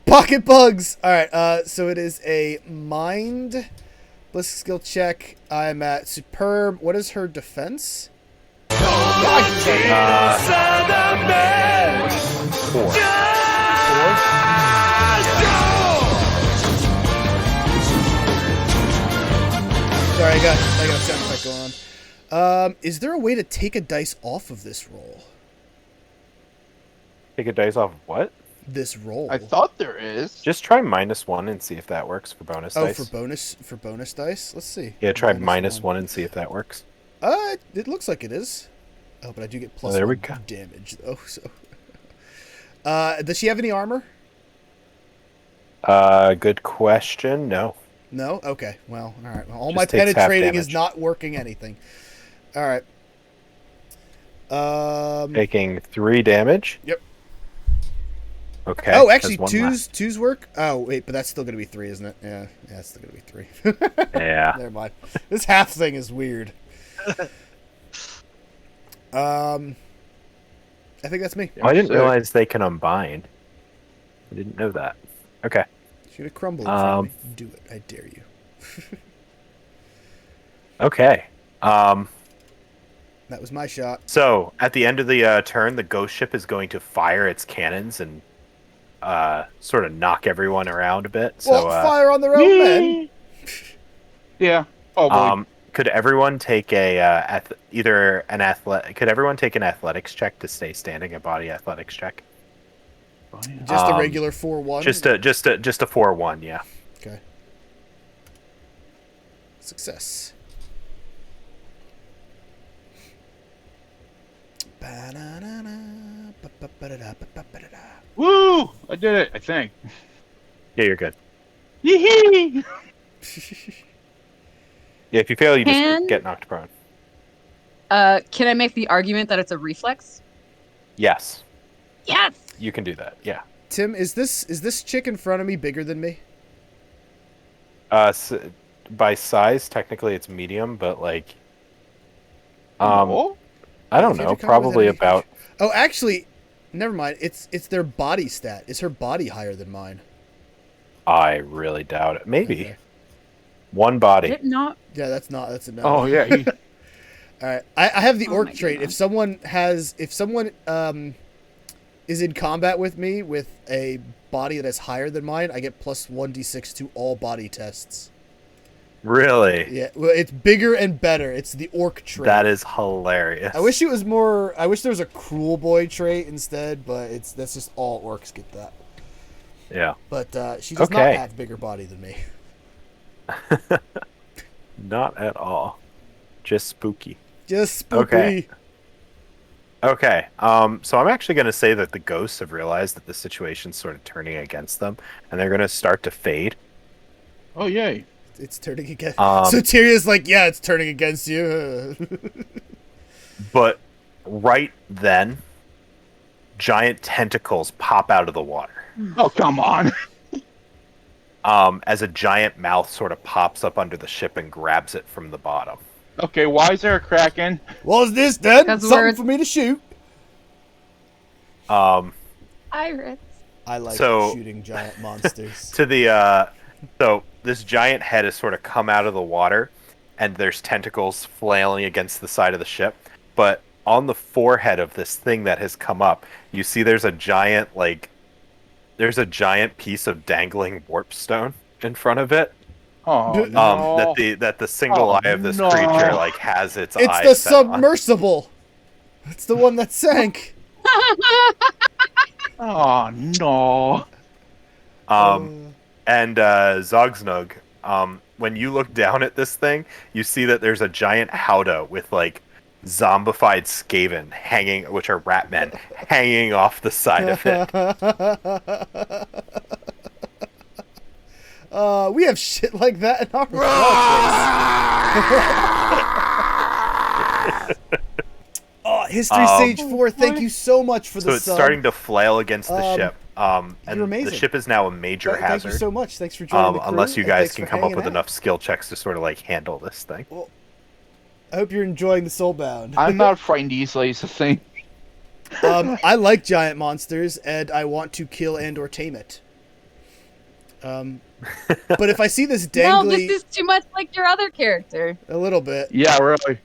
Pocket bugs! Alright, so it is a mind bliss skill check. I'm at superb. What is her defense? 4. Sorry, I got a sound effect going on. Is there a way to take a dice off of this roll? Take a dice off of what? This roll. I thought there is. Just try -1 and see if that works for bonus dice. for bonus dice. Let's see. Yeah, try -1 and see if that works. It looks like it is. Oh, but I do get plus there we 1 go. damage though. So, does she have any armor? Good question. No. No. Okay. Well, all right. Well, all Just my takes half penetrating is damage. not working anything. All right. Taking 3 damage. Yep. Okay. Oh, actually, there's 1 left. twos work. Oh, wait, but that's still gonna be 3, isn't it? Yeah, it's still gonna be 3. Yeah. Never mind. This half thing is weird. I think that's me. Oh, I didn't Sick. realize they can unbind. I didn't know that. Okay. Shoot a crumble in front of me. Do it. I dare you. Okay. That was my shot. So at the end of the turn, the ghost ship is going to fire its cannons and sort of knock everyone around a bit. So Well, fire on their own men. Yeah. Oh, boy. could everyone take a Could everyone take an athletics check to stay standing? A body athletics check. Just a regular 4-1. Just a 4-1. Yeah. Okay. Success. Woo! I did it, I think. Yeah, you're good. Yee-hee! Yeah, if you fail, you Can- just get knocked prone. Can I make the argument that it's a reflex? Yes, Yes. you can do that. Yeah. Tim, is this chick in front of me bigger than me? By size, technically it's medium, but like, Oh? I don't Did you know, come probably with any- about. Oh, actually, never mind. It's their body stat. Is her body higher than mine? I really doubt it. Maybe Okay. one Is body. it not? Yeah, that's a no. Oh, yeah. All right. I have the Oh orc my trait. goodness. If someone is in combat with me with a body that is higher than mine, I get plus 1d6 to all body tests. Really? Yeah, well, it's bigger and better. It's the orc trait. That is hilarious. I wish it was more. I wish there was a cruel boy trait instead, but that's just all orcs get that. Yeah. But she does not Okay. have bigger body than me. Not at all. Just spooky. Just spooky. Okay. Okay. So I'm actually going to say that the ghosts have realized that the situation's sort of turning against them, and they're going to start to fade. Oh, yay. It's turning against. Um, So Tyrion's like, yeah, it's turning against you. But right then, giant tentacles pop out of the water. Oh, come on. As a giant mouth sort of pops up under the ship and grabs it from the bottom. Okay, why is there a Kraken? What's this then? 'Cause Something we're- for me to shoot. Iris. I like So- shooting giant monsters. To the so this giant head has sort of come out of the water, and there's tentacles flailing against the side of the ship. But on the forehead of this thing that has come up, you see there's a giant piece of dangling warp stone in front of it. Oh, no. That the single Oh, eye of this no. creature like has its It's eye the set on. submersible. It's the one that sank. Oh, no. And Zogsnug, when you look down at this thing, you see that there's a giant howdah with like zombified Skaven hanging, which are rat men, hanging off the side of it. We have shit like that in our Oh, History Sage 4, thank you so much for So the it's sub. starting to flail against the ship. And you're amazing. the ship is now a major Thank hazard. you so much. Thanks for joining the crew, unless you and guys thanks can for come up hanging with out. enough skill checks to sort of like handle this thing. Well, I hope you're enjoying the Soulbound. I'm not frightened easily, is the thing. I like giant monsters, and I want to kill and or tame it. But if I see this No, dangly... this is too much like your other character. A little bit. Yeah, really.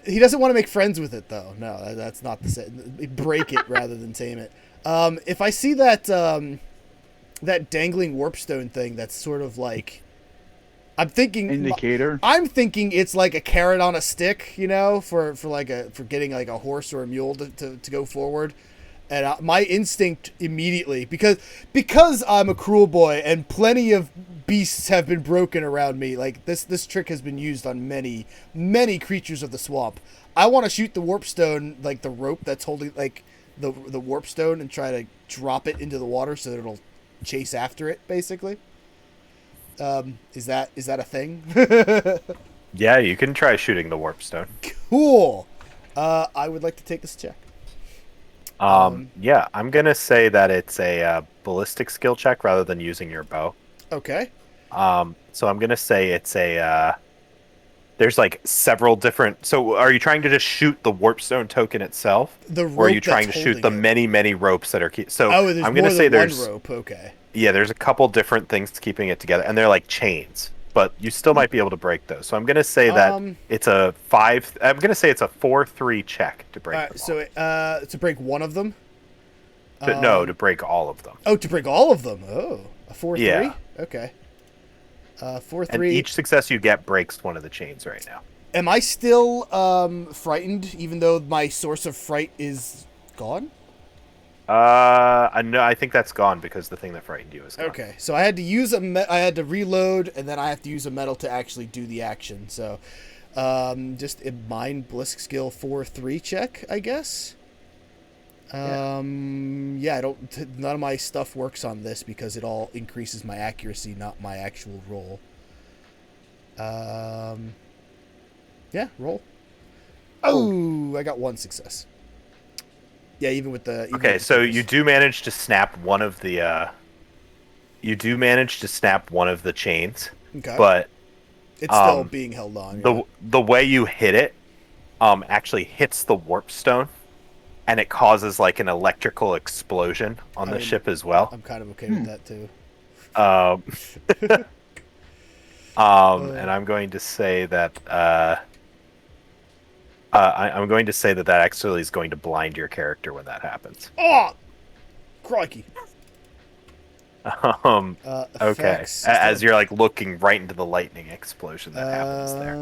He doesn't want to make friends with it, though. No, that's not the same. Break it rather than tame it. If I see that that dangling warpstone thing, that's sort of like... I'm thinking... Indicator. I'm thinking it's like a carrot on a stick, you know, for getting like a horse or a mule to go forward. And my instinct immediately, because I'm a cruel boy and plenty of beasts have been broken around me, like this trick has been used on many creatures of the swamp. I want to shoot the warpstone, like the rope that's holding like the warpstone, and try to drop it into the water so that it'll chase after it, basically. Is that a thing? Yeah, you can try shooting the warpstone. Cool. I would like to take this check. Yeah, I'm gonna say that it's a ballistic skill check rather than using your bow. Okay. So I'm gonna say it's a. There's like several different. So are you trying to just shoot the warpstone token itself, or are you trying to shoot the many ropes that are? So there's I'm gonna more say than there's one rope. Okay. Yeah, there's a couple different things keeping it together, and they're like chains, but you still might be able to break those. So I'm gonna say that it's a 5. I'm gonna say it's a 4-3 check to break. All right, so to break one of them. To break all of them. Oh, to break all of them. Oh, a 4-3. Yeah. Okay. 4-3. And each success you get breaks one of the chains right now. Am I still frightened, even though my source of fright is gone? No, I think that's gone because the thing that frightened you is gone. Okay, so I had to use I had to reload, and then I have to use a metal to actually do the action. So, just a mind blisk skill 4-3 check, I guess. Yeah, I don't. None of my stuff works on this because it all increases my accuracy, not my actual roll. Yeah, roll. Oh, I got one success. Yeah, even with the. Okay, so you do manage to snap one of the. You do manage to snap one of the chains. Okay. But it's still being held on. The way you hit it, actually hits the warpstone, and it causes like an electrical explosion on the ship as well. I'm kind of okay with that too. And I'm going to say that. I'm going to say that actually is going to blind your character when that happens. Oh, crikey. Okay. As you're like looking right into the lightning explosion that happens there.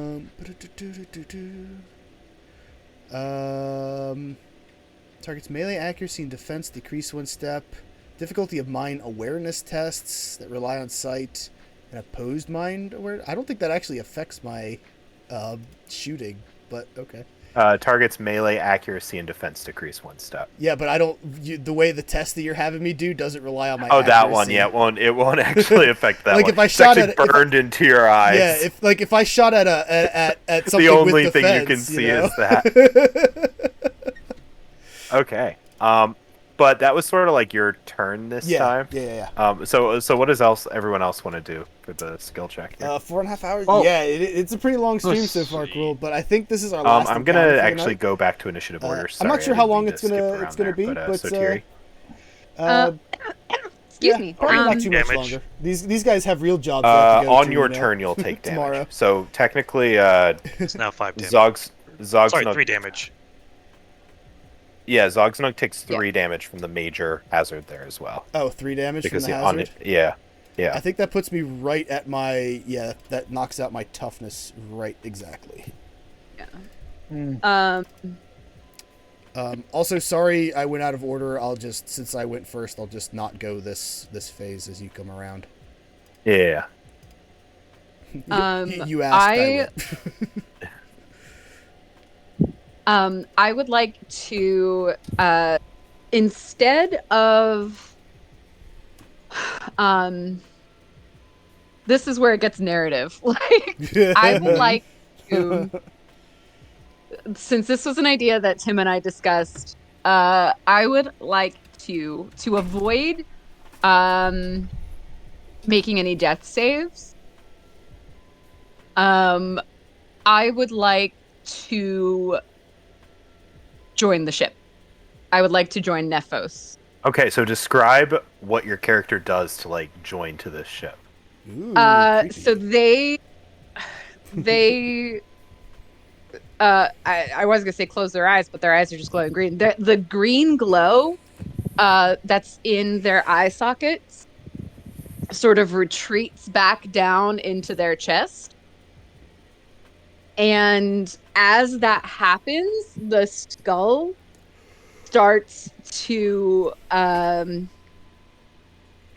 Target's melee accuracy and defense decrease 1 step. Difficulty of mind awareness tests that rely on sight and opposed mind awareness. I don't think that actually affects my shooting, but okay. Target's melee accuracy and defense decrease 1 step. Yeah, but I don't. The way the test that you're having me do doesn't rely on my. Oh, accuracy. that one. Yeah, it won't actually affect that. Like one. if I shot it's actually burned into your eyes. Yeah, if I shot at something the only with thing defense, you can see know? is that. Okay. But that was sort of like your turn this Yeah, time. yeah. So what does everyone else want to do for the skill check here? 4.5 hours. Oh. Yeah, it's a pretty long stream Let's so far, see. Quill. But I think this is our last. I'm encounter gonna for the actually night. go back to initiative order. I'm Sorry, not sure I how didn't long mean it's to skip gonna around there, be, but Sotiri? Excuse me. Probably not too much Damage. longer. These guys have real jobs. They have to go On to, your you know, turn, you'll take damage. tomorrow. So technically, It's now 5 damage. Zog's Sorry, Nug- 3 damage. Yeah, Zogsnug takes 3 damage from the major hazard there as well. Oh, 3 damage Because from the on hazard. it, yeah. I think that puts me right at my That knocks out my toughness right exactly. Also, sorry I went out of order. Since I went first, I'll just not go this phase as you come around. Yeah. You asked. I went. I would like to, instead of, this is where it gets narrative. Like, I would like to, since this was an idea that Tim and I discussed, I would like to avoid, making any death saves. I would like to join the ship. I would like to join Nephos. Okay, so describe what your character does to like join to this ship. Ooh, So they I was gonna say close their eyes, but their eyes are just glowing green. The green glow that's in their eye sockets sort of retreats back down into their chest. And as that happens, the skull starts to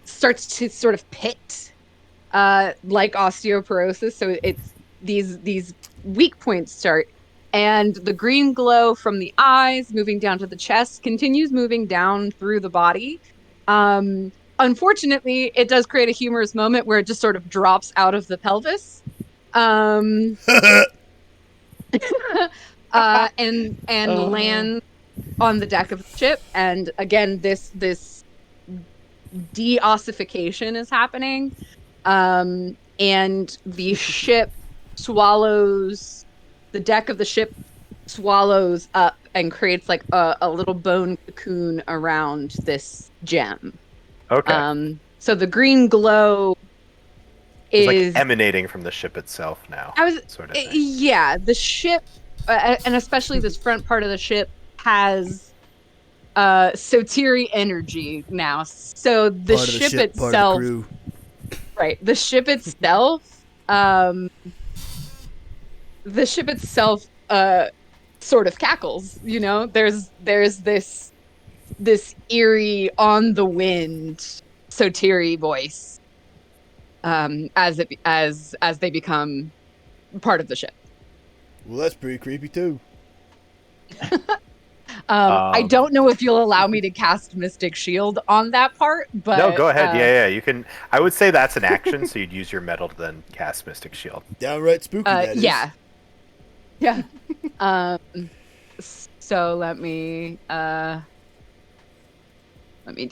sort of pit, like osteoporosis. So it's these weak points start, and the green glow from the eyes moving down to the chest continues moving down through the body. Unfortunately, it does create a humorous moment where it just sort of drops out of the pelvis. And lands on the deck of the ship, and again this deossification is happening, and the ship swallows the deck of the ship swallows up and creates like a little bone cocoon around this gem. Okay. So the green glow It's is like emanating from the ship itself now. Sort of thing. Yeah, the ship, and especially this front part of the ship, has Sotiri energy now. So the ship itself, right? The ship itself, sort of cackles. You know, there's this eerie on the wind Sotiri voice, as they become part of the ship. Well, that's pretty creepy too. I don't know if you'll allow me to cast Mystic Shield on that part, but No, go ahead. Yeah, you can. I would say that's an action, so you'd use your metal to then cast Mystic Shield. Downright spooky. That is. Yeah. So let me do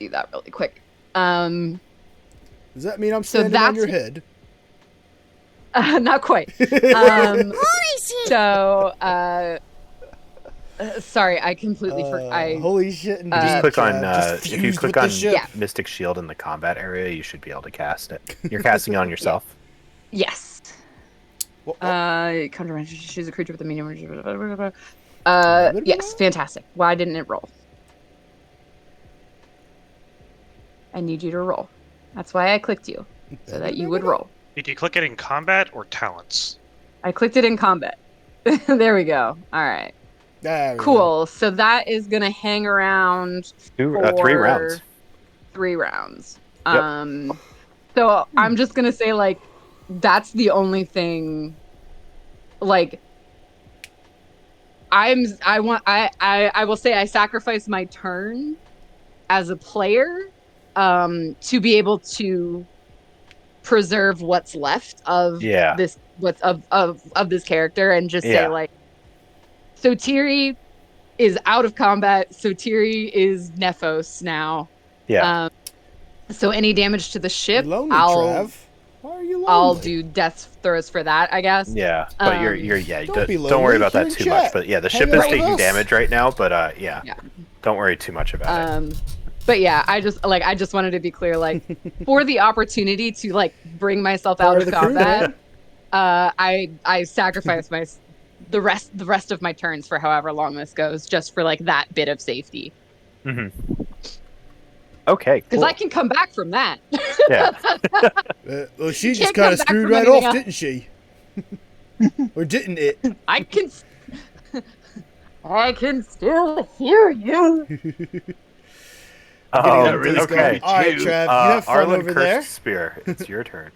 that really quick. Does that mean I'm So standing on that's- your head? Not quite. Sorry, I completely forgot. Holy shit! And Just click on just if you fused click with the on ship. Yeah. Mystic Shield in the combat area, you should be able to cast it. You're casting it on yourself. Yes. What? Choose a creature with a medium. Yes, fantastic. Why didn't it roll? I need you to roll. That's why I clicked you, so that you would roll. Did you click it in combat or talents? I clicked it in combat. There we go. All right. There we go. Cool. So that is gonna hang around 3 for rounds. 3 rounds. Yep. So I'm just gonna say, like, that's the only thing. Like, I will say I sacrifice my turn as a player, to be able to preserve what's left of this, of this character, and just say, like, so Tiri, is out of combat, so Tiri is Nephos now. Yeah. So any damage to the You're ship, lonely, Trav. Why are you lonely? I'll do death throws for that, I guess. Yeah, but you're Don't be don't worry lonely. about You're that in too chat. much. But yeah, the Hang ship out is with taking us. damage right now. But Yeah. don't worry too much about it. But yeah, I just wanted to be clear, like, for the opportunity to like bring myself Part out of of the crew, combat, man. I sacrifice the rest of my turns for however long this goes, just for like that bit of safety. Hmm. Okay, Because cool. I can come back from that. Yeah. Well, she You just can't come kind of back screwed from right anything off, else. didn't she? Or didn't it? I can still hear you. Getting That up really those could guys. be All right, too. Trav, you have fun Arlen over Cursed there. Spear. It's your turn.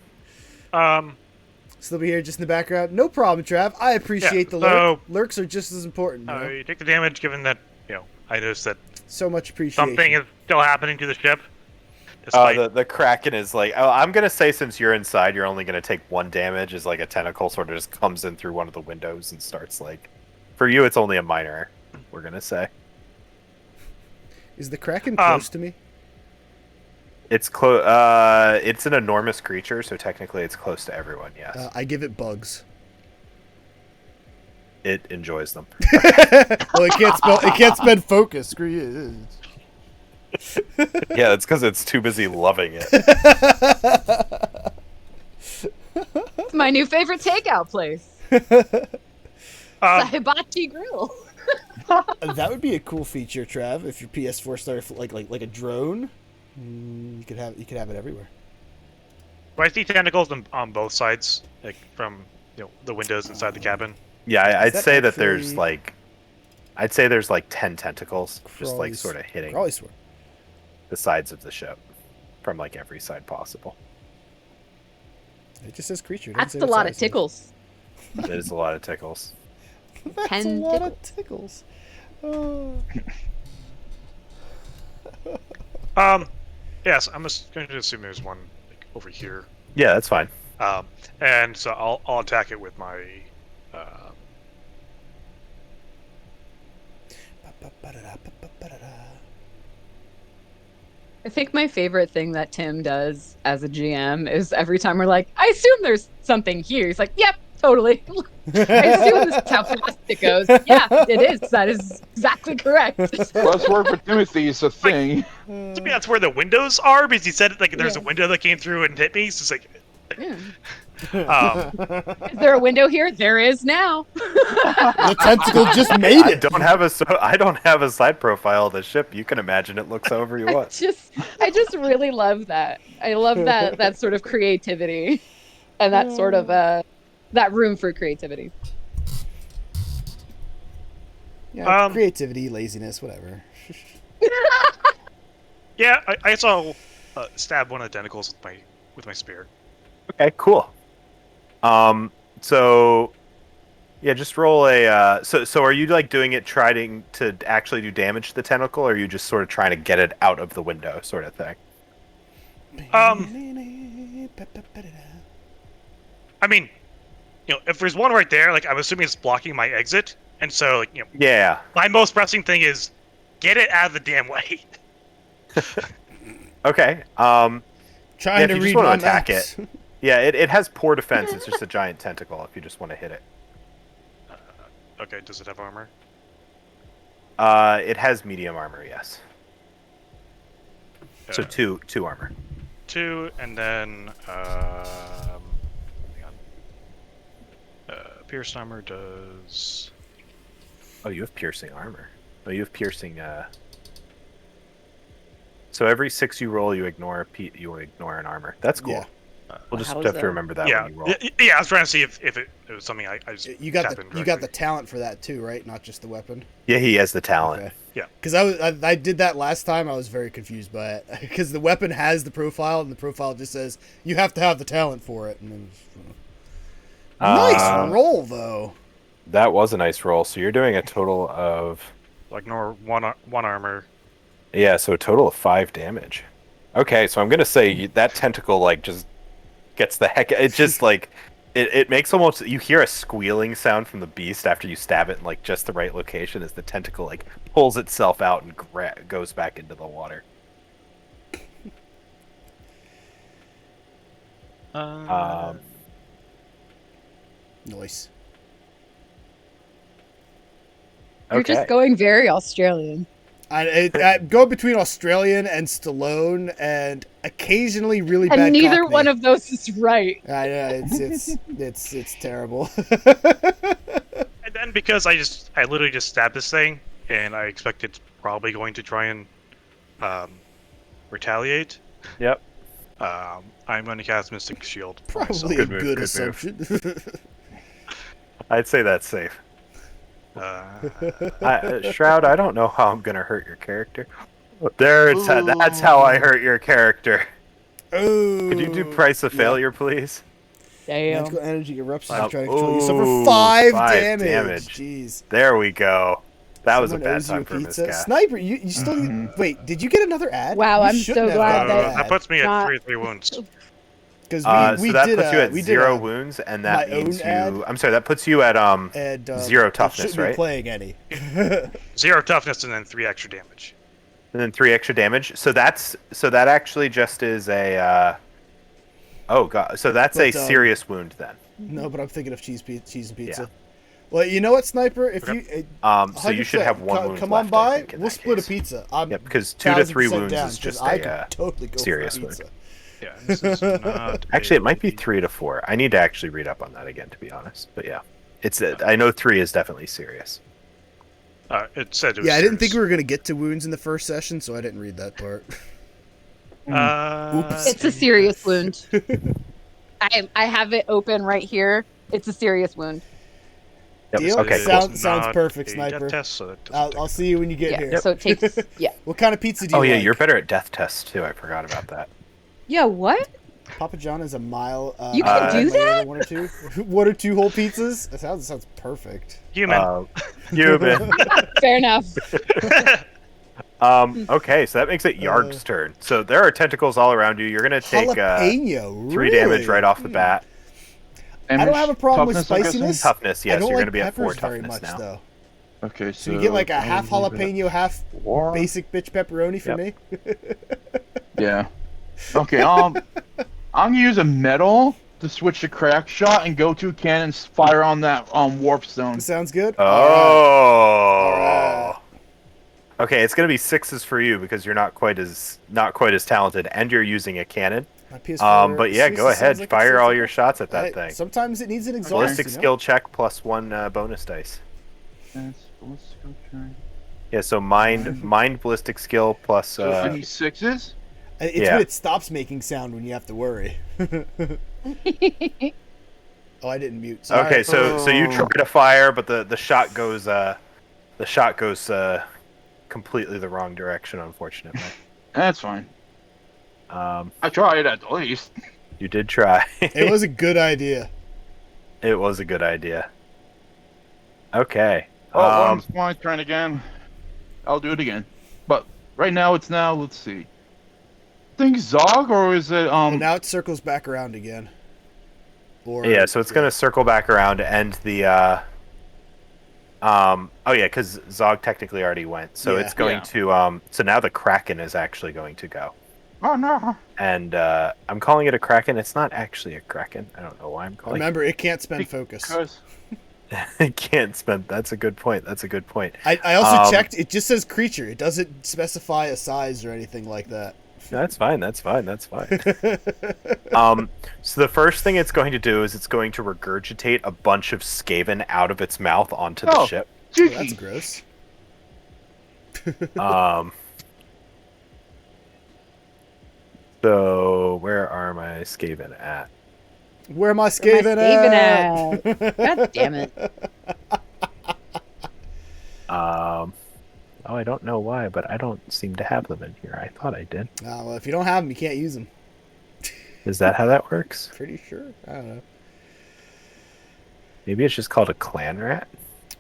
Still be here just in the background. No problem, Trav. I appreciate the lurk. so- Lurks are just as important. You know? You take the damage, given that I noticed that So much appreciation. something is still happening to the ship. Despite The Kraken is like, oh, I'm gonna say since you're inside, you're only gonna take 1 damage. Is like a tentacle sort of just comes in through one of the windows and starts like. For you, it's only a minor. We're gonna say Is the Kraken close to me? it's close. It's an enormous creature, so technically it's close to everyone. Yes, I give it bugs. it enjoys them. Well, it can't spend focus. Screw you. Yeah, it's because it's too busy loving it. It's my new favorite takeout place. Hibachi Grill. That would be a cool feature, Trav. If your PS4 started like a drone, you could have it everywhere. I see tentacles on both sides, like from the windows inside the cabin. Yeah, I'd that say that there's actually- like, I'd say there's like 10 tentacles, just like Crawley's- sort of hitting Crawley sword. the sides of the ship, from like every side possible. It just says creature. It doesn't That's say a what lot of size it is. tickles. It is a lot of tickles. That's 10 a lot of tickles. Oh. Yes, I'm just going to assume there's one like, over here. Yeah, that's fine. And so I'll attack it with my. I think my favorite thing that Tim does as a GM is every time we're like, I assume there's something here. He's like, yep, totally. I assume this is how fast it goes. Yeah, it is. That is exactly correct. Let's work with Timothy is a thing. To me, that's where the windows are because he said like there's a window that came through and hit me. So it's like. Yeah. Um, Is there a window here? There is now. The tentacle just made I it. don't have a side profile of the ship. You can imagine it looks however you want. I just really love that. I love that sort of creativity and that sort of that room for creativity. Yeah, creativity, laziness, whatever. yeah, I guess I'll stab one of the tentacles with my spear. Okay, cool. So yeah, just roll a. So are you like doing it trying to actually do damage to the tentacle, or are you just sort of trying to get it out of the window, sort of thing? I mean, if there's one right there, like I'm assuming it's blocking my exit, and so like Yeah. my most pressing thing is get it out of the damn way. Okay. Trying if to you read just want my to attack maps. it, yeah, it has poor defense. It's just a giant tentacle. If you just want to hit it, Okay, does it have armor? it has medium armor. Yes. So two armor. 2, and then hang on. Pierced armor does. Oh, you have piercing armor. Oh, you have piercing. So every 6 you roll, you ignore an armor. That's cool. Yeah. We'll just How is have to that? remember that Yeah, when you roll. yeah. I was trying to see if it was something I just You got tap the in you got directly. the talent for that too, right? Not just the weapon. Yeah, he has the talent. Okay. Yeah. Because I did that last time. I was very confused by it because the weapon has the profile and the profile just says you have to have the talent for it. And then nice roll though. That was a nice roll. So you're doing a total of Like ignore one armor. yeah, so a total of 5 damage. Okay, so I'm gonna say that tentacle like just gets the heck. It just like It makes almost, you hear a squealing sound from the beast after you stab it in like just the right location as the tentacle like pulls itself out and goes back into the water. Nice. You're Okay. just going very Australian. I go between Australian and Stallone, and occasionally really bad. And neither Cockney. one of those is right. I know it's terrible. And then because I literally just stabbed this thing, and I expect it's probably going to try and retaliate. Yep. I'm going to cast Mystic Shield. Probably Good a move, good good assumption. I'd say that's safe. Shroud, I don't know how I'm gonna hurt your character. That's how I hurt your character. Oh. Could you do price of failure, please? Damn. Magical energy erupts Wow. trying to control you. Suffer Ooh, 5 5 damage. Jeez. There we go. That was a Someone bad owes you time for pizza. miscast. Sniper, you still need... Wait, did you get another ad? Wow, You I'm shouldn't so have glad gotten that- that puts me at not- 3 wounds. Because So that puts you at we 0 did wounds, and that my own means you. ad. I'm sorry, that puts you at 0 toughness, shouldn't be right? playing any. 0 toughness and then 3 extra damage. And then 3 extra damage. So that actually just is a. Oh god, so that's a But, serious wound then. No, but I'm thinking of cheese and pizza. Yeah. Well, you know what, Sniper? If Okay. you So you should 100%, have 1 wound come left, on by. I think, in We'll that split case. a pizza. I'm Yep, because 2 to 3 1000% wounds down, is 'cause just I a could totally go serious for wound. pizza. Yeah, this is not Actually, it might be a- 3 to 4. I need to actually read up on that again, to be honest. But yeah, I know 3 is definitely serious. It said it was Yeah, I didn't think we serious. were gonna get to wounds in the first session, so I didn't read that part. Oops. It's a serious wound. I have it open right here. It's a serious wound. Yep. Deal? Okay, Sound- cool. sounds Not perfect, a Sniper. death test, so that doesn't I'll take- see you when you get Yeah. here. So it takes. Yeah. What kind of pizza do you Oh yeah, like? you're better at death tests too. I forgot about that. Yeah. What? Papa John is a mile. You can do my that? order, 1 or 2, 1 or 2 whole pizzas. That sounds perfect. Human. Human. Fair enough. Okay, so that makes it Yard's turn. So there are tentacles all around you. You're gonna take Jalapeno, 3 really? damage right off the bat. I don't have a problem with Toughness, I'm guessing? spiciness. Toughness, I yes, don't you're like gonna be at 4 peppers very toughness much, now. though. Okay, So you get like a half I'll leave it jalapeno, half at 4. basic bitch pepperoni for Yep. me. Yeah. Okay. I'm gonna use a metal to switch to crack shot and go 2 cannons fire on that warp stone. Sounds good. Oh. Alright. Okay, it's gonna be 6s for you because you're not quite as talented, and you're using a cannon. My PS4 But yeah, go seriously ahead, sounds like fire it's- all your shots at that Hey, thing. Sometimes it needs an exhaust. Ballistic you know? skill check plus 1 bonus dice. Let's go try. Yeah, so mind ballistic skill plus. So I need 6s. It's Yeah. when it stops making sound when you have to worry. Oh, I didn't mute. Sorry. Okay, so you try to fire, but the shot goes completely the wrong direction, unfortunately. That's fine. Um, I tried at least. you did try. It was a good idea. It was a good idea. Okay. Oh, it's my turn again. I'll do it again. But right now let's see. I think Zog, or is it Well, now it circles back around again. Or Yeah, so it's gonna circle back around and the oh yeah, because Zog technically already went, so Yeah. it's going to so now the Kraken is actually going to go. Oh no. And I'm calling it a Kraken. It's not actually a Kraken. I don't know why I'm calling Remember, it can't spend focus. Because it can't spend. That's a good point. That's a good point. I also checked. It just says creature. It doesn't specify a size or anything like that. That's fine. That's fine. That's fine. So the first thing it's going to do is it's going to regurgitate a bunch of Skaven out of its mouth onto the Oh. ship. Well, that's gross. So where are my Skaven at? Where am I Where am I Skaven Skaven at? God damn it. Oh, I don't know why, but I don't seem to have them in here. I thought I did. Well, if you don't have them, you can't use them. Is that how that works? Pretty sure. I don't know. Maybe it's just called a clan rat.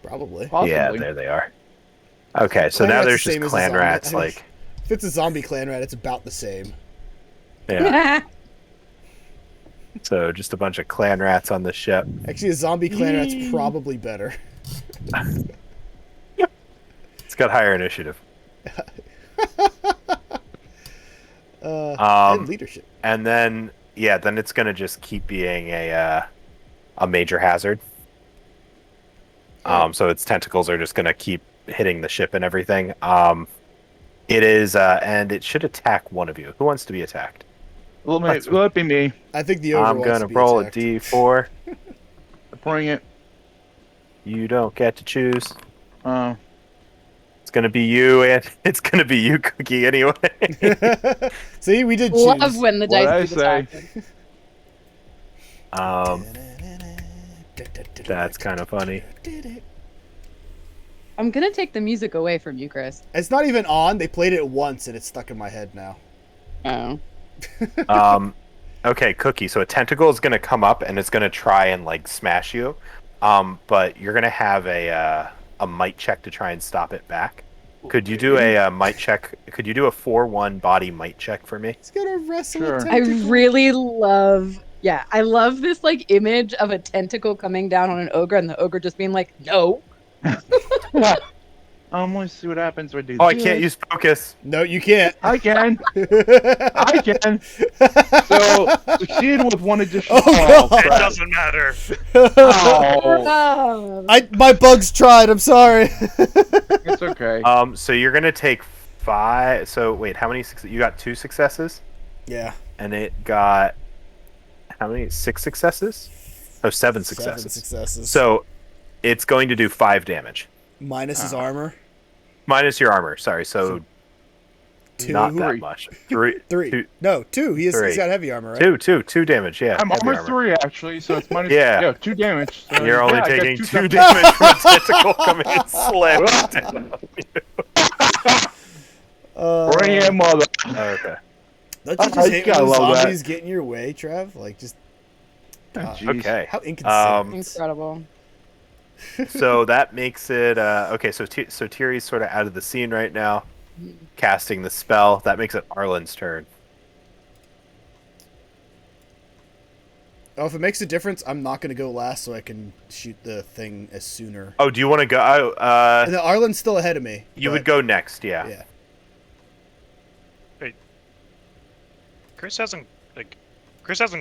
Probably. possibly. Yeah, there they are. Okay, so Clan now rat's there's the same just as a clan zombie. rats. Like, If it's a zombie clan rat, it's about the same. yeah. So just a bunch of clan rats on the ship. Actually, a zombie clan rat's probably better. It's got higher initiative. And leadership. And then then it's gonna just keep being a major hazard. So its tentacles are just gonna keep hitting the ship and everything. It is, and it should attack one of you. Who wants to be attacked? Let it be me. I think the ogre I'm wants gonna to be roll attacked. a d4. Bring it. You don't get to choose. Uh, It's gonna be you, and it's gonna be you, Cookie, anyway. See, we did choose. Love when the What'd I dice do the say? talking. That's kind of funny. I'm gonna take the music away from you, Chris. It's not even on. They played it once, and it's stuck in my head now. Oh. Okay, Cookie. So a tentacle is gonna come up, and it's gonna try and like smash you. But you're gonna have a might check to try and stop it back. Could you do a might check? Could you do a 4-1 body might check for me? He's gonna wrestle Sure. a I tentacle. really love, I love this like image of a tentacle coming down on an ogre and the ogre just being like, no. let's see what happens when I do Oh, I this. can't use focus. No, you can't. I can. I can. So, succeed with one additional. Oh, God. It doesn't matter. Oh, My bugs tried. I'm sorry. it's okay. So you're gonna take 5. So wait, how many? You got 2 successes, Yeah. and it got how many? 6 successes? Oh, 7 successes. 7 successes. So it's going to do 5 damage. Minus his armor. Minus your armor, sorry. So 2. not that much. 3. 3. 2. No, 2. He's 3. got heavy armor, right? 2 damage. Yeah. I'm heavy armor 3 actually, so it's minus. Yeah. Yeah, 2 damage. So, You're only yeah, I got taking 2 successes. damage from a tentacle coming and slamming down on you. Bring it, mother. Okay. Don't you I just hate gotta when love that. zombies get in your way, Trev? Like, just Jeez. Okay. how inconsiderate. Incredible. So that makes it okay. So Tiri's sort of out of the scene right now, casting the spell. That makes it Arlen's turn. Oh, if it makes a difference, I'm not going to go last so I can shoot the thing as sooner. Oh, do you want to go? And then Arlen's still ahead of me. You but- would go next, yeah. Yeah. Chris hasn't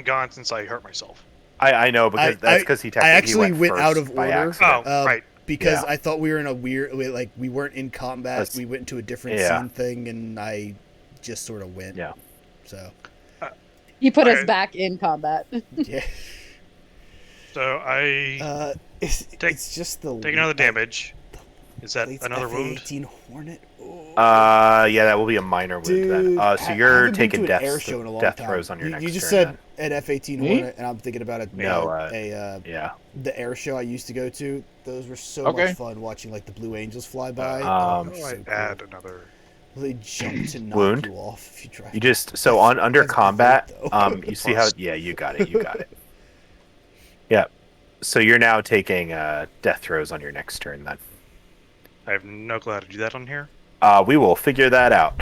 gone since I hurt myself. I know because that's because he technically actually went first out of by order. accident. Right. Because Yeah. I thought we were in a weird, we weren't in combat. That's- we went into a different yeah. scene thing, and I just sort of went. Yeah. So, He put us Alright. back in combat. yeah. So I It's just the take another damage. Is that It's another wound? F-18 Hornet. Oh. Yeah, that will be a minor wound then. Dude, So I you're haven't been taking to an air show in a long death time. throws on your next You just turn. said an F-18 Me? Hornet, and I'm thinking about it. No, Yeah. The air show I used to go to. Those were so Okay. much fun watching like the Blue Angels fly by. How Um, do so I cool. add another? They jump to knock Wound? you off if you try. You just so on under That's combat. great, though. You see how? Yeah, you got it. You got it. Yeah. So you're now taking death throws on your next turn then. I have no clue how to do that on here. We will figure that out.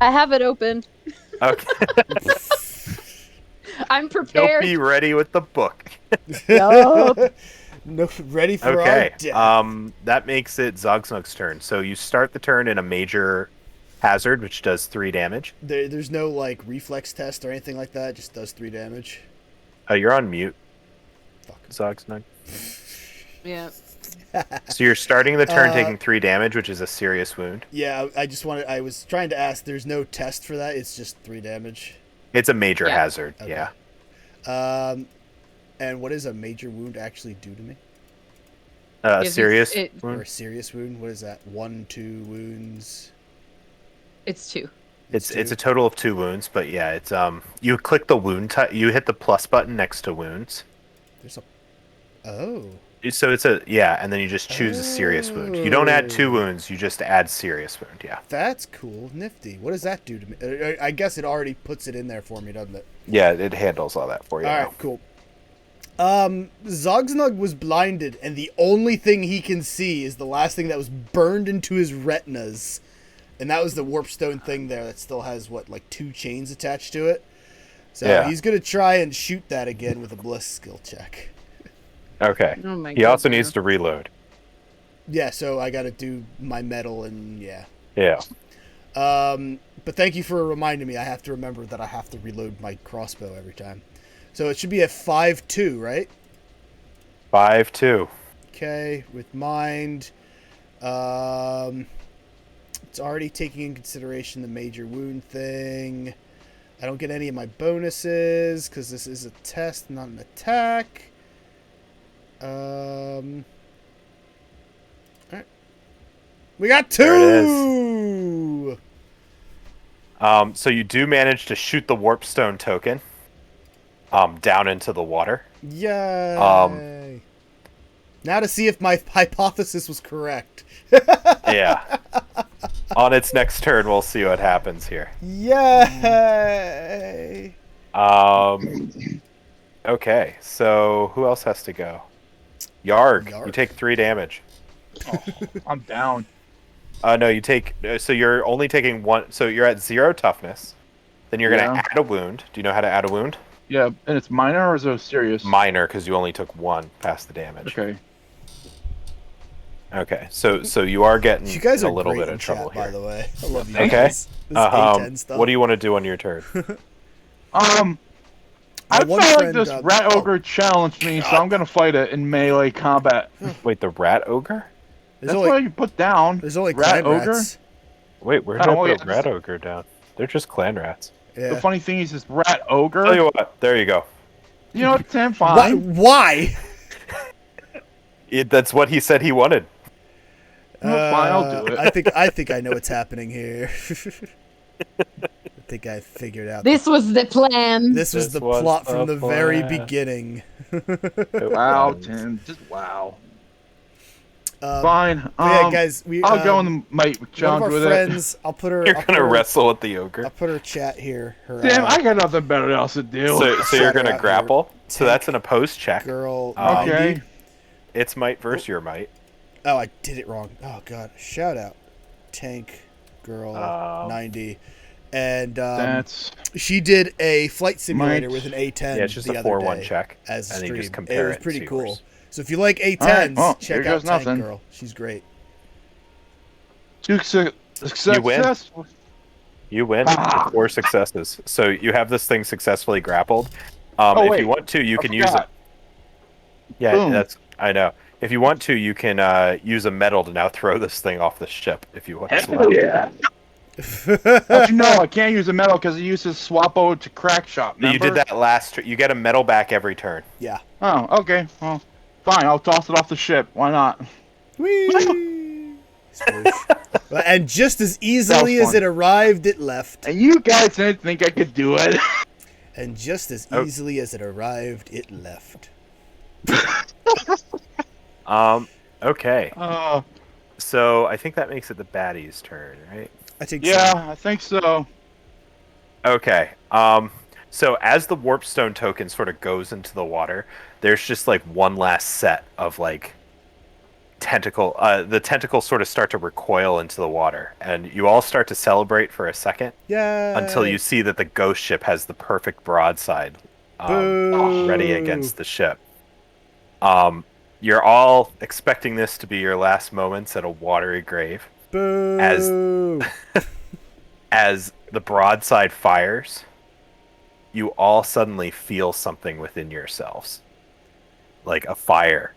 I have it open. Okay. I'm Don't prepared. be ready with the book. Yup. No, ready for Okay. our death. That makes it Zogsnug's turn. So you start the turn in a major hazard, which does 3 damage. There's no like reflex test or anything like that. It just does 3 damage. You're on mute, Fuck. Zogsnug. Yeah. So you're starting the turn Uh, taking 3 damage, which is a serious wound. Yeah, I just wanted. I was trying to ask. There's no test for that. It's just 3 damage. It's a major Yeah. hazard. Okay. Yeah. And what does a major wound actually do to me? A Gives serious it- Or wound. a serious wound? What is that? 1, 2 wounds. It's 2. It's a 2? total of 2 wounds, but yeah, it's you click the wound you hit the plus button next to wounds. There's a. Oh. So it's and then you just choose a serious wound. You don't add 2 wounds, you just add serious wound. Yeah. That's cool. Nifty. What does that do to me? I guess it already puts it in there for me, doesn't it? Yeah, it handles all that for you. All now. right, cool. Zogsnug was blinded, and the only thing he can see is the last thing that was burned into his retinas. And that was the warp stone thing there that still has, what, like 2 chains attached to it? So Yeah. he's gonna try and shoot that again with a bliss skill check. Okay. Oh my He also goodness. needs to reload. Yeah, so I gotta do my metal and yeah. Yeah. But thank you for reminding me. I have to remember that I have to reload my crossbow every time. So it should be a 5-2, right? 5-2. Okay, with mind. It's already taking in consideration the major wound thing. I don't get any of my bonuses because this is a test, not an attack. Alright. We got 2! There it So you do manage to shoot the warpstone token down into the water. Yay! Now to see if my hypothesis was correct. Yeah. On its next turn, we'll see what happens here. Yay! Okay, so who else has to go? Yarg. You Yarg. take 3 damage. I'm down. No, you take. So you're only taking 1. So you're at 0 toughness. Then you're gonna Yeah. add a wound. Do you know how to add a wound? Yeah, and it's minor or is it serious? Minor, because you only took 1 past the damage. Okay. Okay. So you are getting You guys a are little great bit in of trouble chat, by here. the way. I love you Okay. guys. This A10 stuff. What do you want to do on your turn? My I one felt like friend, this rat ogre challenged me, so I'm gonna fight it in melee combat. Wait, the rat ogre? There's That's only, what you put down. there's only rat clan ogre. rats. Wait, where did Oh, I put yeah, a rat ogre down? They're just clan rats. Yeah. The funny thing is, this rat ogre. Tell you what, there you go. You know what, Tim? Why? Fine. Why? That's what he said he wanted. Fine, I'll do it. I think I know what's happening here. I think I figured out. This was the plan. This was This the was plot the from the very plan. beginning. Wow, Tim. Just wow. Um, Fine. but yeah, guys, I'll go in the might one of challenge our with friends. I'll put her. You're I'll put gonna her- wrestle with the ogre. I'll put her chat here. Her it. Damn, I got nothing better else to do. So you're Shout gonna out grapple. So Tank that's an opposed check. girl. Okay. 90. It's might versus your might. Oh, I did it wrong. Oh god. Shout out, Tank girl 90, and That's she did a flight simulator Might. with an A10. Yeah, it's just the a other 4-1 day check, as a and you stream. just compare It was it pretty to cool. yours. So if you like A10s, Alright, well, check here out goes Tank nothing. girl. She's great. success. You win. You win Ah. with 4 successes. So you have this thing successfully grappled. Oh, If wait. you want to, you I can use it. forgot. Yeah, Boom. I know. If you want to, you can use a medal to now throw this thing off the ship. If you want to. Hell yeah. Actually, no, I can't use a metal because it uses Swappo to crack shot. You did remember? that last. You get a medal back every turn. Yeah. Oh, okay. Well, fine. I'll toss it off the ship. Why not? Whee! Sploosh. And just as easily That was as fun. it arrived, it left. And you guys didn't think I could do it. And just as Oh. easily as it arrived, it left. Okay. Uh, So I think that makes it the baddie's turn, right? I think yeah, so. I think so. Okay. So as the warpstone token sort of goes into the water, there's just like one last set of like tentacle. The tentacles sort of start to recoil into the water, and you all start to celebrate for a second Yeah. until you see that the ghost ship has the perfect broadside Boo. ready against the ship. You're all expecting this to be your last moments at a watery grave. Boo. As the broadside fires, you all suddenly feel something within yourselves, like a fire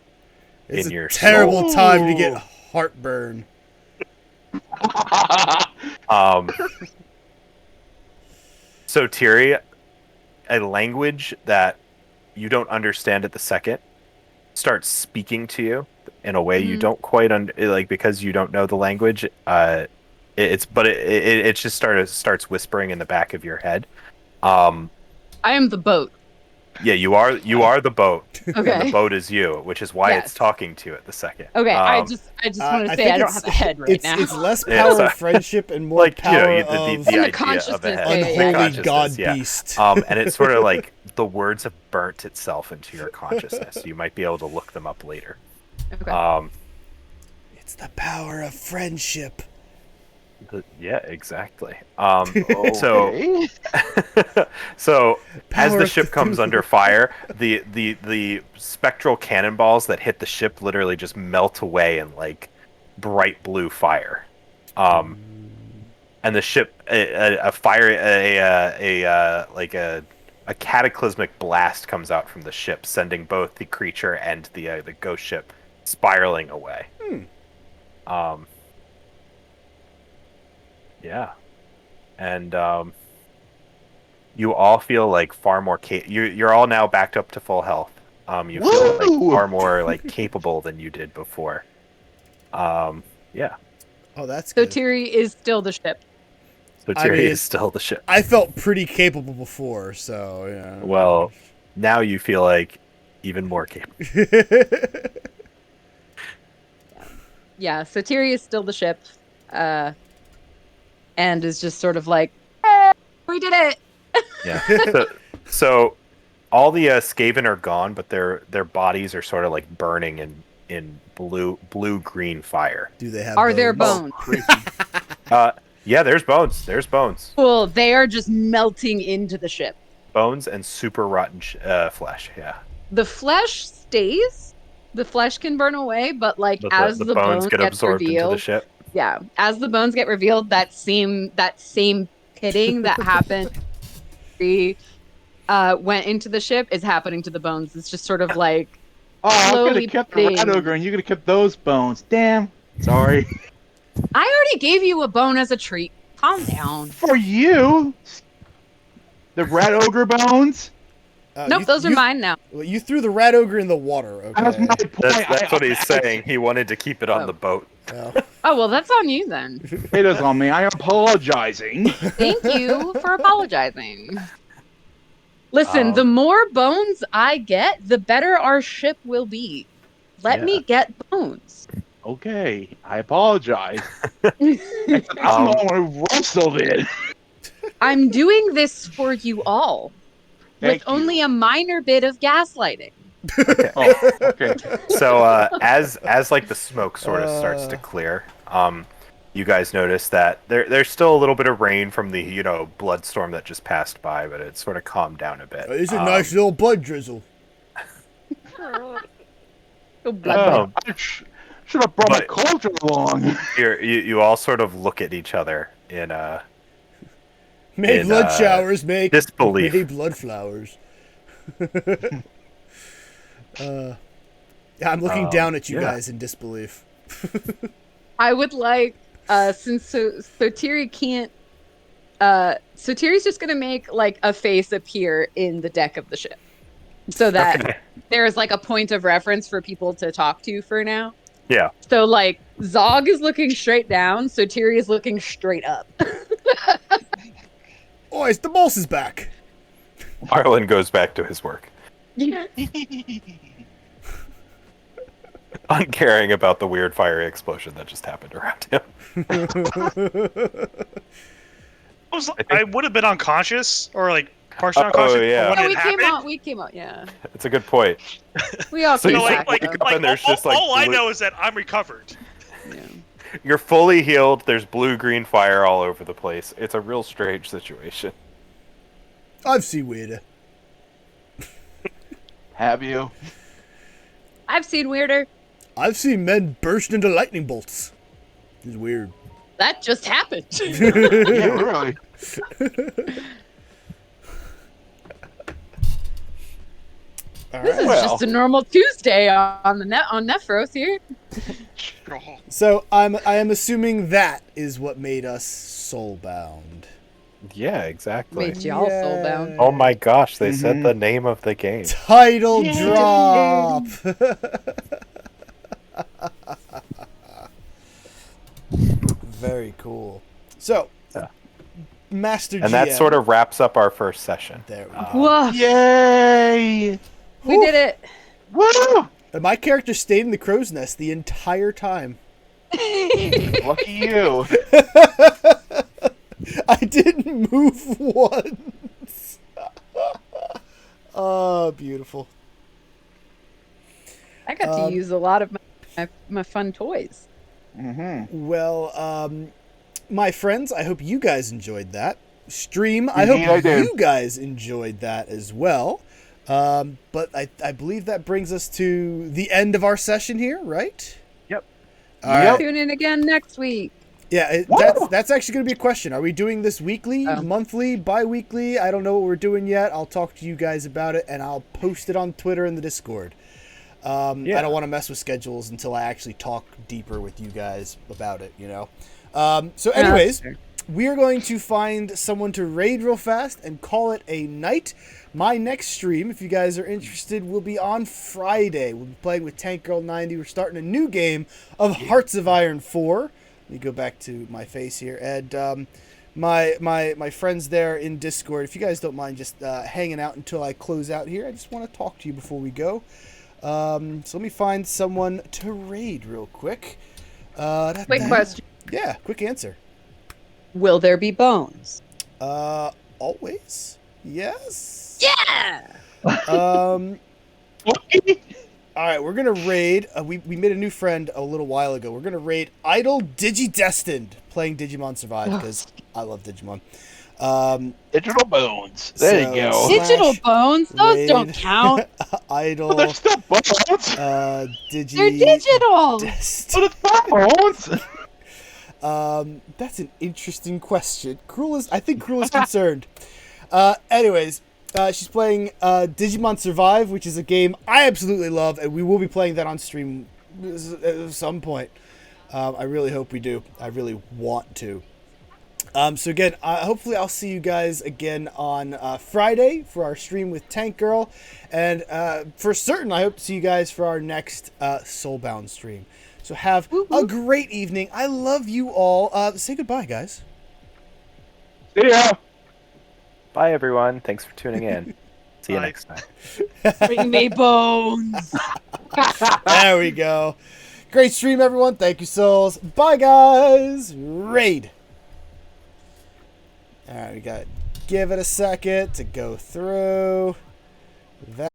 It's in a your terrible soul. time to get heartburn. So Tiri, a language that you don't understand at the second starts speaking to you in a way you don't quite like, because you don't know the language. It just starts whispering in the back of your head. I am the boat. Yeah, you are the boat. Okay. And the boat is you, which is why Yes. it's talking to you at the second. Okay, I just want to say I don't have a head right now. It's less Yeah, power so- of friendship and more like, power the of And the idea of consciousness, a head. yeah, yeah, The yeah. unholy consciousness, god yeah. beast. And it's sort of like the words have burnt itself into your consciousness. You might be able to look them up later. Okay. It's the power of friendship. Yeah, exactly. So Okay. so as Power the of ship comes Cthulhu. under fire, the spectral cannonballs that hit the ship literally just melt away in like bright blue fire. Um, and the ship a fire like a cataclysmic blast comes out from the ship, sending both the creature and the ghost ship spiraling away. Um, yeah, and you all feel like far more you're all now backed up to full health. You feel like Woo! far more like capable than you did before. Yeah. Oh, that's So good. Tiri is still the ship. So I Tiri mean, is still the ship. I felt pretty capable before, so yeah. Well, now you feel like even more capable. Yeah, so Tiri is still the ship. And is just sort of like, we did it. Yeah. So all the Skaven are gone, but their bodies are sort of like burning in blue green fire. Do they have Are there bones? bones? Creepy. Yeah, there's bones. There's bones. Cool. They are just melting into the ship. Bones and super rotten flesh. Yeah. The flesh stays. The flesh can burn away, but like But as the the bones bones get get absorbed into the revealed, ship. yeah, as the bones get revealed, that same pitting that happened went into the ship is happening to the bones. It's just sort of like Oh, I could slowly have kept the rat pitting. ogre, and you could have kept those bones. Damn. Sorry. I already gave you a bone as a treat. Calm down. For you. The rat ogre bones. Nope, those are mine now. Well, you threw the rat ogre in the water. Okay. That's my point. That's what he's saying. He wanted to keep it on Oh. the boat. Oh. Oh well, that's on you then. It is on me. I am apologizing. Thank you for apologizing. Listen, the Um, more bones I get, the better our ship will be. Let Yeah. me get bones. Okay, I apologize. I'm the one who wrestled it. I'm doing this for you all with Thank you. only a minor bit of gaslighting. Oh, okay. So as like the smoke sort of starts to clear, you guys notice that there's still a little bit of rain from the blood storm that just passed by, but it's sort of calmed down a bit. It's a nice little blood drizzle. Oh, blood. I should have brought my But- culture along. You all sort of look at each other in May In, blood showers make disbelief. May blood flowers. Yeah, I'm looking down at you yeah. guys in disbelief. I would like, since so Tiri can't, so Tiri's just gonna make like a face appear in the deck of the ship, so that Okay. there's like a point of reference for people to talk to for now. Yeah. So like Zog is looking straight down, so Tiri is looking straight up. Boys, the boss is back. Arlen goes back to his work, Yeah. uncaring about the weird fiery explosion that just happened around him. I would have been unconscious or like partially Oh, unconscious yeah. when No, it we happened. came out, yeah. It's a good point. We all So came you back. like- though. up and there's just, like, all I blue- know is that I'm recovered. Yeah. You're fully healed. There's blue-green fire all over the place. It's a real strange situation. I've seen weirder. Have you? I've seen weirder. I've seen men burst into lightning bolts. It's weird. That just happened. Yeah, really. All This is right. just a normal Tuesday on Nephros here. So I am assuming that is what made us soulbound. Yeah, exactly. Made y'all soulbound. Oh my gosh, they said the name of the game. Title drop. Very cool. So, Yeah. Master GM. And that sort of wraps up our first session. There we go. Woof. Yay! We did it. Woo! And my character stayed in the crow's nest the entire time. Lucky you. I didn't move once. Oh, beautiful. I got to use a lot of my fun toys. Mm-hmm. Well, my friends, I hope you guys enjoyed that. Stream, I hope Indeed I did. you guys enjoyed that as well. But I believe that brings us to the end of our session here, right? Yep. All right. Tune in again next week. Yeah, Woo! that's actually going to be a question. Are we doing this weekly, Oh. monthly, bi-weekly? I don't know what we're doing yet. I'll talk to you guys about it, and I'll post it on Twitter and the Discord. I don't want to mess with schedules until I actually talk deeper with you guys about it, you know? So anyways, we are going to find someone to raid real fast and call it a night. My next stream, if you guys are interested, will be on Friday. We'll be playing with Tank Girl 90. We're starting a new game of Hearts of Iron 4. Let me go back to my face here. And my friends there in Discord, if you guys don't mind just hanging out until I close out here, I just want to talk to you before we go. So let me find someone to raid real quick. Quick question. Yeah, quick answer. Will there be bones? Always? Yes? Yeah! All right, we're going to raid. We made a new friend a little while ago. We're going to raid Idle Digidestined, playing Digimon Survive, because I love Digimon. Digital bones. There So- you go. Digital bones? Those raid. don't count. Idle. But they're still bones. They're Digi. digital. But it's not bones. That's an interesting question. I think Cruel is concerned. Anyways, she's playing Digimon Survive, which is a game I absolutely love, and we will be playing that on stream at some point. I really hope we do. I really want to. So again, hopefully I'll see you guys again on Friday for our stream with Tank Girl, and for certain, I hope to see you guys for our next Soulbound stream. So have a great evening. I love you all. Say goodbye, guys. See ya. Bye, everyone. Thanks for tuning in. See you Bye. next time. Bring me bones. There we go. Great stream, everyone. Thank you, souls. Bye, guys. Raid. All right, we got. Give it a second to go through that.